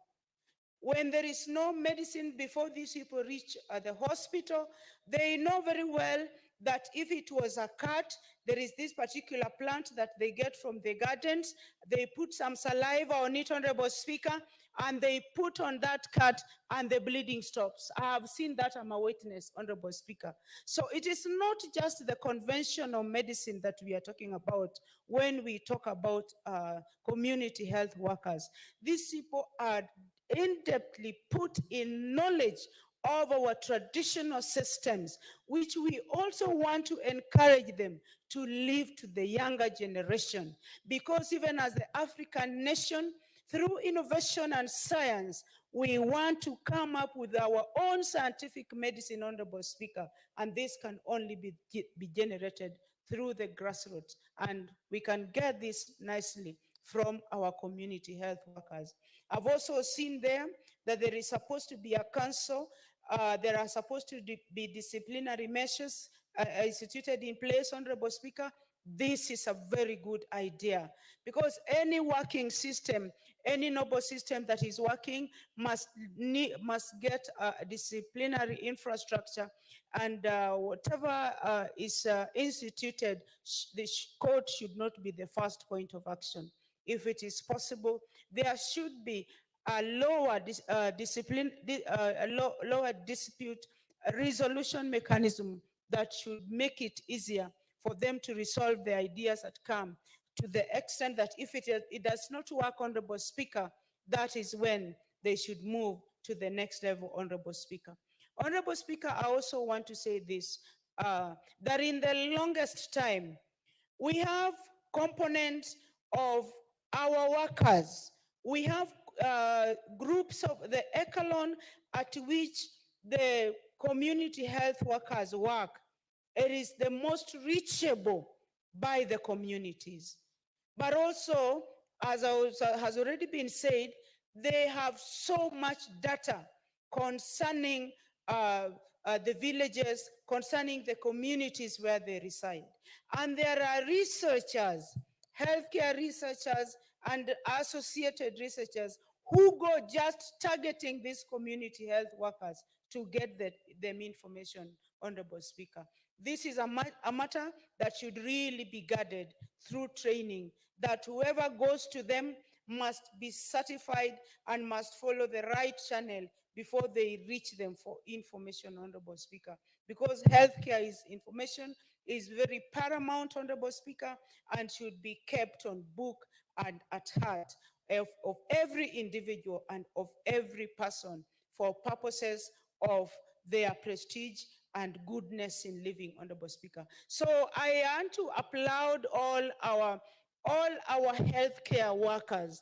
When there is no medicine before these people reach the hospital, they know very well that if it was a cut, there is this particular plant that they get from the gardens. They put some saliva on it, Honorable Speaker, and they put on that cut and the bleeding stops. I have seen that, I'm a witness, Honorable Speaker. So it is not just the conventional medicine that we are talking about when we talk about community health workers. These people are in-depthly put in knowledge of our traditional systems, which we also want to encourage them to live to the younger generation. Because even as the African nation, through innovation and science, we want to come up with our own scientific medicine, Honorable Speaker, and this can only be generated through the grassroots. And we can get this nicely from our community health workers. I've also seen there that there is supposed to be a council. There are supposed to be disciplinary measures instituted in place, Honorable Speaker. This is a very good idea because any working system, any noble system that is working must get a disciplinary infrastructure, and whatever is instituted, the court should not be the first point of action. If it is possible, there should be a lower lower dispute resolution mechanism that should make it easier for them to resolve the ideas that come, to the extent that if it does not work, Honorable Speaker, that is when they should move to the next level, Honorable Speaker. Honorable Speaker, I also want to say this, that in the longest time, we have components of our workers. We have groups of the echelon at which the community health workers work. It is the most reachable by the communities. But also, as has already been said, they have so much data concerning the villages, concerning the communities where they reside. And there are researchers, healthcare researchers, and associated researchers who go just targeting these community health workers to get them information, Honorable Speaker. This is a matter that should really be guarded through training, that whoever goes to them must be certified and must follow the right channel before they reach them for information, Honorable Speaker. Because healthcare is information is very paramount, Honorable Speaker, and should be kept on book and at heart of every individual and of every person for purposes of their prestige and goodness in living, Honorable Speaker. So I want to applaud all our healthcare workers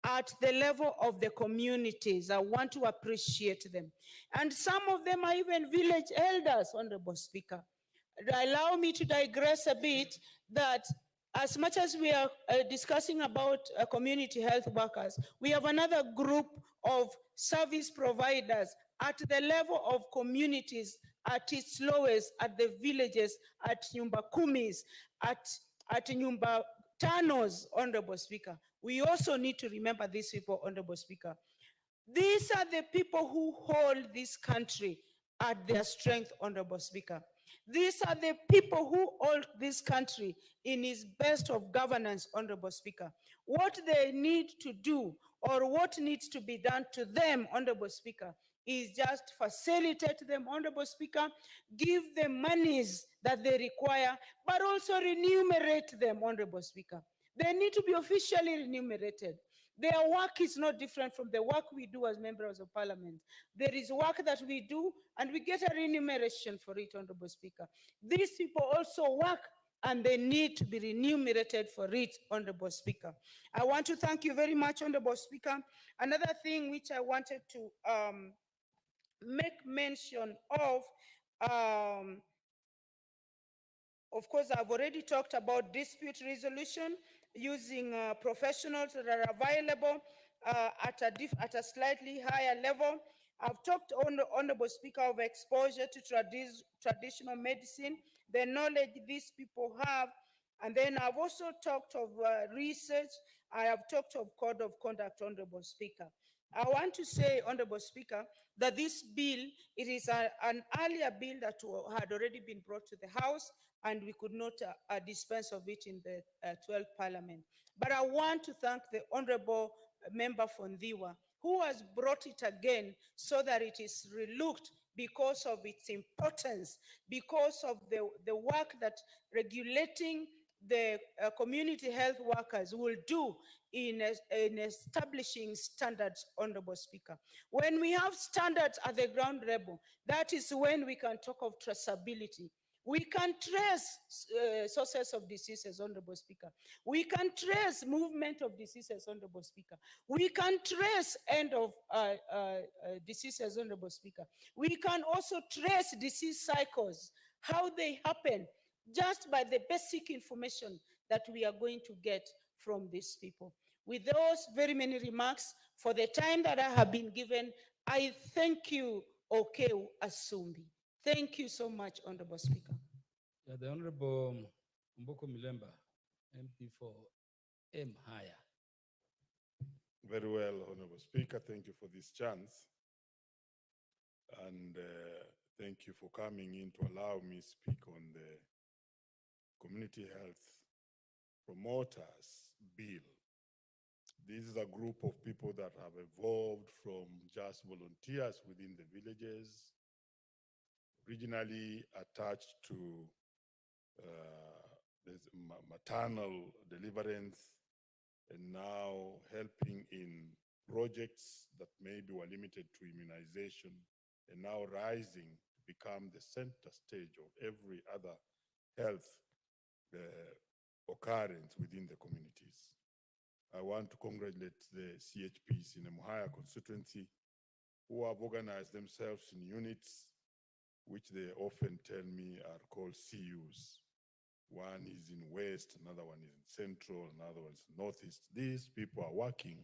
at the level of the communities. I want to appreciate them. And some of them are even village elders, Honorable Speaker. Allow me to digress a bit that as much as we are discussing about community health workers, we have another group of service providers at the level of communities, at its lowest, at the villages, at Nyumba Kumis, at Nyumba Tanos, Honorable Speaker. We also need to remember these people, Honorable Speaker. These are the people who hold this country at their strength, Honorable Speaker. These are the people who hold this country in its best of governance, Honorable Speaker. What they need to do or what needs to be done to them, Honorable Speaker, is just facilitate them, Honorable Speaker, give them monies that they require, but also remunerate them, Honorable Speaker. They need to be officially remunerated. Their work is not different from the work we do as members of parliament. There is work that we do and we get a remuneration for it, Honorable Speaker. These people also work and they need to be remunerated for it, Honorable Speaker. I want to thank you very much, Honorable Speaker. Another thing which I wanted to make mention of course, I've already talked about dispute resolution using professionals that are available at a slightly higher level. I've talked, Honorable Speaker, of exposure to traditional medicine, the knowledge these people have, and then I've also talked of research. I have talked of code of conduct, Honorable Speaker. I want to say, Honorable Speaker, that this bill, it is an earlier bill that had already been brought to the House, and we could not dispense of it in the 12th Parliament. But I want to thank the Honorable Member from Ndiwa, who has brought it again so that it is relooked because of its importance, because of the work that regulating the community health workers will do in establishing standards, Honorable Speaker. When we have standards at the ground level, that is when we can talk of traceability. We can trace sources of diseases, Honorable Speaker. We can trace movement of diseases, Honorable Speaker. We can trace end of diseases, Honorable Speaker. We can also trace disease cycles, how they happen, just by the basic information that we are going to get from these people. With those very many remarks, for the time that I have been given, I thank you, Okeu Asumbi. Thank you so much, Honorable Speaker. Yeah, the Honorable Mboko Milemba, MP for M. Higher. Very well, Honorable Speaker. Thank you for this chance. And thank you for coming in to allow me speak on the Community Health Promoters Bill. This is a group of people that have evolved from just volunteers within the villages, originally attached to maternal deliverance, and now helping in projects that maybe were limited to immunization, and now rising to become the center stage of every other health occurrence within the communities. I want to congratulate the CHPs in the Muhaya constituency who have organized themselves in units, which they often tell me are called CUs. One is in West, another one is in Central, another one is in Northeast. These people are working,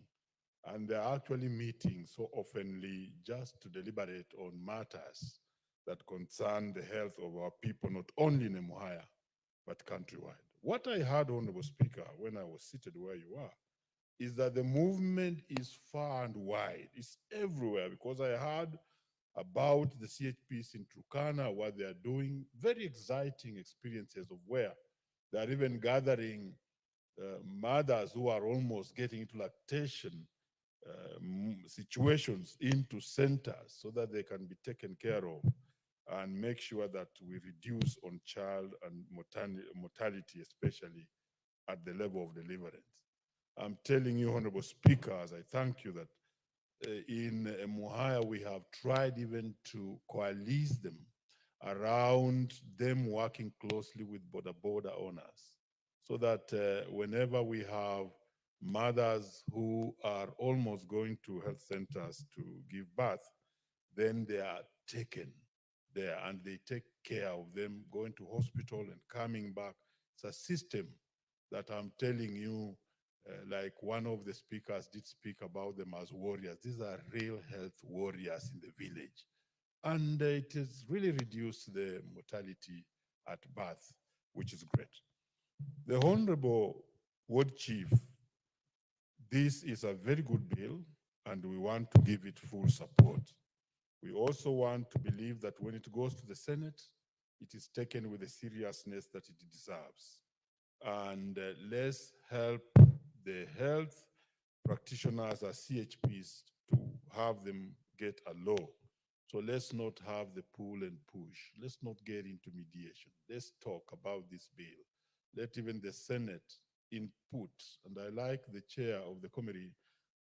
and they're actually meeting so oftenly just to deliberate on matters that concern the health of our people, not only in Emuhaya, but countrywide. What I heard, Honorable Speaker, when I was seated where you are, is that the movement is far and wide. It's everywhere, because I heard about the CHPs in Turkana, what they are doing, very exciting experiences of where they are even gathering mothers who are almost getting into lactation situations into centers so that they can be taken care of and make sure that we reduce on child and mortality, especially at the level of deliverance. I'm telling you, Honorable Speaker, as I thank you, that in Muhaya, we have tried even to coalesce them around them working closely with border owners, so that whenever we have mothers who are almost going to health centers to give birth, then they are taken there and they take care of them going to hospital and coming back. It's a system that I'm telling you, like one of the speakers did speak about them as warriors. These are real health warriors in the village. And it has really reduced the mortality at birth, which is great. The Honorable Ward Chief, this is a very good bill, and we want to give it full support. We also want to believe that when it goes to the Senate, it is taken with the seriousness that it deserves. And let's help the health practitioners as CHPs to have them get a law. So let's not have the pull and push. Let's not get into mediation. Let's talk about this bill. Let even the Senate input. And I like the chair of the committee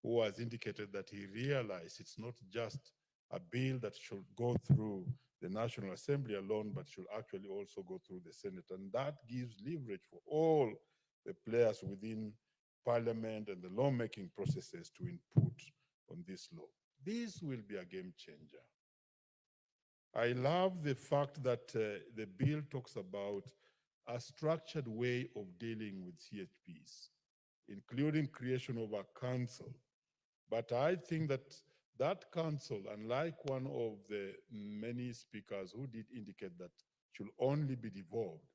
who has indicated that he realized it's not just a bill that should go through the National Assembly alone, but should actually also go through the Senate. And that gives leverage for all the players within Parliament and the lawmaking processes to input on this law. This will be a game changer. I love the fact that the bill talks about a structured way of dealing with CHPs, including creation of a council. But I think that that council, unlike one of the many speakers who did indicate that should only be devolved,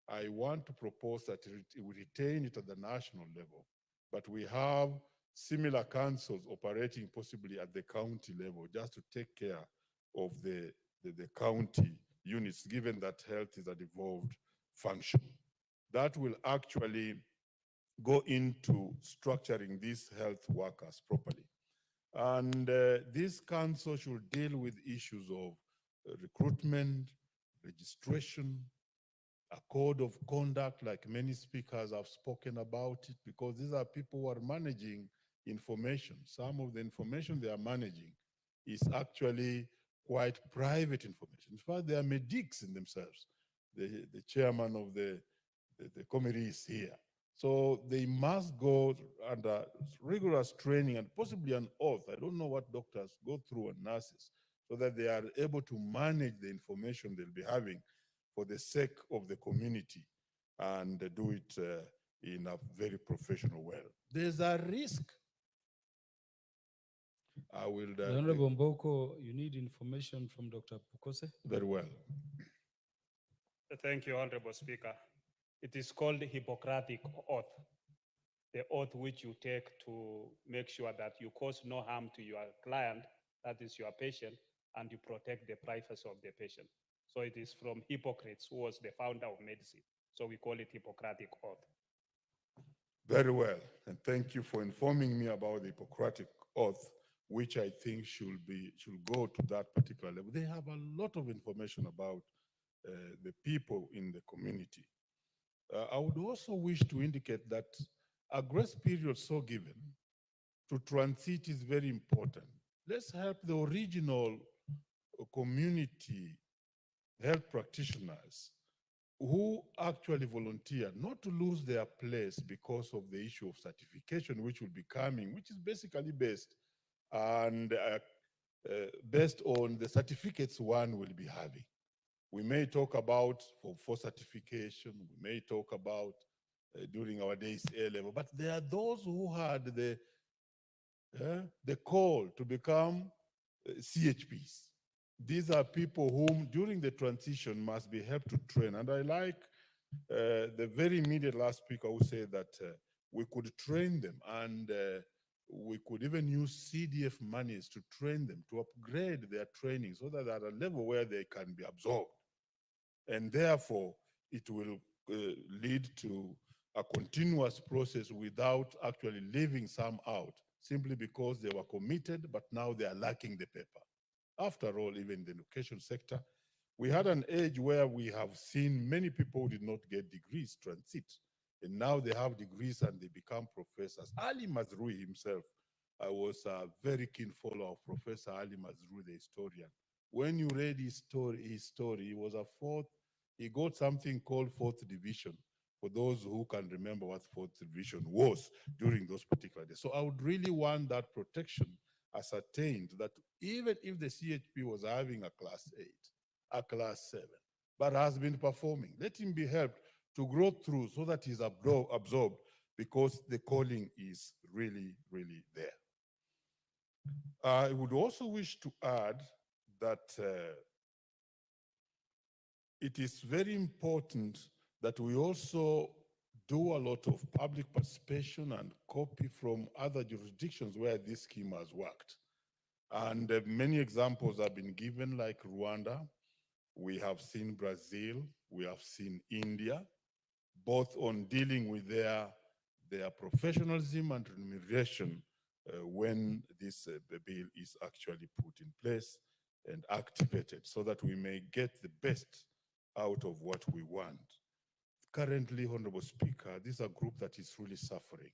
I want to propose that we retain it at the national level, but we have similar councils operating possibly at the county level just to take care of the county units, given that health is a devolved function. That will actually go into structuring these health workers properly. And this council should deal with issues of recruitment, registration, a code of conduct, like many speakers have spoken about it, because these are people who are managing information. Some of the information they are managing is actually quite private information. In fact, they are medics in themselves. The chairman of the committee is here. So they must go under rigorous training and possibly an oath. I don't know what doctors go through and nurses, so that they are able to manage the information they'll be having for the sake of the community and do it in a very professional way. There's a risk. I will. Honorable Mboko, you need information from Dr. Pukose? Very well. Thank you, Honorable Speaker. It is called Hippocratic Oath, the oath which you take to make sure that you cause no harm to your client, that is your patient, and you protect the privacy of the patient. So it is from Hippocrates, who was the founder of medicine. So we call it Hippocratic Oath. Very well, and thank you for informing me about the Hippocratic Oath, which I think should go to that particular level. They have a lot of information about the people in the community. I would also wish to indicate that a grace period so given to transit is very important. Let's help the original community health practitioners who actually volunteer not to lose their place because of the issue of certification, which will be coming, which is basically based on the certificates one will be having. We may talk about for certification, we may talk about during our days A level, but there are those who had the call to become CHPs. These are people whom during the transition must be helped to train. And I like the very immediate last speaker who said that we could train them, and we could even use CDF monies to train them, to upgrade their training so that they're at a level where they can be absorbed. And therefore, it will lead to a continuous process without actually leaving some out, simply because they were committed, but now they are lacking the paper. After all, even in the education sector, we had an age where we have seen many people who did not get degrees transit, and now they have degrees and they become professors. Ali Mazrui himself, I was a very keen follower of Professor Ali Mazrui, the historian. When you read his story, he was he got something called fourth division, for those who can remember what fourth division was during those particular days. So I would really want that protection ascertained, that even if the CHP was having a class 8, a class 7, but has been performing, let him be helped to grow through so that he's absorbed, because the calling is really, really there. I would also wish to add that it is very important that we also do a lot of public participation and copy from other jurisdictions where this scheme has worked. And many examples have been given, like Rwanda. We have seen Brazil, we have seen India, both on dealing with their professionalism and remuneration when this bill is actually put in place and activated, so that we may get the best out of what we want. Currently, Honorable Speaker, this is a group that is really suffering.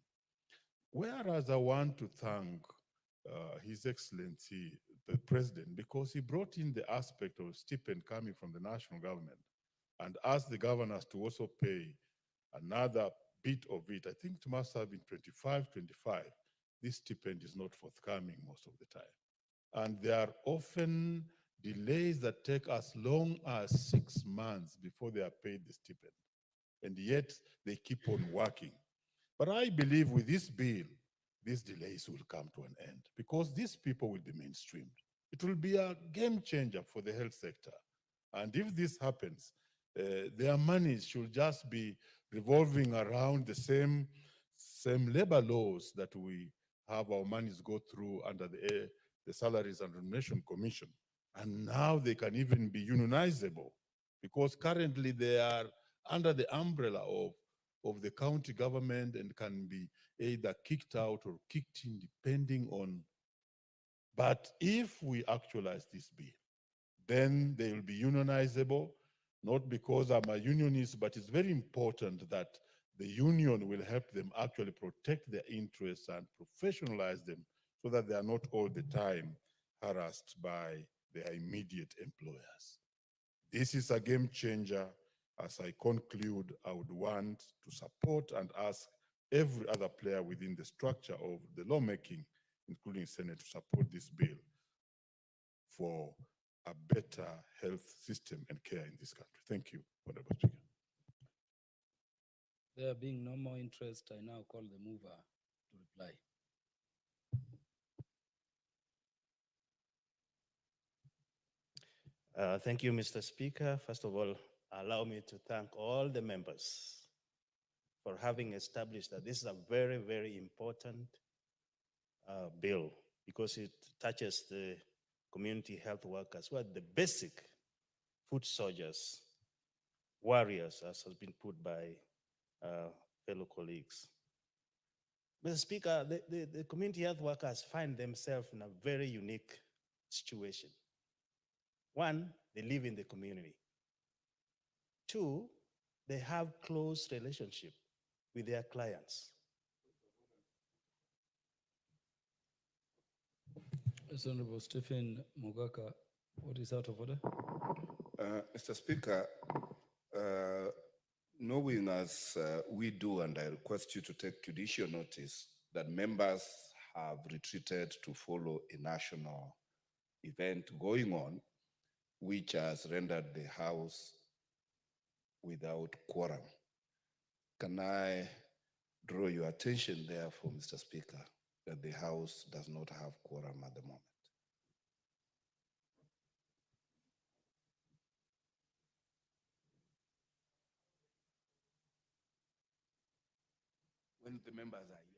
Whereas I want to thank His Excellency the president because he brought in the aspect of stipend coming from the national government and asked the governors to also pay another bit of it. I think it must have been 25. This stipend is not forthcoming most of the time. And there are often delays that take as long as 6 months before they are paid the stipend. And yet they keep on working. But I believe with this bill, these delays will come to an end because these people will be mainstreamed. It will be a game changer for the health sector. And if this happens, their monies should just be revolving around the same labor laws that we have our monies go through under the Salaries and Remuneration Commission. And now they can even be unionizable because currently they are under the umbrella of the county government and can be either kicked out or kicked in depending on. But if we actualize this bill, then they will be unionizable, not because I'm a unionist, but it's very important that the union will help them actually protect their interests and professionalize them so that they are not all the time harassed by their immediate employers. This is a game changer. As I conclude, I would want to support and ask every other player within the structure of the lawmaking, including Senate, to support this bill for a better health system and care in this country. Thank you, Honorable Speaker. There being no more interest, I now call the mover to reply. Thank you, Mr. Speaker. First of all, allow me to thank all the members for having established that this is a very, very important bill because it touches the community health workers who are the basic foot soldiers, warriors, as has been put by fellow colleagues. Mr. Speaker, the community health workers find themselves in a very unique situation. One, they live in the community. Two, they have close relationship with their clients. Honorable Stephen Mugaka, what is out of order? Mr. Speaker, knowing as we do, and I request you to take judicial notice that members have retreated to follow a national event going on, which has rendered the House without quorum. Can I draw your attention therefore, Mr. Speaker, that the House does not have quorum at the moment? When the members are here.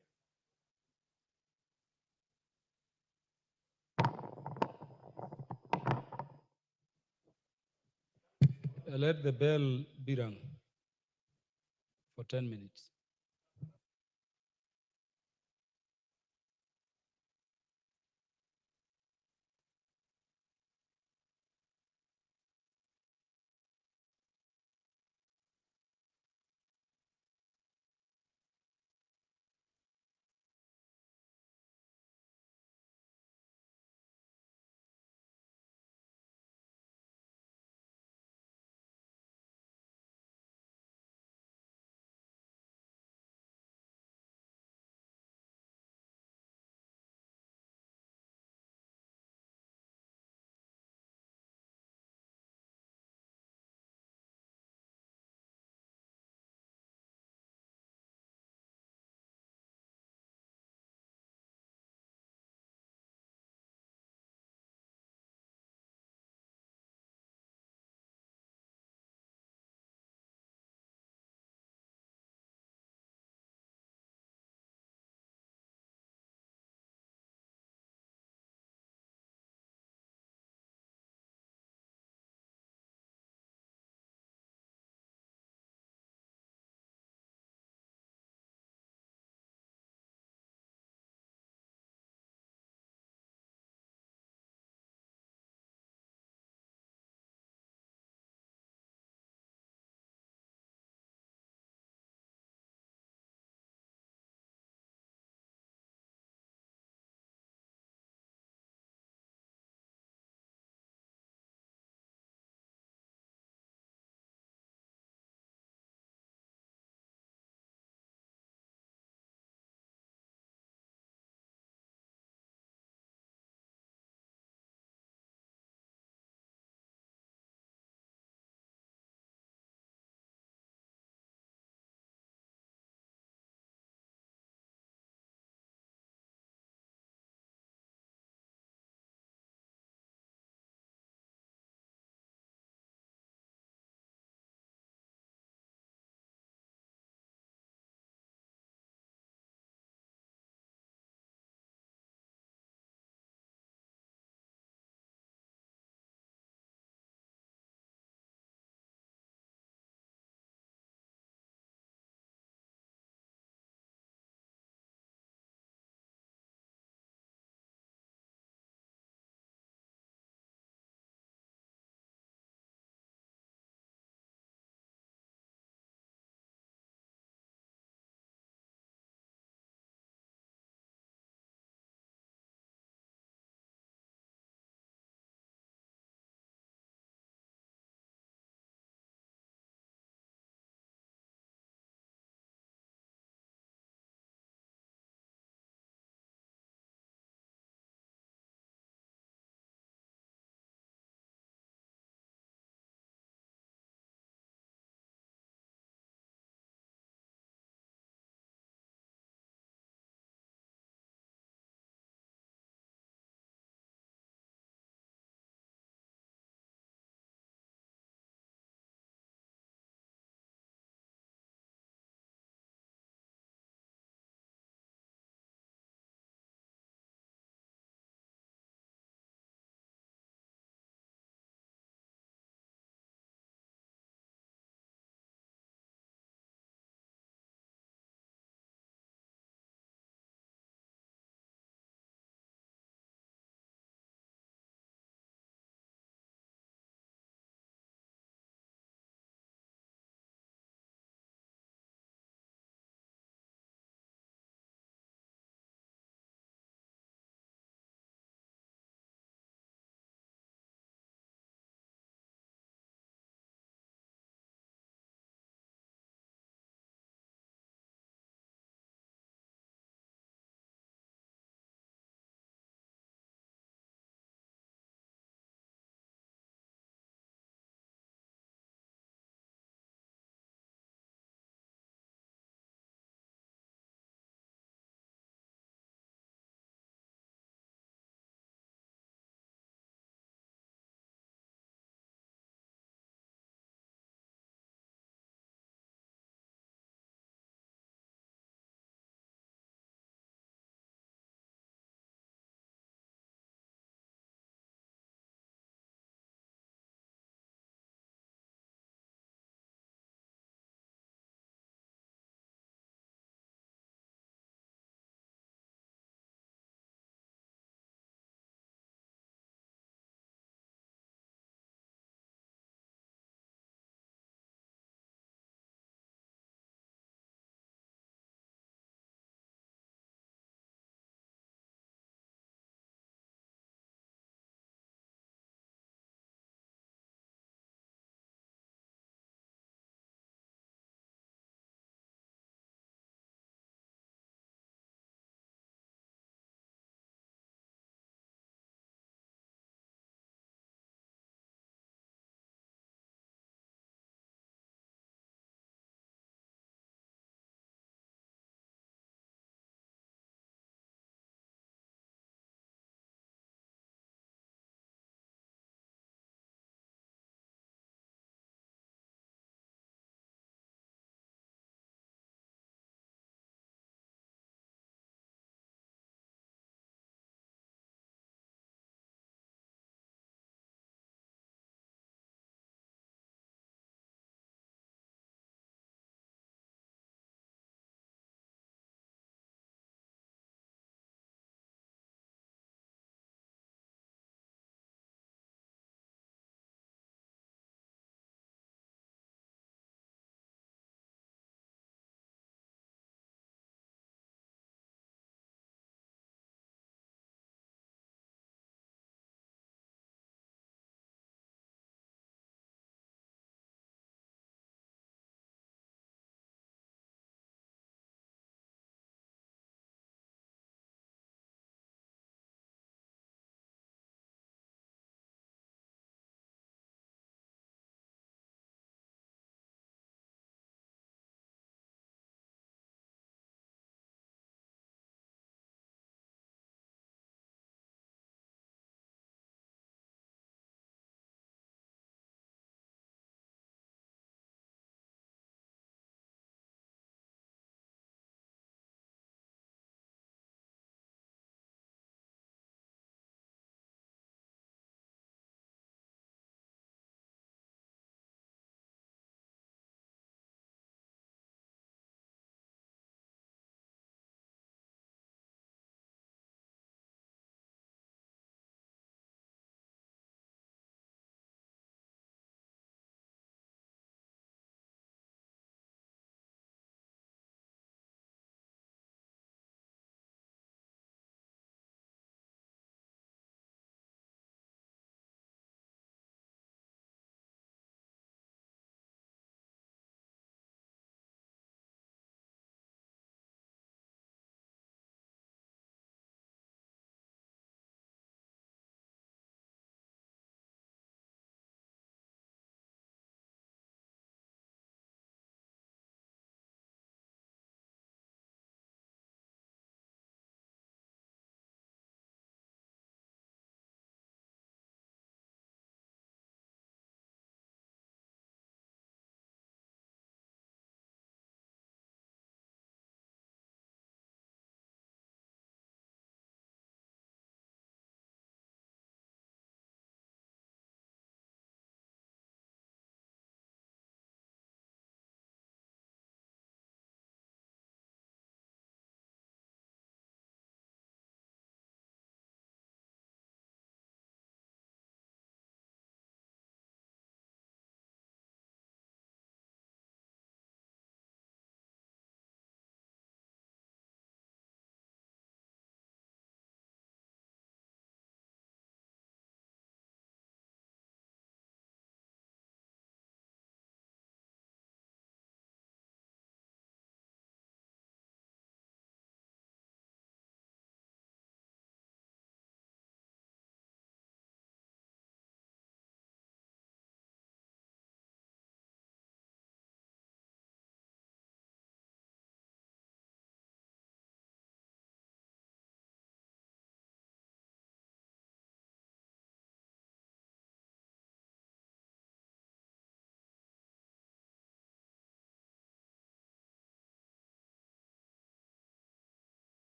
Let the bell be rung for 10 minutes.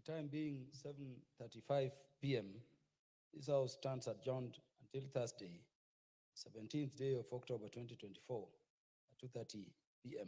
time being 7:35 p.m., this House stands adjourned until Thursday, 17th day of October 2024 at 2:30 p.m.